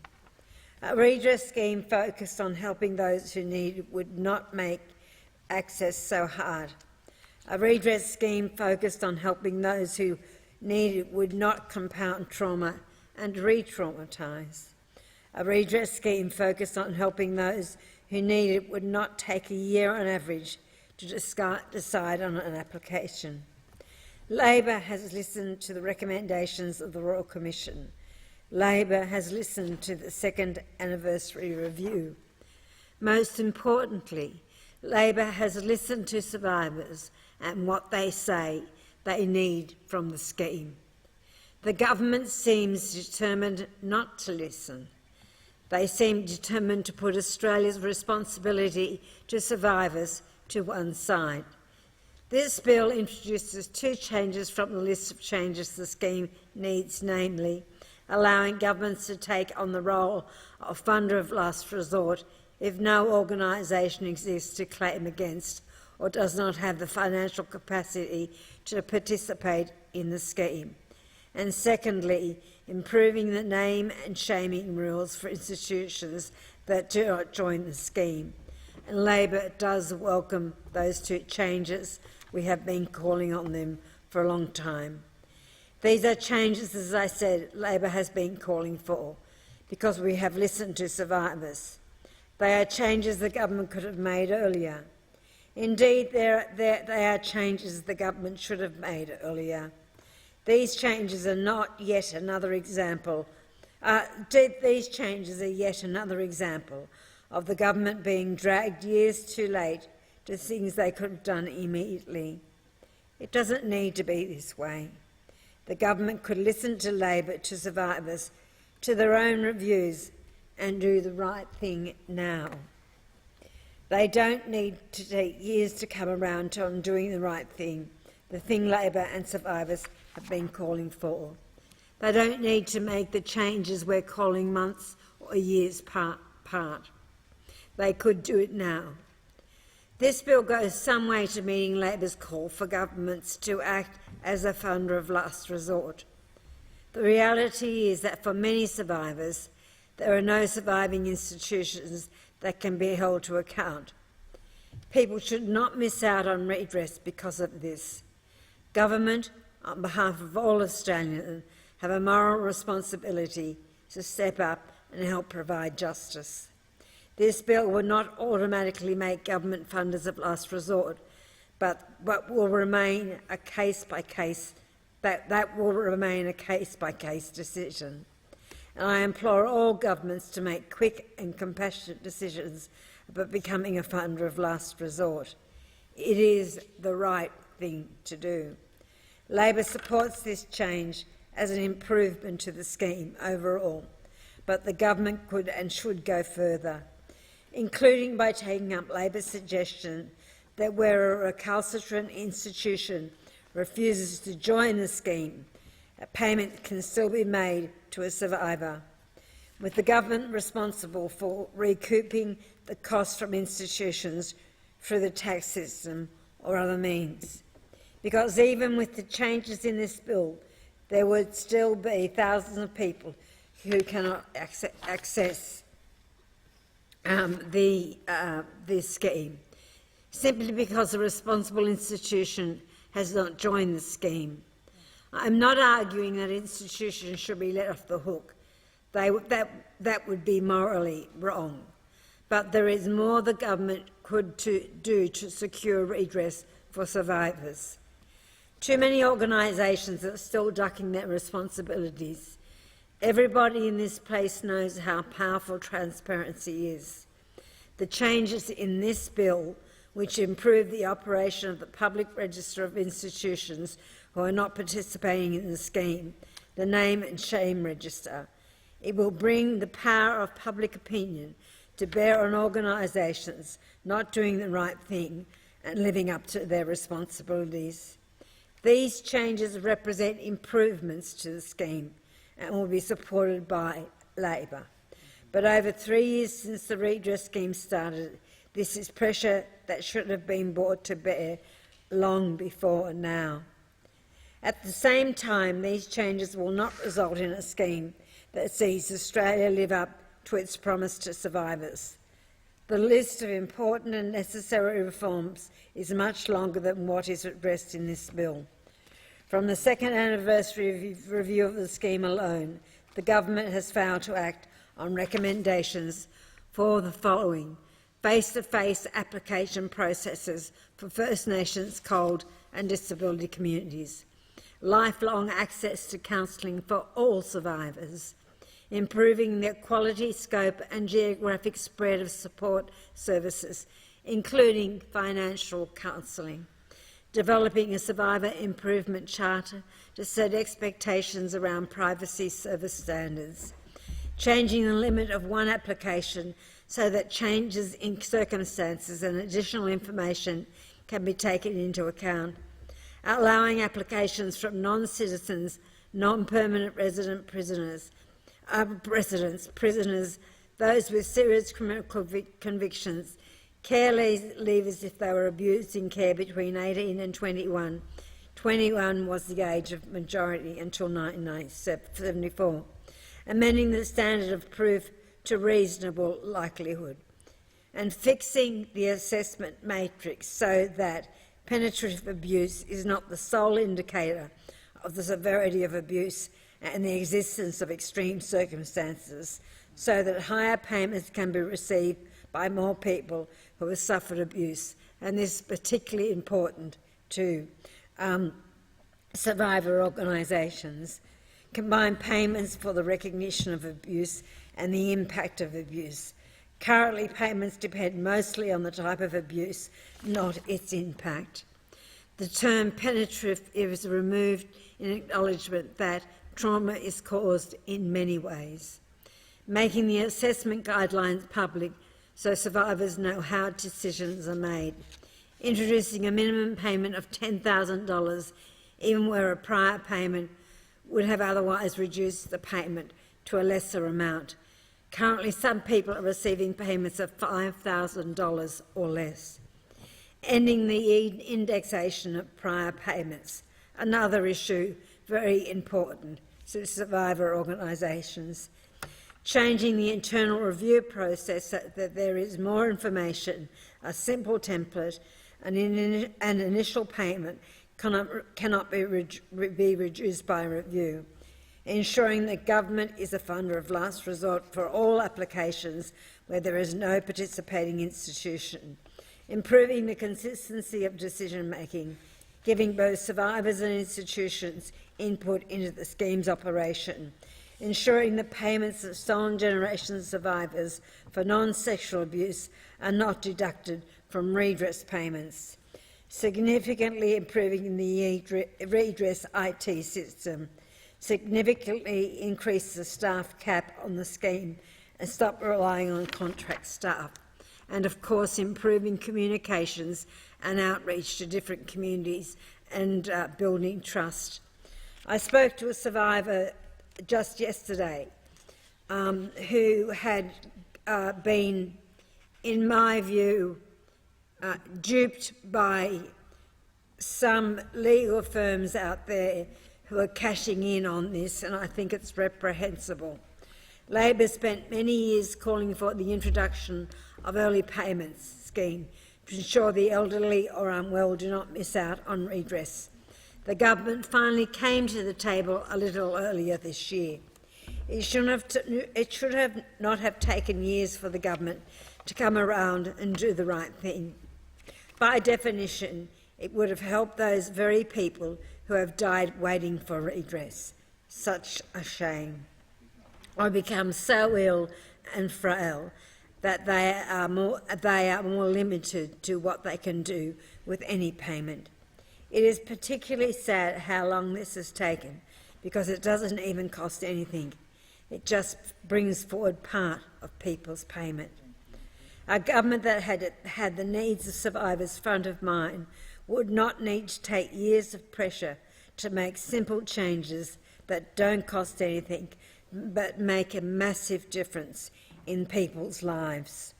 A redress scheme focused on helping those who need it would not make access so hard. A redress scheme focused on helping those who need it would not compound trauma and re-traumatise. A redress scheme focused on helping those who need it would not take a year on average to decide on an application. Labor has listened to the recommendations of the Royal Commission. Labor has listened to the second anniversary review. Most importantly, Labor has listened to survivors and what they say they need from the scheme. The government seems determined not to listen. They seem determined to put Australia's responsibility to survivors to one side. This bill introduces two changes from the list of changes the scheme needs, namely, allowing governments to take on the role of funder of last resort if no organisation exists to claim against or does not have the financial capacity to participate in the scheme. And secondly, improving the name and shaming rules for institutions that do not join the scheme. And Labor does welcome those two changes. We have been calling on them for a long time. These are changes, as I said, Labor has been calling for because we have listened to survivors. They are changes the government could have made earlier. Indeed, they are changes the government should have made earlier. These changes are not yet another example. These changes are yet another example of the government being dragged years too late to things they could have done immediately. It doesn't need to be this way. The government could listen to Labor, to survivors, to their own reviews and do the right thing now. They don't need to take years to come around to doing the right thing, the thing Labor and survivors have been calling for. They don't need to make the changes we're calling months or years apart. They could do it now. This bill goes some way to meeting Labor's call for governments to act as a funder of last resort. The reality is that for many survivors, there are no surviving institutions that can be held to account. People should not miss out on redress because of this. Government, on behalf of all Australians, have a moral responsibility to step up and help provide justice. This bill would not automatically make government funders of last resort, but will remain a case-by-case. That will remain a case-by-case decision. And I implore all governments to make quick and compassionate decisions about becoming a funder of last resort. It is the right thing to do. Labor supports this change as an improvement to the scheme overall, but the government could and should go further, including by taking up Labor's suggestion that where a recalcitrant institution refuses to join the scheme, a payment can still be made to a survivor, with the government responsible for recouping the cost from institutions through the tax system or other means. Because even with the changes in this bill, there would still be thousands of people who cannot access this scheme, simply because the responsible institution has not joined the scheme. I'm not arguing that institutions should be let off the hook. That would be morally wrong. But there is more the government could do to secure redress for survivors. Too many organisations are still ducking their responsibilities. Everybody in this place knows how powerful transparency is. The changes in this bill, which improve the operation of the public register of institutions who are not participating in the scheme, the name and shame register, it will bring the power of public opinion to bear on organisations not doing the right thing and living up to their responsibilities. These changes represent improvements to the scheme and will be supported by Labor. But over 3 years since the redress scheme started, this is pressure that should have been brought to bear long before now. At the same time, these changes will not result in a scheme that sees Australia live up to its promise to survivors. The list of important and necessary reforms is much longer than what is addressed in this bill. From the second anniversary review of the scheme alone, the government has failed to act on recommendations for the following: face-to-face application processes for First Nations, cold and disability communities, lifelong access to counselling for all survivors, improving the quality, scope and geographic spread of support services, including financial counselling, developing a survivor improvement charter to set expectations around privacy service standards, changing the limit of one application so that changes in circumstances and additional information can be taken into account, allowing applications from non-citizens, non-permanent resident prisoners, those with serious criminal convictions, care leavers if they were abused in care between 18 and 21. 21 was the age of majority until 1974. Amending the standard of proof to reasonable likelihood, and fixing the assessment matrix so that penetrative abuse is not the sole indicator of the severity of abuse and the existence of extreme circumstances, so that higher payments can be received by more people who have suffered abuse. And this is particularly important to survivor organisations. Combine payments for the recognition of abuse and the impact of abuse. Currently, payments depend mostly on the type of abuse, not its impact. The term penetrative is removed in acknowledgement that trauma is caused in many ways. Making the assessment guidelines public so survivors know how decisions are made. Introducing a minimum payment of $10,000, even where a prior payment would have otherwise reduced the payment to a lesser amount. Currently, some people are receiving payments of $5,000 or less. Ending the indexation of prior payments, another issue very important to survivor organisations. Changing the internal review process so that there is more information, a simple template, and an initial payment cannot be reduced by review. ensuring that government is a funder of last resort for all applications where there is no participating institution, improving the consistency of decision-making, giving both survivors and institutions input into the scheme's operation, ensuring the payments of stolen generation survivors for non-sexual abuse are not deducted from redress payments, significantly improving the redress IT system, significantly increase the staff cap on the scheme and stop relying on contract staff, and of course improving communications and outreach to different communities and building trust. I spoke to a survivor just yesterday who had been, in my view, duped by some legal firms out there who are cashing in on this, and I think it's reprehensible. Labor spent many years calling for the introduction of early payments scheme to ensure the elderly or unwell do not miss out on redress. The government finally came to the table a little earlier this year. It should not have taken years for the government to come around and do the right thing. By definition, it would have helped those very people who have died waiting for redress. Such a shame. Or become so ill and frail that they are more limited to what they can do with any payment. It is particularly sad how long this has taken, because it doesn't even cost anything. It just brings forward part of people's payment. A government that had the needs of survivors front of mind would not need to take years of pressure to make simple changes that don't cost anything but make a massive difference in people's lives.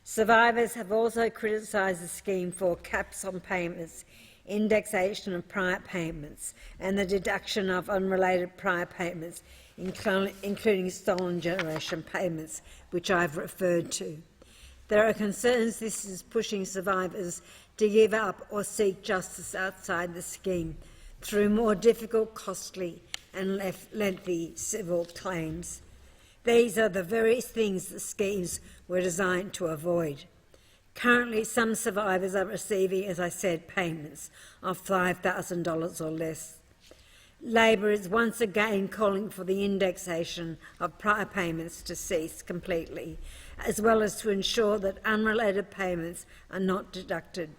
Survivors have also criticised the scheme for caps on payments, indexation of prior payments and the deduction of unrelated prior payments, including stolen generation payments, which I've referred to. There are concerns this is pushing survivors to give up or seek justice outside the scheme through more difficult, costly and lengthy civil claims. These are the very things the schemes were designed to avoid. Currently, some survivors are receiving, as I said, payments of $5,000 or less. Labor is once again calling for the indexation of prior payments to cease completely, as well as to ensure that unrelated payments are not deducted.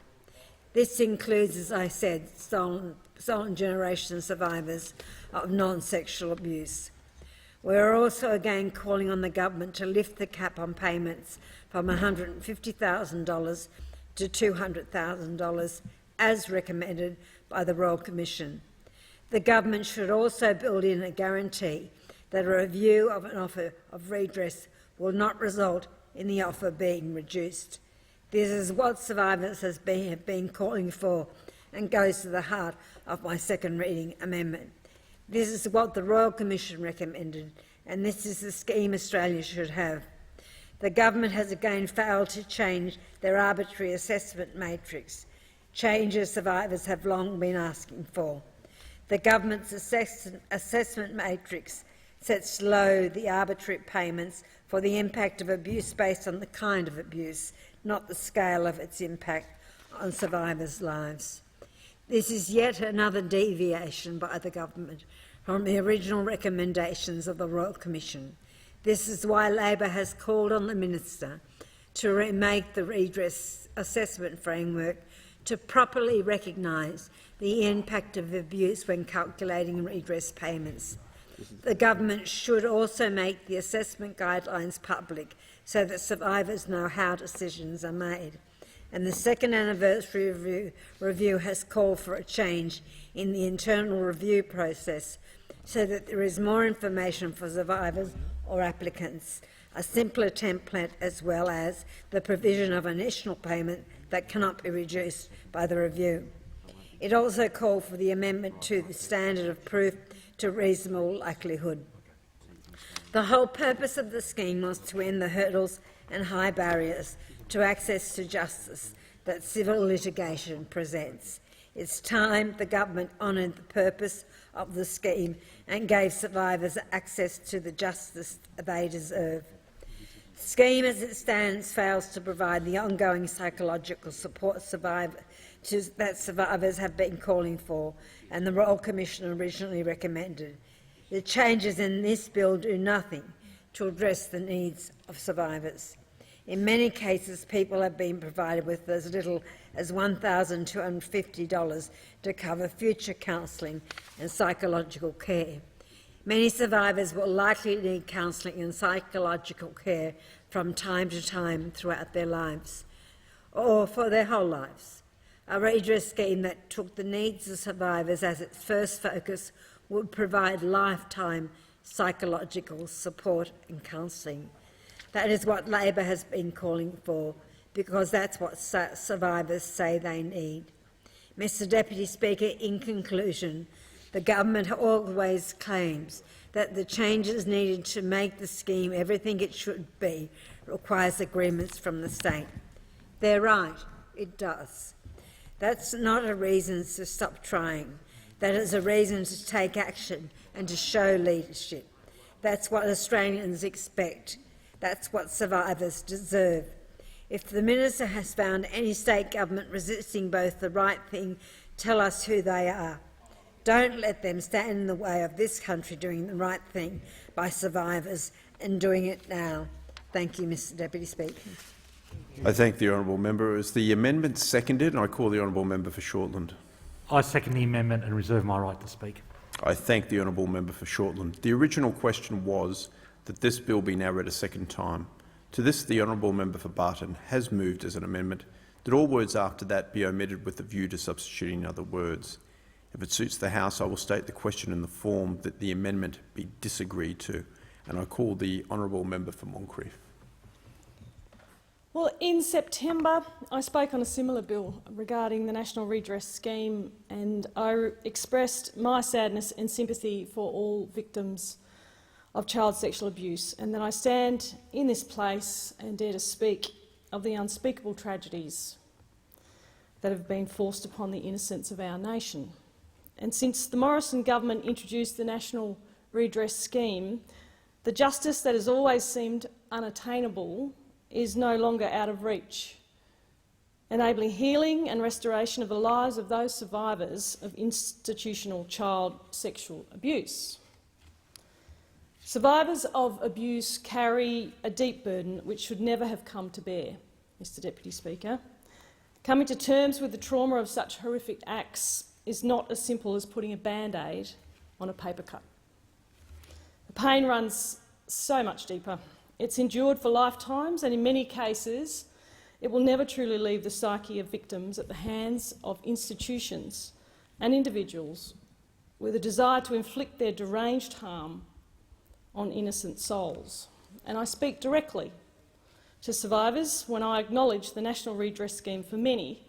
This includes, as I said, stolen generation survivors of non-sexual abuse. We are also again calling on the government to lift the cap on payments from $150,000 to $200,000 as recommended by the Royal Commission. The government should also build in a guarantee that a review of an offer of redress will not result in the offer being reduced. This is what survivors have been calling for and goes to the heart of my second reading amendment. This is what the Royal Commission recommended, and this is the scheme Australia should have. The government has again failed to change their arbitrary assessment matrix, changes survivors have long been asking for. The government's assessment matrix sets low the arbitrary payments for the impact of abuse based on the kind of abuse, not the scale of its impact on survivors' lives. This is yet another deviation by the government from the original recommendations of the Royal Commission. This is why Labor has called on the Minister to remake the redress assessment framework to properly recognise the impact of abuse when calculating redress payments. The government should also make the assessment guidelines public so that survivors know how decisions are made. And the second anniversary review has called for a change in the internal review process so that there is more information for survivors or applicants, a simpler template, as well as the provision of an initial payment that cannot be reduced by the review. It also called for the amendment to the standard of proof to reasonable likelihood. The whole purpose of the scheme was to end the hurdles and high barriers to access to justice that civil litigation presents. It's time the government honoured the purpose of the scheme and gave survivors access to the justice they deserve. The scheme as it stands fails to provide the ongoing psychological support that survivors have been calling for and the Royal Commission originally recommended. The changes in this bill do nothing to address the needs of survivors. In many cases, people have been provided with as little as $1,250 to cover future counselling and psychological care. Many survivors will likely need counselling and psychological care from time to time throughout their lives, or for their whole lives. A redress scheme that took the needs of survivors as its first focus would provide lifetime psychological support and counselling. That is what Labor has been calling for, because that's what survivors say they need. Mr Deputy Speaker, in conclusion, the government always claims that the changes needed to make the scheme everything it should be requires agreements from the state. They're right, it does. That's not a reason to stop trying. That is a reason to take action and to show leadership. That's what Australians expect. That's what survivors deserve. If the Minister has found any state government resisting both the right thing, tell us who they are. Don't let them stand in the way of this country doing the right thing by survivors and doing it now. Thank you, Mr Deputy Speaker. I thank the honourable member. Is the amendment seconded? And I call the honourable member for Shortland. I second the amendment and reserve my right to speak. I thank the honourable member for Shortland. The original question was that this bill be now read a second time. To this, the honourable member for Barton has moved as an amendment that all words after that be omitted with a view to substituting other words. If it suits the House, I will state the question in the form that the amendment be disagreed to, and I call the honourable member for Moncrieff. Well, in September, I spoke on a similar bill regarding the National Redress Scheme, and I expressed my sadness and sympathy for all victims of child sexual abuse, and that I stand in this place and dare to speak of the unspeakable tragedies that have been forced upon the innocents of our nation. And since the Morrison government introduced the National Redress Scheme, the justice that has always seemed unattainable is no longer out of reach, enabling healing and restoration of the lives of those survivors of institutional child sexual abuse. Survivors of abuse carry a deep burden which should never have come to bear, Mr Deputy Speaker. Coming to terms with the trauma of such horrific acts is not as simple as putting a band-aid on a paper cut. The pain runs so much deeper. It's endured for lifetimes, and in many cases it will never truly leave the psyche of victims at the hands of institutions and individuals with a desire to inflict their deranged harm on innocent souls. And I speak directly to survivors when I acknowledge the National Redress Scheme for many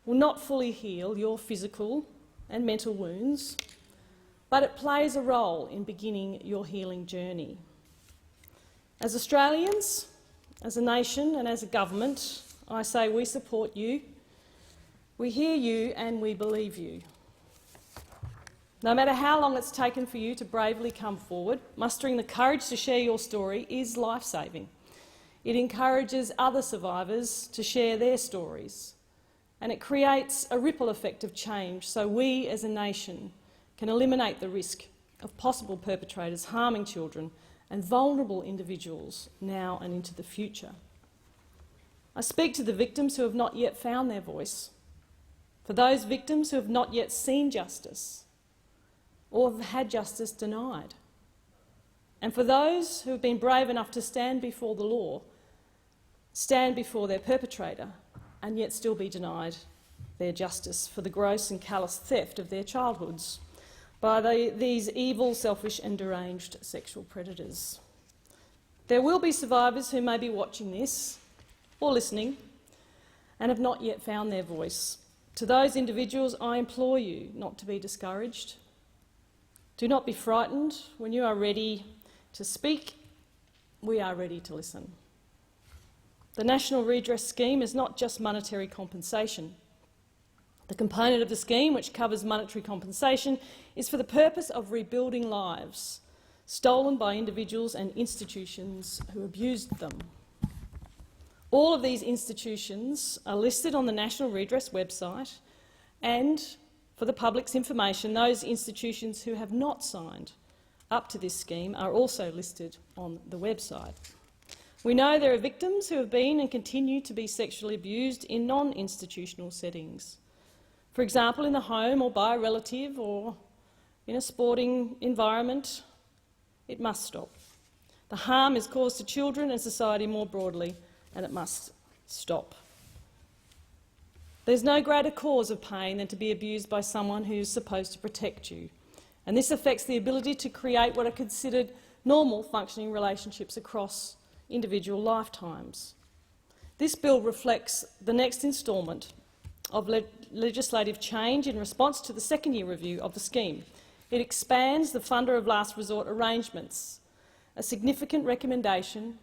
will not fully heal your physical and mental wounds, but it plays a role in beginning your healing journey. As Australians, as a nation and as a government, I say we support you, we hear you and we believe you. No matter how long it's taken for you to bravely come forward, mustering the courage to share your story is life-saving. It encourages other survivors to share their stories, and it creates a ripple effect of change so we as a nation can eliminate the risk of possible perpetrators harming children and vulnerable individuals now and into the future. I speak to the victims who have not yet found their voice, for those victims who have not yet seen justice or have had justice denied, and for those who have been brave enough to stand before the law, stand before their perpetrator and yet still be denied their justice for the gross and callous theft of their childhoods by these evil, selfish and deranged sexual predators. There will be survivors who may be watching this or listening and have not yet found their voice. To those individuals, I implore you not to be discouraged. Do not be frightened. When you are ready to speak, we are ready to listen. The National Redress Scheme is not just monetary compensation. The component of the scheme which covers monetary compensation is for the purpose of rebuilding lives stolen by individuals and institutions who abused them. All of these institutions are listed on the National Redress website, and for the public's information, those institutions who have not signed up to this scheme are also listed on the website. We know there are victims who have been and continue to be sexually abused in non-institutional settings. For example, in the home or by a relative or in a sporting environment. It must stop. The harm is caused to children and society more broadly, and it must stop. There's no greater cause of pain than to be abused by someone who is supposed to protect you, and this affects the ability to create what are considered normal functioning relationships across individual lifetimes. This bill reflects the next instalment of legislative change in response to the second-year review of the scheme. It expands the funder of last resort arrangements, a significant recommendation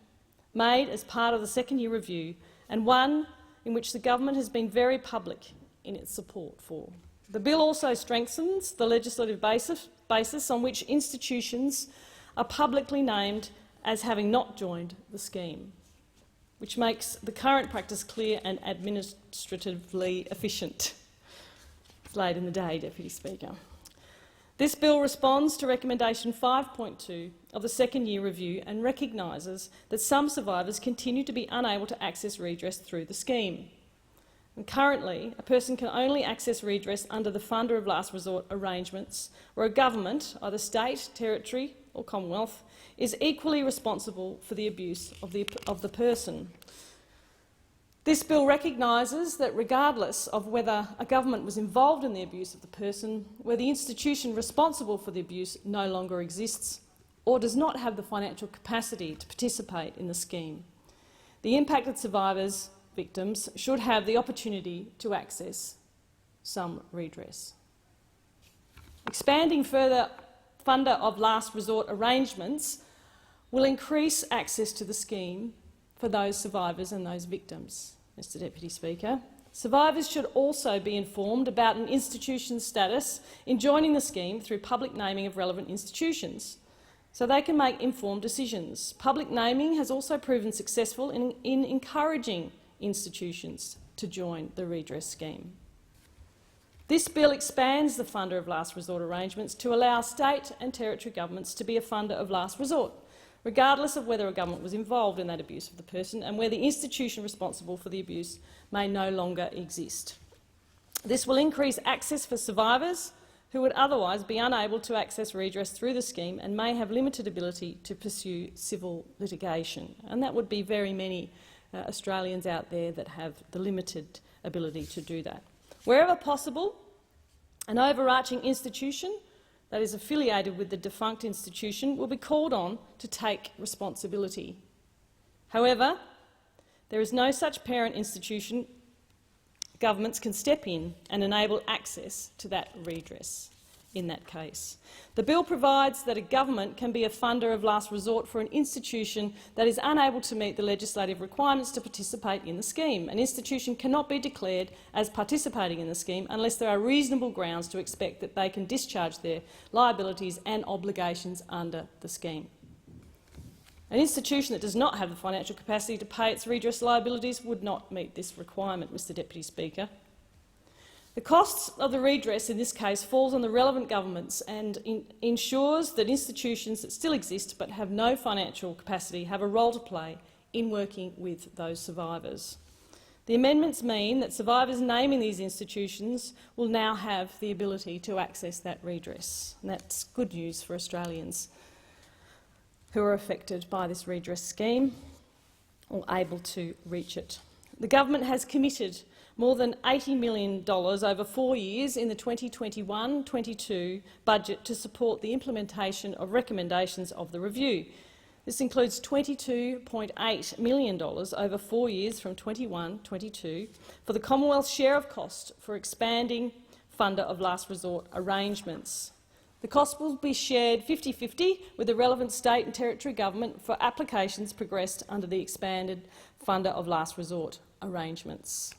made as part of the second-year review, and one in which the government has been very public in its support for. The bill also strengthens the legislative basis on which institutions are publicly named as having not joined the scheme, which makes the current practice clear and administratively efficient. It's late in the day, Deputy Speaker. This bill responds to recommendation 5.2 of the second-year review and recognises that some survivors continue to be unable to access redress through the scheme. And currently, a person can only access redress under the funder of last resort arrangements where a government, either state, territory or Commonwealth, is equally responsible for the abuse of the person. This bill recognises that regardless of whether a government was involved in the abuse of the person, where the institution responsible for the abuse no longer exists or does not have the financial capacity to participate in the scheme, the impacted survivors, victims, should have the opportunity to access some redress. Expanding further funder of last resort arrangements will increase access to the scheme for those survivors and those victims, Mr Deputy Speaker. Survivors should also be informed about an institution's status in joining the scheme through public naming of relevant institutions, so they can make informed decisions. Public naming has also proven successful in encouraging institutions to join the redress scheme. This bill expands the funder of last resort arrangements to allow state and territory governments to be a funder of last resort, regardless of whether a government was involved in that abuse of the person and where the institution responsible for the abuse may no longer exist. This will increase access for survivors who would otherwise be unable to access redress through the scheme and may have limited ability to pursue civil litigation. And that would be very many Australians out there that have the limited ability to do that. Wherever possible, an overarching institution that is affiliated with the defunct institution will be called on to take responsibility. However, there is no such parent institution. Governments can step in and enable access to that redress in that case. The bill provides that a government can be a funder of last resort for an institution that is unable to meet the legislative requirements to participate in the scheme. An institution cannot be declared as participating in the scheme unless there are reasonable grounds to expect that they can discharge their liabilities and obligations under the scheme. An institution that does not have the financial capacity to pay its redress liabilities would not meet this requirement, Mr Deputy Speaker. The costs of the redress in this case falls on the relevant governments and ensures that institutions that still exist but have no financial capacity have a role to play in working with those survivors. The amendments mean that survivors naming these institutions will now have the ability to access that redress, and that's good news for Australians who are affected by this redress scheme or able to reach it. The government has committed more than $80 million over 4 years in the 2021-22 budget to support the implementation of recommendations of the review. This includes $22.8 million over 4 years from 21-22 for the Commonwealth's share of cost for expanding funder of last resort arrangements. The cost will be shared 50-50 with the relevant state and territory government for applications progressed under the expanded funder of last resort arrangements.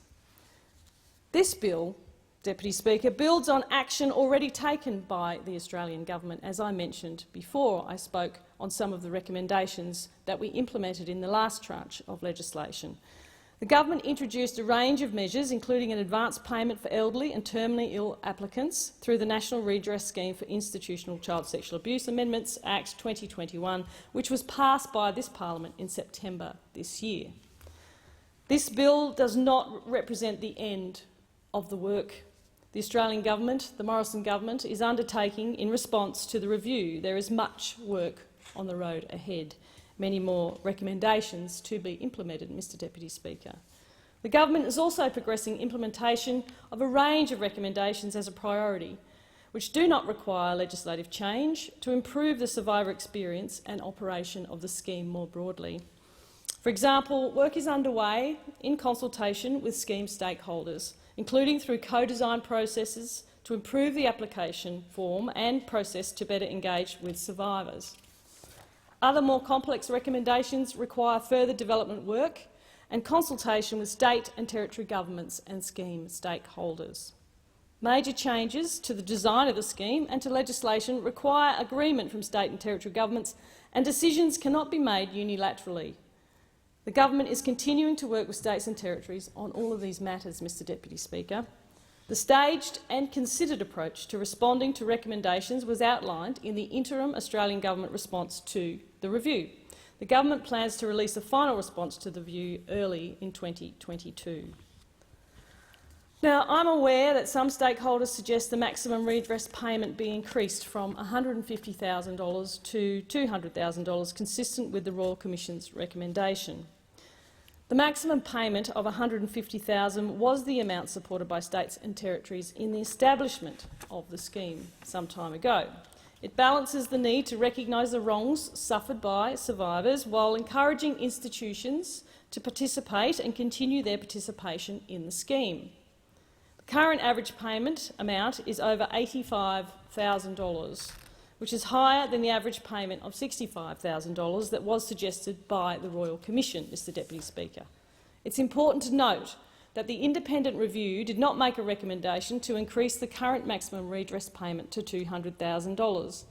This bill Deputy Speaker, builds on action already taken by the Australian government. As I mentioned before, I spoke on some of the recommendations that we implemented in the last tranche of legislation. The government introduced a range of measures, including an advance payment for elderly and terminally ill applicants through the National Redress Scheme for Institutional Child Sexual Abuse Amendments Act 2021, which was passed by this parliament in September this year. This bill does not represent the end of the work the Australian government, the Morrison government, is undertaking in response to the review. There is much work on the road ahead, many more recommendations to be implemented, Mr Deputy Speaker. The government is also progressing implementation of a range of recommendations as a priority, which do not require legislative change to improve the survivor experience and operation of the scheme more broadly. For example, work is underway in consultation with scheme stakeholders, including through co-design processes to improve the application form and process to better engage with survivors. Other more complex recommendations require further development work and consultation with state and territory governments and scheme stakeholders. Major changes to the design of the scheme and to legislation require agreement from state and territory governments, and decisions cannot be made unilaterally. The government is continuing to work with states and territories on all of these matters, Mr Deputy Speaker. The staged and considered approach to responding to recommendations was outlined in the interim Australian government response to the review. The government plans to release a final response to the review early in 2022. Now, I'm aware that some stakeholders suggest the maximum redress payment be increased from $150,000 to $200,000, consistent with the Royal Commission's recommendation. The maximum payment of $150,000 was the amount supported by states and territories in the establishment of the scheme some time ago. It balances the need to recognise the wrongs suffered by survivors while encouraging institutions to participate and continue their participation in the scheme. The current average payment amount is over $85,000, which is higher than the average payment of $65,000 that was suggested by the Royal Commission, Mr Deputy Speaker. It's important to note that the independent review did not make a recommendation to increase the current maximum redress payment to $200,000.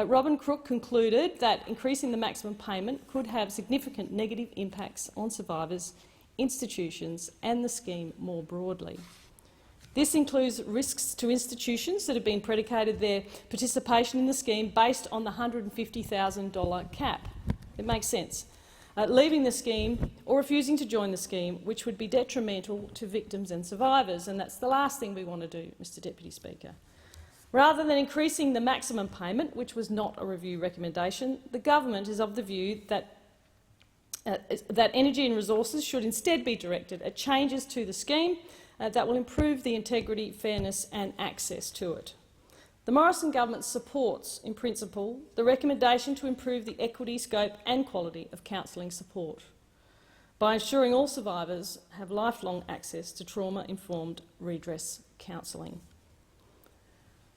Robin Crook concluded that increasing the maximum payment could have significant negative impacts on survivors, institutions and the scheme more broadly. This includes risks to institutions that have been predicated their participation in the scheme based on the $150,000 cap. It makes sense. Leaving the scheme or refusing to join the scheme, which would be detrimental to victims and survivors, and that's the last thing we want to do, Mr Deputy Speaker. Rather than increasing the maximum payment, which was not a review recommendation, the government is of the view that energy and resources should instead be directed at changes to the scheme that will improve the integrity, fairness and access to it. The Morrison government supports, in principle, the recommendation to improve the equity, scope and quality of counselling support by ensuring all survivors have lifelong access to trauma-informed redress counselling.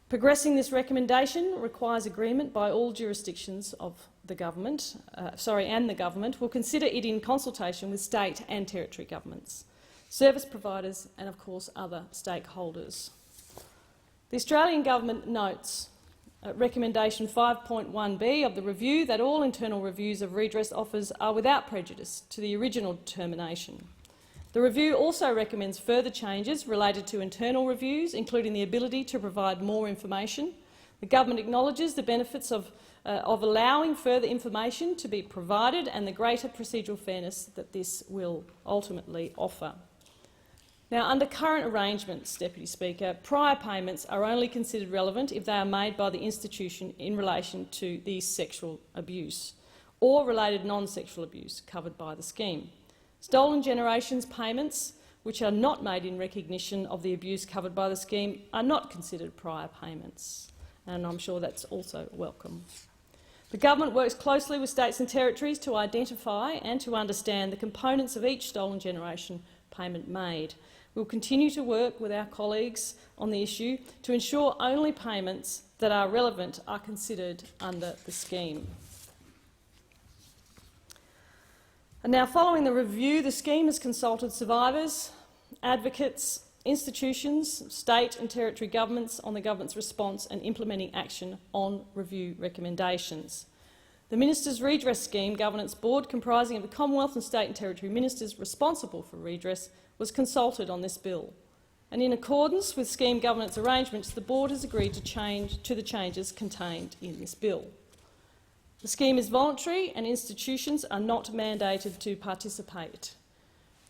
Progressing this recommendation requires agreement by all jurisdictions of the government, and the government will consider it in consultation with state and territory governments, service providers and, of course, other stakeholders. The Australian government notes recommendation 5.1b of the review that all internal reviews of redress offers are without prejudice to the original determination. The review also recommends further changes related to internal reviews, including the ability to provide more information. The government acknowledges the benefits of allowing further information to be provided and the greater procedural fairness that this will ultimately offer. Now, under current arrangements, Deputy Speaker, prior payments are only considered relevant if they are made by the institution in relation to the sexual abuse or related non-sexual abuse covered by the scheme. Stolen generations payments, which are not made in recognition of the abuse covered by the scheme, are not considered prior payments, and I'm sure that's also welcome. The government works closely with states and territories to identify and to understand the components of each stolen generation payment made. We'll continue to work with our colleagues on the issue to ensure only payments that are relevant are considered under the scheme. And now, following the review, the scheme has consulted survivors, advocates institutions, state and territory governments on the government's response and implementing action on review recommendations. The Ministers' Redress Scheme Governance Board, comprising of the Commonwealth and state and territory ministers responsible for redress, was consulted on this bill. And in accordance with scheme governance arrangements, the board has agreed to the changes contained in this bill. The scheme is voluntary and institutions are not mandated to participate.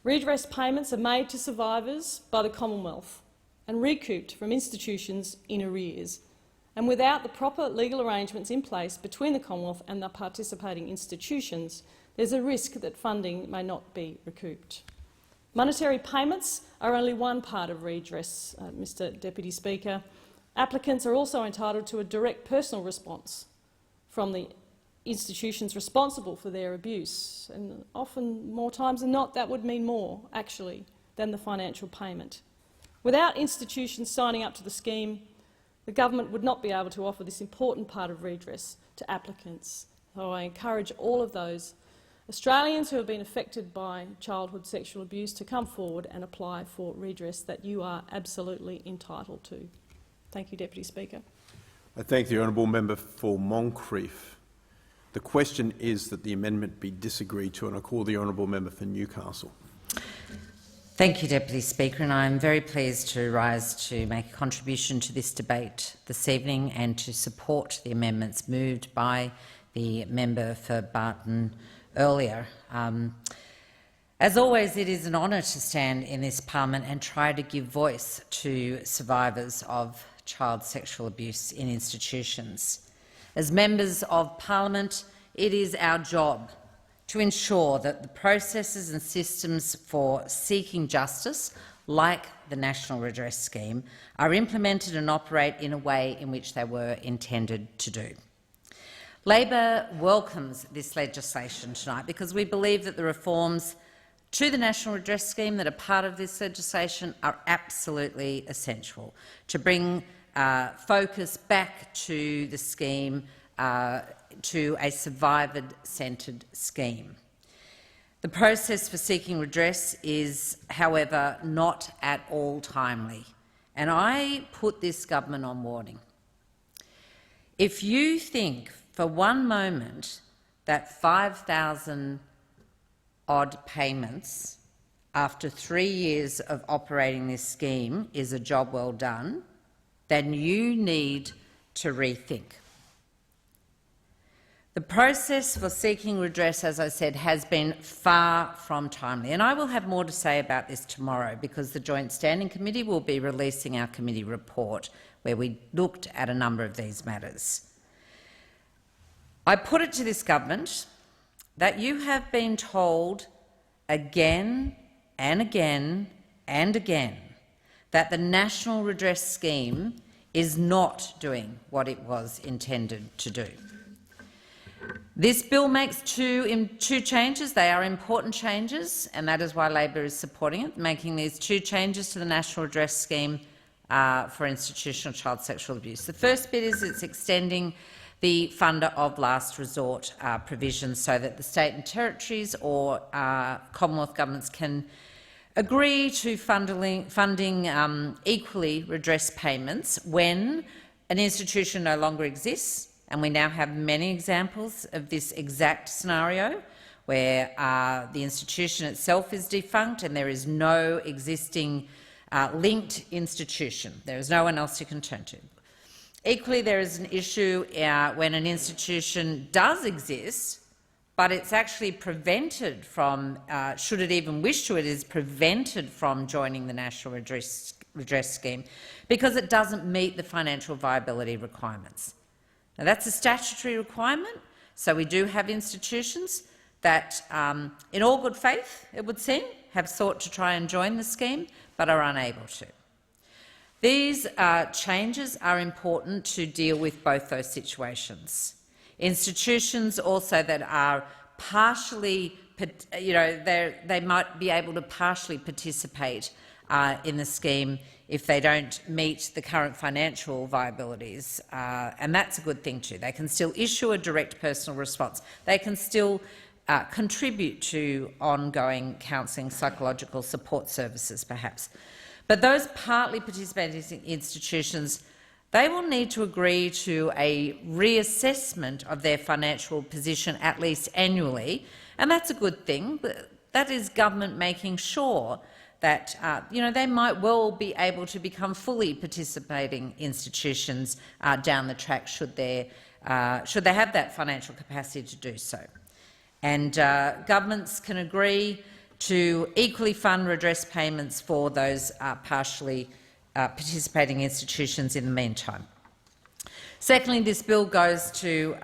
Redress payments are made to survivors by the Commonwealth and recouped from institutions in arrears. And without the proper legal arrangements in place between the Commonwealth and the participating institutions, there's a risk that funding may not be recouped. Monetary payments are only one part of redress, Mr Deputy Speaker. Applicants are also entitled to a direct personal response from the institutions responsible for their abuse, and often, more times than not, that would mean more, actually, than the financial payment. Without institutions signing up to the scheme, the government would not be able to offer this important part of redress to applicants. So I encourage all of those Australians who have been affected by childhood sexual abuse to come forward and apply for redress that you are absolutely entitled to. Thank you, Deputy Speaker. I thank the honourable member for Moncrieff. The question is that the amendment be disagreed to, and I call the honourable member for Newcastle. Thank you, Deputy Speaker, and I am very pleased to rise to make a contribution to this debate this evening and to support the amendments moved by the member for Barton earlier. As always, it is an honour to stand in this parliament and try to give voice to survivors of child sexual abuse in institutions. As members of parliament, it is our job to ensure that the processes and systems for seeking justice, like the National Redress Scheme, are implemented and operate in a way in which they were intended to do. Labor welcomes this legislation tonight because we believe that the reforms to the National Redress Scheme that are part of this legislation are absolutely essential to bring focus back to the scheme, to a survivor-centred scheme. The process for seeking redress is, however, not at all timely, and I put this government on warning. If you think for one moment that 5,000-odd payments after 3 years of operating this scheme is a job well done, then you need to rethink. The process for seeking redress, as I said, has been far from timely, and I will have more to say about this tomorrow because the Joint Standing Committee will be releasing our committee report where we looked at a number of these matters. I put it to this government that you have been told again and again and again that the National Redress Scheme is not doing what it was intended to do. This bill makes two changes. They are important changes, and that is why Labor is supporting it, making these two changes to the National Redress Scheme for institutional child sexual abuse. The first bit is it's extending the funder of last resort provisions so that the state and territories or Commonwealth governments can agree to funding equally redress payments when an institution no longer exists. And we now have many examples of this exact scenario where the institution itself is defunct and there is no existing linked institution. There is no one else you can turn to. Equally, there is an issue when an institution does exist, but it's actually prevented from, should it even wish to, it is prevented from joining the National Redress Scheme because it doesn't meet the financial viability requirements. Now, that's a statutory requirement, so we do have institutions that, in all good faith, it would seem, have sought to try and join the scheme but are unable to. These changes are important to deal with both those situations. Institutions also that are partially, they might be able to partially participate in the scheme if they don't meet the current financial viabilities, and that's a good thing too. They can still issue a direct personal response. They can still contribute to ongoing counselling, psychological support services perhaps. But those partly participating institutions, they will need to agree to a reassessment of their financial position at least annually, and that's a good thing. That is government making sure that they might well be able to become fully participating institutions down the track should they have that financial capacity to do so. And governments can agree to equally fund redress payments for those partially participating institutions in the meantime. Secondly, this bill goes to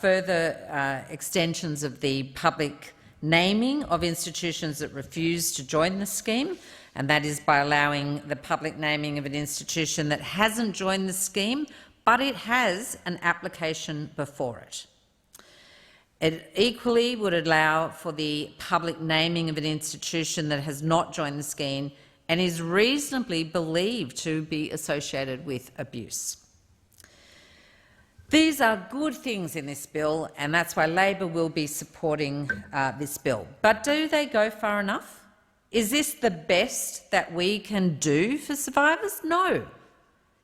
further extensions of the public naming of institutions that refuse to join the scheme, and that is by allowing the public naming of an institution that hasn't joined the scheme, but it has an application before it. It equally would allow for the public naming of an institution that has not joined the scheme and is reasonably believed to be associated with abuse. These are good things in this bill, and that's why Labor will be supporting this bill. But do they go far enough? Is this the best that we can do for survivors? No.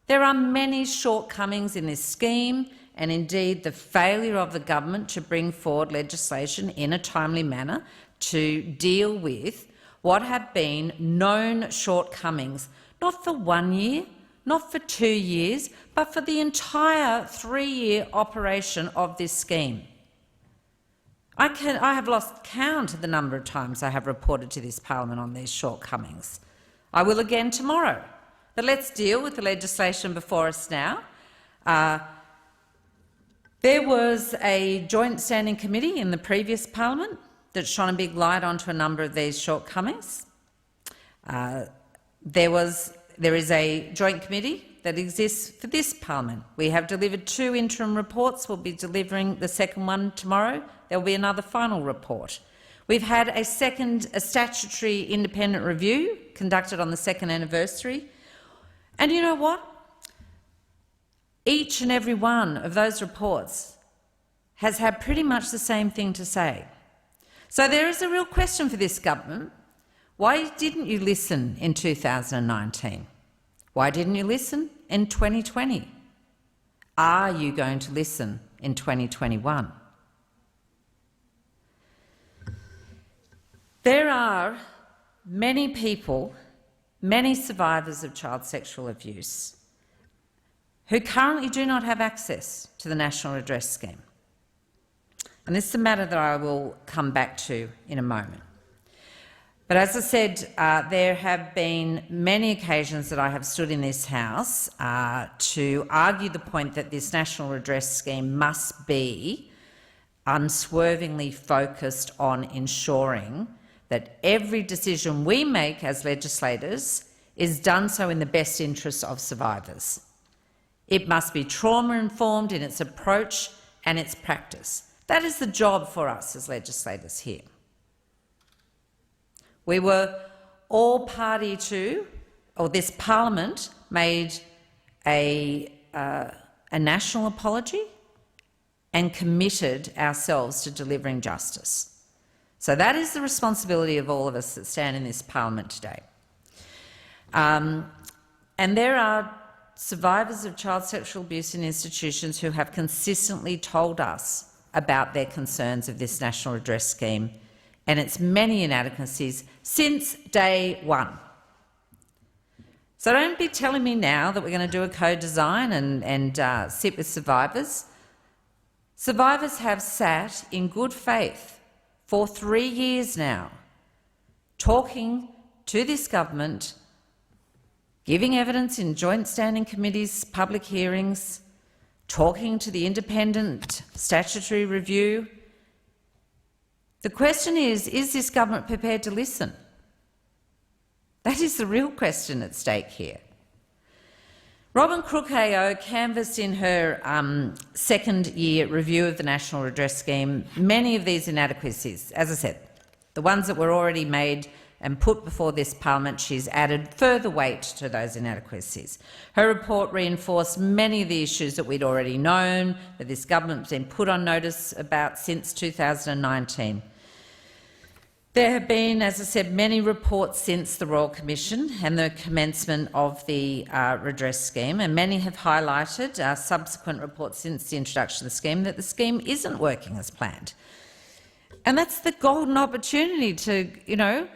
There are many shortcomings in this scheme, and indeed the failure of the government to bring forward legislation in a timely manner to deal with what have been known shortcomings, not for 1 year, not for 2 years, but for the entire 3-year operation of this scheme. I have lost count of the number of times I have reported to this parliament on these shortcomings. I will again tomorrow. But let's deal with the legislation before us now. There was a joint standing committee in the previous parliament that shone a big light onto a number of these shortcomings. There is a joint committee that exists for this parliament. We have delivered 2 interim reports. We'll be delivering the second one tomorrow. There will be another final report. We've had a statutory independent review conducted on the 2nd anniversary. And you know what? Each and every one of those reports has had pretty much the same thing to say. So there is a real question for this government. Why didn't you listen in 2019? Why didn't you listen in 2020? Are you going to listen in 2021? There are many people, many survivors of child sexual abuse, who currently do not have access to the National Redress Scheme. And this is a matter that I will come back to in a moment. But as I said, there have been many occasions that I have stood in this House to argue the point that this National Redress Scheme must be unswervingly focused on ensuring that every decision we make as legislators is done so in the best interests of survivors. It must be trauma-informed in its approach and its practice. That is the job for us as legislators here. We were all party to, or this parliament made a national apology and committed ourselves to delivering justice. So that is the responsibility of all of us that stand in this parliament today. And there are survivors of child sexual abuse in institutions who have consistently told us about their concerns of this National Redress Scheme and its many inadequacies since day one. So don't be telling me now that we're going to do a co-design and sit with survivors. Survivors have sat in good faith for 3 years now, talking to this government, giving evidence in joint standing committees, public hearings, talking to the independent statutory review. The question is this government prepared to listen? That is the real question at stake here. Robin Crook AO canvassed in her second-year review of the National Redress Scheme many of these inadequacies. As I said, the ones that were already made and put before this parliament, she's added further weight to those inadequacies. Her report reinforced many of the issues that we'd already known, that this government's been put on notice about since 2019. There have been, as I said, many reports since the Royal Commission and the commencement of the redress scheme, and many have highlighted subsequent reports since the introduction of the scheme that the scheme isn't working as planned. And that's the golden opportunity to,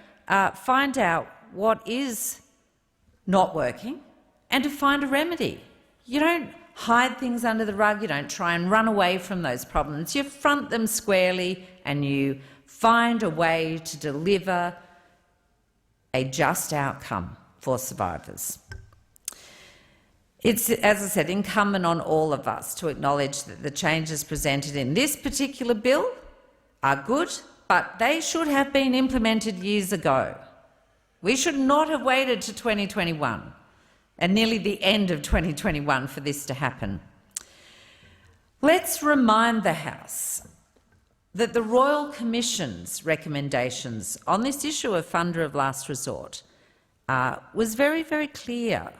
find out what is not working and to find a remedy. You don't hide things under the rug, you don't try and run away from those problems. You front them squarely and you find a way to deliver a just outcome for survivors. It's, as I said, incumbent on all of us to acknowledge that the changes presented in this particular bill are good, but they should have been implemented years ago. We should not have waited to 2021 and nearly the end of 2021 for this to happen. Let's remind the House that the Royal Commission's recommendations on this issue of funder of last resort was very, very clear.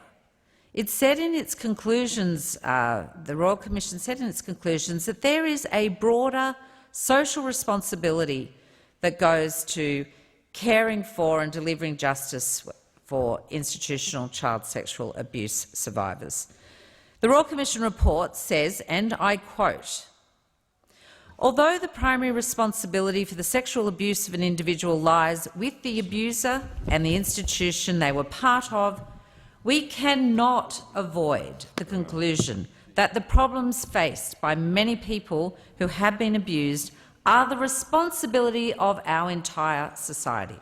It said in its conclusions, the Royal Commission said in its conclusions that there is a broader social responsibility that goes to caring for and delivering justice for institutional child sexual abuse survivors. The Royal Commission report says, and I quote, "Although the primary responsibility for the sexual abuse of an individual lies with the abuser and the institution they were part of, we cannot avoid the conclusion that the problems faced by many people who have been abused are the responsibility of our entire society.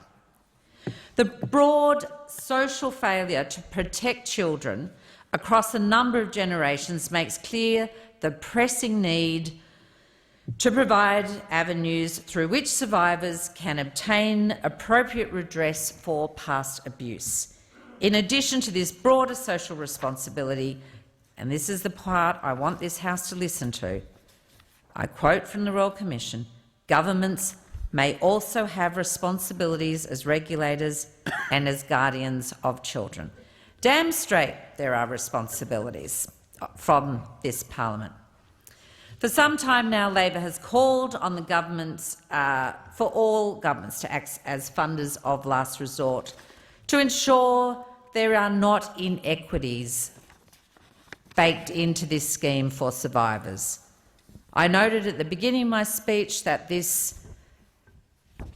The broad social failure to protect children across a number of generations makes clear the pressing need to provide avenues through which survivors can obtain appropriate redress for past abuse. In addition to this broader social responsibility, and this is the part I want this House to listen to, I quote from the Royal Commission, governments may also have responsibilities as regulators and as guardians of children." Damn straight there are responsibilities from this parliament. For some time now, Labor has called on the governments, for all governments to act as funders of last resort to ensure there are not inequities baked into this scheme for survivors. I noted at the beginning of my speech that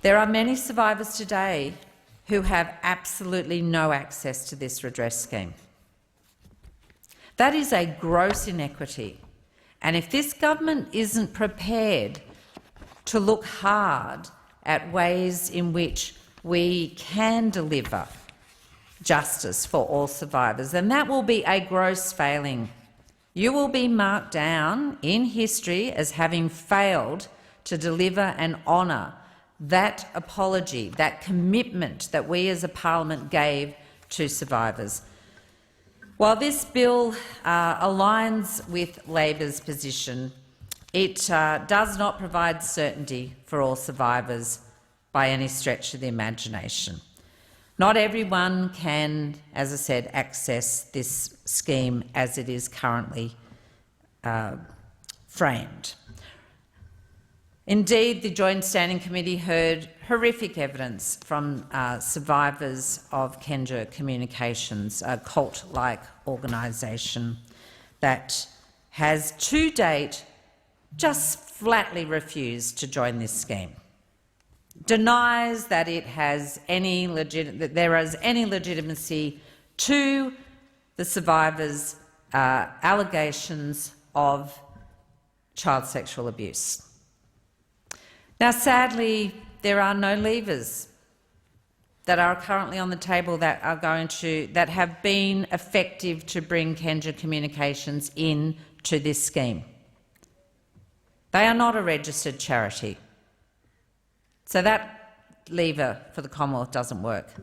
there are many survivors today who have absolutely no access to this redress scheme. That is a gross inequity. And if this government isn't prepared to look hard at ways in which we can deliver justice for all survivors, then that will be a gross failing. You will be marked down in history as having failed to deliver and honour that apology, that commitment that we as a parliament gave to survivors. While this bill aligns with Labor's position, it does not provide certainty for all survivors by any stretch of the imagination. Not everyone can, as I said, access this scheme as it is currently framed. Indeed, the Joint Standing Committee heard horrific evidence from survivors of Congratulatory Communications, a cult-like organisation that has to date just flatly refused to join this scheme, denies that it has that there is any legitimacy to the survivors' allegations of child sexual abuse. Now, sadly, there are no levers that are currently on the table that have been effective to bring Congratulatory Communications into this scheme. They are not a registered charity, so that lever for the Commonwealth doesn't work.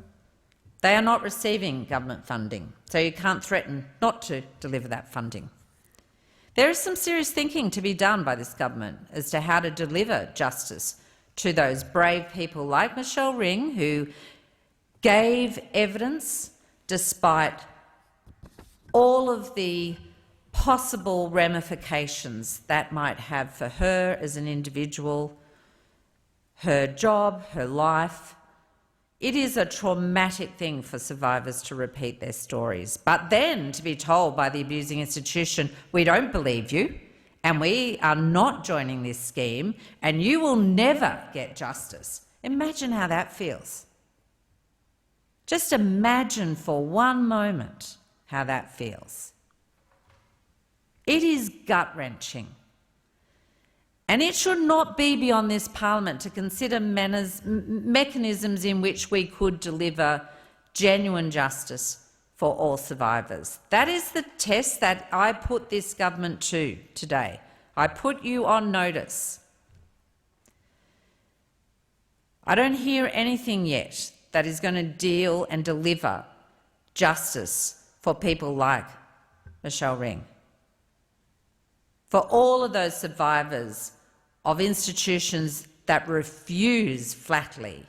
They are not receiving government funding, so you can't threaten not to deliver that funding. There is some serious thinking to be done by this government as to how to deliver justice to those brave people like Michelle Ring, who gave evidence despite all of the possible ramifications that might have for her as an individual, her job, her life. It is a traumatic thing for survivors to repeat their stories, but then to be told by the abusing institution, we don't believe you and we are not joining this scheme and you will never get justice. Imagine how that feels. Just imagine for one moment how that feels. It is gut-wrenching. And it should not be beyond this parliament to consider mechanisms in which we could deliver genuine justice for all survivors. That is the test that I put this government to today. I put you on notice. I don't hear anything yet that is going to deal and deliver justice for people like Michelle Ring, for all of those survivors of institutions that refuse flatly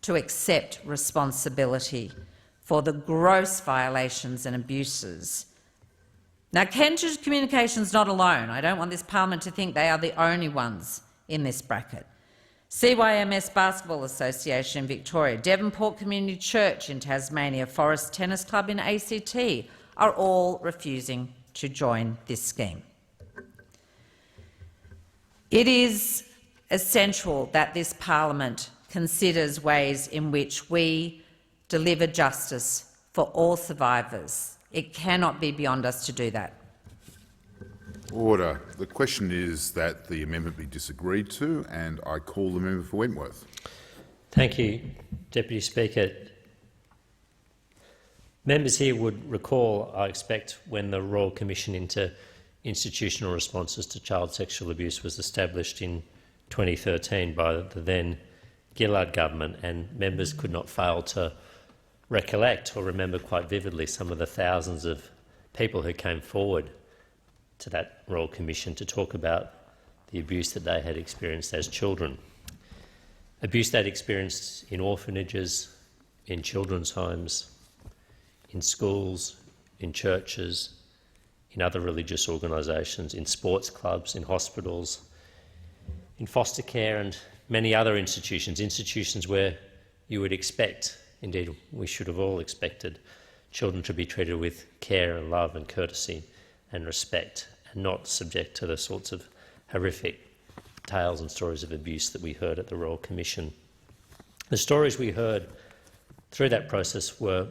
to accept responsibility for the gross violations and abuses. Now, Cambridge Communication's not alone. I don't want this parliament to think they are the only ones in this bracket. CYMS Basketball Association in Victoria, Devonport Community Church in Tasmania, Forest Tennis Club in ACT are all refusing to join this scheme. It is essential that this parliament considers ways in which we deliver justice for all survivors. It cannot be beyond us to do that. Order. The question is that the amendment be disagreed to, and I call the member for Wentworth. Thank you, Deputy Speaker. Members here would recall, I expect, when the Royal Commission into Institutional Responses to Child Sexual Abuse was established in 2013 by the then Gillard government, and members could not fail to recollect or remember quite vividly some of the thousands of people who came forward to that Royal Commission to talk about the abuse that they had experienced as children. Abuse they'd experienced in orphanages, in children's homes, in schools, in churches, in other religious organisations, in sports clubs, in hospitals, in foster care and many other institutions where you would expect, indeed we should have all expected, children to be treated with care and love and courtesy and respect, and not subject to the sorts of horrific tales and stories of abuse that we heard at the Royal Commission. The stories we heard through that process were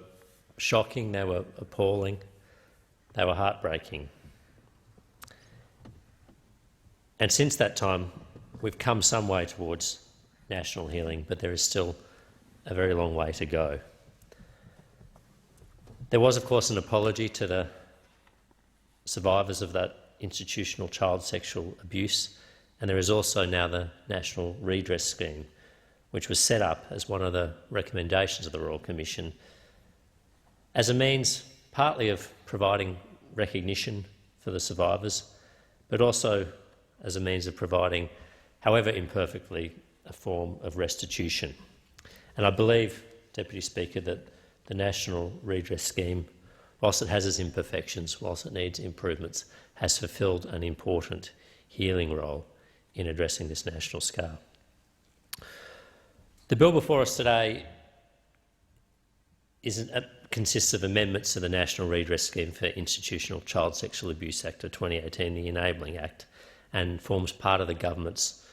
shocking, they were appalling, they were heartbreaking. And since that time, we've come some way towards national healing, but there is still a very long way to go. There was, of course, an apology to the survivors of that institutional child sexual abuse, and there is also now the National Redress Scheme, which was set up as one of the recommendations of the Royal Commission as a means partly of providing recognition for the survivors, but also as a means of providing, however imperfectly, a form of restitution. And I believe, Deputy Speaker, that the National Redress Scheme, whilst it has its imperfections, whilst it needs improvements, has fulfilled an important healing role in addressing this national scale. The bill before us today consists of amendments to the National Redress Scheme for Institutional Child Sexual Abuse Act of 2018, the Enabling Act, and forms part of the government's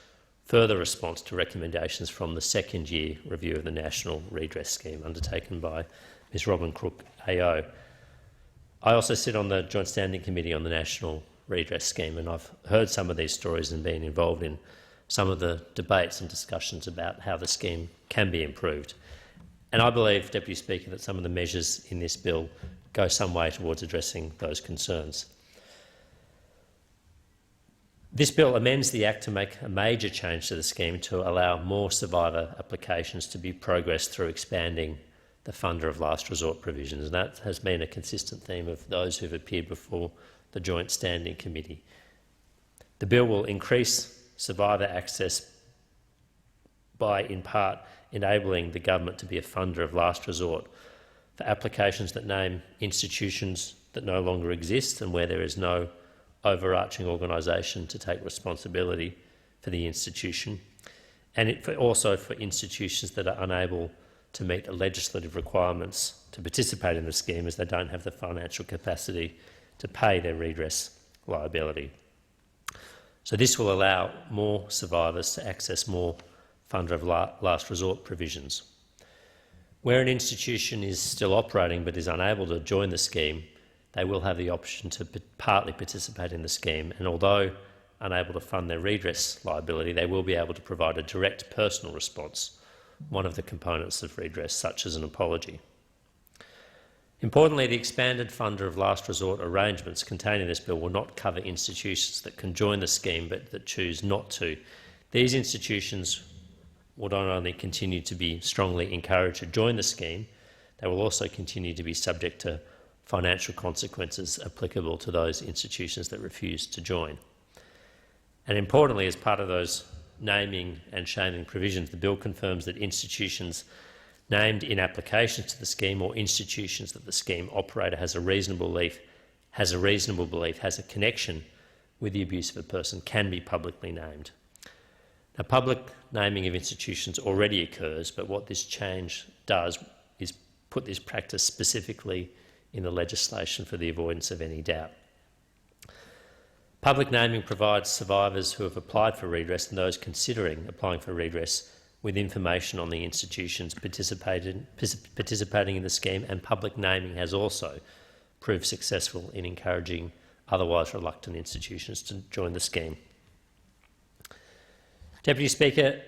further response to recommendations from the second-year review of the National Redress Scheme undertaken by Ms Robin Crook AO. I also sit on the Joint Standing Committee on the National Redress Scheme, and I've heard some of these stories and been involved in some of the debates and discussions about how the scheme can be improved. And I believe, Deputy Speaker, that some of the measures in this bill go some way towards addressing those concerns. This bill amends the Act to make a major change to the scheme to allow more survivor applications to be progressed through expanding the funder of last resort provisions, and that has been a consistent theme of those who have appeared before the Joint Standing Committee. The bill will increase survivor access by, in part, enabling the government to be a funder of last resort for applications that name institutions that no longer exist and where there is no overarching organisation to take responsibility for the institution. and also for institutions that are unable to meet the legislative requirements to participate in the scheme as they don't have the financial capacity to pay their redress liability. So this will allow more survivors to access more funder of last resort provisions. Where an institution is still operating but is unable to join the scheme, they will have the option to partly participate in the scheme, and although unable to fund their redress liability, they will be able to provide a direct personal response, one of the components of redress, such as an apology. Importantly, the expanded funder of last resort arrangements contained in this bill will not cover institutions that can join the scheme but that choose not to. These institutions will not only continue to be strongly encouraged to join the scheme, they will also continue to be subject to financial consequences applicable to those institutions that refuse to join. And importantly, as part of those naming and shaming provisions, the bill confirms that institutions named in applications to the scheme or institutions that the scheme operator has a reasonable belief has a connection with the abuse of a person can be publicly named. Now, public naming of institutions already occurs, but what this change does is put this practice specifically in the legislation for the avoidance of any doubt. Public naming provides survivors who have applied for redress and those considering applying for redress with information on the institutions participating in the scheme, and public naming has also proved successful in encouraging otherwise reluctant institutions to join the scheme. Deputy Speaker,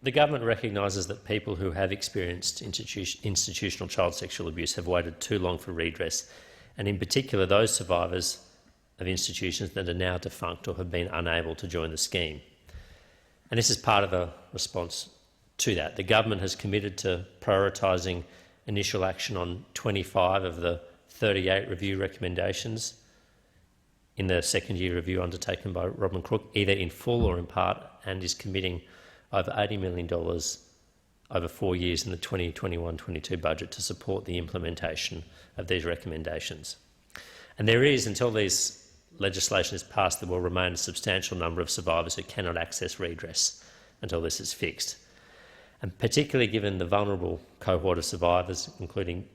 the government recognises that people who have experienced institutional child sexual abuse have waited too long for redress, and in particular those survivors of institutions that are now defunct or have been unable to join the scheme. And this is part of a response to that. The government has committed to prioritising initial action on 25 of the 38 review recommendations in the second-year review undertaken by Robin Crook, either in full or in part, and is committing over $80 million over 4 years in the 2021-22 budget to support the implementation of these recommendations. And there is, until this legislation is passed, there will remain a substantial number of survivors who cannot access redress until this is fixed. And particularly given the vulnerable cohort of survivors, including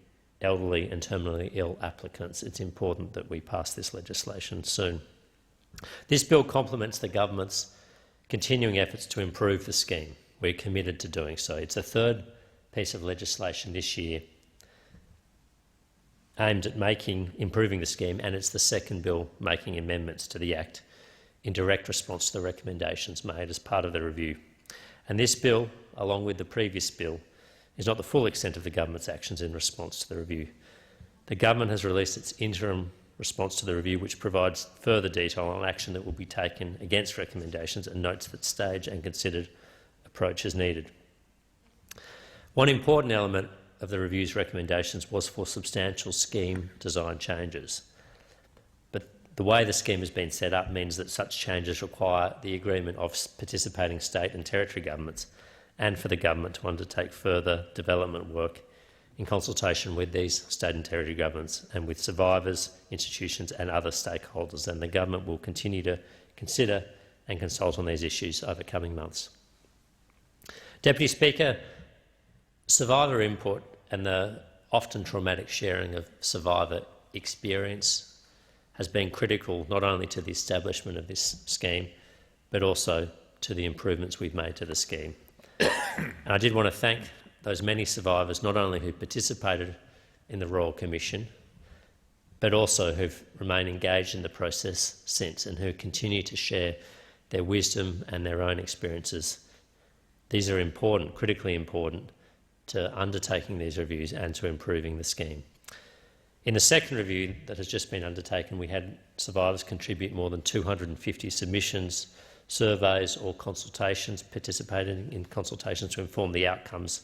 elderly and terminally ill applicants, it's important that we pass this legislation soon. This bill complements the government's continuing efforts to improve the scheme. We're committed to doing so. It's the third piece of legislation this year aimed at improving the scheme, and it's the second bill making amendments to the Act in direct response to the recommendations made as part of the review. And this bill, along with the previous bill, is not the full extent of the government's actions in response to the review. The government has released its interim response to the review, which provides further detail on action that will be taken against recommendations and notes that staged and considered approach is needed. One important element of the review's recommendations was for substantial scheme design changes. But the way the scheme has been set up means that such changes require the agreement of participating state and territory governments, and for the government to undertake further development work in consultation with these state and territory governments and with survivors, institutions and other stakeholders. And the government will continue to consider and consult on these issues over coming months. Deputy Speaker, survivor input and the often traumatic sharing of survivor experience has been critical not only to the establishment of this scheme, but also to the improvements we've made to the scheme. And I did want to thank those many survivors, not only who participated in the Royal Commission, but also who've remained engaged in the process since and who continue to share their wisdom and their own experiences. These are important, critically important, to undertaking these reviews and to improving the scheme. In the second review that has just been undertaken, we had survivors contribute more than 250 submissions, surveys or consultations, participated in consultations to inform the outcomes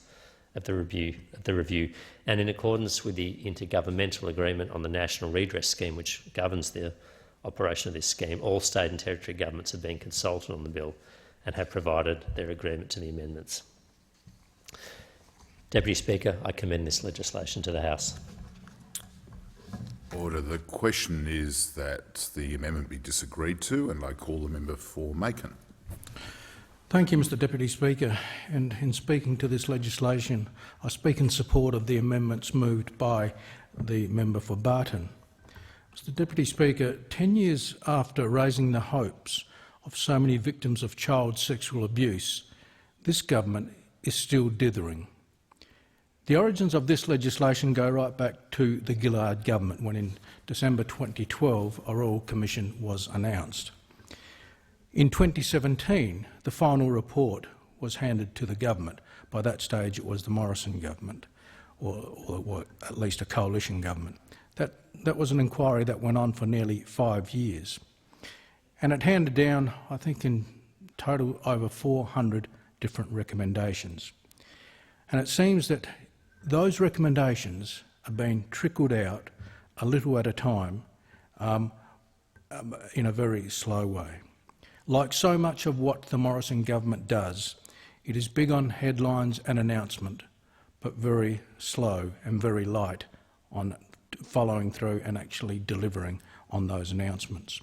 of the review. And in accordance with the Intergovernmental Agreement on the National Redress Scheme, which governs the operation of this scheme, all state and territory governments have been consulted on the bill and have provided their agreement to the amendments. Deputy Speaker, I commend this legislation to the House. Order. The question is that the amendment be disagreed to, and I call the member for Macon. Thank you, Mr Deputy Speaker. And in speaking to this legislation, I speak in support of the amendments moved by the member for Barton. Mr Deputy Speaker, 10 years after raising the hopes of so many victims of child sexual abuse, this government is still dithering. The origins of this legislation go right back to the Gillard government, when in December 2012 a Royal Commission was announced. In 2017, the final report was handed to the government. By that stage it was the Morrison government, or at least a coalition government. That was an inquiry that went on for nearly 5 years. And it handed down, I think in total, over 400 different recommendations. And it seems that those recommendations are being trickled out a little at a time in a very slow way. Like so much of what the Morrison government does, it is big on headlines and announcement, but very slow and very light on following through and actually delivering on those announcements.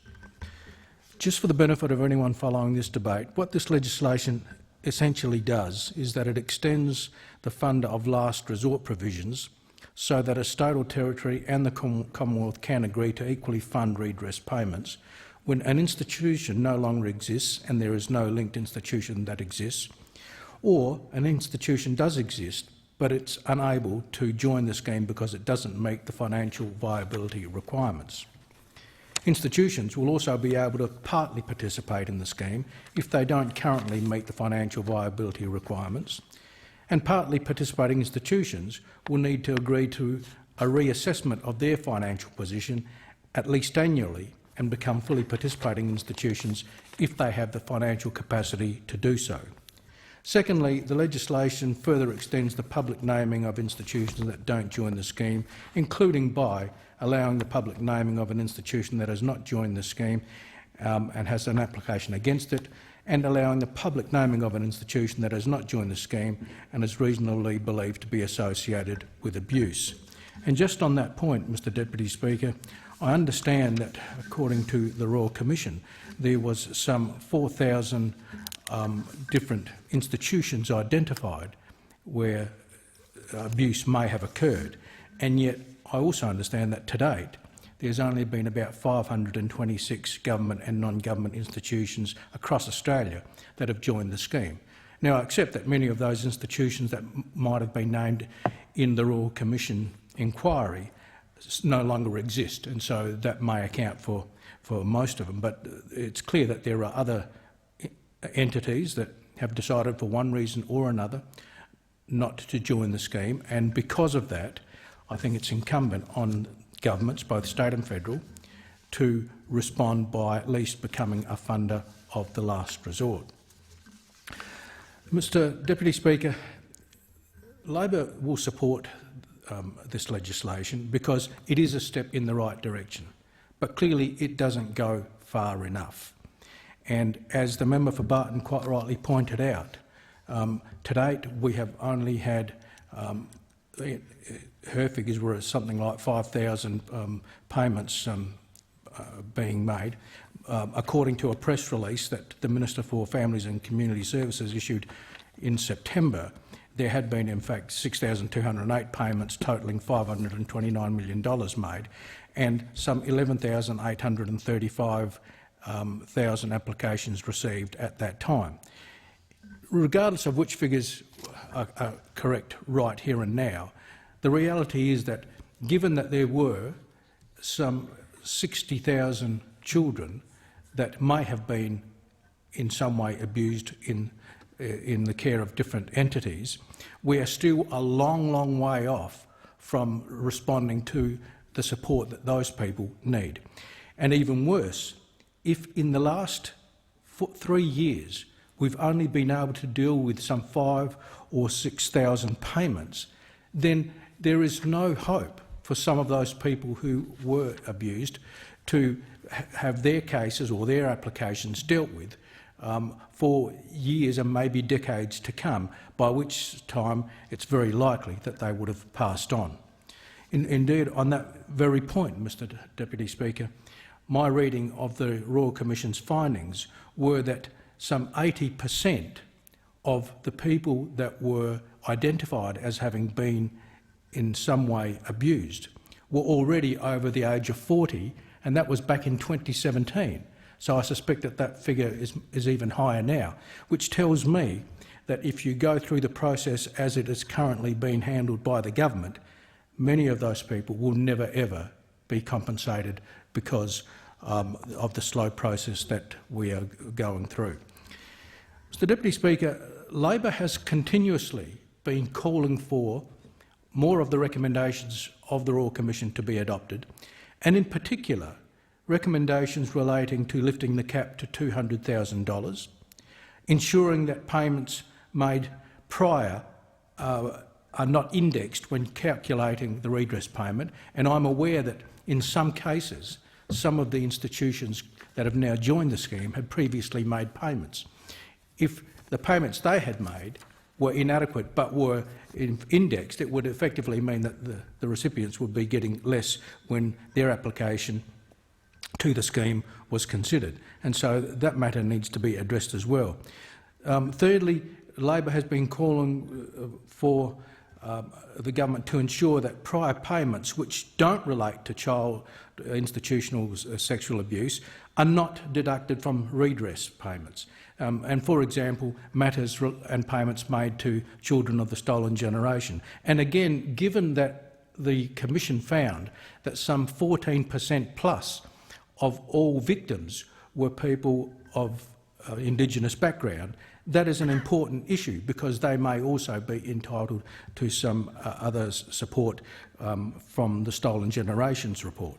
Just for the benefit of anyone following this debate, what this legislation essentially does is that it extends the funder of last resort provisions so that a state or territory and the Commonwealth can agree to equally fund redress payments when an institution no longer exists and there is no linked institution that exists, or an institution does exist but it's unable to join the scheme because it doesn't meet the financial viability requirements. Institutions will also be able to partly participate in the scheme if they don't currently meet the financial viability requirements, and partly participating institutions will need to agree to a reassessment of their financial position at least annually and become fully participating institutions if they have the financial capacity to do so. Secondly, the legislation further extends the public naming of institutions that don't join the scheme, including by allowing the public naming of an institution that has not joined the scheme and has an application against it, and allowing the public naming of an institution that has not joined the scheme and is reasonably believed to be associated with abuse. And just on that point, Mr Deputy Speaker, I understand that, according to the Royal Commission, there was some 4,000 different institutions identified where abuse may have occurred, and yet I also understand that to date there's only been about 526 government and non-government institutions across Australia that have joined the scheme. Now, I accept that many of those institutions that might have been named in the Royal Commission inquiry no longer exist, and so that may account for most of them. But it's clear that there are other entities that have decided for one reason or another not to join the scheme, and because of that, I think it's incumbent on governments, both state and federal, to respond by at least becoming a funder of the last resort. Mr Deputy Speaker, Labor will support this legislation because it is a step in the right direction, but clearly it doesn't go far enough. And as the member for Barton quite rightly pointed out, to date we have only had, her figures were something like 5,000 payments being made. According to a press release that the Minister for Families and Community Services issued in September, there had been in fact 6,208 payments totalling $529 million made, and some 11,835 applications received at that time. Regardless of which figures are correct right here and now, the reality is that given that there were some 60,000 children that may have been in some way abused in the care of different entities, we are still a long, long way off from responding to the support that those people need. And even worse, if in the last 3 years we've only been able to deal with some 5,000 or 6,000 payments, then there is no hope for some of those people who were abused to have their cases or their applications dealt with for years and maybe decades to come, by which time it's very likely that they would have passed on. Indeed, on that very point, Mr Deputy Speaker, my reading of the Royal Commission's findings were that some 80% of the people that were identified as having been in some way abused were already over the age of 40, and that was back in 2017. So I suspect that that figure is even higher now, which tells me that if you go through the process as it is currently being handled by the government, many of those people will never ever be compensated because of the slow process that we are going through. Mr Deputy Speaker, Labor has continuously been calling for more of the recommendations of the Royal Commission to be adopted, and in particular recommendations relating to lifting the cap to $200,000, ensuring that payments made prior are not indexed when calculating the redress payment, and I'm aware that in some cases some of the institutions that have now joined the scheme had previously made payments. If the payments they had made were inadequate but were indexed, it would effectively mean that the recipients would be getting less when their application to the scheme was considered. And so that matter needs to be addressed as well. Thirdly, Labor has been calling for the government to ensure that prior payments which don't relate to child institutional sexual abuse are not deducted from redress payments. And, for example, matters and payments made to children of the stolen generation. And again, given that the Commission found that some 14% plus of all victims were people of Indigenous background, that is an important issue because they may also be entitled to some other support from the Stolen Generations report.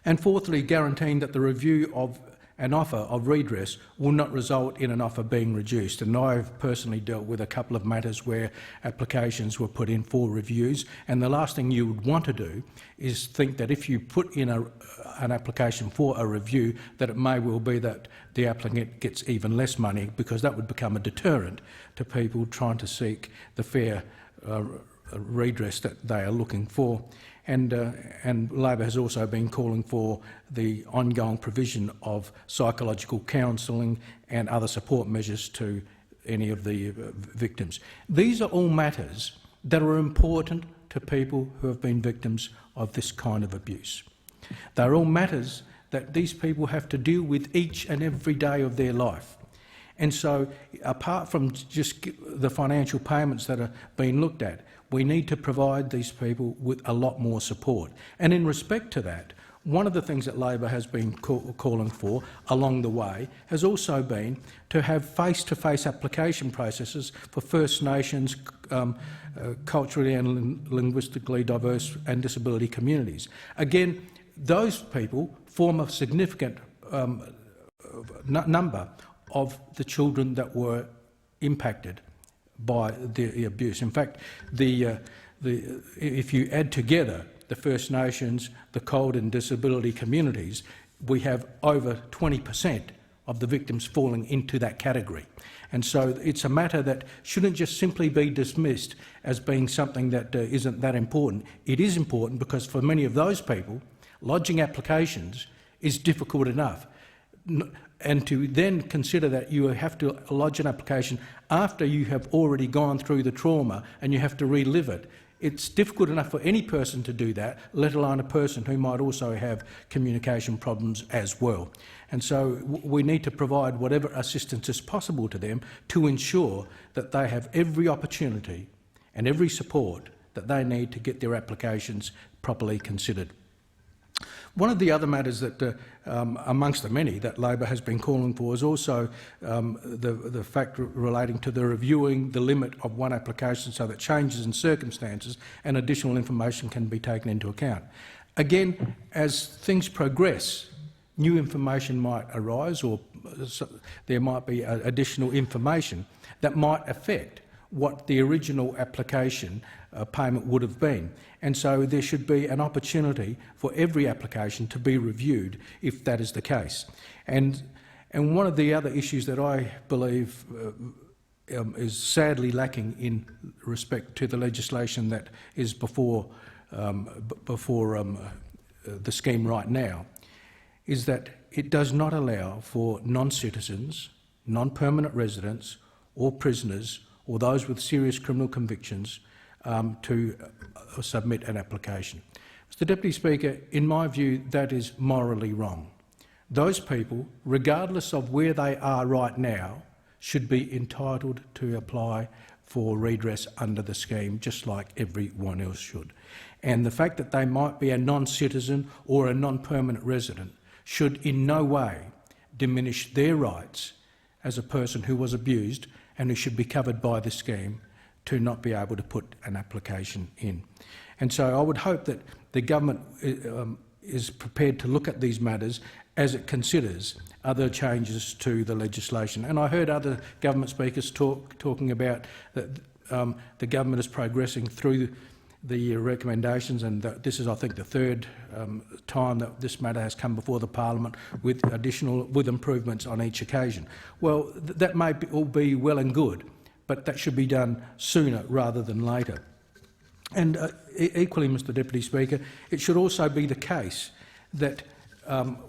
And fourthly, guaranteeing that the review of an offer of redress will not result in an offer being reduced. And I've personally dealt with a couple of matters where applications were put in for reviews, and the last thing you would want to do is think that if you put in an application for a review that it may well be that the applicant gets even less money, because that would become a deterrent to people trying to seek the fair redress that they are looking for. And Labor has also been calling for the ongoing provision of psychological counselling and other support measures to any of the victims. These are all matters that are important to people who have been victims of this kind of abuse. They're all matters that these people have to deal with each and every day of their life. And so, apart from just the financial payments that are being looked at, we need to provide these people with a lot more support. And in respect to that, one of the things that Labor has been calling for along the way has also been to have face-to-face application processes for First Nations, culturally and linguistically diverse and disability communities. Again, those people form a significant number of the children that were impacted by the abuse. In fact, if you add together the First Nations, the COLD and disability communities, we have over 20% of the victims falling into that category. And so it's a matter that shouldn't just simply be dismissed as being something that isn't that important. It is important because for many of those people, lodging applications is difficult enough. And to then consider that you have to lodge an application after you have already gone through the trauma and you have to relive it, it's difficult enough for any person to do that, let alone a person who might also have communication problems as well. And so we need to provide whatever assistance is possible to them to ensure that they have every opportunity and every support that they need to get their applications properly considered. One of the other matters that, amongst the many that Labor has been calling for, is also the fact relating to the reviewing the limit of one application so that changes in circumstances and additional information can be taken into account. Again, as things progress, new information might arise or there might be additional information that might affect what the original application payment would have been. And so there should be an opportunity for every application to be reviewed if that is the case. And one of the other issues that I believe is sadly lacking in respect to the legislation that is before the scheme right now is that it does not allow for non-citizens non-permanent residents or prisoners or those with serious criminal convictions to submit an application. Mr Deputy Speaker, in my view, that is morally wrong. Those people, regardless of where they are right now, should be entitled to apply for redress under the scheme, just like everyone else should. And the fact that they might be a non-citizen or a non-permanent resident should in no way diminish their rights as a person who was abused and who should be covered by the scheme to not be able to put an application in. And so I would hope that the government is prepared to look at these matters as it considers other changes to the legislation. And I heard other government speakers talking about that the government is progressing through the recommendations, and this is, I think, the third time that this matter has come before the Parliament with improvements on each occasion. Well, that may all be well and good, but that should be done sooner rather than later. And equally, Mr Deputy Speaker, it should also be the case that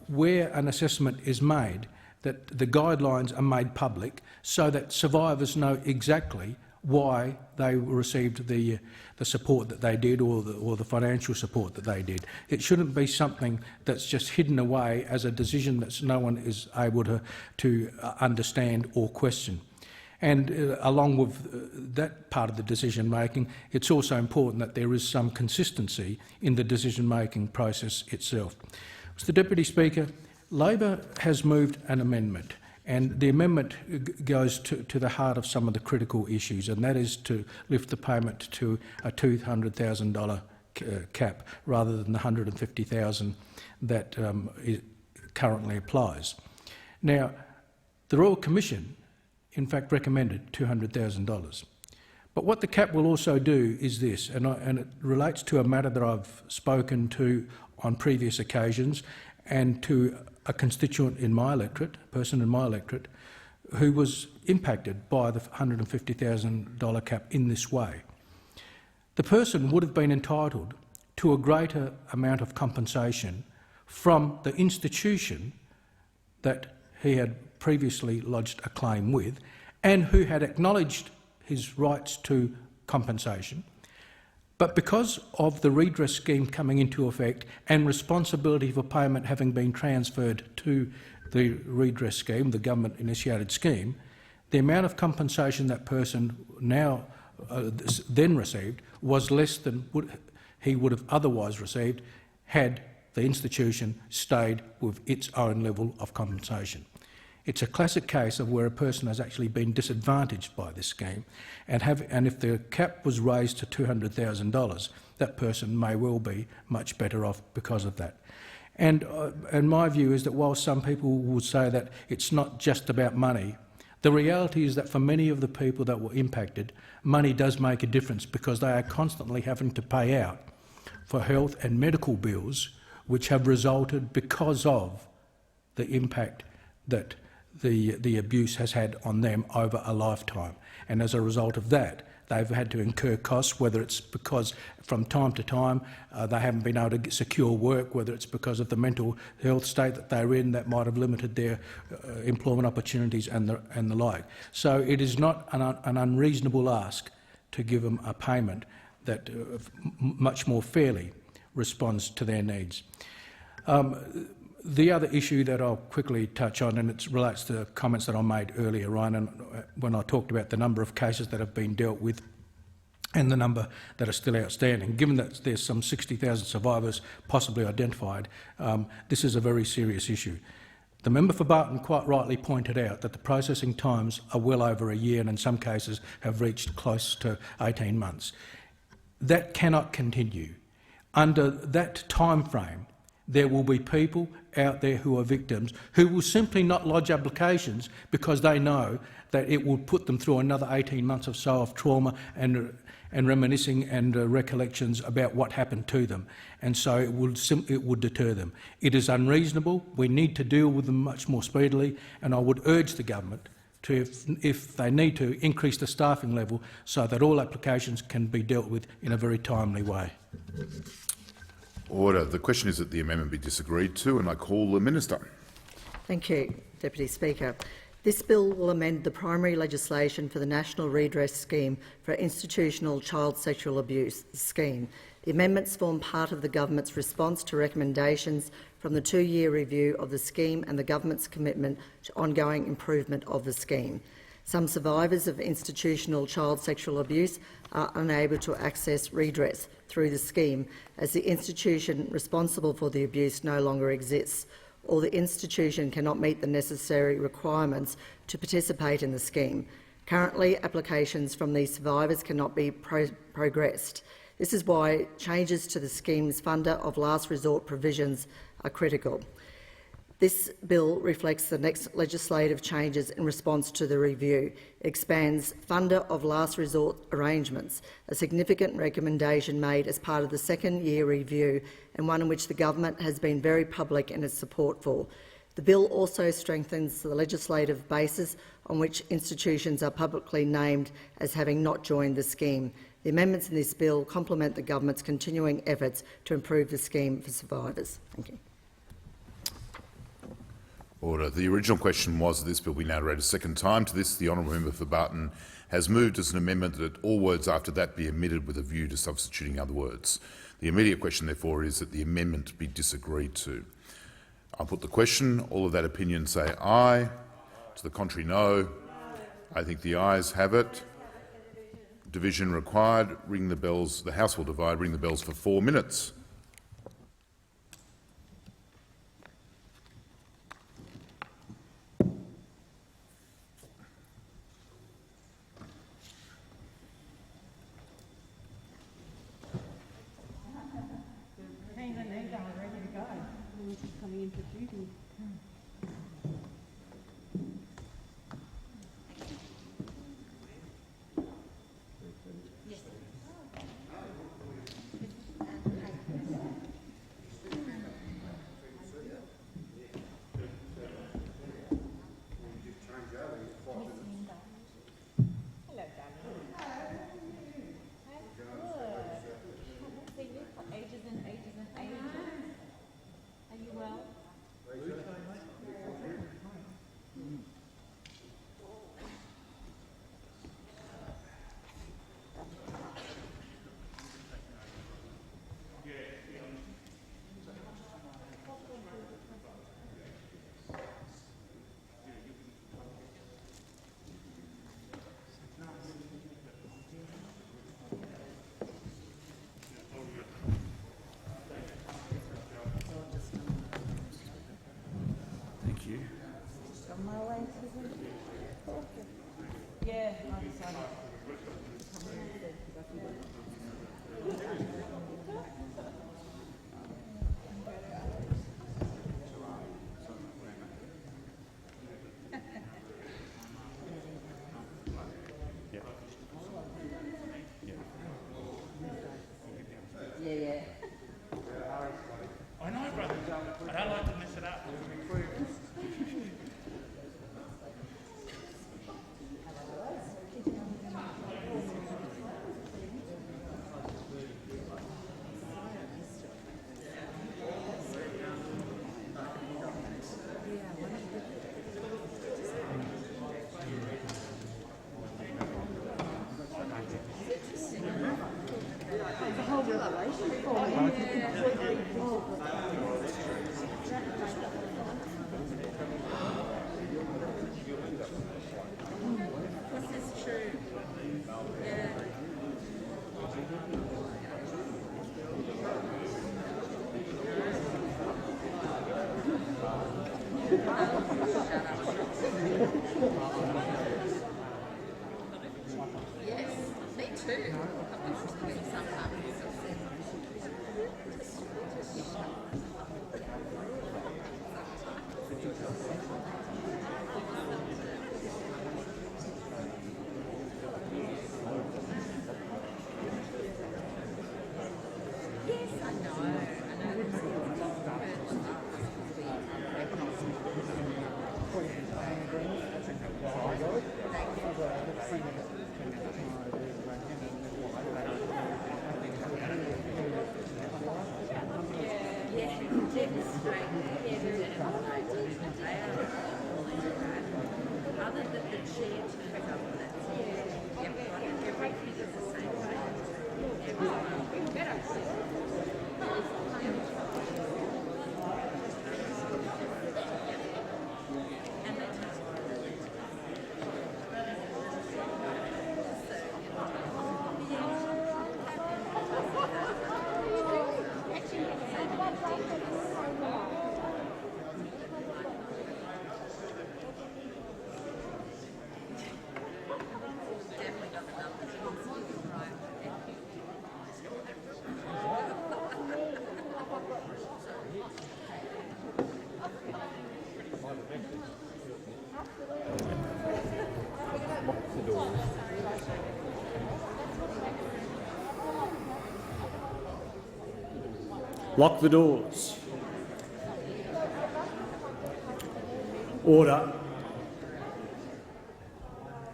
where an assessment is made, that the guidelines are made public so that survivors know exactly why they received the support that they did or the financial support that they did. It shouldn't be something that's just hidden away as a decision that no one is able to understand or question. And along with that part of the decision-making, it's also important that there is some consistency in the decision-making process itself. Mr Deputy Speaker, Labor has moved an amendment, and the amendment goes to the heart of some of the critical issues, and that is to lift the payment to a $200,000 cap rather than the $150,000 that currently applies. Now, the Royal Commission in fact recommended $200,000. But what the cap will also do is this, and it relates to a matter that I've spoken to on previous occasions and to a constituent in my electorate, a person in my electorate, who was impacted by the $150,000 cap in this way. The person would have been entitled to a greater amount of compensation from the institution that he had previously lodged a claim with and who had acknowledged his rights to compensation. But because of the redress scheme coming into effect and responsibility for payment having been transferred to the redress scheme, the government-initiated scheme, the amount of compensation that person now then received was less than he would have otherwise received had the institution stayed with its own level of compensation. It's a classic case of where a person has actually been disadvantaged by this scheme, and if the cap was raised to $200,000, that person may well be much better off because of that. And my view is that while some people would say that it's not just about money, the reality is that for many of the people that were impacted, money does make a difference because they are constantly having to pay out for health and medical bills which have resulted because of the impact that the abuse has had on them over a lifetime. And as a result of that, they've had to incur costs, whether it's because from time to time they haven't been able to secure work, whether it's because of the mental health state that they're in that might have limited their employment opportunities and the like. So it is not an unreasonable ask to give them a payment that much more fairly responds to their needs. The other issue that I'll quickly touch on, and it relates to comments that I made earlier, Ryan, when I talked about the number of cases that have been dealt with and the number that are still outstanding. Given that there's some 60,000 survivors possibly identified, this is a very serious issue. The member for Barton quite rightly pointed out that the processing times are well over a year and in some cases have reached close to 18 months. That cannot continue. Under that time frame, there will be people out there who are victims who will simply not lodge applications because they know that it will put them through another 18 months or so of trauma and reminiscing and recollections about what happened to them. And so it would deter them. It is unreasonable. We need to deal with them much more speedily, and I would urge the government to, if they need to, increase the staffing level so that all applications can be dealt with in a very timely way. Order. The question is that the amendment be disagreed to, and I call the Minister. Thank you, Deputy Speaker. This bill will amend the primary legislation for the National Redress Scheme for Institutional Child Sexual Abuse scheme. The amendments form part of the government's response to recommendations from the 2-year review of the scheme and the government's commitment to ongoing improvement of the scheme. Some survivors of institutional child sexual abuse are unable to access redress through the scheme as the institution responsible for the abuse no longer exists, or the institution cannot meet the necessary requirements to participate in the scheme. Currently, applications from these survivors cannot be progressed. This is why changes to the scheme's funder of last resort provisions are critical. This bill reflects the next legislative changes in response to the review. It expands funder of last resort arrangements, a significant recommendation made as part of the 2nd-year review and one in which the government has been very public in its support for. The bill also strengthens the legislative basis on which institutions are publicly named as having not joined the scheme. The amendments in this bill complement the government's continuing efforts to improve the scheme for survivors. Thank you. Order. The original question was that this bill be now read a second time. To this, the honourable member for Barton has moved as an amendment that all words after that be omitted with a view to substituting other words. The immediate question, therefore, is that the amendment be disagreed to. I'll put the question. All of that opinion say aye. To the contrary, no. I think the ayes have it. Division required. Ring the bells. The House will divide. Ring the bells for 4 minutes. Coming into duty. Yeah, I know, brother. I don't like to mess it up. other than the chair took over that. Everybody is the same way. Lock the doors. Order.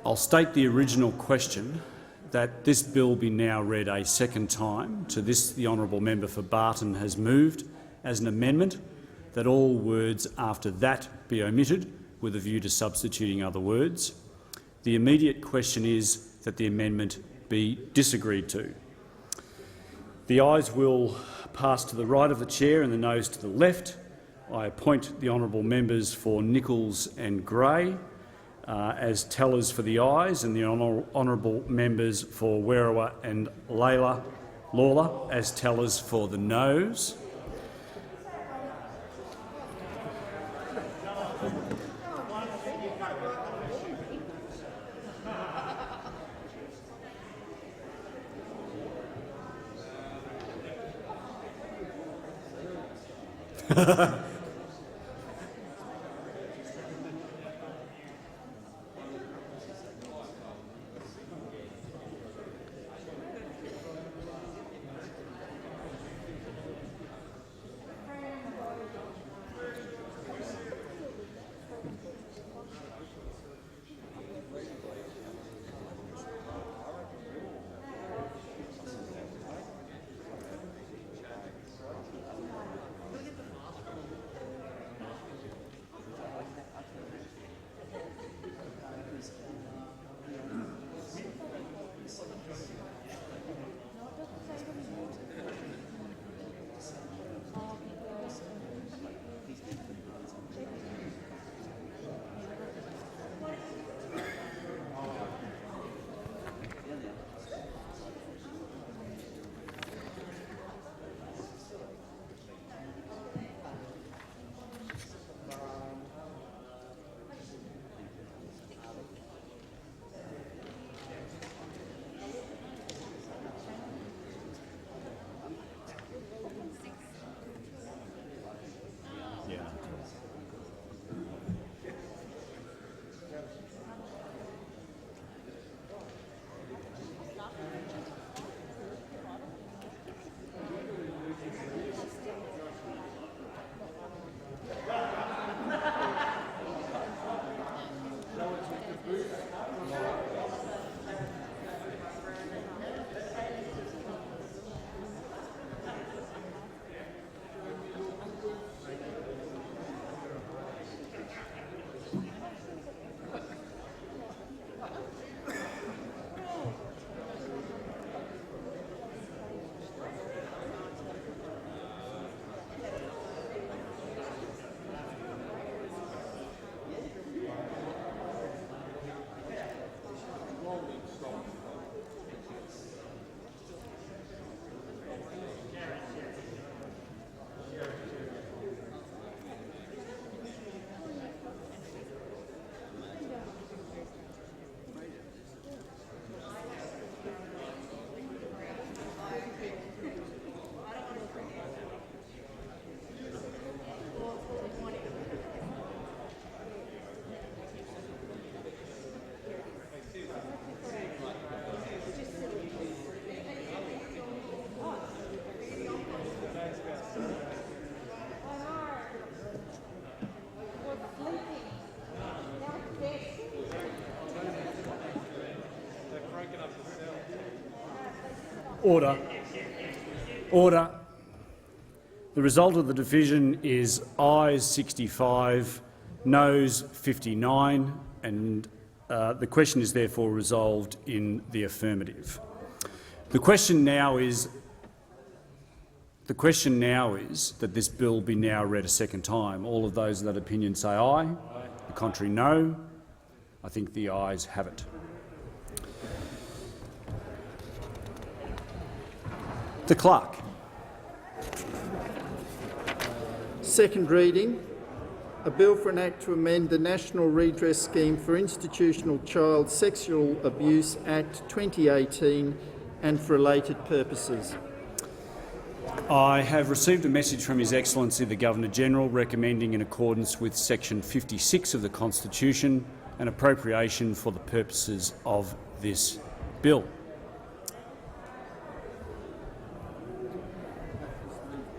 I'll state the original question, that this bill be now read a second time. To this, the honourable member for Barton has moved as an amendment that all words after that be omitted with a view to substituting other words. The immediate question is that the amendment be disagreed to. The ayes will pass to the right of the chair and the noes to the left. I appoint the honourable members for Nichols and Gray as tellers for the ayes, and the honourable members for Werriwa and Lawler as tellers for the noes. Order. Order. The result of the division is ayes 65, noes 59, the question is therefore resolved in the affirmative. The question now is that this bill be now read a second time. All of those of that opinion say aye. The contrary, no. I think the ayes have it. The clerk. Second reading. A bill for an Act to amend the National Redress Scheme for Institutional Child Sexual Abuse Act 2018 and for related purposes. I have received a message from His Excellency the Governor-General recommending, in accordance with Section 56 of the Constitution, an appropriation for the purposes of this bill.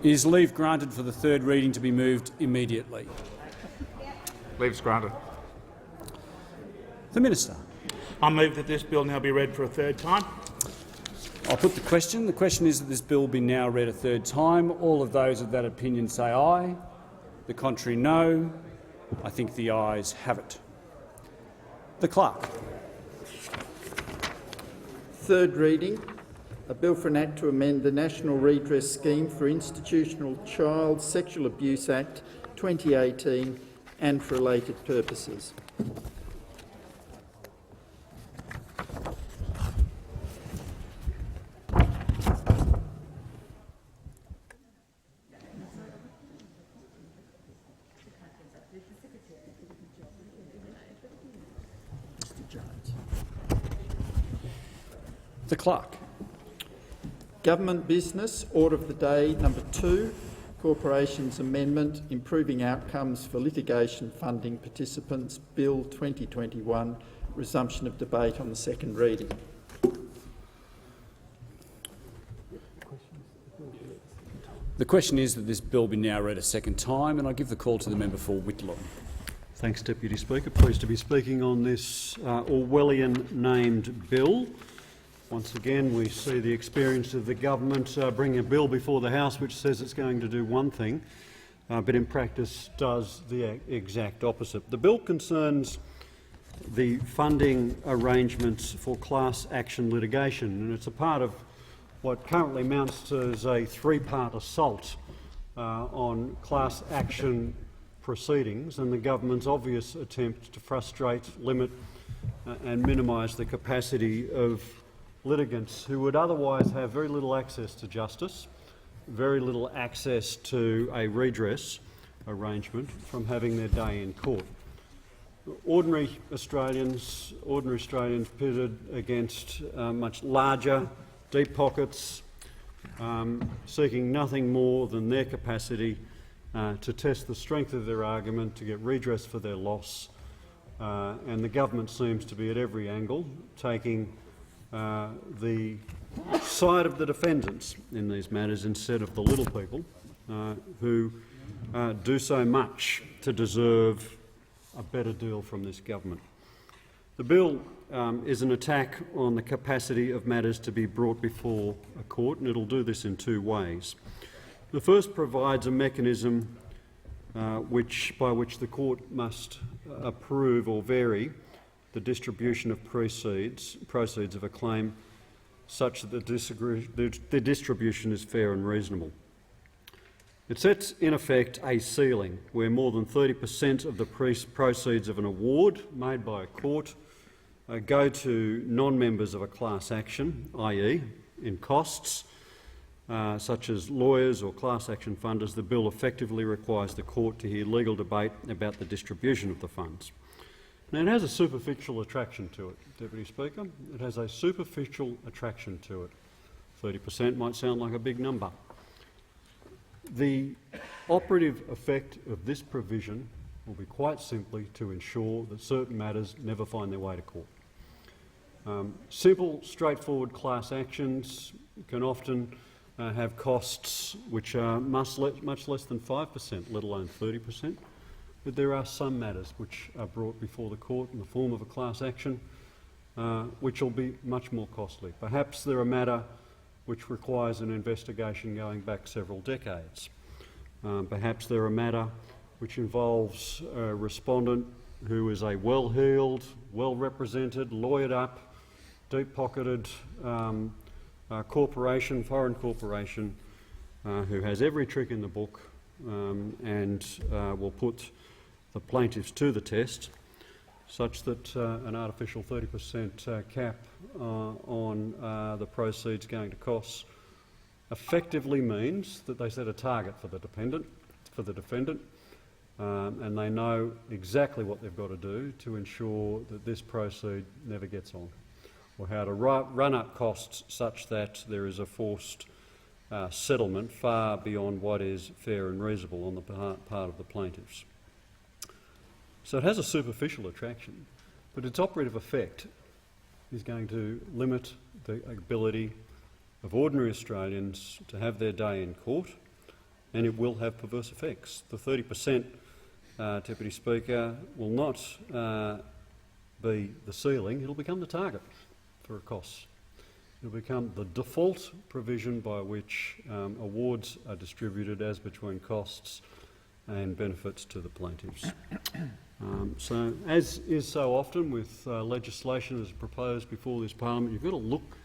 Is leave granted for the third reading to be moved immediately? Leave's granted. The Minister. I move that this bill now be read for a third time. I'll put the question. The question is that this bill be now read a third time. All of those of that opinion say aye. The contrary, no. I think the ayes have it. The clerk. Third reading. A bill for an Act to amend the National Redress Scheme for Institutional Child Sexual Abuse Act 2018 and for related purposes. The clerk. Government business, order of the day number 2, Corporations Amendment, Improving Outcomes for Litigation Funding Participants, Bill 2021, resumption of debate on the second reading. The question is that this bill be now read a second time, and I give the call to the member for Whitlam. Thanks, Deputy Speaker. Pleased to be speaking on this Orwellian-named bill. Once again, we see the experience of the government bringing a bill before the House which says it's going to do one thing, but in practice does the exact opposite. The bill concerns the funding arrangements for class action litigation, and it's a part of what currently amounts to as a three-part assault on class action proceedings and the government's obvious attempt to frustrate, limit and minimise the capacity of litigants who would otherwise have very little access to justice, very little access to a redress arrangement from having their day in court. Ordinary Australians pitted against much larger, deep pockets, seeking nothing more than their capacity to test the strength of their argument, to get redress for their loss, and the government seems to be at every angle taking the side of the defendants in these matters instead of the little people who do so much to deserve a better deal from this government. The bill is an attack on the capacity of matters to be brought before a court, and it'll do this in two ways. The first provides a mechanism by which the court must approve or vary the distribution of proceeds of a claim such that the distribution is fair and reasonable. It sets in effect a ceiling where more than 30% of the proceeds of an award made by a court go to non-members of a class action, i.e. in costs such as lawyers or class action funders. The bill effectively requires the court to hear legal debate about the distribution of the funds. Now, it has a superficial attraction to it, Deputy Speaker. It has a superficial attraction to it. 30% might sound like a big number. The operative effect of this provision will be quite simply to ensure that certain matters never find their way to court. Simple, straightforward class actions can often have costs which are much less than 5%, let alone 30%. But there are some matters which are brought before the court in the form of a class action which will be much more costly. Perhaps they're a matter which requires an investigation going back several decades. Perhaps they're a matter which involves a respondent who is a well-heeled, well-represented, lawyered-up, deep-pocketed corporation, foreign corporation, who has every trick in the book and will put the plaintiffs to the test, such that an artificial 30% cap on the proceeds going to costs effectively means that they set a target for the defendant, and they know exactly what they've got to do to ensure that this proceed never gets on, or how to run up costs such that there is a forced settlement far beyond what is fair and reasonable on the part of the plaintiffs. So it has a superficial attraction, but its operative effect is going to limit the ability of ordinary Australians to have their day in court, and it will have perverse effects. The 30%, Deputy Speaker, will not be the ceiling, it'll become the target for costs. It'll become the default provision by which awards are distributed as between costs and benefits to the plaintiffs. So, as is so often with legislation as proposed before this parliament, you've got to look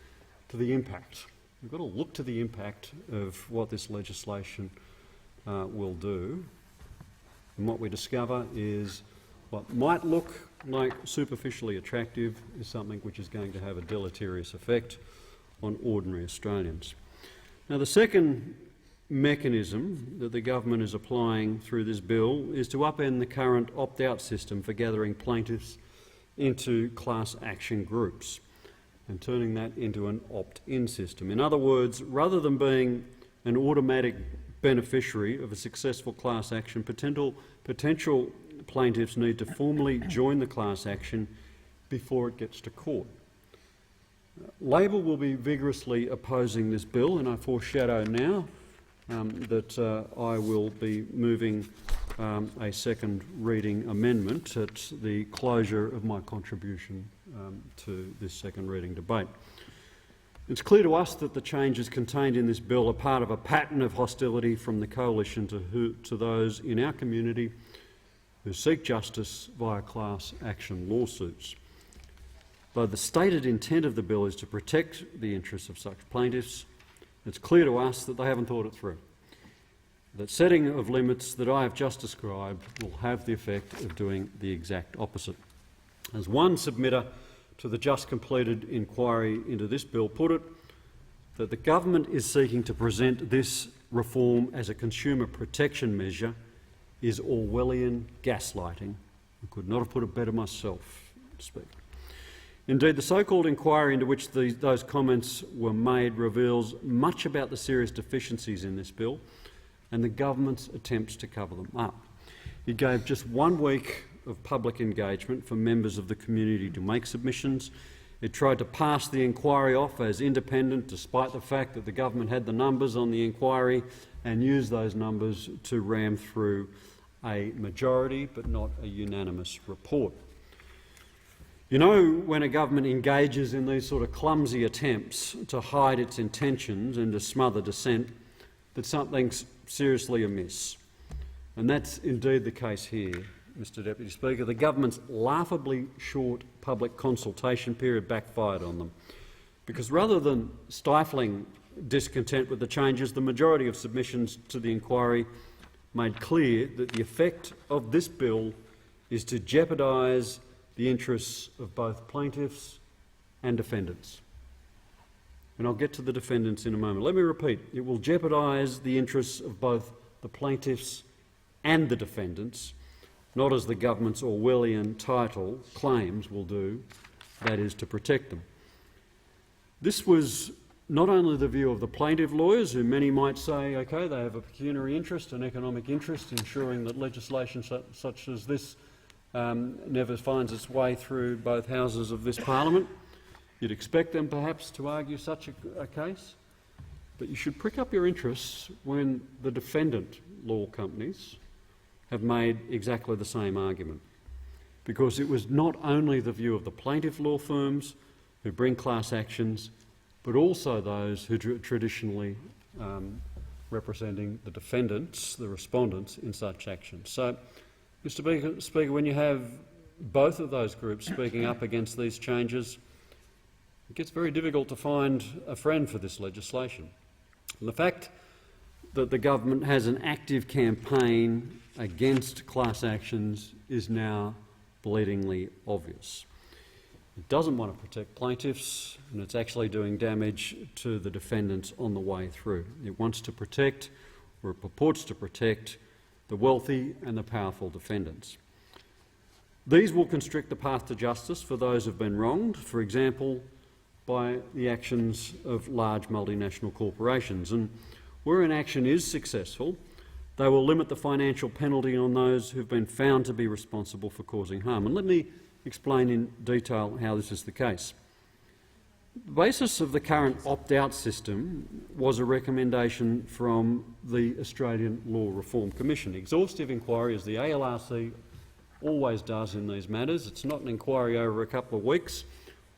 to the impact. You've got to look to the impact of what this legislation will do. And what we discover is what might look like superficially attractive is something which is going to have a deleterious effect on ordinary Australians. Now, the second mechanism that the government is applying through this bill is to upend the current opt-out system for gathering plaintiffs into class action groups and turning that into an opt-in system. In other words, rather than being an automatic beneficiary of a successful class action, potential plaintiffs need to formally join the class action before it gets to court. Labor will be vigorously opposing this bill, and I foreshadow now that I will be moving a second reading amendment at the closure of my contribution to this second reading debate. It's clear to us that the changes contained in this bill are part of a pattern of hostility from the coalition to those in our community who seek justice via class action lawsuits. Though the stated intent of the bill is to protect the interests of such plaintiffs, it's clear to us that they haven't thought it through. That setting of limits that I have just described will have the effect of doing the exact opposite. As one submitter to the just completed inquiry into this bill put it, that the government is seeking to present this reform as a consumer protection measure is Orwellian gaslighting. I could not have put it better myself, to speak. Indeed, the so-called inquiry into which those comments were made reveals much about the serious deficiencies in this bill and the government's attempts to cover them up. It gave just 1 week of public engagement for members of the community to make submissions. It tried to pass the inquiry off as independent, despite the fact that the government had the numbers on the inquiry, and used those numbers to ram through a majority but not a unanimous report. You know, when a government engages in these sort of clumsy attempts to hide its intentions and to smother dissent, that something's seriously amiss. And that's indeed the case here, Mr Deputy Speaker. The government's laughably short public consultation period backfired on them, because rather than stifling discontent with the changes, the majority of submissions to the inquiry made clear that the effect of this bill is to jeopardise the interests of both plaintiffs and defendants. And I'll get to the defendants in a moment. Let me repeat, it will jeopardise the interests of both the plaintiffs and the defendants, not as the government's Orwellian title claims will do, that is, to protect them. This was not only the view of the plaintiff lawyers, who many might say, OK, they have a pecuniary interest, an economic interest, ensuring that legislation such as this never finds its way through both houses of this parliament. You'd expect them perhaps to argue such a case, but you should prick up your interests when the defendant law companies have made exactly the same argument, because it was not only the view of the plaintiff law firms who bring class actions, but also those who traditionally representing the defendants, the respondents in such actions. So, Mr Speaker, when you have both of those groups speaking up against these changes, it gets very difficult to find a friend for this legislation. And the fact that the government has an active campaign against class actions is now bleedingly obvious. It doesn't want to protect plaintiffs, and it's actually doing damage to the defendants on the way through. It wants to protect, or it purports to protect, the wealthy and the powerful defendants. These will constrict the path to justice for those who have been wronged, for example, by the actions of large multinational corporations. And where an action is successful, they will limit the financial penalty on those who have been found to be responsible for causing harm. And let me explain in detail how this is the case. The basis of the current opt-out system was a recommendation from the Australian Law Reform Commission. Exhaustive inquiry, as the ALRC always does in these matters. It's not an inquiry over a couple of weeks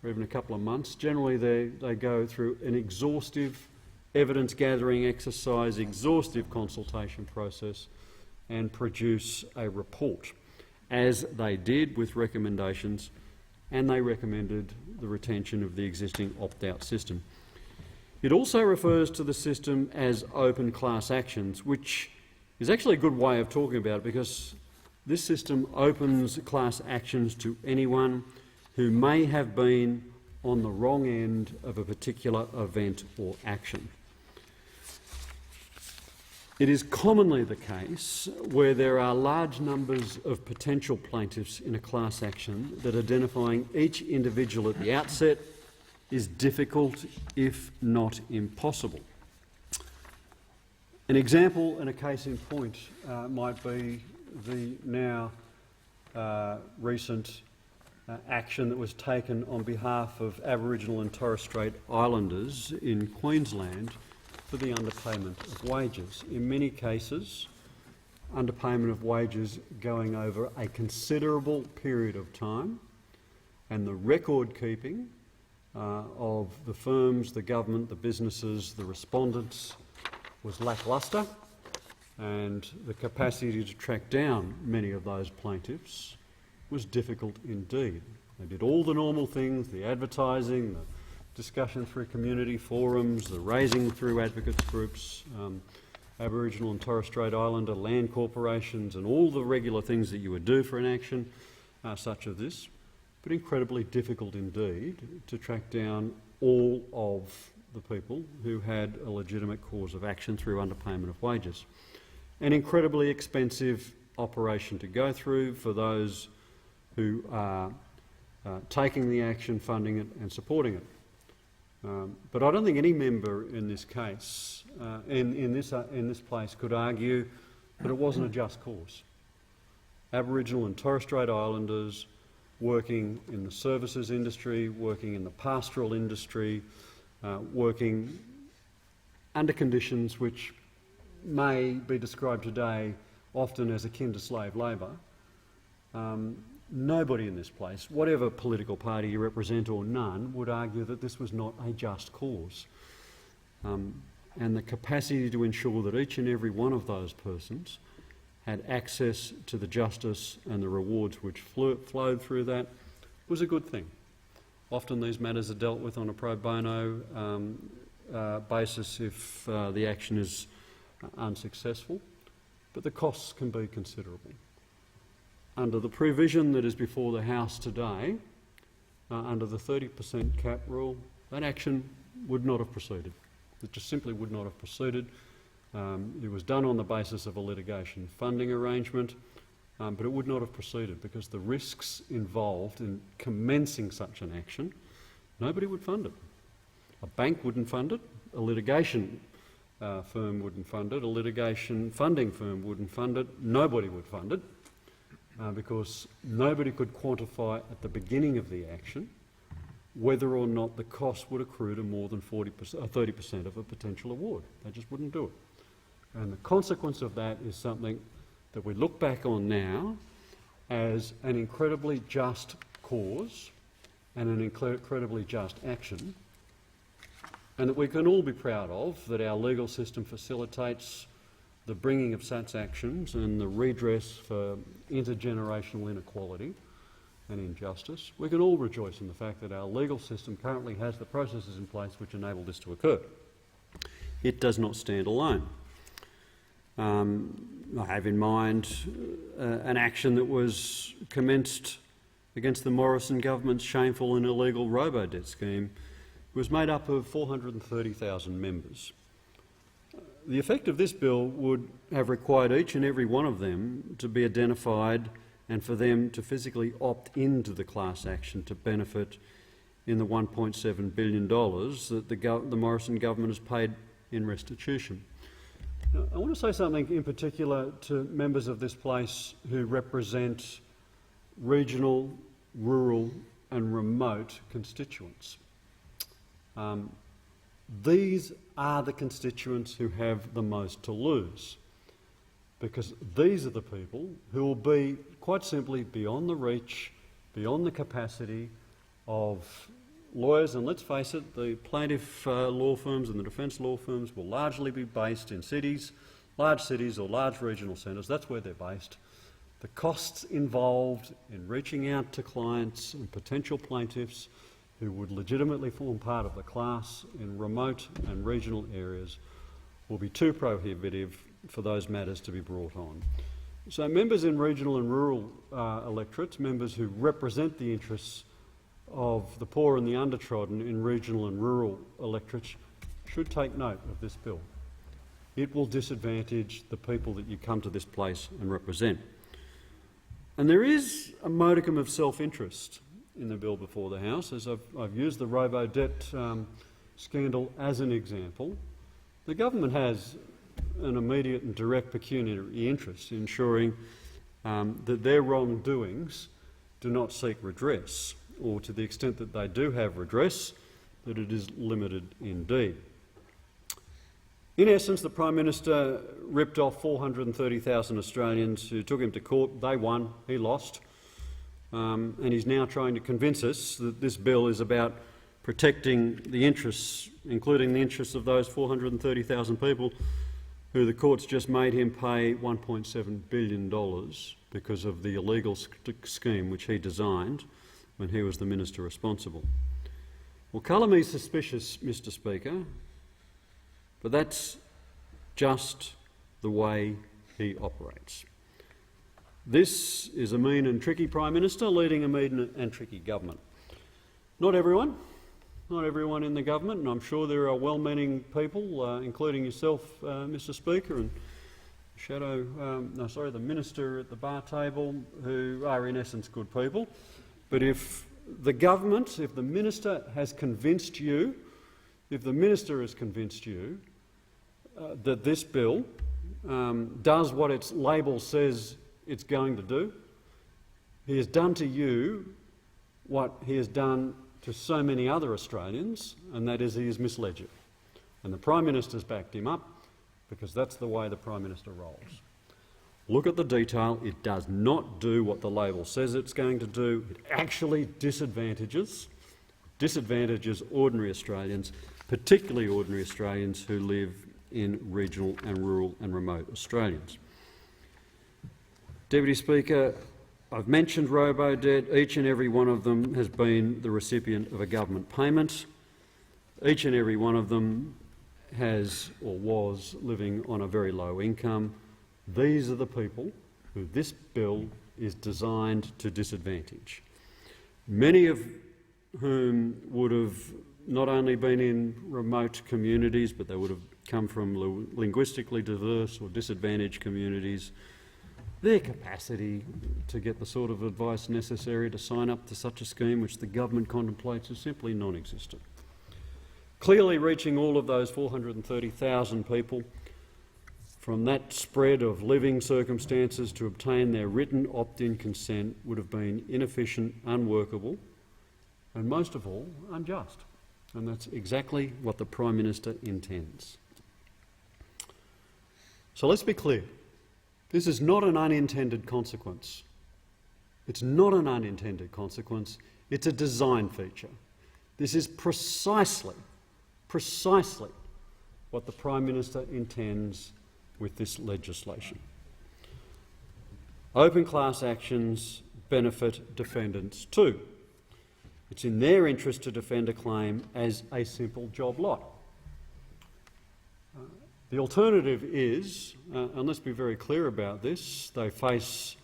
or even a couple of months. Generally, they go through an exhaustive evidence-gathering exercise, exhaustive consultation process, and produce a report, as they did with recommendations, and they recommended the retention of the existing opt-out system. It also refers to the system as open class actions, which is actually a good way of talking about it, because this system opens class actions to anyone who may have been on the wrong end of a particular event or action. It is commonly the case where there are large numbers of potential plaintiffs in a class action that identifying each individual at the outset is difficult, if not impossible. An example and a case in point might be the now recent action that was taken on behalf of Aboriginal and Torres Strait Islanders in Queensland for the underpayment of wages. In many cases, underpayment of wages going over a considerable period of time, and the record keeping of the firms, the government, the businesses, the respondents was lacklustre, and the capacity to track down many of those plaintiffs was difficult indeed. They did all the normal things, the advertising, the discussion through community forums, the raising through advocates groups, Aboriginal and Torres Strait Islander land corporations, and all the regular things that you would do for an action such as this, but incredibly difficult indeed to track down all of the people who had a legitimate cause of action through underpayment of wages. An incredibly expensive operation to go through for those who are taking the action, funding it and supporting it. But I don't think any member in this case, in this place, could argue that it wasn't a just cause. Aboriginal and Torres Strait Islanders working in the services industry, working in the pastoral industry, working under conditions which may be described today often as akin to slave labour. Nobody in this place, whatever political party you represent or none, would argue that this was not a just cause. And the capacity to ensure that each and every one of those persons had access to the justice and the rewards which flowed through that was a good thing. Often these matters are dealt with on a pro bono basis if the action is unsuccessful, but the costs can be considerable. Under the provision that is before the House today, under the 30% cap rule, that action would not have proceeded. It just simply would not have proceeded. It was done on the basis of a litigation funding arrangement, but it would not have proceeded because the risks involved in commencing such an action, nobody would fund it. A bank wouldn't fund it, a litigation firm wouldn't fund it, a litigation funding firm wouldn't fund it, nobody would fund it. Because nobody could quantify at the beginning of the action whether or not the cost would accrue to more than 30% of a potential award. They just wouldn't do it. And the consequence of that is something that we look back on now as an incredibly just cause and an incredibly just action, and that we can all be proud of, that our legal system facilitates the bringing of such actions and the redress for intergenerational inequality and injustice. We can all rejoice in the fact that our legal system currently has the processes in place which enable this to occur. It does not stand alone. I have in mind an action that was commenced against the Morrison government's shameful and illegal robo-debt scheme. It was made up of 430,000 members. The effect of this bill would have required each and every one of them to be identified and for them to physically opt into the class action to benefit in the $1.7 billion that the Morrison government has paid in restitution. Now, I want to say something in particular to members of this place who represent regional, rural and remote constituents. These are the constituents who have the most to lose, because these are the people who will be, quite simply, beyond the reach, beyond the capacity of lawyers. And let's face it, the plaintiff law firms and the defence law firms will largely be based in cities, large cities or large regional centres. That's where they're based. The costs involved in reaching out to clients and potential plaintiffs who would legitimately form part of the class in remote and regional areas will be too prohibitive for those matters to be brought on. So members in regional and rural electorates, members who represent the interests of the poor and the undertrodden in regional and rural electorates, should take note of this bill. It will disadvantage the people that you come to this place and represent. And there is a modicum of self-interest in the bill before the House. As I've used the robo-debt scandal as an example, the government has an immediate and direct pecuniary interest in ensuring that their wrongdoings do not seek redress, or to the extent that they do have redress, that it is limited indeed. In essence, the Prime Minister ripped off 430,000 Australians who took him to court. They won, he lost. And he's now trying to convince us that this bill is about protecting the interests, including the interests of those 430,000 people who the courts just made him pay $1.7 billion because of the illegal scheme which he designed when he was the minister responsible. Well, colour me suspicious, Mr Speaker, but that's just the way he operates. This is a mean and tricky Prime Minister leading a mean and tricky government. Not everyone in the government, and I'm sure there are well-meaning people, including yourself, Mr Speaker, and the Minister at the bar table, who are in essence good people. But if the government, if the Minister has convinced you, that this bill does what its label says it's going to do, he has done to you what he has done to so many other Australians, and that is he has misled you. And the Prime Minister's backed him up, because that's the way the Prime Minister rolls. Look at the detail. It does not do what the label says it's going to do. It actually disadvantages ordinary Australians, particularly ordinary Australians who live in regional and rural and remote Australians. Deputy Speaker, I've mentioned robo-debt. Each and every one of them has been the recipient of a government payment. Each and every one of them has or was living on a very low income. These are the people who this bill is designed to disadvantage, many of whom would have not only been in remote communities, but they would have come from linguistically diverse or disadvantaged communities. Their capacity to get the sort of advice necessary to sign up to such a scheme which the government contemplates is simply non-existent. Clearly, reaching all of those 430,000 people from that spread of living circumstances to obtain their written opt-in consent would have been inefficient, unworkable, and most of all, unjust. And that's exactly what the Prime Minister intends. So let's be clear. This is not an unintended consequence. It's not an unintended consequence. It's a design feature. This is precisely what the Prime Minister intends with this legislation. Open class actions benefit defendants too. It's in their interest to defend a claim as a simple job lot. The alternative is, and let's be very clear about this, they face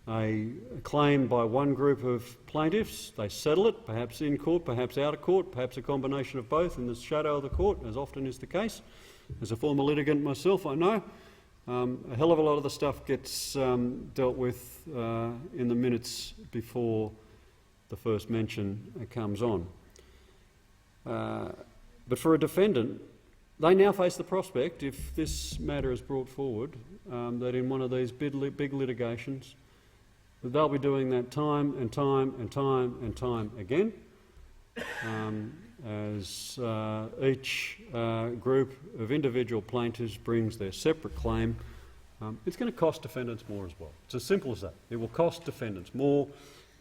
a claim by one group of plaintiffs, they settle it, perhaps in court, perhaps out of court, perhaps a combination of both in the shadow of the court, as often is the case. As a former litigant myself, I know a hell of a lot of the stuff gets dealt with in the minutes before the first mention comes on. But for a defendant, they now face the prospect, if this matter is brought forward, that in one of these big litigations, that they'll be doing that time and time and time and time again, as each group of individual plaintiffs brings their separate claim. It's going to cost defendants more as well. It's as simple as that. It will cost defendants more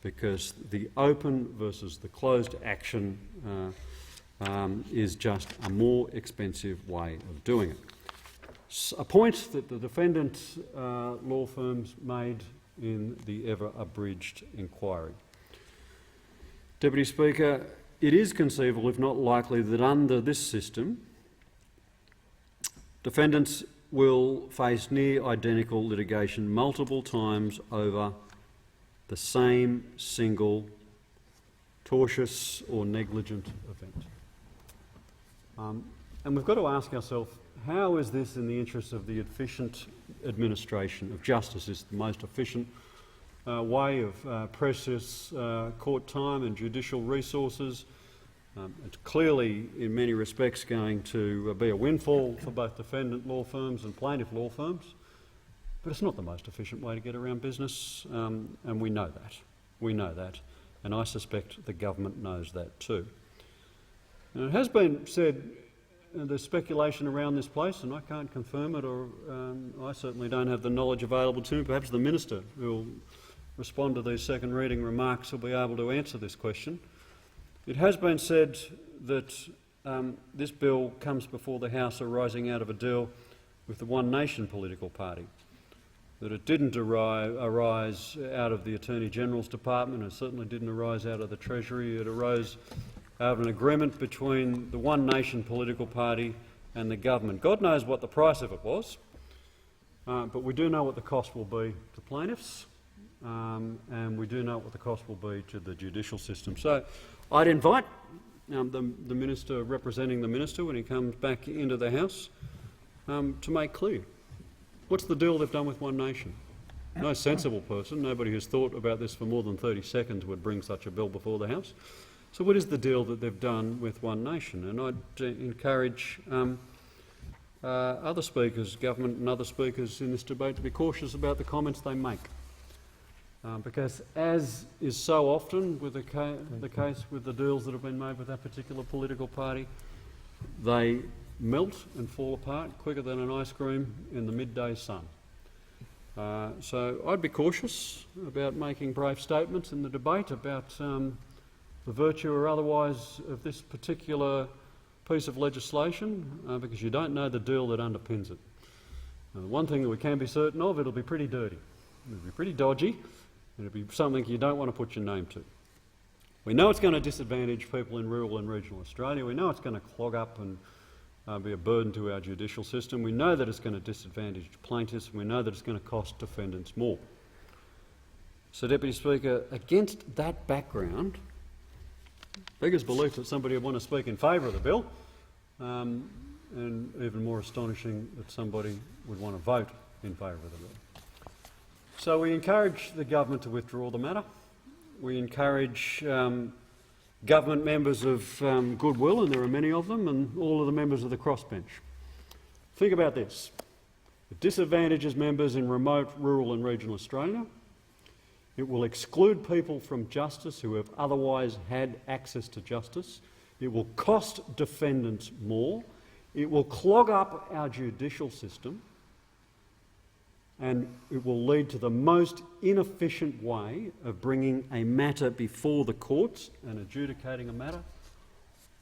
because the open versus the closed action is just a more expensive way of doing it. A point that the defendant law firms made in the ever-abridged inquiry. Deputy Speaker, it is conceivable, if not likely, that under this system, defendants will face near identical litigation multiple times over the same single tortious or negligent event. And we've got to ask ourselves, how is this in the interest of the efficient administration of justice? Is the most efficient way of precious court time and judicial resources. It's clearly, in many respects, going to be a windfall for both defendant law firms and plaintiff law firms, but it's not the most efficient way to get around business, and we know that. We know that, and I suspect the government knows that too. And it has been said, there's speculation around this place, and I can't confirm it, or I certainly don't have the knowledge available to me. Perhaps the Minister who will respond to these second reading remarks will be able to answer this question. It has been said that this bill comes before the House arising out of a deal with the One Nation political party, that it didn't arise out of the Attorney-General's Department, it certainly didn't arise out of the Treasury, it arose out of an agreement between the One Nation political party and the government. God knows what the price of it was, but we do know what the cost will be to plaintiffs, and we do know what the cost will be to the judicial system. So I'd invite the Minister representing the Minister, when he comes back into the House, to make clear what's the deal they've done with One Nation. No sensible person, nobody who's thought about this for more than 30 seconds would bring such a bill before the House. So what is the deal that they've done with One Nation? And I'd encourage other speakers, government and other speakers in this debate, to be cautious about the comments they make. Because as is so often with the case with the deals that have been made with that particular political party, they melt and fall apart quicker than an ice cream in the midday sun. So I'd be cautious about making brave statements in the debate about the virtue or otherwise of this particular piece of legislation, because you don't know the deal that underpins it. The one thing that we can be certain of, it'll be pretty dirty, it'll be pretty dodgy, and it'll be something you don't want to put your name to. We know it's going to disadvantage people in rural and regional Australia. We know it's going to clog up and be a burden to our judicial system. We know that it's going to disadvantage plaintiffs, and we know that it's going to cost defendants more. So, Deputy Speaker, against that background, beggars belief that somebody would want to speak in favour of the bill, and even more astonishing that somebody would want to vote in favour of the bill. So we encourage the government to withdraw the matter. We encourage government members of goodwill, and there are many of them, and all of the members of the crossbench. Think about this. It disadvantages members in remote, rural and regional Australia. It will exclude people from justice who have otherwise had access to justice. It will cost defendants more. It will clog up our judicial system. And it will lead to the most inefficient way of bringing a matter before the courts and adjudicating a matter.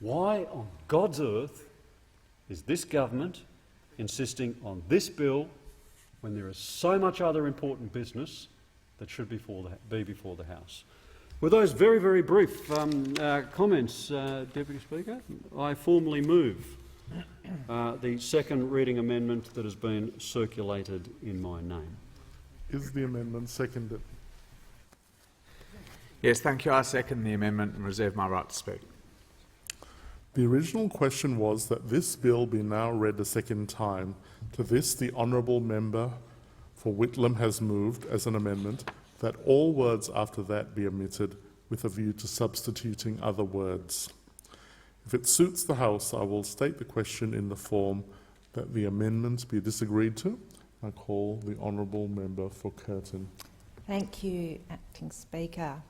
Why on God's earth is this government insisting on this bill when there is so much other important business that should be before the House. With those very, very brief comments, Deputy Speaker, I formally move the second reading amendment that has been circulated in my name. Is the amendment seconded? Yes, thank you. I second the amendment and reserve my right to speak. The original question was that this bill be now read a second time. To this, the honourable member for Whitlam has moved as an amendment that all words after that be omitted with a view to substituting other words. If it suits the House, I will state the question in the form that the amendment be disagreed to. I call the honourable member for Curtin. Thank you, Acting Speaker.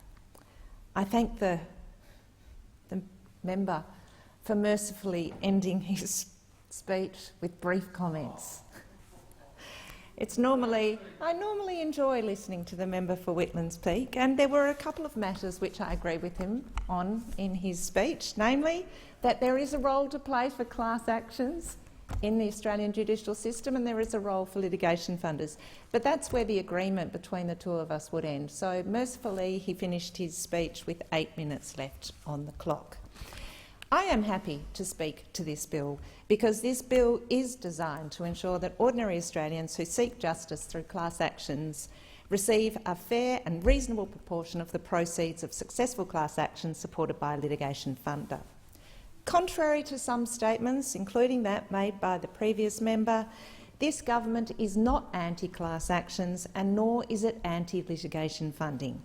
I thank the member for mercifully ending his speech with brief comments. I normally enjoy listening to the member for Whitlands Peak, and there were a couple of matters which I agree with him on in his speech, namely that there is a role to play for class actions in the Australian judicial system and there is a role for litigation funders. But that's where the agreement between the two of us would end. So mercifully he finished his speech with 8 minutes left on the clock. I am happy to speak to this bill because this bill is designed to ensure that ordinary Australians who seek justice through class actions receive a fair and reasonable proportion of the proceeds of successful class actions supported by a litigation funder. Contrary to some statements, including that made by the previous member, this government is not anti-class actions and nor is it anti-litigation funding.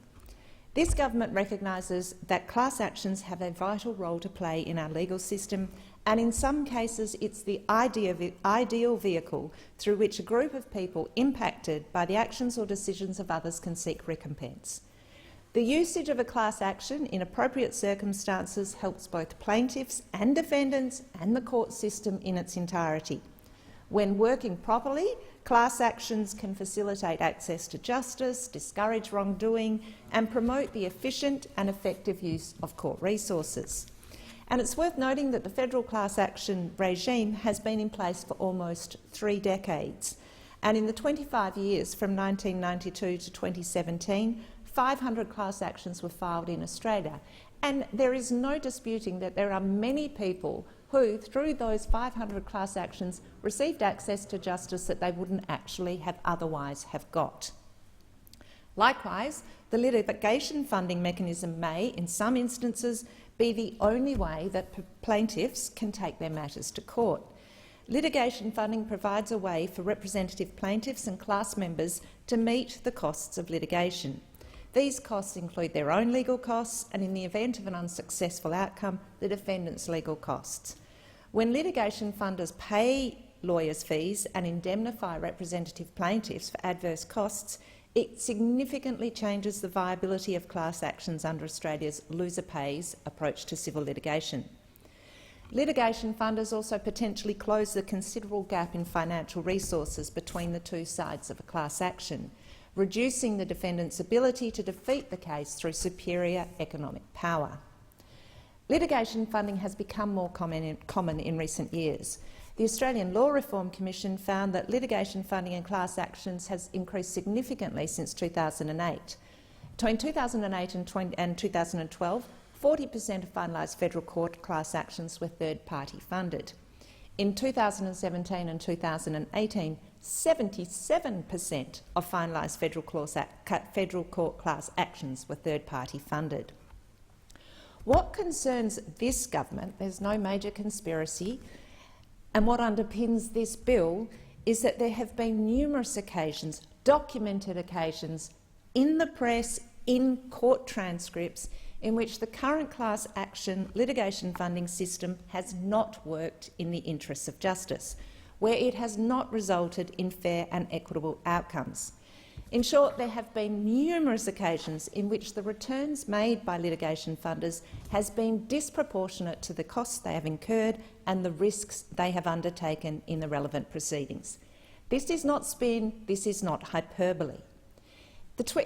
This government recognises that class actions have a vital role to play in our legal system, and in some cases it's the ideal vehicle through which a group of people impacted by the actions or decisions of others can seek recompense. The usage of a class action in appropriate circumstances helps both plaintiffs and defendants and the court system in its entirety. When working properly, class actions can facilitate access to justice, discourage wrongdoing and promote the efficient and effective use of court resources. And it's worth noting that the federal class action regime has been in place for almost 3 decades. And in the 25 years from 1992 to 2017, 500 class actions were filed in Australia. And there is no disputing that there are many people who, through those 500 class actions, received access to justice that they wouldn't actually have otherwise have got. Likewise, the litigation funding mechanism may, in some instances, be the only way that plaintiffs can take their matters to court. Litigation funding provides a way for representative plaintiffs and class members to meet the costs of litigation. These costs include their own legal costs and, in the event of an unsuccessful outcome, the defendant's legal costs. When litigation funders pay lawyers' fees and indemnify representative plaintiffs for adverse costs, it significantly changes the viability of class actions under Australia's loser pays approach to civil litigation. Litigation funders also potentially close the considerable gap in financial resources between the two sides of a class action, reducing the defendant's ability to defeat the case through superior economic power. Litigation funding has become more common in recent years. The Australian Law Reform Commission found that litigation funding in class actions has increased significantly since 2008. Between 2008 and 2012, 40% of finalised federal court class actions were third-party funded. In 2017 and 2018, 77% of finalised federal court class actions were third-party funded. What concerns this government, there's no major conspiracy, and what underpins this bill is that there have been numerous occasions, documented occasions, in the press, in court transcripts, in which the current class action litigation funding system has not worked in the interests of justice, where it has not resulted in fair and equitable outcomes. In short, there have been numerous occasions in which the returns made by litigation funders has been disproportionate to the costs they have incurred and the risks they have undertaken in the relevant proceedings. This is not spin, this is not hyperbole.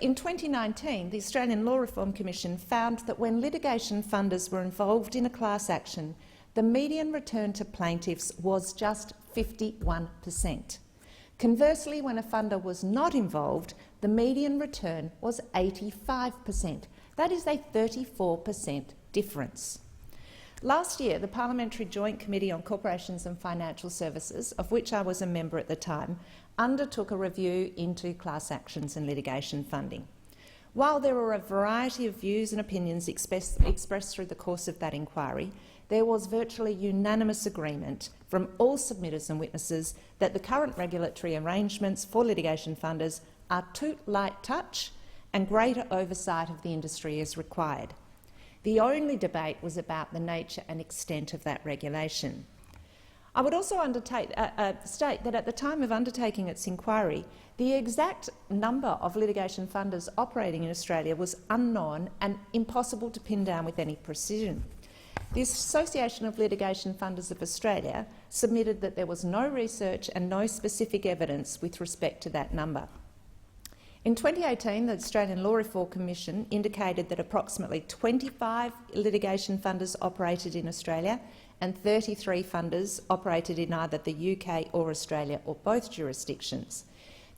In 2019, the Australian Law Reform Commission found that when litigation funders were involved in a class action, the median return to plaintiffs was just 51%. Conversely, when a funder was not involved, the median return was 85%. That is a 34% difference. Last year, the Parliamentary Joint Committee on Corporations and Financial Services, of which I was a member at the time, undertook a review into class actions and litigation funding. While there were a variety of views and opinions expressed through the course of that inquiry, there was virtually unanimous agreement from all submitters and witnesses that the current regulatory arrangements for litigation funders are too light touch and greater oversight of the industry is required. The only debate was about the nature and extent of that regulation. I would also state that at the time of undertaking its inquiry, the exact number of litigation funders operating in Australia was unknown and impossible to pin down with any precision. The Association of Litigation Funders of Australia submitted that there was no research and no specific evidence with respect to that number. In 2018, the Australian Law Reform Commission indicated that approximately 25 litigation funders operated in Australia and 33 funders operated in either the UK or Australia or both jurisdictions.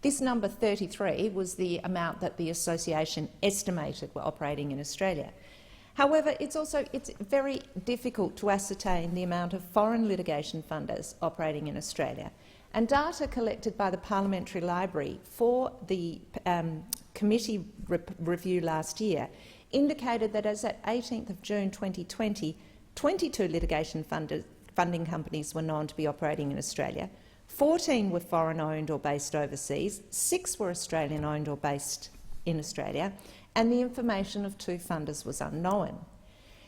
This number 33 was the amount that the association estimated were operating in Australia. However, it's very difficult to ascertain the amount of foreign litigation funders operating in Australia. And data collected by the Parliamentary Library for the committee review last year indicated that as at 18th of June 2020, 22 litigation funding companies were known to be operating in Australia, 14 were foreign-owned or based overseas, 6 were Australian-owned or based in Australia, and the information of 2 funders was unknown.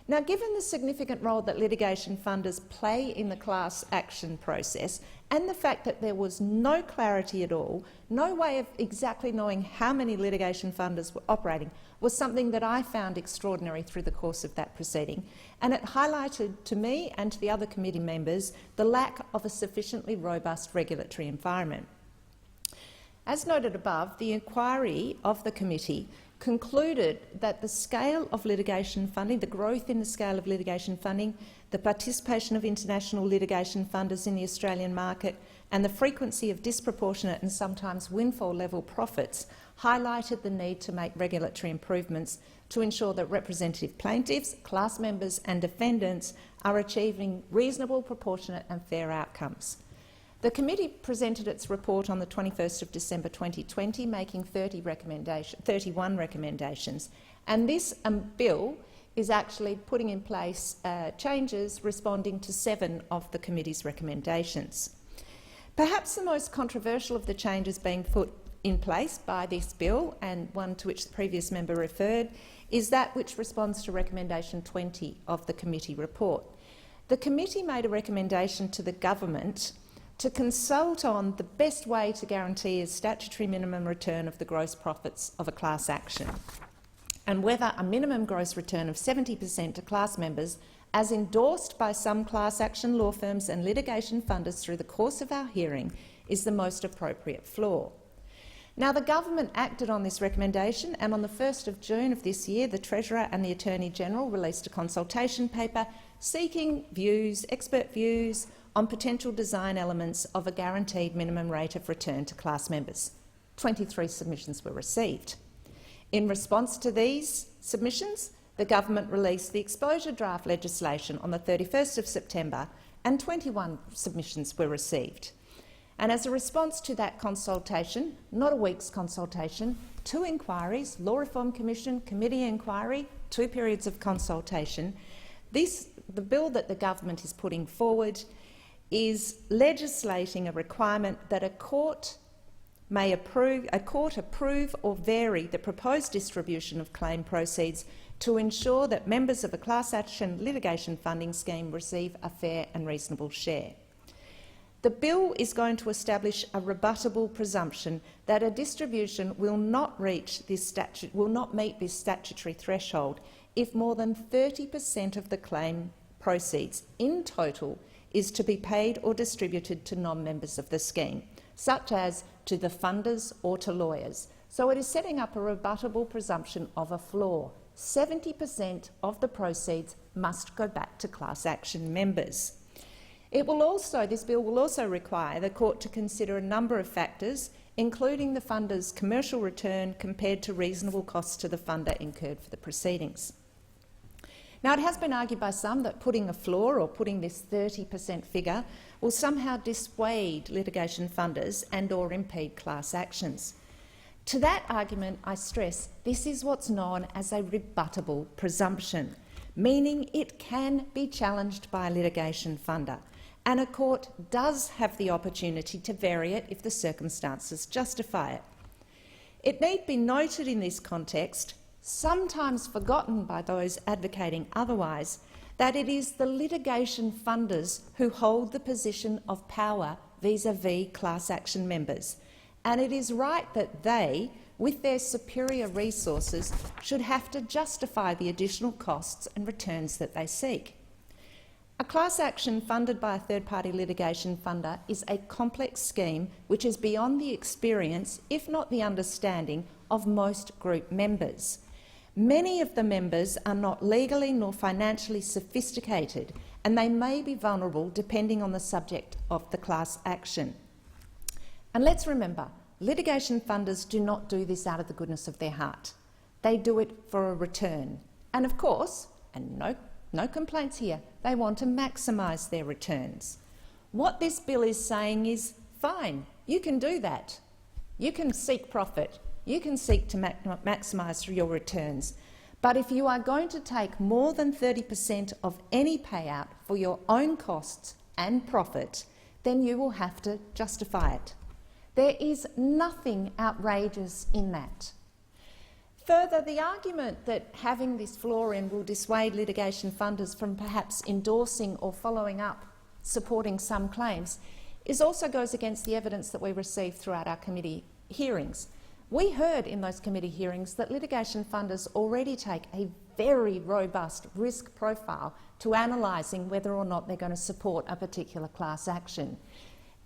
Now, given the significant role that litigation funders play in the class action process and the fact that there was no clarity at all, no way of exactly knowing how many litigation funders were operating, was something that I found extraordinary through the course of that proceeding, and it highlighted to me and to the other committee members the lack of a sufficiently robust regulatory environment. As noted above, the inquiry of the committee concluded that the scale of litigation funding, the growth in the scale of litigation funding, the participation of international litigation funders in the Australian market and the frequency of disproportionate and sometimes windfall-level profits highlighted the need to make regulatory improvements to ensure that representative plaintiffs, class members and defendants are achieving reasonable, proportionate and fair outcomes. The committee presented its report on the 21st of December 2020, making 31 recommendations, and this bill is actually putting in place changes responding to 7 of the committee's recommendations. Perhaps the most controversial of the changes being put in place by this bill, and one to which the previous member referred, is that which responds to recommendation 20 of the committee report. The committee made a recommendation to the government to consult on the best way to guarantee a statutory minimum return of the gross profits of a class action, and whether a minimum gross return of 70% to class members, as endorsed by some class action law firms and litigation funders through the course of our hearing, is the most appropriate floor. Now, the government acted on this recommendation, and on the 1st of June of this year, the Treasurer and the Attorney-General released a consultation paper seeking views, expert views, on potential design elements of a guaranteed minimum rate of return to class members. 23 submissions were received. In response to these submissions, the government released the exposure draft legislation on the 31st of September, and 21 submissions were received. And as a response to that consultation, not a week's consultation, 2 inquiries, Law Reform Commission, committee inquiry, 2 periods of consultation, the bill that the government is putting forward is legislating a requirement that a court approve or vary the proposed distribution of claim proceeds to ensure that members of a class action litigation funding scheme receive a fair and reasonable share. The bill is going to establish a rebuttable presumption that a distribution will not meet this statutory threshold if more than 30% of the claim proceeds in total is to be paid or distributed to non-members of the scheme, such as to the funders or to lawyers. So it is setting up a rebuttable presumption of a floor. 70% of the proceeds must go back to class action members. This bill will also require the court to consider a number of factors, including the funder's commercial return compared to reasonable costs to the funder incurred for the proceedings. Now, it has been argued by some that putting a floor or putting this 30% figure will somehow dissuade litigation funders and/or impede class actions. To that argument, I stress this is what's known as a rebuttable presumption, meaning it can be challenged by a litigation funder, and a court does have the opportunity to vary it if the circumstances justify it. It need be noted in this context, sometimes forgotten by those advocating otherwise, that it is the litigation funders who hold the position of power vis-à-vis class action members, and it is right that they, with their superior resources, should have to justify the additional costs and returns that they seek. A class action funded by a third-party litigation funder is a complex scheme which is beyond the experience, if not the understanding, of most group members. Many of the members are not legally nor financially sophisticated, and they may be vulnerable depending on the subject of the class action. And let's remember, litigation funders do not do this out of the goodness of their heart. They do it for a return. And of course, and no complaints here, they want to maximise their returns. What this bill is saying is, fine, you can do that. You can seek profit. You can seek to maximise your returns. But if you are going to take more than 30% of any payout for your own costs and profit, then you will have to justify it. There is nothing outrageous in that. Further, the argument that having this floor in will dissuade litigation funders from perhaps endorsing or following up supporting some claims also goes against the evidence that we received throughout our committee hearings. We heard in those committee hearings that litigation funders already take a very robust risk profile to analysing whether or not they're going to support a particular class action.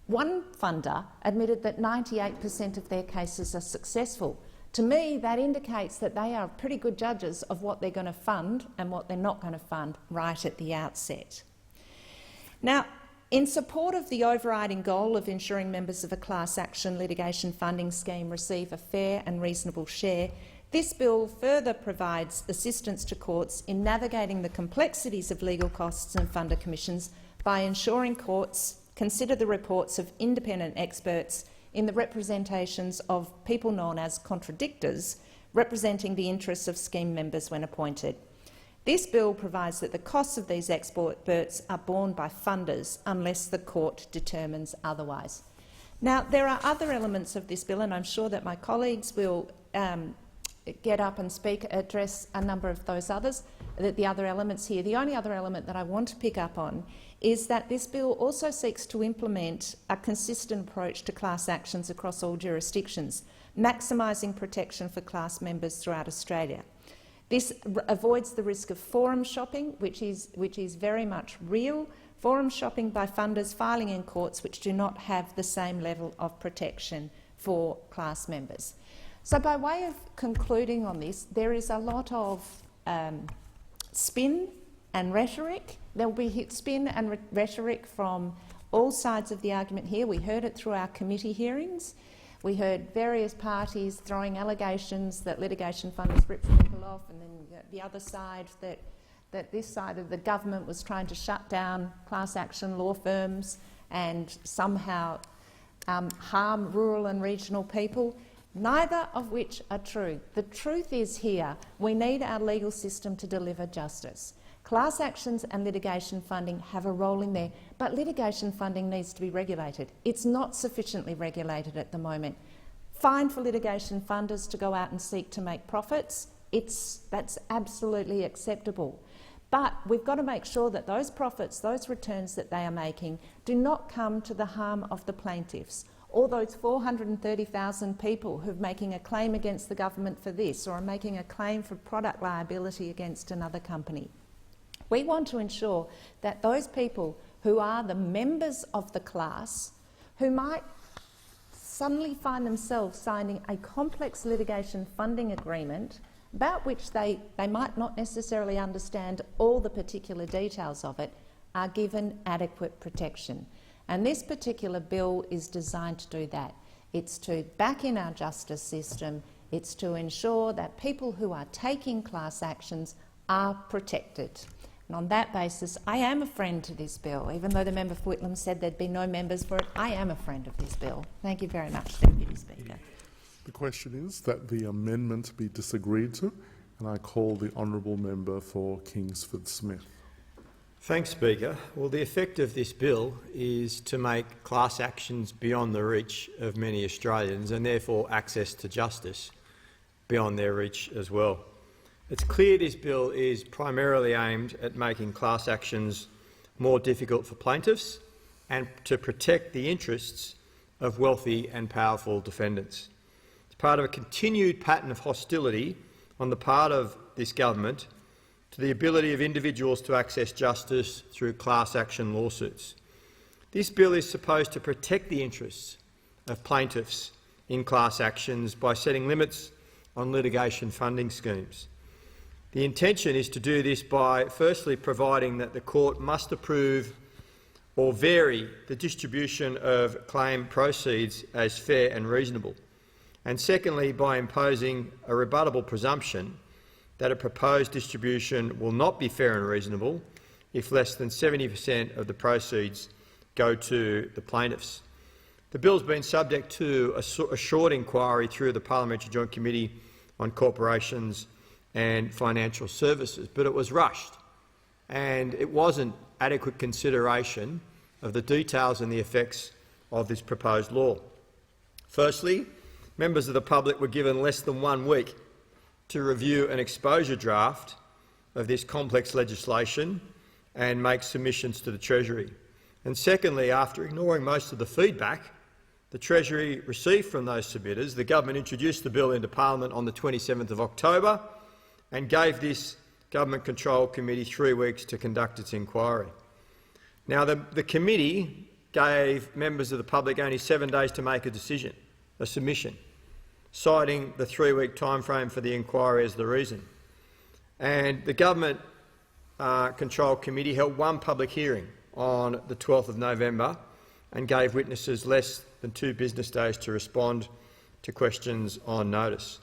One funder admitted that 98% of their cases are successful. To me, that indicates that they are pretty good judges of what they're going to fund and what they're not going to fund right at the outset. Now, in support of the overriding goal of ensuring members of a class action litigation funding scheme receive a fair and reasonable share, this bill further provides assistance to courts in navigating the complexities of legal costs and funder commissions by ensuring courts consider the reports of independent experts in the representations of people known as contradictors, representing the interests of scheme members when appointed. This bill provides that the costs of these experts are borne by funders unless the court determines otherwise. Now, there are other elements of this bill, and I'm sure that my colleagues will get up and address a number of those others, the other elements here. The only other element that I want to pick up on is that this bill also seeks to implement a consistent approach to class actions across all jurisdictions, maximising protection for class members throughout Australia. This avoids the risk of forum shopping, which is very much real, forum shopping by funders filing in courts which do not have the same level of protection for class members. So by way of concluding on this, there is a lot of spin and rhetoric. There will be spin and rhetoric from all sides of the argument here. We heard it through our committee hearings. We heard various parties throwing allegations that litigation funders ripped people off, and then the other side that this side of the government was trying to shut down class action law firms and somehow harm rural and regional people, neither of which are true. The truth is here, we need our legal system to deliver justice. Class actions and litigation funding have a role in there, but litigation funding needs to be regulated. It's not sufficiently regulated at the moment. Fine for litigation funders to go out and seek to make profits. That's absolutely acceptable. But we've got to make sure that those profits, those returns that they are making, do not come to the harm of the plaintiffs, or those 430,000 people who are making a claim against the government for this, or are making a claim for product liability against another company. We want to ensure that those people who are the members of the class, who might suddenly find themselves signing a complex litigation funding agreement about which they might not necessarily understand all the particular details of it, are given adequate protection. And this particular bill is designed to do that. It's to back in our justice system. It's to ensure that people who are taking class actions are protected. And on that basis, I am a friend to this bill. Even though the member for Whitlam said there'd be no members for it, I am a friend of this bill. Thank you very much, Deputy Speaker. The question is that the amendment be disagreed to, and I call the honourable member for Kingsford Smith. Thanks, Speaker. Well, the effect of this bill is to make class actions beyond the reach of many Australians and therefore access to justice beyond their reach as well. It's clear this bill is primarily aimed at making class actions more difficult for plaintiffs and to protect the interests of wealthy and powerful defendants. It's part of a continued pattern of hostility on the part of this government to the ability of individuals to access justice through class action lawsuits. This bill is supposed to protect the interests of plaintiffs in class actions by setting limits on litigation funding schemes. The intention is to do this by firstly providing that the court must approve or vary the distribution of claim proceeds as fair and reasonable, and secondly by imposing a rebuttable presumption that a proposed distribution will not be fair and reasonable if less than 70% of the proceeds go to the plaintiffs. The bill has been subject to a short inquiry through the Parliamentary Joint Committee on Corporations and Financial Services, but it was rushed and it wasn't adequate consideration of the details and the effects of this proposed law. Firstly, members of the public were given less than 1 week to review an exposure draft of this complex legislation and make submissions to the Treasury. And secondly, after ignoring most of the feedback the Treasury received from those submitters, the government introduced the bill into Parliament on the 27th of October and gave this Government Control Committee 3 weeks to conduct its inquiry. Now, the committee gave members of the public only 7 days to make a submission, citing the 3-week timeframe for the inquiry as the reason. And the Government Control Committee held one public hearing on the 12th of November and gave witnesses less than 2 business days to respond to questions on notice.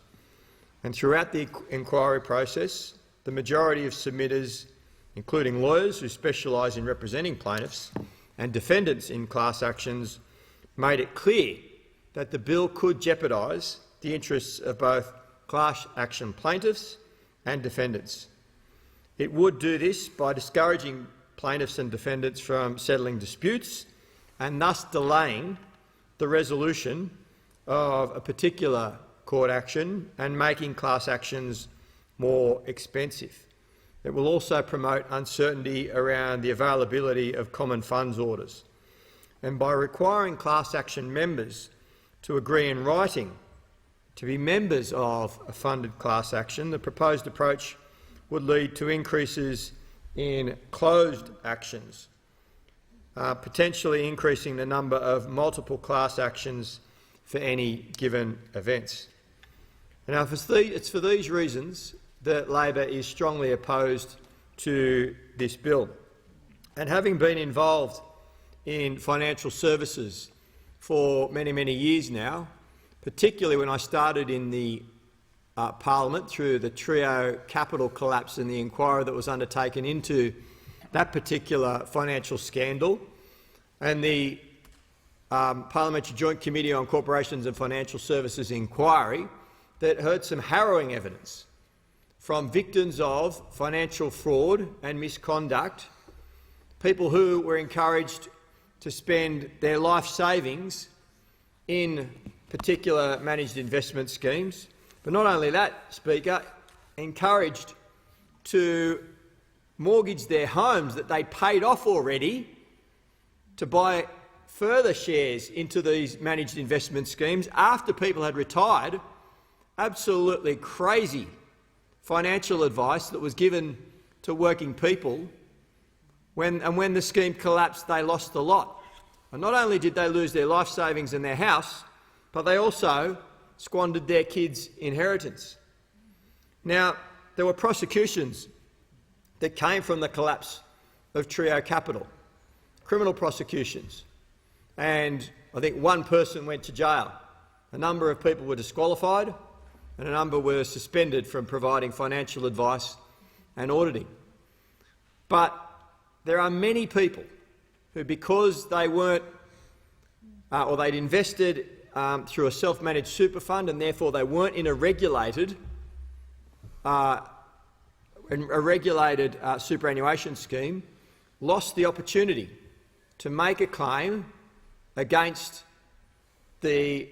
And throughout the inquiry process, the majority of submitters, including lawyers who specialise in representing plaintiffs and defendants in class actions, made it clear that the bill could jeopardise the interests of both class action plaintiffs and defendants. It would do this by discouraging plaintiffs and defendants from settling disputes and thus delaying the resolution of a particular court action and making class actions more expensive. It will also promote uncertainty around the availability of common funds orders. And by requiring class action members to agree in writing to be members of a funded class action, the proposed approach would lead to increases in closed actions, potentially increasing the number of multiple class actions for any given events. Now, it's for these reasons that Labor is strongly opposed to this bill. And having been involved in financial services for many, many years now, particularly when I started in the Parliament through the Trio capital collapse and the inquiry that was undertaken into that particular financial scandal, and the Parliamentary Joint Committee on Corporations and Financial Services inquiry that heard some harrowing evidence from victims of financial fraud and misconduct, people who were encouraged to spend their life savings in particular managed investment schemes. But not only that, Speaker, encouraged to mortgage their homes that they paid off already to buy further shares into these managed investment schemes after people had retired. Absolutely crazy financial advice that was given to working people. When the scheme collapsed, they lost a lot. And not only did they lose their life savings and their house, but they also squandered their kids' inheritance. Now, there were prosecutions that came from the collapse of Trio Capital, criminal prosecutions, and I think one person went to jail. A number of people were disqualified and a number were suspended from providing financial advice and auditing. But there are many people who, because they weren't or they'd invested through a self-managed super fund and therefore they weren't in a regulated superannuation scheme, lost the opportunity to make a claim against the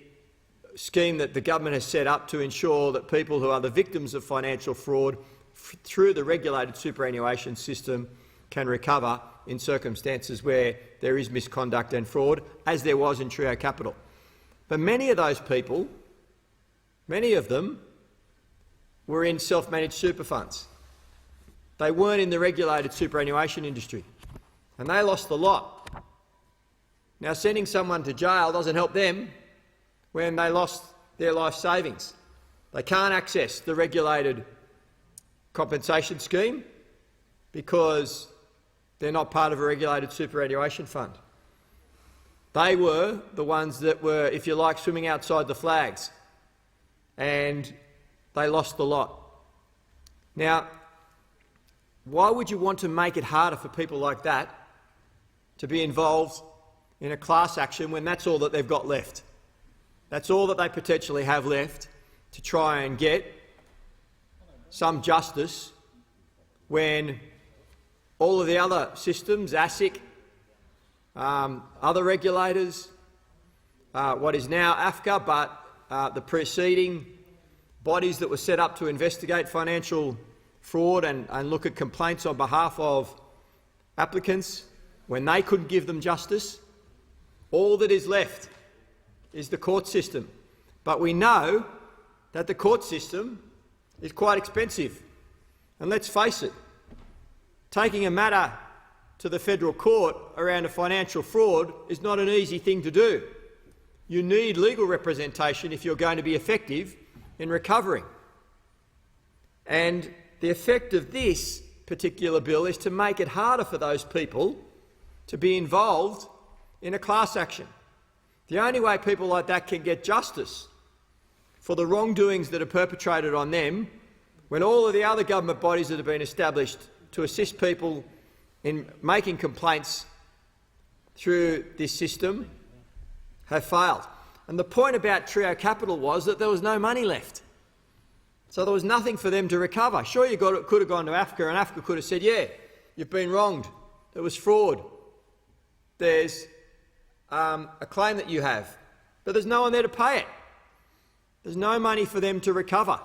scheme that the government has set up to ensure that people who are the victims of financial fraud through the regulated superannuation system can recover in circumstances where there is misconduct and fraud, as there was in Trio Capital. But many of those people, many of them, were in self-managed super funds. They weren't in the regulated superannuation industry, and they lost the lot. Now, sending someone to jail doesn't help them when they lost their life savings. They can't access the regulated compensation scheme because they're not part of a regulated superannuation fund. They were the ones that were, if you like, swimming outside the flags, and they lost the lot. Now, why would you want to make it harder for people like that to be involved in a class action when that's all that they've got left? That's all that they potentially have left to try and get some justice when all of the other systems, ASIC, other regulators, what is now AFCA, but the preceding bodies that were set up to investigate financial fraud and look at complaints on behalf of applicants, when they couldn't give them justice, all that is left is the court system. But we know that the court system is quite expensive. And let's face it, taking a matter to the federal court around a financial fraud is not an easy thing to do. You need legal representation if you're going to be effective in recovering. And the effect of this particular bill is to make it harder for those people to be involved in a class action. The only way people like that can get justice for the wrongdoings that are perpetrated on them, when all of the other government bodies that have been established to assist people in making complaints through this system have failed. And the point about Trio Capital was that there was no money left. So there was nothing for them to recover. Sure, you could have gone to AFCA and AFCA could have said, yeah, you've been wronged. There was fraud. There's a claim that you have, but there's no one there to pay it. There's no money for them to recover.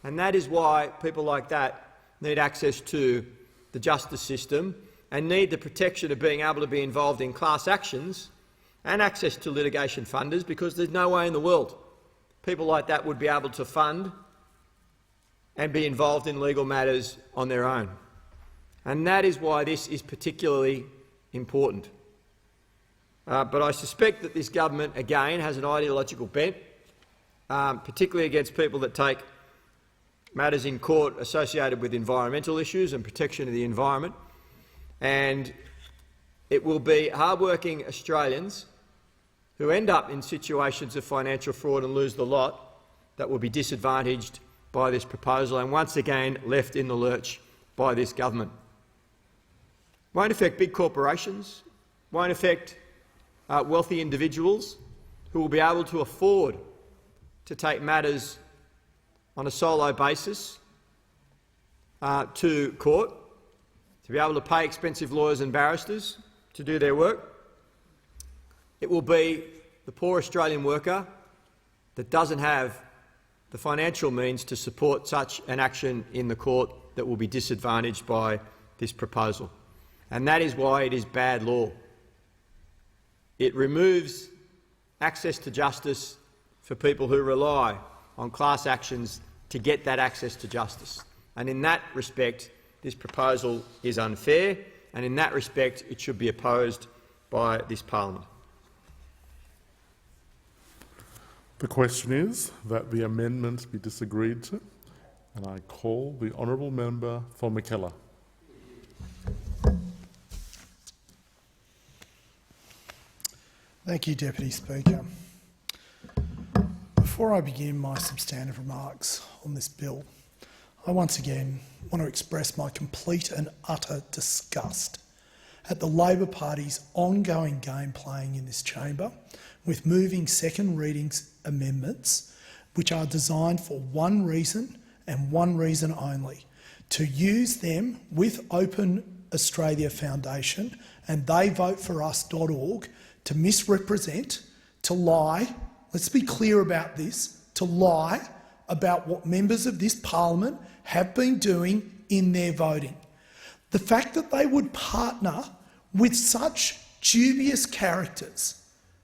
And that is why people like that need access to the justice system and need the protection of being able to be involved in class actions and access to litigation funders, because there's no way in the world people like that would be able to fund and be involved in legal matters on their own. And that is why this is particularly important. But I suspect that this government, again, has an ideological bent, particularly against people that take matters in court associated with environmental issues and protection of the environment. And it will be hard-working Australians who end up in situations of financial fraud and lose the lot that will be disadvantaged by this proposal and once again left in the lurch by this government. Won't affect big corporations, won't affect wealthy individuals who will be able to afford to take matters on a solo basis to court, to be able to pay expensive lawyers and barristers to do their work. It will be the poor Australian worker that doesn't have the financial means to support such an action in the court that will be disadvantaged by this proposal. And that is why it is bad law. It removes access to justice for people who rely on class actions to get that access to justice. And in that respect, this proposal is unfair, and in that respect, it should be opposed by this parliament. The question is that the amendment be disagreed to, and I call the honourable member for Mackellar. Thank you, Deputy Speaker. Before I begin my substantive remarks on this bill, I once again want to express my complete and utter disgust at the Labor Party's ongoing game playing in this chamber with moving second readings amendments which are designed for one reason and one reason only, to use them with Open Australia Foundation and theyvoteforus.org to misrepresent, to lie, let's be clear about this, to lie about what members of this parliament have been doing in their voting. The fact that they would partner with such dubious characters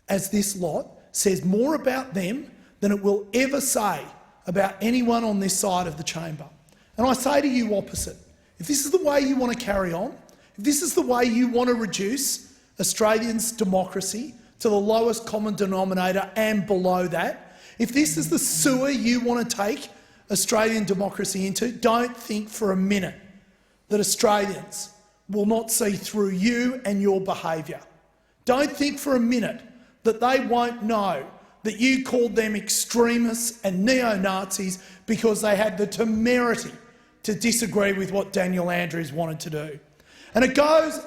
as this lot says more about them than it will ever say about anyone on this side of the chamber. And I say to you opposite, if this is the way you want to carry on, if this is the way you want to reduce Australians' democracy to the lowest common denominator and below that, if this is the sewer you want to take Australian democracy into, don't think for a minute that Australians will not see through you and your behaviour. Don't think for a minute that they won't know that you called them extremists and neo-Nazis because they had the temerity to disagree with what Daniel Andrews wanted to do. And it goes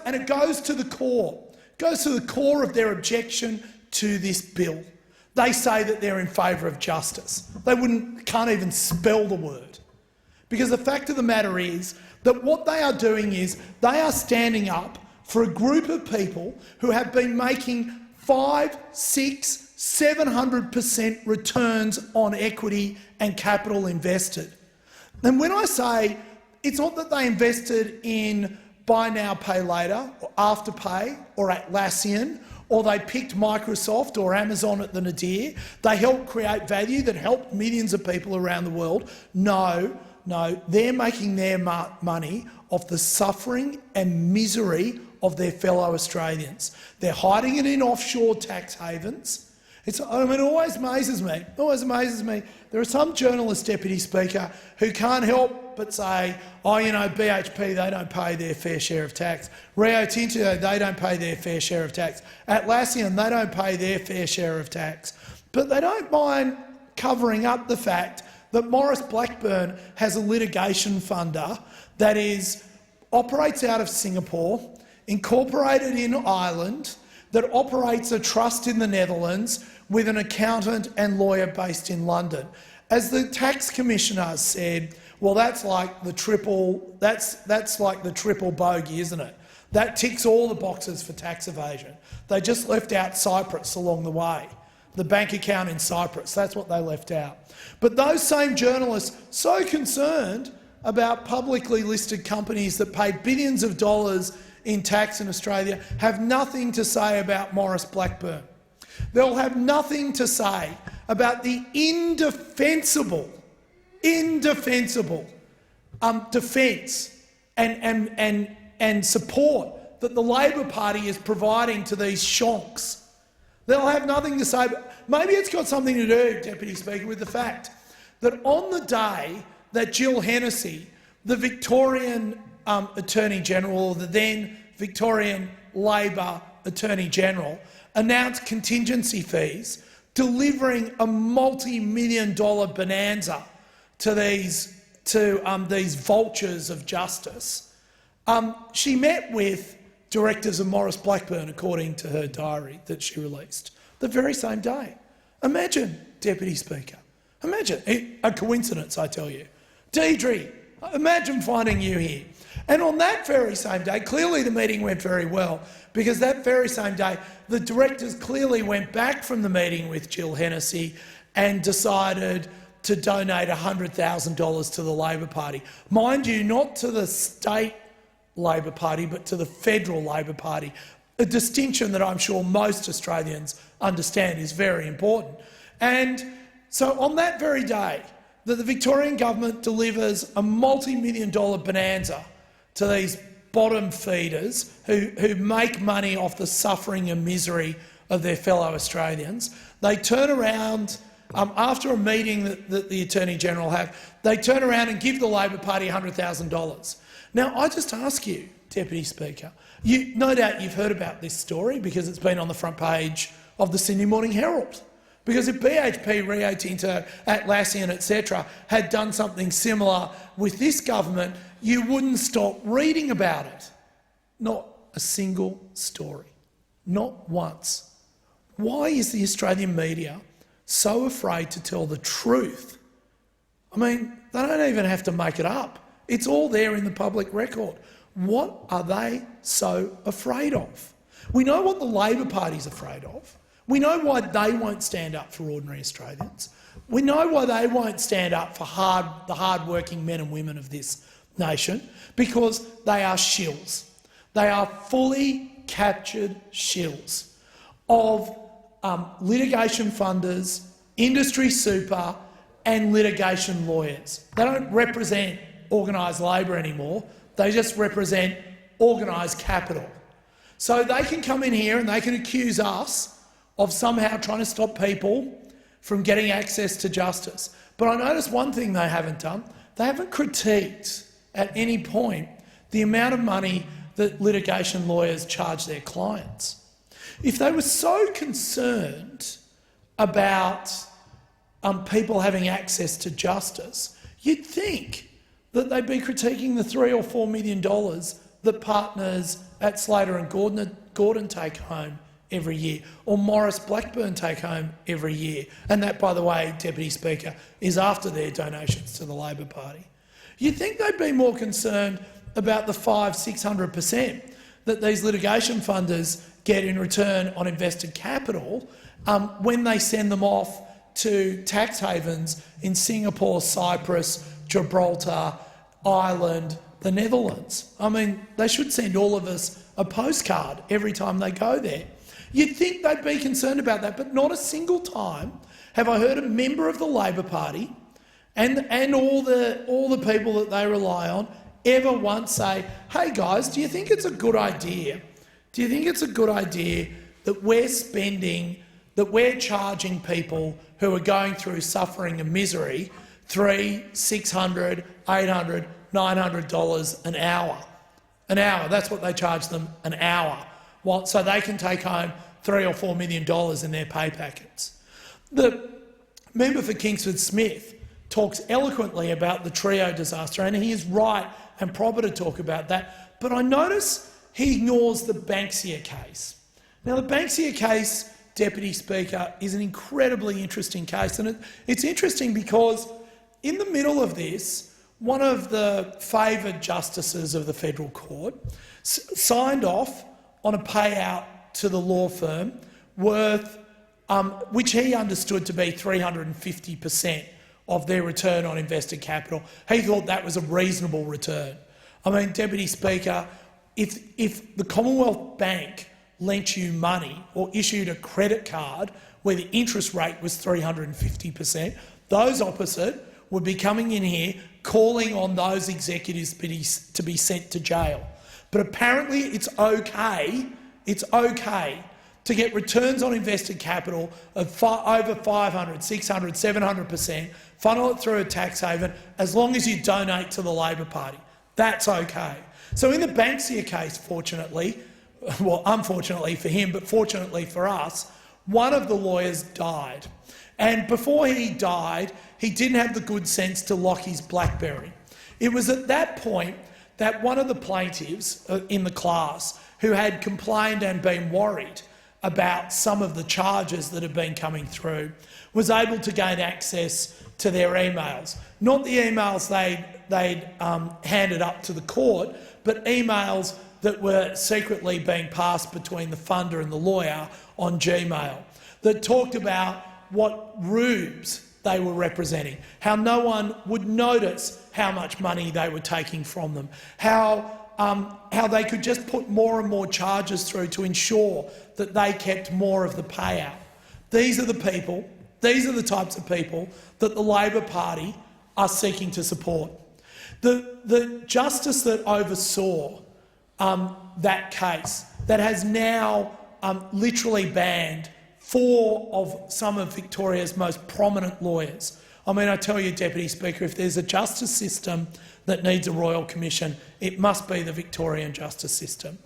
to the core. It goes to the core of their objection to this bill. They say that they're in favour of justice. They can't even spell the word. Because the fact of the matter is that what they are doing is they are standing up for a group of people who have been making 500%, 600%, 700% returns on equity and capital invested. And when I say it's not that they invested in buy now, pay later, or Afterpay, or Atlassian, or they picked Microsoft or Amazon at the nadir, they helped create value that helped millions of people around the world. No, they're making their money off the suffering and misery of their fellow Australians. They're hiding it in offshore tax havens. It always amazes me. There are some journalists, Deputy Speaker, who can't help but say, oh, you know, BHP, they don't pay their fair share of tax. Rio Tinto, they don't pay their fair share of tax. Atlassian, they don't pay their fair share of tax. But they don't mind covering up the fact that Maurice Blackburn has a litigation funder that operates out of Singapore, incorporated in Ireland, that operates a trust in the Netherlands with an accountant and lawyer based in London. As the tax commissioner said, well, that's like the triple bogey, isn't it? That ticks all the boxes for tax evasion. They just left out Cyprus along the way. The bank account in Cyprus, that's what they left out. But those same journalists, so concerned about publicly listed companies that pay billions of dollars in tax in Australia, have nothing to say about Maurice Blackburn. They'll have nothing to say about the indefensible defence and support that the Labor Party is providing to these shonks. They'll have nothing to say. Maybe it's got something to do, Deputy Speaker, with the fact that on the day that Jill Hennessy, the Victorian Attorney General, or the then Victorian Labor Attorney General, announced contingency fees, delivering a multi-million-dollar bonanza to these vultures of justice. She met with directors of Maurice Blackburn, according to her diary that she released, the very same day. Imagine, Deputy Speaker, imagine, a coincidence, I tell you. Deidre, imagine finding you here. And on that very same day, clearly the meeting went very well, because that very same day the directors clearly went back from the meeting with Jill Hennessy and decided to donate $100,000 to the Labor Party. Mind you, not to the state Labor Party, but to the federal Labor Party, a distinction that I'm sure most Australians understand is very important. And so on that very day that the Victorian government delivers a multi-million-dollar bonanza to these bottom feeders who make money off the suffering and misery of their fellow Australians, they turn around, after a meeting that the Attorney-General have, they turn around and give the Labor Party $100,000. Now, I just ask you, Deputy Speaker, no doubt you've heard about this story because it's been on the front page of the Sydney Morning Herald. Because if BHP, Rio Tinto, Atlassian, etc. had done something similar with this government, you wouldn't stop reading about it. Not a single story. Not once. Why is the Australian media so afraid to tell the truth? I mean, they don't even have to make it up. It's all there in the public record. What are they so afraid of? We know what the Labor Party's afraid of. We know why they won't stand up for ordinary Australians. We know why they won't stand up for the hard-working men and women of this nation, because they are shills. They are fully captured shills of litigation funders, industry super and litigation lawyers. They don't represent organised labour anymore. They just represent organised capital. So they can come in here and they can accuse us of somehow trying to stop people from getting access to justice. But I notice one thing they haven't done. They haven't critiqued at any point the amount of money that litigation lawyers charge their clients. If they were so concerned about people having access to justice, you'd think that they'd be critiquing the $3 or $4 million that partners at Slater and Gordon take home every year, or Morris Blackburn take home every year. And that, by the way, Deputy Speaker, is after their donations to the Labor Party. You'd think they'd be more concerned about the 500-600% that these litigation funders get in return on invested capital when they send them off to tax havens in Singapore, Cyprus, Gibraltar, Ireland, the Netherlands. I mean, they should send all of us a postcard every time they go there. You'd think they'd be concerned about that, but not a single time have I heard a member of the Labor Party and all the people that they rely on ever once say, hey guys, do you think it's a good idea? Do you think it's a good idea that we're charging people who are going through suffering and misery $300, $600, $800, $900 an hour? An hour, that's what they charge them, an hour. So they can take home $3 or $4 million in their pay packets. The member for Kingsford Smith talks eloquently about the Trio disaster, and he is right and proper to talk about that, but I notice he ignores the Banksia case. Now, the Banksia case, Deputy Speaker, is an incredibly interesting case, and it's interesting because in the middle of this, one of the favoured justices of the federal court signed off on a payout to the law firm worth, which he understood to be 350% of their return on invested capital. He thought that was a reasonable return. I mean, Deputy Speaker, if the Commonwealth Bank lent you money or issued a credit card where the interest rate was 350%, those opposite would be coming in here calling on those executives to be sent to jail. But apparently it's okay to get returns on invested capital of over 500, 600, 700%, funnel it through a tax haven as long as you donate to the Labor Party. That's okay. So in the Banksia case, fortunately, well, unfortunately for him, but fortunately for us, one of the lawyers died. And before he died, he didn't have the good sense to lock his BlackBerry. It was at that point that one of the plaintiffs in the class who had complained and been worried about some of the charges that had been coming through was able to gain access to their emails. Not the emails they'd handed up to the court, but emails that were secretly being passed between the funder and the lawyer on Gmail that talked about what rubes they were representing, how no one would notice how much money they were taking from them, how they could just put more and more charges through to ensure that they kept more of the payout. These are the types of people that the Labor Party are seeking to support. The justice that oversaw that case, that has now literally banned 4 of some of Victoria's most prominent lawyers. I mean, I tell you, Deputy Speaker, if there's a justice system that needs a royal commission, it must be the Victorian justice system.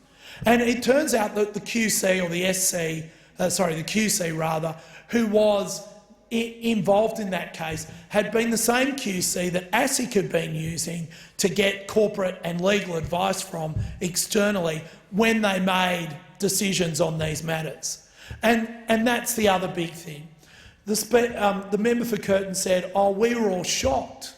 And it turns out that the QC or the SC the QC rather, who was involved in that case, had been the same QC that ASIC had been using to get corporate and legal advice from externally when they made decisions on these matters. And that's the other big thing. The member for Curtin said, oh, we were all shocked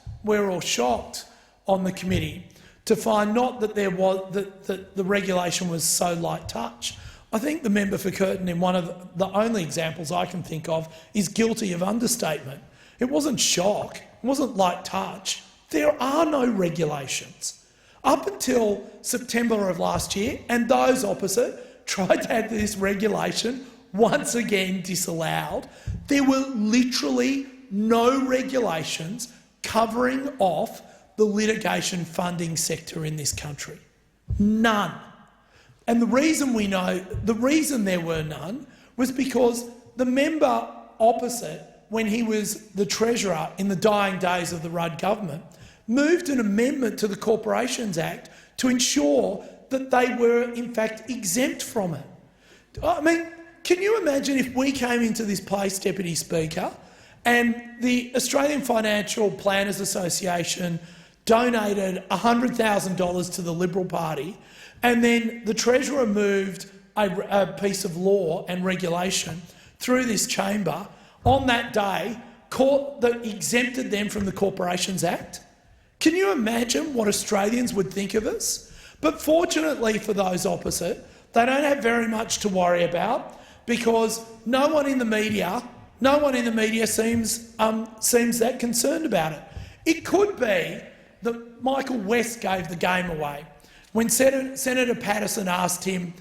on the committee to find not that there was that the regulation was so light touch. I think the member for Curtin, in one of the only examples I can think of, is guilty of understatement. It wasn't shock, it wasn't light touch. There are no regulations. Up until September of last year, and those opposite tried to have this regulation once again disallowed, there were literally no regulations covering off the litigation funding sector in this country. None. And the reason there were none was because the member opposite, when he was the Treasurer in the dying days of the Rudd government, moved an amendment to the Corporations Act to ensure that they were in fact exempt from it. I mean, can you imagine if we came into this place, Deputy Speaker, and the Australian Financial Planners Association donated $100,000 to the Liberal Party, and then the Treasurer moved a piece of law and regulation through this chamber on that day that exempted them from the Corporations Act? Can you imagine what Australians would think of us? But fortunately for those opposite, they don't have very much to worry about, because no one in the media seems that concerned about it. It could be that Michael West gave the game away when Senator Patterson asked him,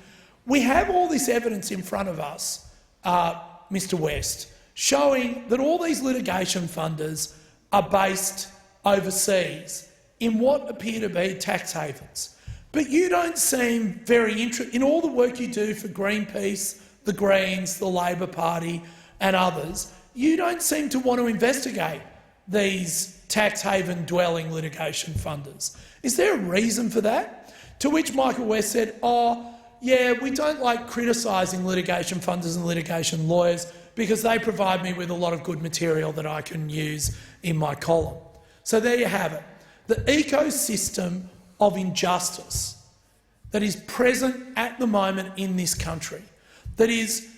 we have all this evidence in front of us, Mr West, showing that all these litigation funders are based overseas in what appear to be tax havens. But you don't seem very interested in all the work you do for Greenpeace, the Greens, the Labor Party and others. You don't seem to want to investigate these tax haven dwelling litigation funders. Is there a reason for that? To which Michael West said, oh, yeah, we don't like criticising litigation funders and litigation lawyers because they provide me with a lot of good material that I can use in my column. So there you have it. The ecosystem of injustice that is present at the moment in this country, that is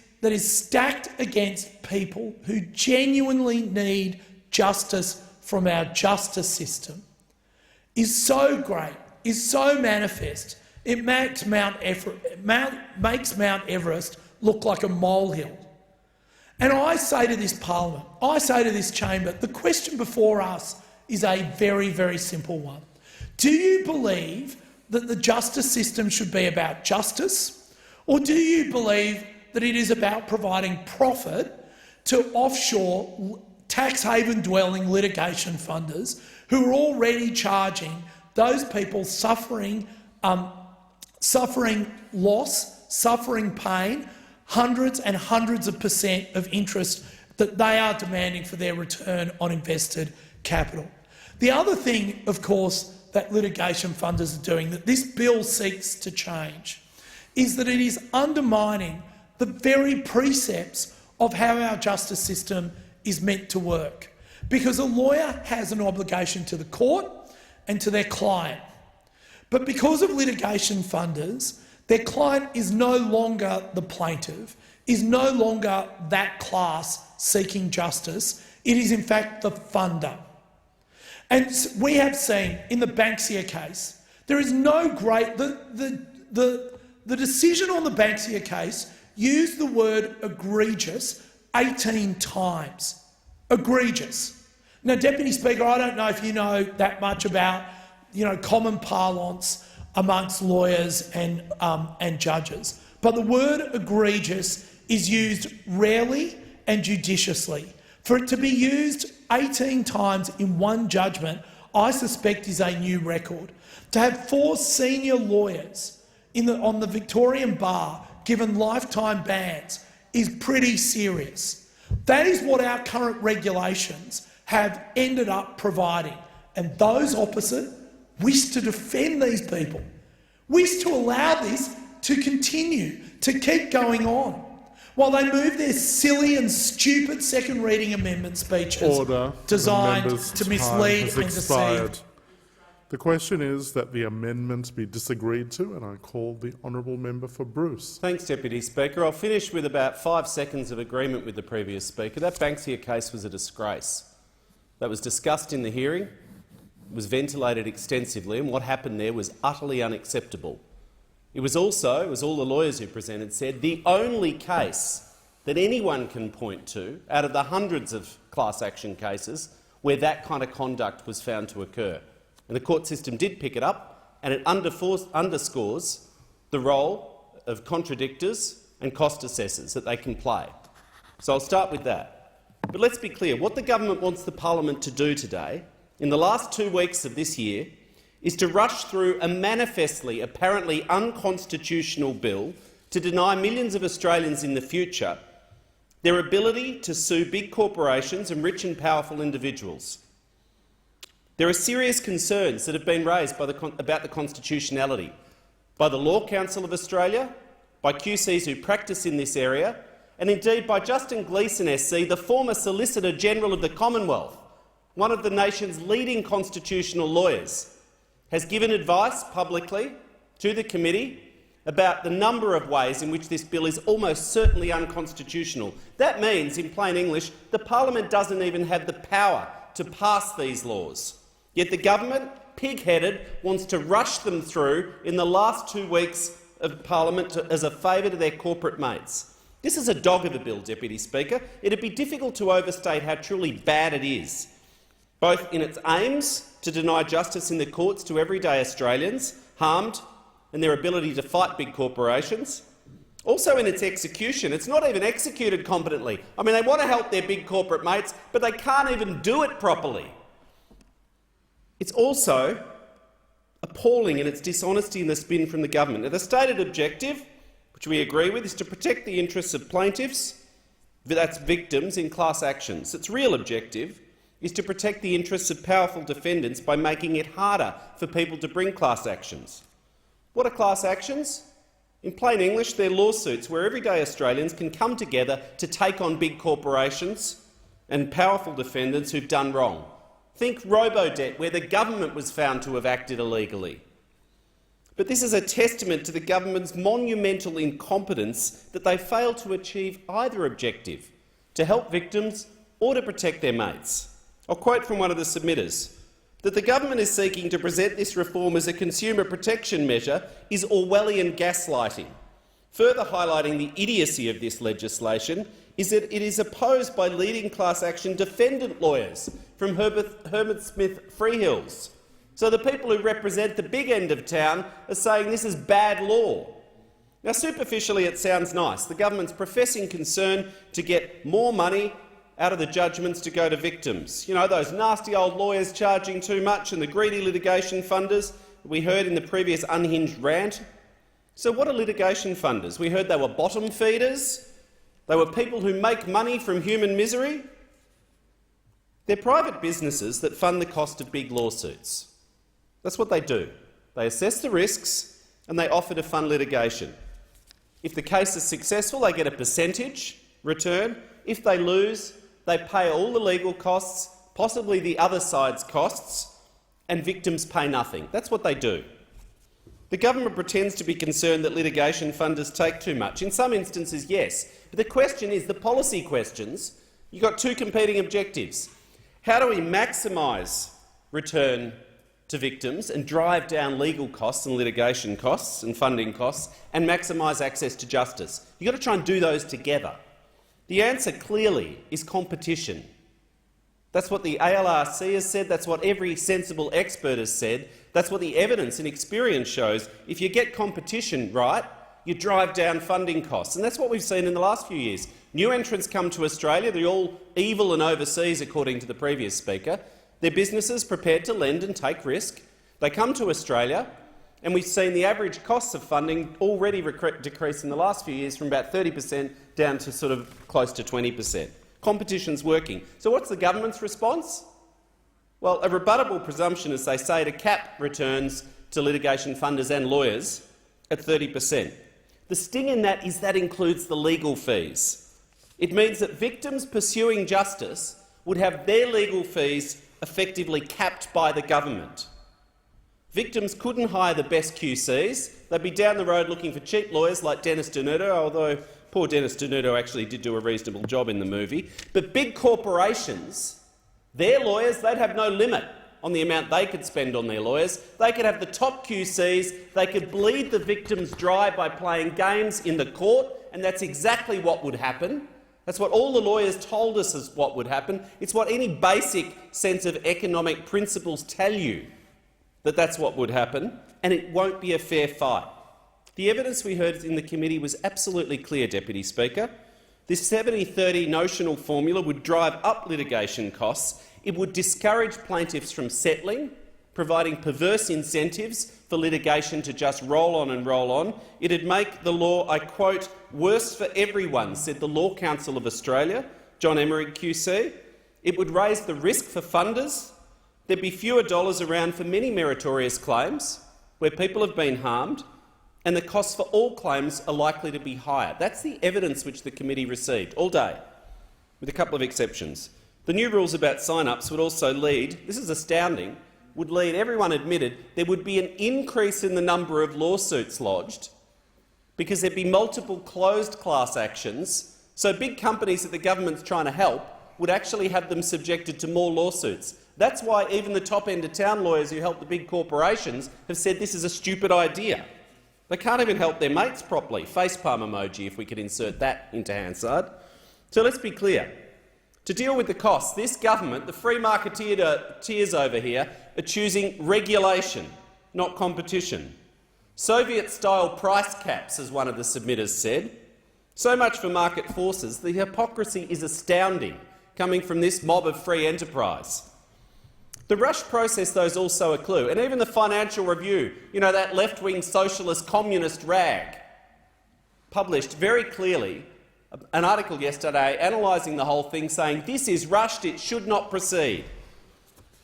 stacked against people who genuinely need justice from our justice system, is so great, is so manifest, it makes Mount Everest look like a molehill. And I say to this Parliament, I say to this chamber, the question before us is a very, very simple one. Do you believe that the justice system should be about justice, or do you believe that it is about providing profit to offshore tax haven dwelling litigation funders who are already charging those people suffering loss, suffering pain, hundreds and hundreds of % of interest that they are demanding for their return on invested capital? The other thing, of course, that litigation funders are doing, that this bill seeks to change, is that it is undermining the very precepts of how our justice system is meant to work. Because a lawyer has an obligation to the court and to their client. But because of litigation funders, their client is no longer the plaintiff, is no longer that class seeking justice. It is in fact the funder. And we have seen in the Banksia case, there is no great... The decision on the Banksia case used the word egregious 18 times. Egregious. Now, Deputy Speaker, I don't know if you know that much about, common parlance amongst lawyers and judges, but the word egregious is used rarely and judiciously. For it to be used 18 times in one judgment, I suspect is a new record. To have 4 senior lawyers on the Victorian bar given lifetime bans is pretty serious. That is what our current regulations have ended up providing, and those opposite wish to defend these people, wish to allow this to continue, to keep going on. while they move their silly and stupid second reading amendment speeches Order. designed The member's to time mislead has and expired. deceive. The question is that the amendment be disagreed to, and I call the honourable member for Bruce. Thanks, Deputy Speaker. I'll finish with about 5 seconds of agreement with the previous Speaker. That Banksia case was a disgrace. That was discussed in the hearing, was ventilated extensively, and what happened there was utterly unacceptable. It was also, as all the lawyers who presented said, the only case that anyone can point to out of the hundreds of class action cases where that kind of conduct was found to occur. And the court system did pick it up, and it underscores the role of contradictors and cost assessors that they can play. So I'll start with that. But let's be clear. What the government wants the parliament to do today, in the last 2 weeks of this year, is to rush through a manifestly, apparently unconstitutional bill to deny millions of Australians in the future their ability to sue big corporations and rich and powerful individuals. There are serious concerns that have been raised about the constitutionality by the Law Council of Australia, by QCs who practice in this area, and indeed by Justin Gleeson SC, the former Solicitor General of the Commonwealth, one of the nation's leading constitutional lawyers, has given advice publicly to the committee about the number of ways in which this bill is almost certainly unconstitutional. That means, in plain English, the parliament doesn't even have the power to pass these laws. Yet the government, pig-headed, wants to rush them through in the last 2 weeks of parliament as a favour to their corporate mates. This is a dog of a bill, Deputy Speaker. It would be difficult to overstate how truly bad it is, both in its aims to deny justice in the courts to everyday Australians harmed and their ability to fight big corporations, also in its execution. It's not even executed competently. I mean, they want to help their big corporate mates, but they can't even do it properly. It's also appalling in its dishonesty and the spin from the government. Now, the stated objective, which we agree with, is to protect the interests of plaintiffs, that's victims, in class actions. Its real objective is to protect the interests of powerful defendants by making it harder for people to bring class actions. What are class actions? In plain English, they're lawsuits where everyday Australians can come together to take on big corporations and powerful defendants who've done wrong. Think robo-debt, where the government was found to have acted illegally. But this is a testament to the government's monumental incompetence that they failed to achieve either objective, to help victims or to protect their mates. I'll quote from one of the submitters, that the government is seeking to present this reform as a consumer protection measure is Orwellian gaslighting. Further highlighting the idiocy of this legislation is that it is opposed by leading class action defendant lawyers from Herbert Smith Freehills. So the people who represent the big end of town are saying this is bad law. Now, superficially it sounds nice. The government's professing concern to get more money out of the judgments to go to victims. You know, those nasty old lawyers charging too much and the greedy litigation funders we heard in the previous unhinged rant. So what are litigation funders? We heard they were bottom feeders. They were people who make money from human misery. They're private businesses that fund the cost of big lawsuits. That's what they do. They assess the risks and they offer to fund litigation. If the case is successful, they get a percentage return. If they lose, they pay all the legal costs, possibly the other side's costs, and victims pay nothing. That's what they do. The government pretends to be concerned that litigation funders take too much. In some instances, yes. But the question is, the policy questions, you've got two competing objectives. How do we maximise return to victims and drive down legal costs and litigation costs and funding costs and maximise access to justice? You've got to try and do those together. The answer clearly is competition. That's what the ALRC has said, that's what every sensible expert has said, that's what the evidence and experience shows. If you get competition right, you drive down funding costs, and that's what we've seen in the last few years. New entrants come to Australia, they're all evil and overseas, according to the previous speaker. They're businesses prepared to lend and take risk. They come to Australia, and we've seen the average costs of funding already decrease in the last few years from about 30% down to sort of close to 20%. Competition's working. So what's the government's response? Well, a rebuttable presumption, as they say, to cap returns to litigation funders and lawyers at 30%. The sting in that is that includes the legal fees. It means that victims pursuing justice would have their legal fees effectively capped by the government. Victims couldn't hire the best QCs. They'd be down the road looking for cheap lawyers like Dennis Denuto, although poor Dennis Denuto actually did do a reasonable job in the movie. But big corporations, their lawyers, they'd have no limit on the amount they could spend on their lawyers. They could have the top QCs, they could bleed the victims dry by playing games in the court, and that's exactly what would happen. That's what all the lawyers told us is what would happen. It's what any basic sense of economic principles tell you, that that's what would happen, and it won't be a fair fight. The evidence we heard in the committee was absolutely clear, Deputy Speaker. This 70-30 notional formula would drive up litigation costs. It would discourage plaintiffs from settling, providing perverse incentives for litigation to just roll on and roll on. It'd make the law, I quote, worse for everyone, said the Law Council of Australia, John Emery QC. It would raise the risk for funders. There'd be fewer dollars around for many meritorious claims where people have been harmed, and the costs for all claims are likely to be higher. That's the evidence which the committee received all day, with a couple of exceptions. The new rules about sign-ups would also lead, this is astounding, would lead, everyone admitted, there would be an increase in the number of lawsuits lodged because there'd be multiple closed class actions, so big companies that the government's trying to help would actually have them subjected to more lawsuits. That's why even the top end of town lawyers who help the big corporations have said this is a stupid idea. They can't even help their mates properly. Facepalm emoji, if we could insert that into Hansard. So let's be clear. To deal with the costs, this government, the free marketeers over here, are choosing regulation, not competition. Soviet-style price caps, as one of the submitters said. So much for market forces. The hypocrisy is astounding, coming from this mob of free enterprise. The rush process, though, is also a clue, and even the Financial Review, you know, that left-wing socialist communist rag, published very clearly an article yesterday analysing the whole thing, saying this is rushed, it should not proceed.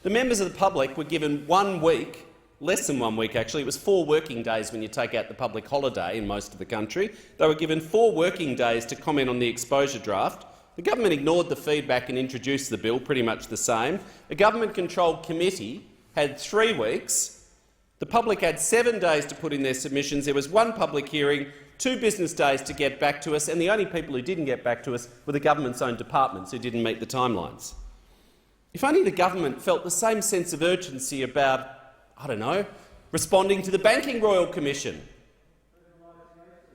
The members of the public were given 1 week, less than 1 week actually, it was 4 working days when you take out the public holiday in most of the country. They were given 4 working days to comment on the exposure draft. The government ignored the feedback and introduced the bill, pretty much the same. A government-controlled committee had 3 weeks. The public had 7 days to put in their submissions. There was 1 public hearing, 2 business days to get back to us, and the only people who didn't get back to us were the government's own departments who didn't meet the timelines. If only the government felt the same sense of urgency about, I don't know, responding to the Banking Royal Commission,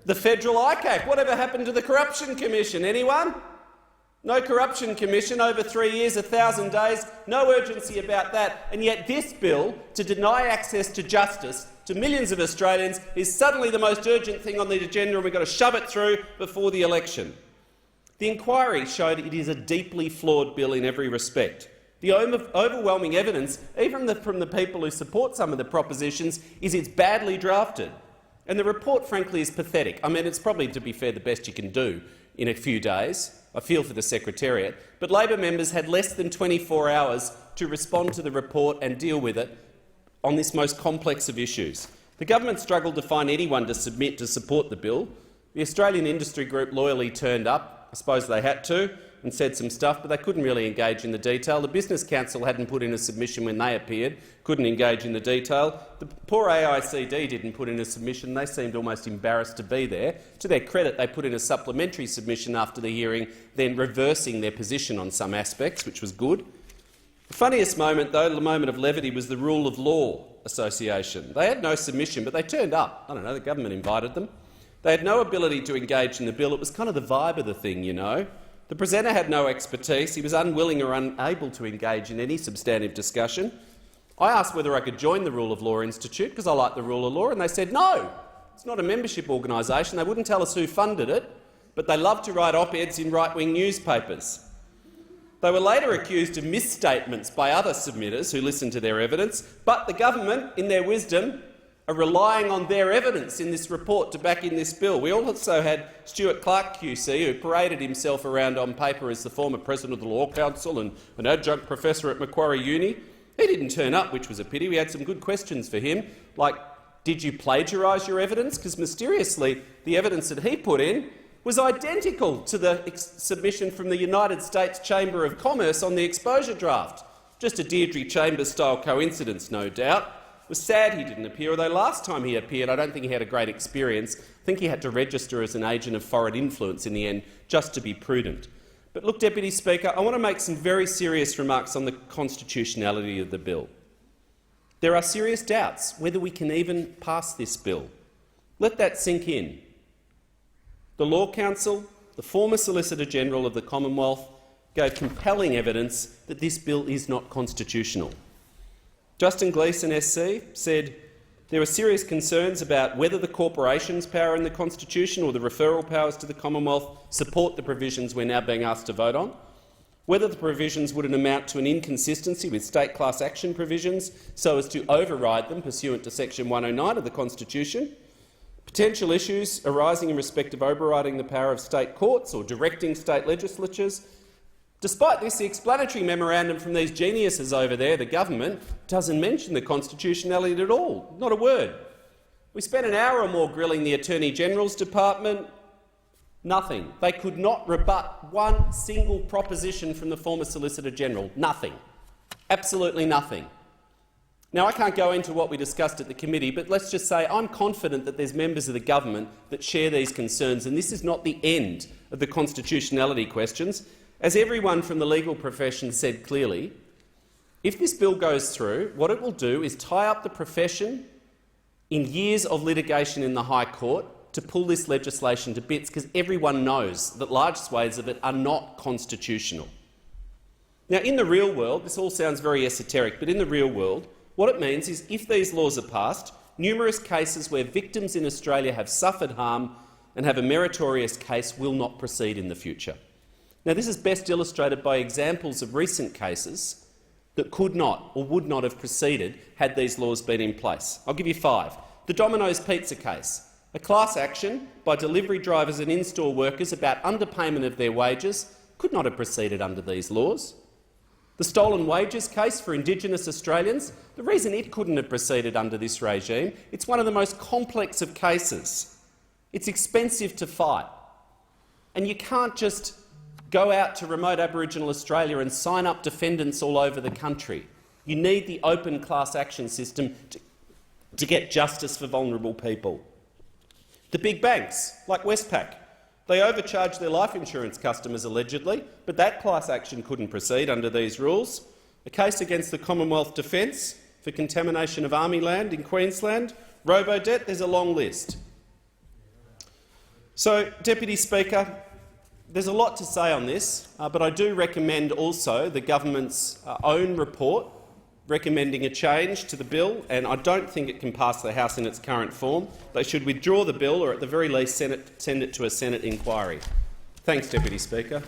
the Federal ICAC. Whatever happened to the Corruption Commission? Anyone? No Corruption Commission, over 3 years, 1,000 days, no urgency about that. And yet this bill, to deny access to justice to millions of Australians, is suddenly the most urgent thing on the agenda, and we've got to shove it through before the election. The inquiry showed it is a deeply flawed bill in every respect. The overwhelming evidence, even from the people who support some of the propositions, is it's badly drafted. And the report, frankly, is pathetic. I mean, it's probably, to be fair, the best you can do in a few days. I feel for the Secretariat, but Labor members had less than 24 hours to respond to the report and deal with it on this most complex of issues. The government struggled to find anyone to submit to support the bill. The Australian Industry Group loyally turned up. I suppose they had to, and said some stuff, but they couldn't really engage in the detail. The Business Council hadn't put in a submission when they appeared, couldn't engage in the detail. The poor AICD didn't put in a submission. They seemed almost embarrassed to be there. To their credit, they put in a supplementary submission after the hearing, then reversing their position on some aspects, which was good. The funniest moment, though, the moment of levity, was the Rule of Law Association. They had no submission, but they turned up. I don't know, the government invited them. They had no ability to engage in the bill. It was kind of the vibe of the thing, you know. The presenter had no expertise. He was unwilling or unable to engage in any substantive discussion. I asked whether I could join the Rule of Law Institute because I like the rule of law, and they said no. It's not a membership organisation. They wouldn't tell us who funded it, but they love to write op-eds in right-wing newspapers. They were later accused of misstatements by other submitters who listened to their evidence, but the government, in their wisdom, are relying on their evidence in this report to back in this bill. We also had Stuart Clark QC, who paraded himself around on paper as the former president of the Law Council and an adjunct professor at Macquarie Uni. He didn't turn up, which was a pity. We had some good questions for him, like did you plagiarise your evidence? Because mysteriously the evidence that he put in was identical to the submission from the United States Chamber of Commerce on the exposure draft. Just a Deirdre Chambers-style coincidence, no doubt. It was sad he didn't appear, although last time he appeared I don't think he had a great experience. I think he had to register as an agent of foreign influence in the end, just to be prudent. But look, Deputy Speaker, I want to make some very serious remarks on the constitutionality of the bill. There are serious doubts whether we can even pass this bill. Let that sink in. The Law Council, the former Solicitor-General of the Commonwealth, gave compelling evidence that this bill is not constitutional. Justin Gleeson SC said there are serious concerns about whether the corporation's power in the Constitution or the referral powers to the Commonwealth support the provisions we're now being asked to vote on, whether the provisions wouldn't amount to an inconsistency with state class action provisions so as to override them pursuant to section 109 of the Constitution, potential issues arising in respect of overriding the power of state courts or directing state legislatures. Despite this, the explanatory memorandum from these geniuses over there, the government, doesn't mention the constitutionality at all, not a word. We spent an hour or more grilling the Attorney-General's Department. Nothing. They could not rebut one single proposition from the former Solicitor-General. Nothing. Absolutely nothing. Now, I can't go into what we discussed at the committee, but let's just say I'm confident that there's members of the government that share these concerns, and this is not the end of the constitutionality questions. As everyone from the legal profession said clearly, if this bill goes through, what it will do is tie up the profession in years of litigation in the High Court to pull this legislation to bits, because everyone knows that large swathes of it are not constitutional. Now, in the real world, this all sounds very esoteric, but in the real world, what it means is if these laws are passed, numerous cases where victims in Australia have suffered harm and have a meritorious case will not proceed in the future. Now, this is best illustrated by examples of recent cases that could not or would not have proceeded had these laws been in place. I'll give you 5. The Domino's Pizza case, a class action by delivery drivers and in-store workers about underpayment of their wages, could not have proceeded under these laws. The stolen wages case for Indigenous Australians, the reason it couldn't have proceeded under this regime, it's one of the most complex of cases. It's expensive to fight, and you can't just go out to remote Aboriginal Australia and sign up defendants all over the country. You need the open class action system to get justice for vulnerable people. The big banks, like Westpac, they overcharged their life insurance customers allegedly, but that class action couldn't proceed under these rules. A case against the Commonwealth Defence for contamination of army land in Queensland, robo-debt, there's a long list. So, Deputy Speaker, there's a lot to say on this, but I do recommend also the government's own report recommending a change to the bill, and I don't think it can pass the House in its current form. They should withdraw the bill or at the very least send it to a Senate inquiry. Thanks, Deputy Speaker.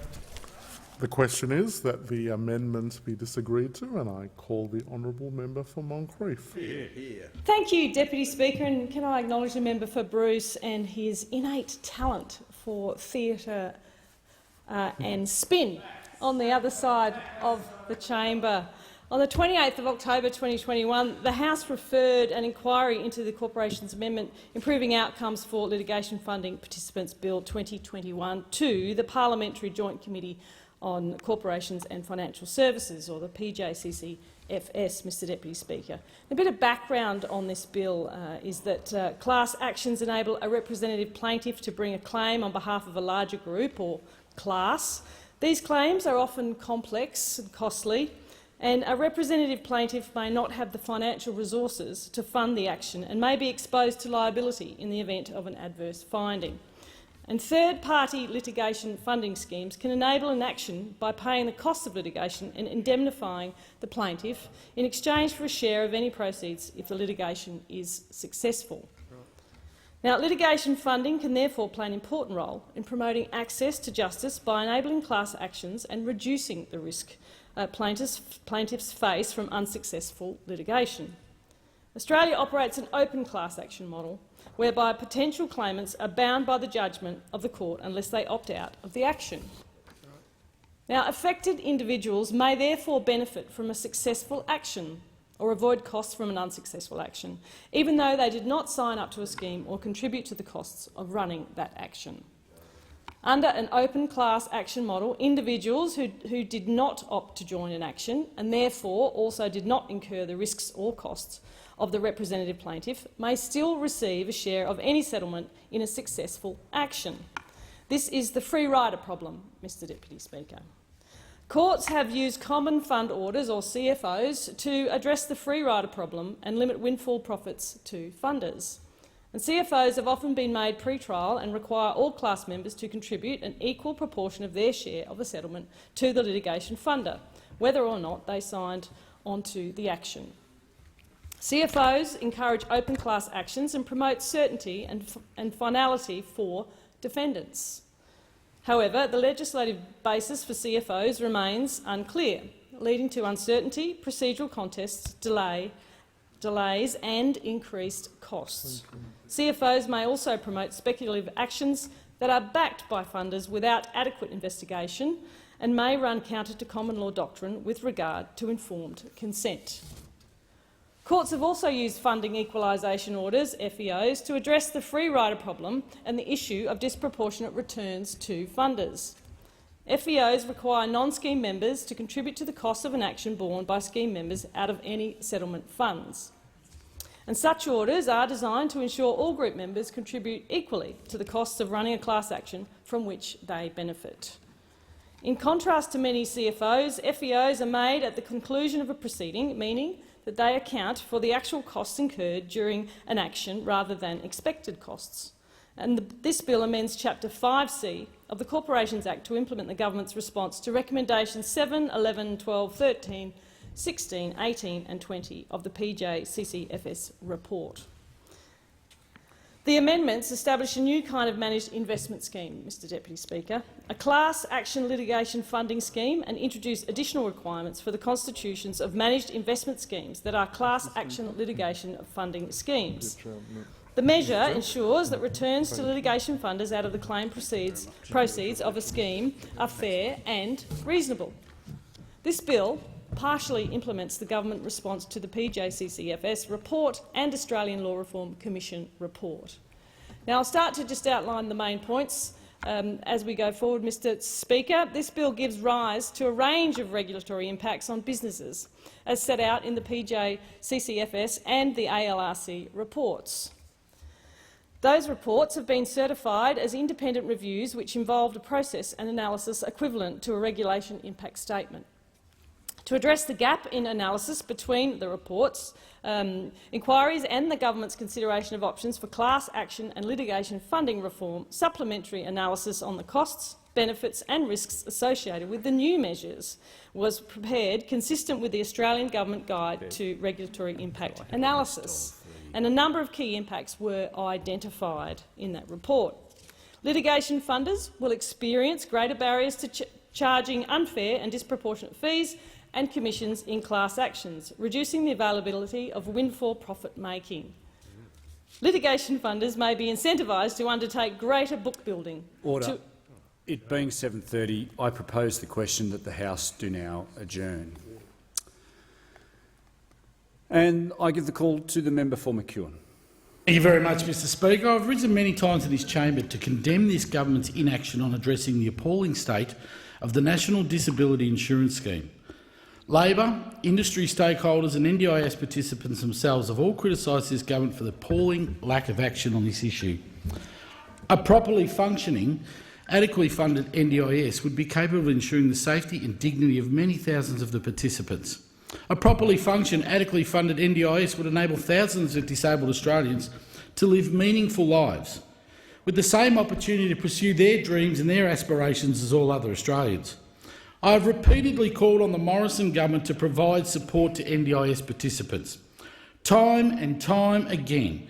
The question is that the amendment be disagreed to, and I call the honourable member for Moncrieff. Thank you, Deputy Speaker, and can I acknowledge the member for Bruce and his innate talent for theatre and spin on the other side of the chamber. On the 28th of October 2021, the House referred an inquiry into the Corporations Amendment Improving Outcomes for Litigation Funding Participants Bill 2021 to the Parliamentary Joint Committee on Corporations and Financial Services, or the PJCCFS, Mr Deputy Speaker. A bit of background on this bill is that class actions enable a representative plaintiff to bring a claim on behalf of a larger group or class. These claims are often complex and costly, and a representative plaintiff may not have the financial resources to fund the action and may be exposed to liability in the event of an adverse finding. And third-party litigation funding schemes can enable an action by paying the cost of litigation and indemnifying the plaintiff in exchange for a share of any proceeds if the litigation is successful. Now, litigation funding can therefore play an important role in promoting access to justice by enabling class actions and reducing the risk plaintiffs face from unsuccessful litigation. Australia operates an open class action model whereby potential claimants are bound by the judgment of the court unless they opt out of the action. Now, affected individuals may therefore benefit from a successful action or avoid costs from an unsuccessful action, even though they did not sign up to a scheme or contribute to the costs of running that action. Under an open class action model, individuals who did not opt to join an action and therefore also did not incur the risks or costs of the representative plaintiff may still receive a share of any settlement in a successful action. This is the free rider problem, Mr Deputy Speaker. Courts have used common fund orders, or CFOs, to address the free rider problem and limit windfall profits to funders. And CFOs have often been made pre-trial and require all class members to contribute an equal proportion of their share of the settlement to the litigation funder, whether or not they signed onto the action. CFOs encourage open class actions and promote certainty and finality for defendants. However, the legislative basis for CFOs remains unclear, leading to uncertainty, procedural contests, delays and increased costs. CFOs may also promote speculative actions that are backed by funders without adequate investigation and may run counter to common law doctrine with regard to informed consent. Courts have also used funding equalisation orders, FEOs, to address the free rider problem and the issue of disproportionate returns to funders. FEOs require non-scheme members to contribute to the cost of an action borne by scheme members out of any settlement funds. And such orders are designed to ensure all group members contribute equally to the costs of running a class action from which they benefit. In contrast to many CFOs, FEOs are made at the conclusion of a proceeding, meaning that they account for the actual costs incurred during an action rather than expected costs. And this bill amends Chapter 5C of the Corporations Act to implement the government's response to recommendations 7, 11, 12, 13, 16, 18 and 20 of the PJCCFS report. The amendments establish a new kind of managed investment scheme, Mr Deputy Speaker, a class action litigation funding scheme, and introduce additional requirements for the constitutions of managed investment schemes that are class action litigation funding schemes. The measure ensures that returns to litigation funders out of the claim proceeds of a scheme are fair and reasonable. This bill partially implements the government response to the PJCCFS report and Australian Law Reform Commission report. Now, I'll start to just outline the main points as we go forward, Mr Speaker. This bill gives rise to a range of regulatory impacts on businesses, as set out in the PJCCFS and the ALRC reports. Those reports have been certified as independent reviews which involved a process and analysis equivalent to a regulation impact statement. To address the gap in analysis between the reports, inquiries and the government's consideration of options for class action and litigation funding reform, supplementary analysis on the costs, benefits and risks associated with the new measures was prepared consistent with the Australian Government Guide to Regulatory Impact Analysis, and a number of key impacts were identified in that report. Litigation funders will experience greater barriers to charging unfair and disproportionate fees and commissions in class actions, reducing the availability of windfall profit-making. Litigation funders may be incentivised to undertake greater book building. Order. It being 7:30, I propose the question that the House do now adjourn. And I give the call to the member for McEwen. Thank you very much, Mr Speaker. I've risen many times in this chamber to condemn this government's inaction on addressing the appalling state of the National Disability Insurance Scheme. Labor, industry stakeholders and NDIS participants themselves have all criticised this government for the appalling lack of action on this issue. A properly functioning, adequately funded NDIS would be capable of ensuring the safety and dignity of many thousands of the participants. A properly functioning, adequately funded NDIS would enable thousands of disabled Australians to live meaningful lives, with the same opportunity to pursue their dreams and their aspirations as all other Australians. I have repeatedly called on the Morrison government to provide support to NDIS participants. Time and time again,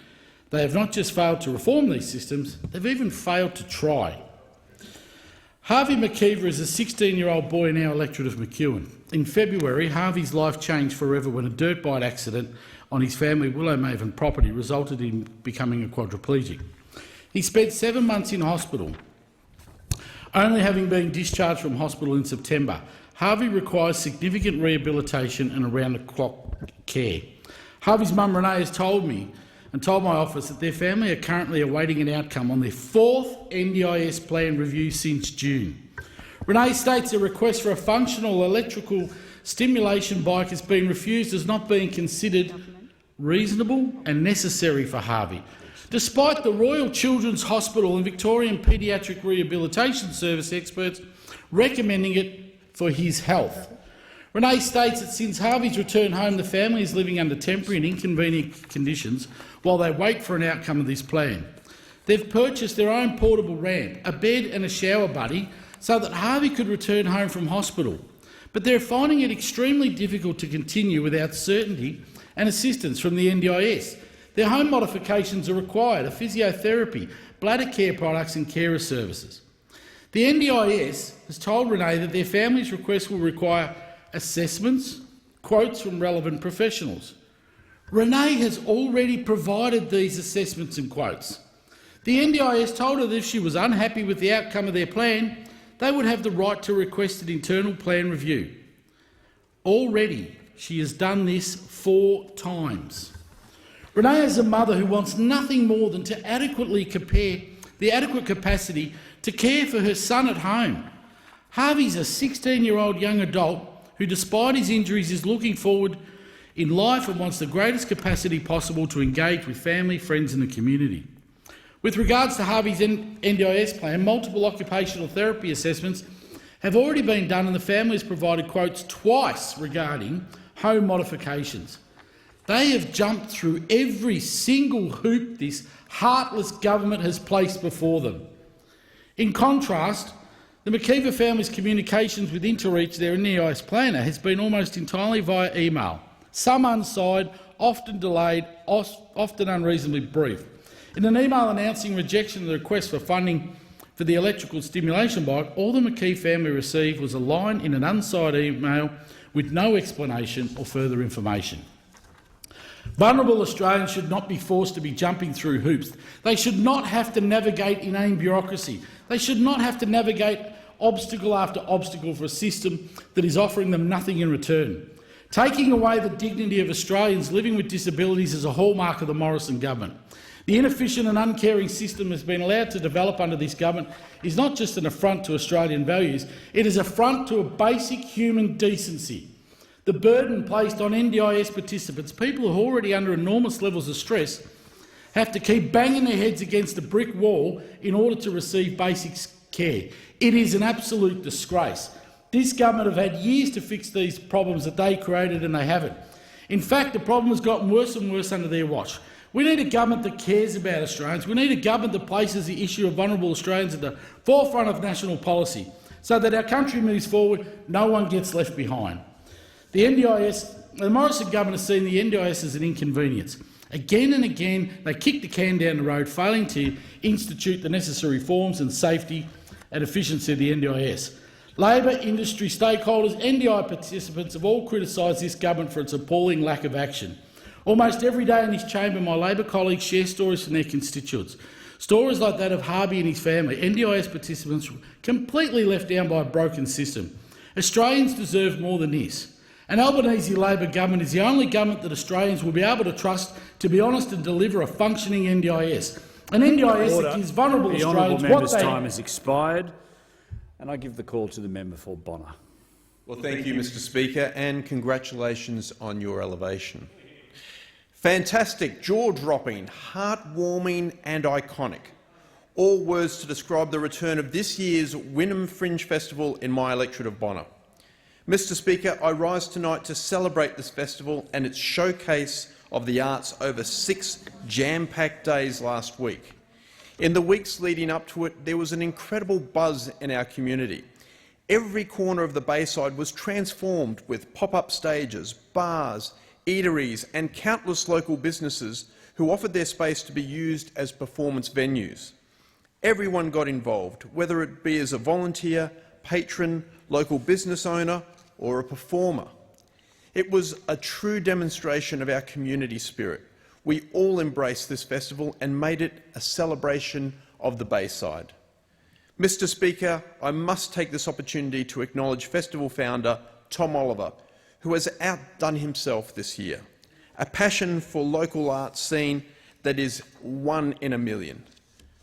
they have not just failed to reform these systems, they've even failed to try. Harvey McKeever is a 16-year-old boy in our electorate of McEwen. In February, Harvey's life changed forever when a dirt bike accident on his family Willowmaven property resulted in becoming a quadriplegic. He spent 7 months in hospital. Only having been discharged from hospital in September, Harvey requires significant rehabilitation and around-the-clock care. Harvey's mum Renee has told me and told my office that their family are currently awaiting an outcome on their 4th NDIS plan review since June. Renee states a request for a functional electrical stimulation bike has been refused as not being considered reasonable and necessary for Harvey, despite the Royal Children's Hospital and Victorian Paediatric Rehabilitation Service experts recommending it for his health. Renee states that since Harvey's return home, the family is living under temporary and inconvenient conditions while they wait for an outcome of this plan. They've purchased their own portable ramp, a bed and a shower buddy so that Harvey could return home from hospital, but they're finding it extremely difficult to continue without certainty and assistance from the NDIS. Their home modifications are required, a physiotherapy, bladder care products and carer services. The NDIS has told Renee that their family's request will require assessments, quotes from relevant professionals. Renee has already provided these assessments and quotes. The NDIS told her that if she was unhappy with the outcome of their plan, they would have the right to request an internal plan review. Already, she has done this 4 times. Renee is a mother who wants nothing more than to adequately compare the adequate capacity to care for her son at home. Harvey's a 16-year-old young adult who, despite his injuries, is looking forward in life and wants the greatest capacity possible to engage with family, friends and the community. With regards to Harvey's NDIS plan, multiple occupational therapy assessments have already been done and the family has provided quotes twice regarding home modifications. They have jumped through every single hoop this heartless government has placed before them. In contrast, the McKeever family's communications with Interreach, their NDIS planner, has been almost entirely via email, some unsigned, often delayed, often unreasonably brief. In an email announcing rejection of the request for funding for the electrical stimulation bike, all the McKee family received was a line in an unsigned email with no explanation or further information. Vulnerable Australians should not be forced to be jumping through hoops. They should not have to navigate inane bureaucracy. They should not have to navigate obstacle after obstacle for a system that is offering them nothing in return. Taking away the dignity of Australians living with disabilities is a hallmark of the Morrison government. The inefficient and uncaring system that has been allowed to develop under this government is not just an affront to Australian values, it is an affront to a basic human decency. The burden placed on NDIS participants, people who are already under enormous levels of stress, have to keep banging their heads against a brick wall in order to receive basic care. It is an absolute disgrace. This government have had years to fix these problems that they created and they haven't. In fact, the problem has gotten worse and worse under their watch. We need a government that cares about Australians. We need a government that places the issue of vulnerable Australians at the forefront of national policy so that our country moves forward, no one gets left behind. The Morrison government has seen the NDIS as an inconvenience. Again and again, they kick the can down the road, failing to institute the necessary reforms and safety and efficiency of the NDIS. Labor, industry, stakeholders, NDI participants have all criticised this government for its appalling lack of action. Almost every day in this chamber, my Labor colleagues share stories from their constituents. Stories like that of Harvey and his family, NDIS participants completely left down by a broken system. Australians deserve more than this. An Albanese Labor government is the only government that Australians will be able to trust to be honest and deliver a functioning NDIS. An NDIS that gives vulnerable Australians what they... The time has expired, and I give the call to the member for Bonner. Well, thank you, Mr Speaker, and congratulations on your elevation. Fantastic, jaw-dropping, heartwarming and iconic. All words to describe the return of this year's Wynnum Fringe Festival in my electorate of Bonner. Mr Speaker, I rise tonight to celebrate this festival and its showcase of the arts over 6 jam-packed days last week. In the weeks leading up to it, there was an incredible buzz in our community. Every corner of the Bayside was transformed with pop-up stages, bars, eateries and countless local businesses who offered their space to be used as performance venues. Everyone got involved, whether it be as a volunteer, patron, local business owner or a performer. It was a true demonstration of our community spirit. We all embraced this festival and made it a celebration of the Bayside. Mr Speaker, I must take this opportunity to acknowledge festival founder Tom Oliver, who has outdone himself this year. A passion for local art scene that is 1 in a million.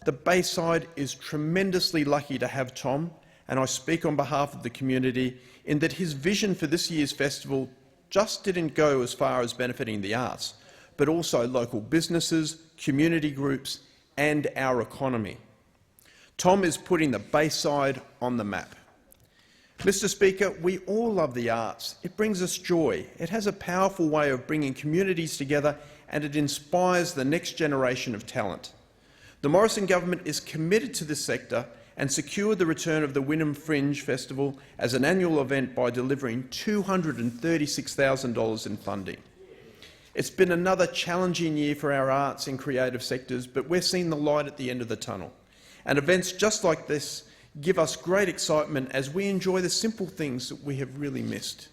The Bayside is tremendously lucky to have Tom, and I speak on behalf of the community in that his vision for this year's festival just didn't go as far as benefiting the arts, but also local businesses, community groups and our economy. Tom is putting the Bayside on the map. Mr Speaker, we all love the arts. It brings us joy. It has a powerful way of bringing communities together and it inspires the next generation of talent. The Morrison government is committed to this sector and secured the return of the Wynnum Fringe Festival as an annual event by delivering $236,000 in funding. It's been another challenging year for our arts and creative sectors, but we're seeing the light at the end of the tunnel. And events just like this give us great excitement as we enjoy the simple things that we have really missed.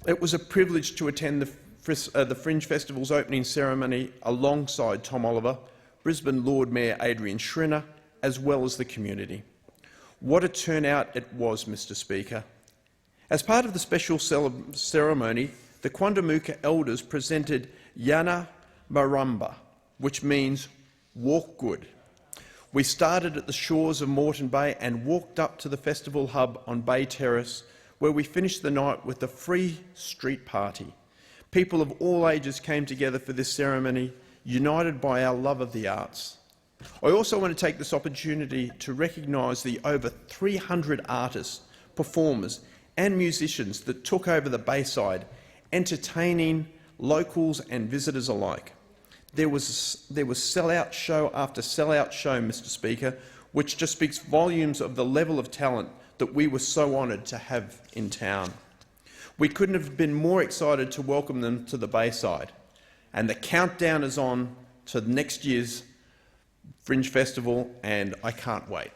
It was a privilege to attend the Fringe Festival's opening ceremony alongside Tom Oliver, Brisbane Lord Mayor Adrian Schrinner, as well as the community. What a turnout it was, Mr Speaker. As part of the special ceremony, the Quandamooka elders presented Yana Marumba, which means walk good. We started at the shores of Moreton Bay and walked up to the festival hub on Bay Terrace, where we finished the night with a free street party. People of all ages came together for this ceremony, united by our love of the arts. I also want to take this opportunity to recognise the over 300 artists, performers and musicians that took over the Bayside, entertaining locals and visitors alike. There was sell-out show after sell-out show, Mr Speaker, which just speaks volumes of the level of talent that we were so honoured to have in town. We couldn't have been more excited to welcome them to the Bayside, and the countdown is on to next year's Fringe Festival, and I can't wait.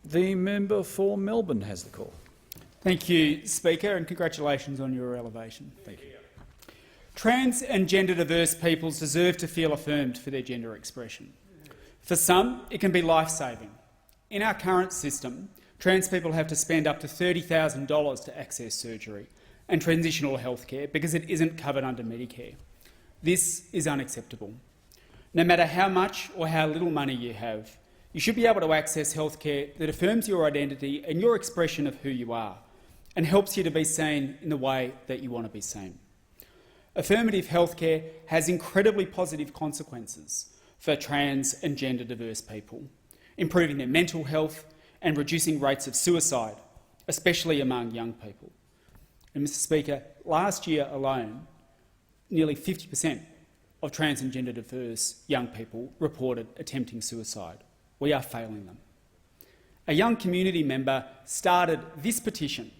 The member for Melbourne has the call. Thank you, Speaker, and congratulations on your elevation. Thank you. Trans and gender diverse peoples deserve to feel affirmed for their gender expression. For some, it can be life-saving. In our current system, trans people have to spend up to $30,000 to access surgery and transitional health care because it isn't covered under Medicare. This is unacceptable. No matter how much or how little money you have, you should be able to access health care that affirms your identity and your expression of who you are and helps you to be seen in the way that you want to be seen. Affirmative health care has incredibly positive consequences for trans and gender diverse people, improving their mental health and reducing rates of suicide, especially among young people. And Mr Speaker, last year alone, nearly 50% of trans and gender diverse young people reported attempting suicide. We are failing them. A young community member started this petition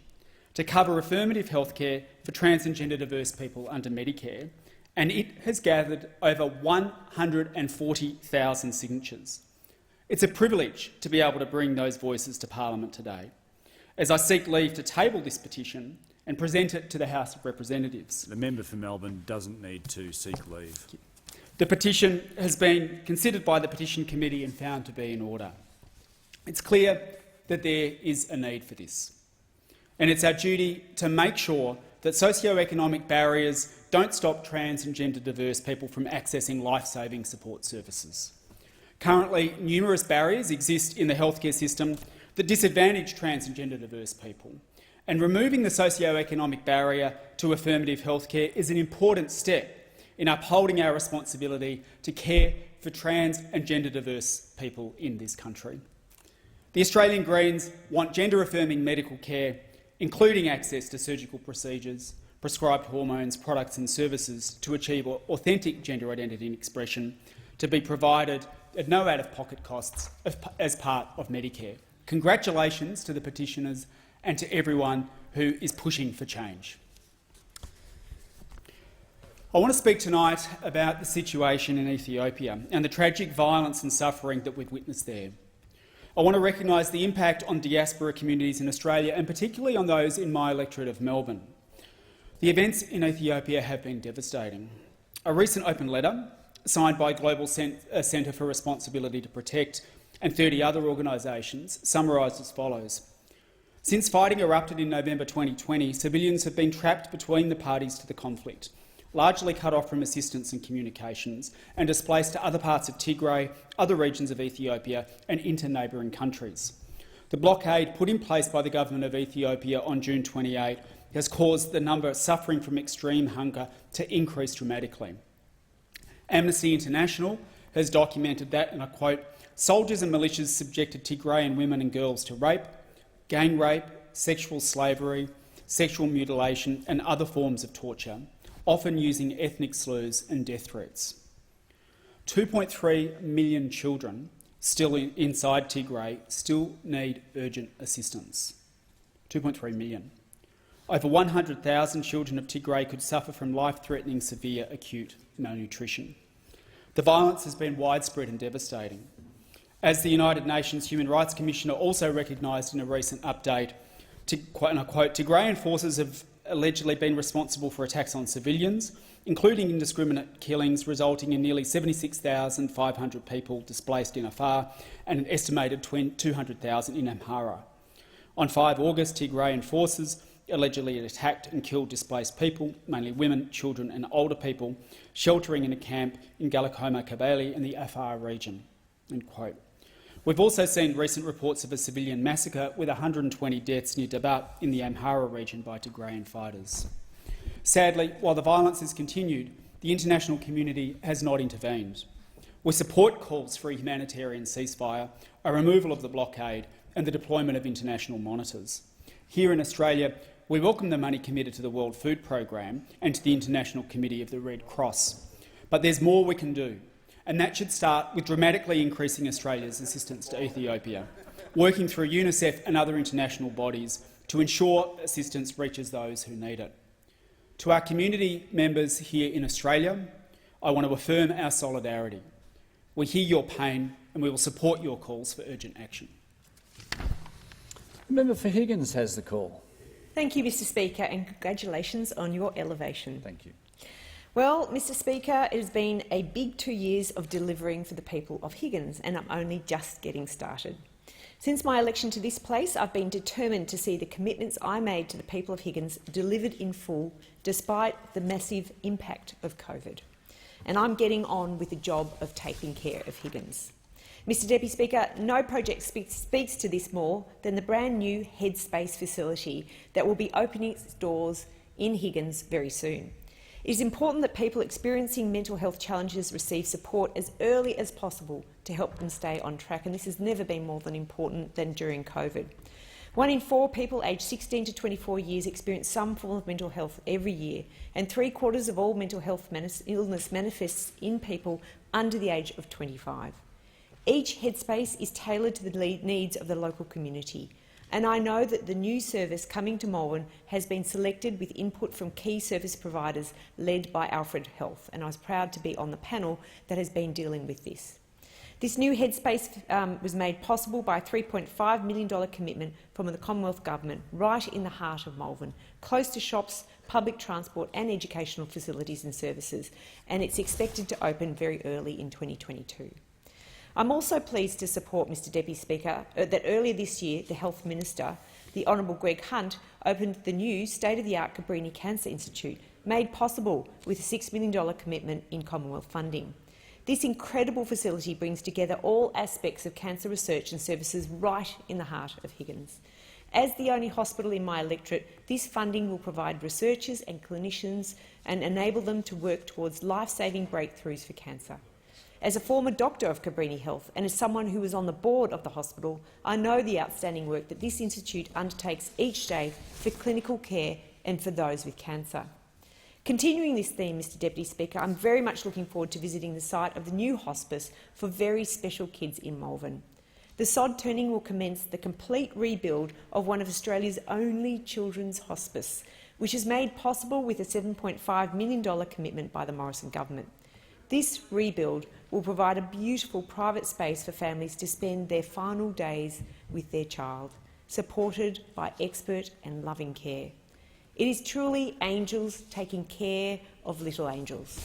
to cover affirmative health care for trans and gender diverse people under Medicare, and it has gathered over 140,000 signatures. It's a privilege to be able to bring those voices to Parliament today, as I seek leave to table this petition and present it to the House of Representatives. The member for Melbourne doesn't need to seek leave. The petition has been considered by the Petition Committee and found to be in order. It's clear that there is a need for this, and it's our duty to make sure that socio-economic barriers don't stop trans and gender diverse people from accessing life-saving support services. Currently, numerous barriers exist in the healthcare system that disadvantage trans and gender diverse people, and removing the socio-economic barrier to affirmative healthcare is an important step in upholding our responsibility to care for trans and gender diverse people in this country. The Australian Greens want gender-affirming medical care, including access to surgical procedures, prescribed hormones, products and services to achieve authentic gender identity and expression, to be provided at no out-of-pocket costs as part of Medicare. Congratulations to the petitioners and to everyone who is pushing for change. I want to speak tonight about the situation in Ethiopia and the tragic violence and suffering that we've witnessed there. I want to recognise the impact on diaspora communities in Australia, and particularly on those in my electorate of Melbourne. The events in Ethiopia have been devastating. A recent open letter signed by Global Centre for Responsibility to Protect and 30 other organisations, summarised as follows. Since fighting erupted in November 2020, civilians have been trapped between the parties to the conflict, largely cut off from assistance and communications, and displaced to other parts of Tigray, other regions of Ethiopia and into neighbouring countries. The blockade put in place by the government of Ethiopia on June 28 has caused the number suffering from extreme hunger to increase dramatically. Amnesty International has documented that, and I quote, "Soldiers and militias subjected Tigrayan women and girls to rape, gang rape, sexual slavery, sexual mutilation and other forms of torture, often using ethnic slurs and death threats." 2.3 million children still inside Tigray still need urgent assistance. 2.3 million. Over 100,000 children of Tigray could suffer from life-threatening severe acute malnutrition. The violence has been widespread and devastating. As the United Nations Human Rights Commissioner also recognised in a recent update, and I quote, "Tigrayan forces have allegedly been responsible for attacks on civilians, including indiscriminate killings resulting in nearly 76,500 people displaced in Afar and an estimated 200,000 in Amhara. On 5 August, Tigrayan forces allegedly attacked and killed displaced people, mainly women, children and older people, sheltering in a camp in Galakoma Kabale in the Afar region." End quote. We've also seen recent reports of a civilian massacre with 120 deaths near Dabat in the Amhara region by Tigrayan fighters. Sadly, while the violence has continued, the international community has not intervened. We support calls for a humanitarian ceasefire, a removal of the blockade and the deployment of international monitors. Here in Australia, we welcome the money committed to the World Food Programme and to the International Committee of the Red Cross. But there's more we can do, and that should start with dramatically increasing Australia's assistance to Ethiopia, working through UNICEF and other international bodies to ensure assistance reaches those who need it. To our community members here in Australia, I want to affirm our solidarity. We hear your pain and we will support your calls for urgent action. The member for Higgins has the call. Thank you, Mr Speaker, and congratulations on your elevation. Thank you. Well, Mr Speaker, it has been a big 2 years of delivering for the people of Higgins, and I'm only just getting started. Since my election to this place, I've been determined to see the commitments I made to the people of Higgins delivered in full, despite the massive impact of COVID. And I'm getting on with the job of taking care of Higgins. Mr Deputy Speaker, no project speaks to this more than the brand new Headspace facility that will be opening its doors in Higgins very soon. It is important that people experiencing mental health challenges receive support as early as possible to help them stay on track, and this has never been more than important than during COVID. 1 in 4 people aged 16 to 24 years experience some form of mental health every year, and 3/4 of all mental health illness manifests in people under the age of 25. Each Headspace is tailored to the needs of the local community, and I know that the new service coming to Melbourne has been selected with input from key service providers led by Alfred Health, and I was proud to be on the panel that has been dealing with this. This new Headspace was made possible by a $3.5 million commitment from the Commonwealth Government right in the heart of Melbourne, close to shops, public transport and educational facilities and services, and it's expected to open very early in 2022. I'm also pleased to support, Mr Deputy Speaker, that earlier this year the Health Minister, the Honourable Greg Hunt, opened the new state-of-the-art Cabrini Cancer Institute, made possible with a $6 million commitment in Commonwealth funding. This incredible facility brings together all aspects of cancer research and services right in the heart of Higgins. As the only hospital in my electorate, this funding will provide researchers and clinicians and enable them to work towards life-saving breakthroughs for cancer. As a former doctor of Cabrini Health and as someone who was on the board of the hospital, I know the outstanding work that this institute undertakes each day for clinical care and for those with cancer. Continuing this theme, Mr Deputy Speaker, I'm very much looking forward to visiting the site of the new hospice for very special kids in Malvern. The sod turning will commence the complete rebuild of one of Australia's only children's hospice, which is made possible with a $7.5 million commitment by the Morrison government. This rebuild will provide a beautiful private space for families to spend their final days with their child, supported by expert and loving care. It is truly angels taking care of little angels.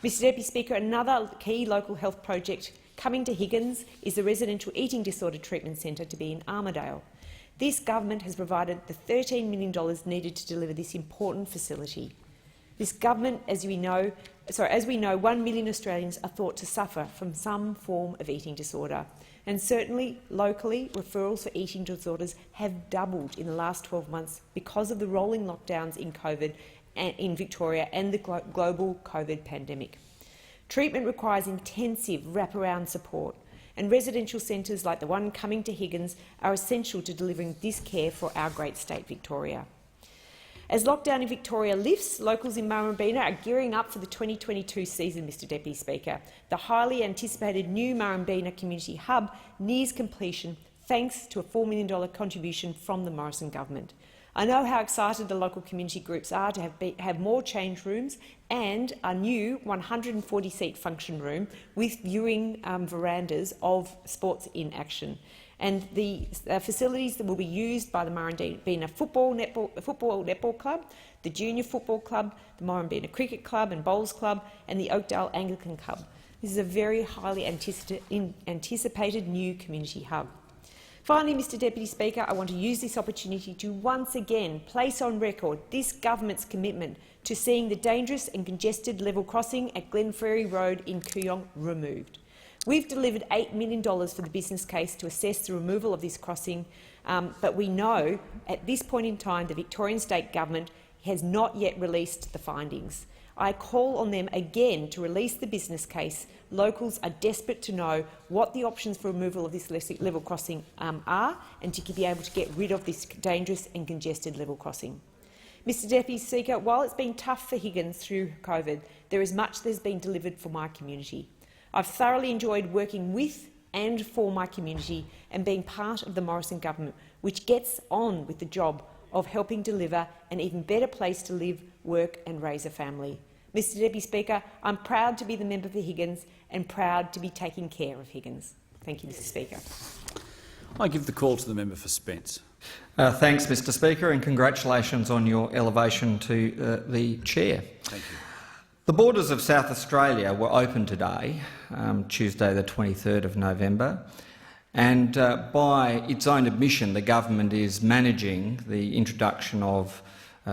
Mr Deputy Speaker, another key local health project coming to Higgins is the Residential Eating Disorder Treatment Centre to be in Armidale. This government has provided the $13 million needed to deliver this important facility. This government, as we know, 1 million Australians are thought to suffer from some form of eating disorder, and certainly locally referrals for eating disorders have doubled in the last 12 months because of the rolling lockdowns in COVID in Victoria and the global COVID pandemic. Treatment requires intensive wraparound support, and residential centres like the one coming to Higgins are essential to delivering this care for our great state Victoria. As lockdown in Victoria lifts, locals in Murrumbeena are gearing up for the 2022 season, Mr Deputy Speaker. The highly anticipated new Murrumbeena Community Hub nears completion thanks to a $4 million contribution from the Morrison government. I know how excited the local community groups are to have more change rooms and a new 140-seat function room with viewing verandas of sports in action. And the facilities that will be used by the Murrumbeena Football Netball Club, the Junior Football Club, the Murrumbeena Cricket Club and Bowls Club, and the Oakdale Anglican Club. This is a very highly anticipated new community hub. Finally, Mr Deputy Speaker, I want to use this opportunity to once again place on record this government's commitment to seeing the dangerous and congested level crossing at Glenferrie Road in Kooyong removed. We've delivered $8 million for the business case to assess the removal of this crossing, but we know at this point in time the Victorian State Government has not yet released the findings. I call on them again to release the business case. Locals are desperate to know what the options for removal of this level crossing are, and to be able to get rid of this dangerous and congested level crossing. Mr Deputy Speaker, while it's been tough for Higgins through COVID, there is much that has been delivered for my community. I've thoroughly enjoyed working with and for my community and being part of the Morrison government, which gets on with the job of helping deliver an even better place to live, work and raise a family. Mr Deputy Speaker, I'm proud to be the member for Higgins and proud to be taking care of Higgins. Thank you, Mr Speaker. I give the call to the member for Spence. Thanks, Mr Speaker, and congratulations on your elevation to the chair. Thank you. The borders of South Australia were open today, Tuesday the 23rd of November, and by its own admission, the government is managing the introduction of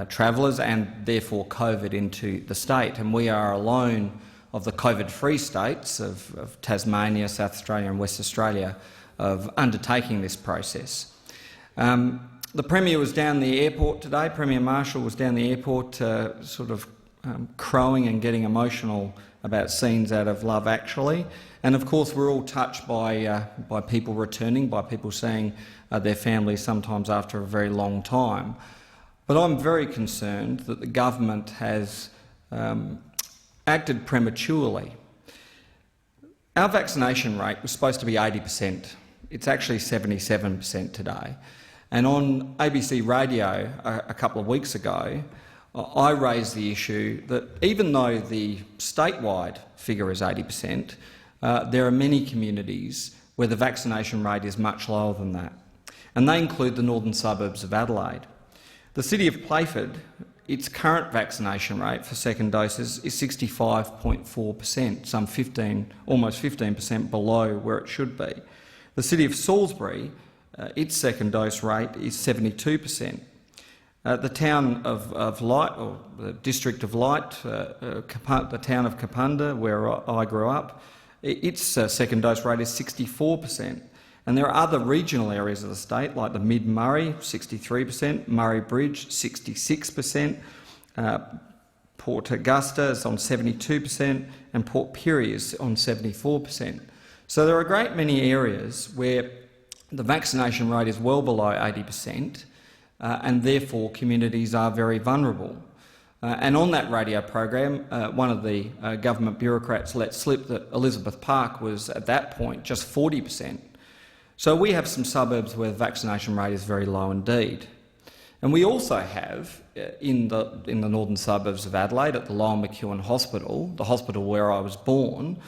travellers and therefore COVID into the state. And we are alone of the COVID-free states of Tasmania, South Australia and West Australia of undertaking this process. The Premier was down the airport today, Premier Marshall was down the airport sort of crowing and getting emotional about scenes out of Love Actually. And of course we're all touched by people returning, by people seeing their families sometimes after a very long time. But I'm very concerned that the government has acted prematurely. Our vaccination rate was supposed to be 80%. It's actually 77% today. And on ABC Radio a couple of weeks ago, I raised the issue that even though the statewide figure is 80%, there are many communities where the vaccination rate is much lower than that, and they include the northern suburbs of Adelaide. The city of Playford, its current vaccination rate for second doses is 65.4%, almost 15% below where it should be. The city of Salisbury, its second dose rate is 72%. The town of Light, or the district of Light, the town of Kapunda, where I grew up, its second dose rate is 64%. And there are other regional areas of the state, like the Mid-Murray, 63%, Murray Bridge, 66%, Port Augusta is on 72%, and Port Pirie is on 74%. So there are a great many areas where the vaccination rate is well below 80%, and therefore communities are very vulnerable. And on that radio program, one of the government bureaucrats let slip that Elizabeth Park was at that point just 40%. So we have some suburbs where the vaccination rate is very low indeed. And we also have, in the northern suburbs of Adelaide, at the Lowell McEwen Hospital, the hospital where I was born,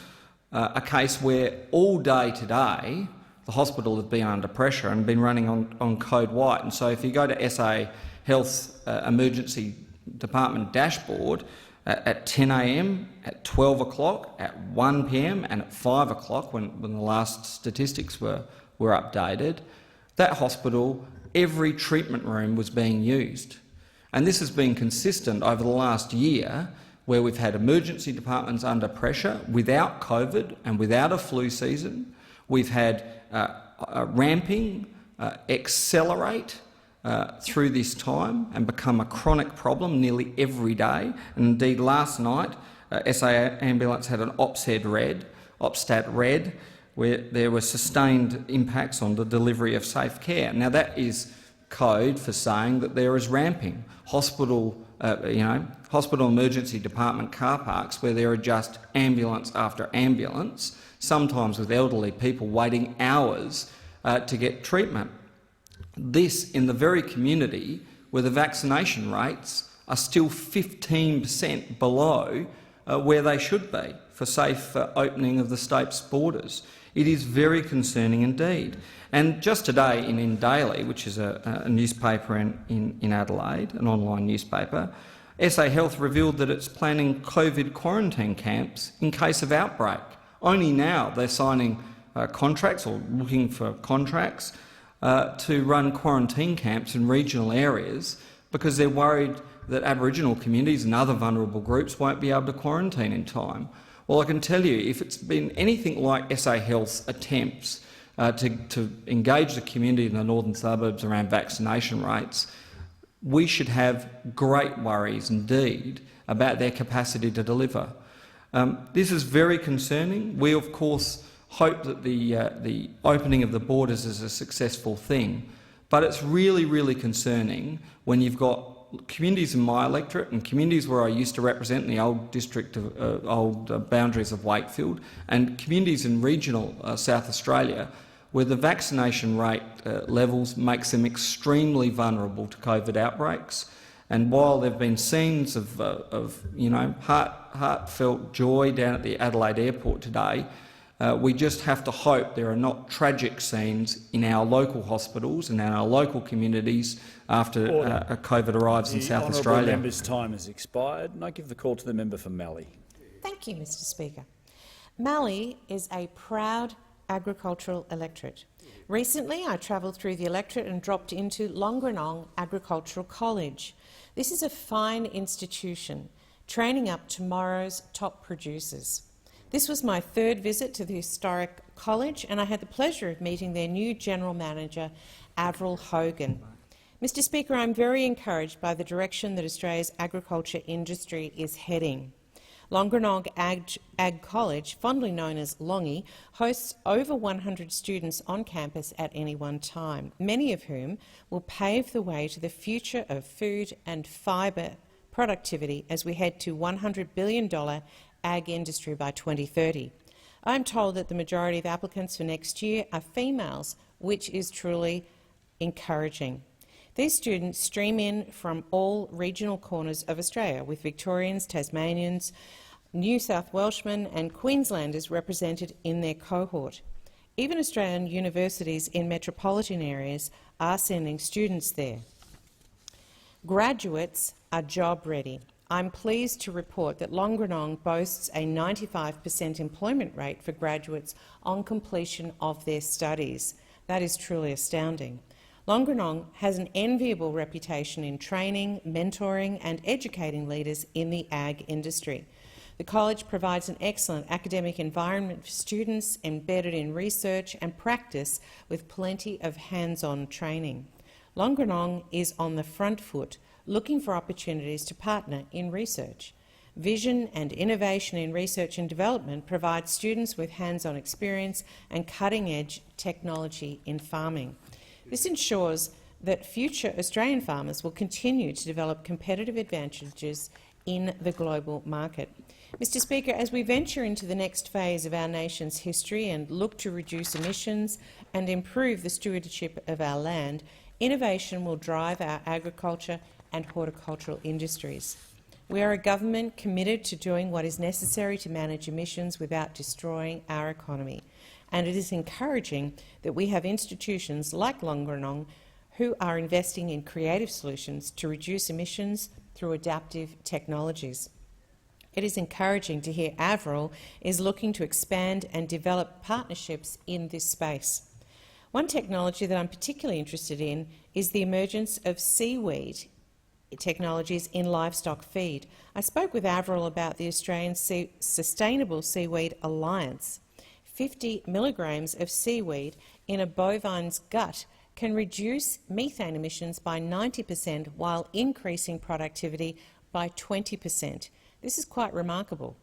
a case where all day today the hospital has been under pressure and been running on code white. And so if you go to SA Health's emergency department dashboard, at 10 a.m, at 12 o'clock, at 1 p.m, and at 5 o'clock, when the last statistics were updated, that hospital, every treatment room was being used. And this has been consistent over the last year, where we've had emergency departments under pressure without COVID and without a flu season. We've had ramping accelerate through this time and become a chronic problem nearly every day. And indeed, last night, SA Ambulance had an OPSTAT red, where there were sustained impacts on the delivery of safe care. Now, that is code for saying that there is ramping. Hospital emergency department car parks where there are just ambulance after ambulance, sometimes with elderly people waiting hours to get treatment. This in the very community where the vaccination rates are still 15% below where they should be for safe opening of the state's borders. It is very concerning indeed. And just today in Daily, which is a newspaper in Adelaide, an online newspaper, SA Health revealed that it's planning COVID quarantine camps in case of outbreak. Only now they're signing contracts or looking for contracts to run quarantine camps in regional areas because they're worried that Aboriginal communities and other vulnerable groups won't be able to quarantine in time. Well, I can tell you, if it's been anything like SA Health's attempts to engage the community in the northern suburbs around vaccination rates, we should have great worries indeed about their capacity to deliver. This is very concerning. We, of course, hope that the opening of the borders is a successful thing, but it's really, really concerning when you've got communities in my electorate and communities where I used to represent in the old district of old boundaries of Wakefield, and communities in regional South Australia where the vaccination rate levels makes them extremely vulnerable to COVID outbreaks. And while there have been scenes of heartfelt joy down at the Adelaide airport today, we just have to hope there are not tragic scenes in our local hospitals and in our local communities after COVID arrives in South Australia. The member's time has expired, and I give the call to the member for Mallee. Thank you, Mr Speaker. Mallee is a proud agricultural electorate. Recently, I travelled through the electorate and dropped into Longrenong Agricultural College. This is a fine institution, training up tomorrow's top producers. This was my third visit to the historic college, and I had the pleasure of meeting their new General Manager, Avril Hogan. Mr Speaker, I'm very encouraged by the direction that Australia's agriculture industry is heading. Longrenong Ag College, fondly known as Longy, hosts over 100 students on campus at any one time, many of whom will pave the way to the future of food and fibre productivity as we head to $100 billion ag industry by 2030. I'm told that the majority of applicants for next year are females, which is truly encouraging. These students stream in from all regional corners of Australia, with Victorians, Tasmanians, New South Welshmen and Queenslanders represented in their cohort. Even Australian universities in metropolitan areas are sending students there. Graduates are job ready. I'm pleased to report that Longrenong boasts a 95% employment rate for graduates on completion of their studies. That is truly astounding. Longrenong has an enviable reputation in training, mentoring and educating leaders in the ag industry. The college provides an excellent academic environment for students embedded in research and practice with plenty of hands-on training. Longrenong is on the front foot, looking for opportunities to partner in research. Vision and innovation in research and development provide students with hands-on experience and cutting-edge technology in farming. This ensures that future Australian farmers will continue to develop competitive advantages in the global market. Mr Speaker, as we venture into the next phase of our nation's history and look to reduce emissions and improve the stewardship of our land, innovation will drive our agriculture and horticultural industries. We are a government committed to doing what is necessary to manage emissions without destroying our economy, and it is encouraging that we have institutions like Longrenong who are investing in creative solutions to reduce emissions through adaptive technologies. It is encouraging to hear Avril is looking to expand and develop partnerships in this space. One technology that I'm particularly interested in is the emergence of seaweed technologies in livestock feed. I spoke with Avril about the Australian Sustainable Seaweed Alliance. 50 milligrams of seaweed in a bovine's gut can reduce methane emissions by 90% while increasing productivity by 20%. This is quite remarkable.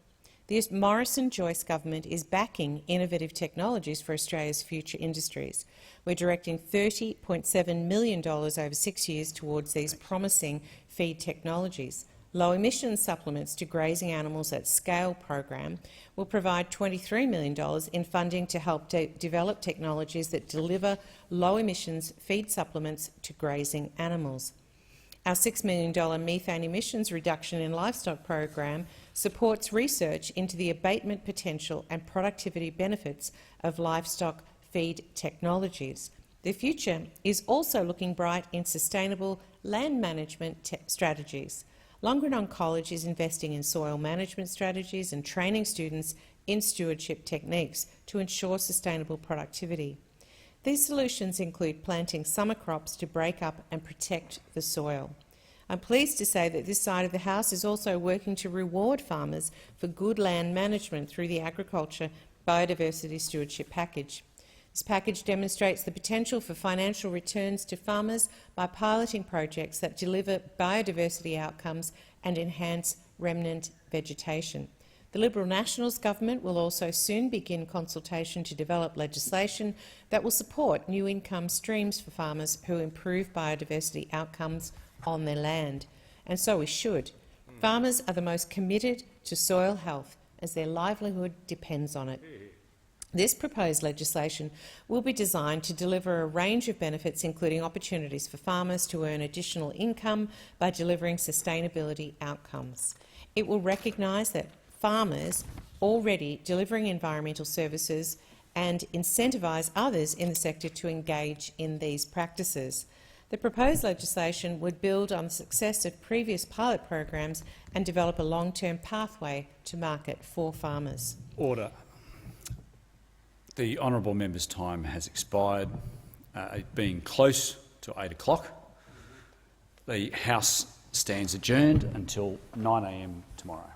The Morrison-Joyce government is backing innovative technologies for Australia's future industries. We're directing $30.7 million over 6 years towards these promising feed technologies. Low-emission supplements to grazing animals at scale program will provide $23 million in funding to help develop technologies that deliver low-emissions feed supplements to grazing animals. Our $6 million methane emissions reduction in livestock program supports research into the abatement potential and productivity benefits of livestock feed technologies. The future is also looking bright in sustainable land management strategies. Longronon College is investing in soil management strategies and training students in stewardship techniques to ensure sustainable productivity. These solutions include planting summer crops to break up and protect the soil. I'm pleased to say that this side of the House is also working to reward farmers for good land management through the Agriculture Biodiversity Stewardship Package. This package demonstrates the potential for financial returns to farmers by piloting projects that deliver biodiversity outcomes and enhance remnant vegetation. The Liberal Nationals government will also soon begin consultation to develop legislation that will support new income streams for farmers who improve biodiversity outcomes on their land. And so we should. Farmers are the most committed to soil health as their livelihood depends on it. This proposed legislation will be designed to deliver a range of benefits, including opportunities for farmers to earn additional income by delivering sustainability outcomes. It will recognise that farmers already delivering environmental services and incentivise others in the sector to engage in these practices. The proposed legislation would build on the success of previous pilot programs and develop a long-term pathway to market for farmers. Order. The honourable member's time has expired. Being close to 8 o'clock, the House stands adjourned until 9 a.m. tomorrow.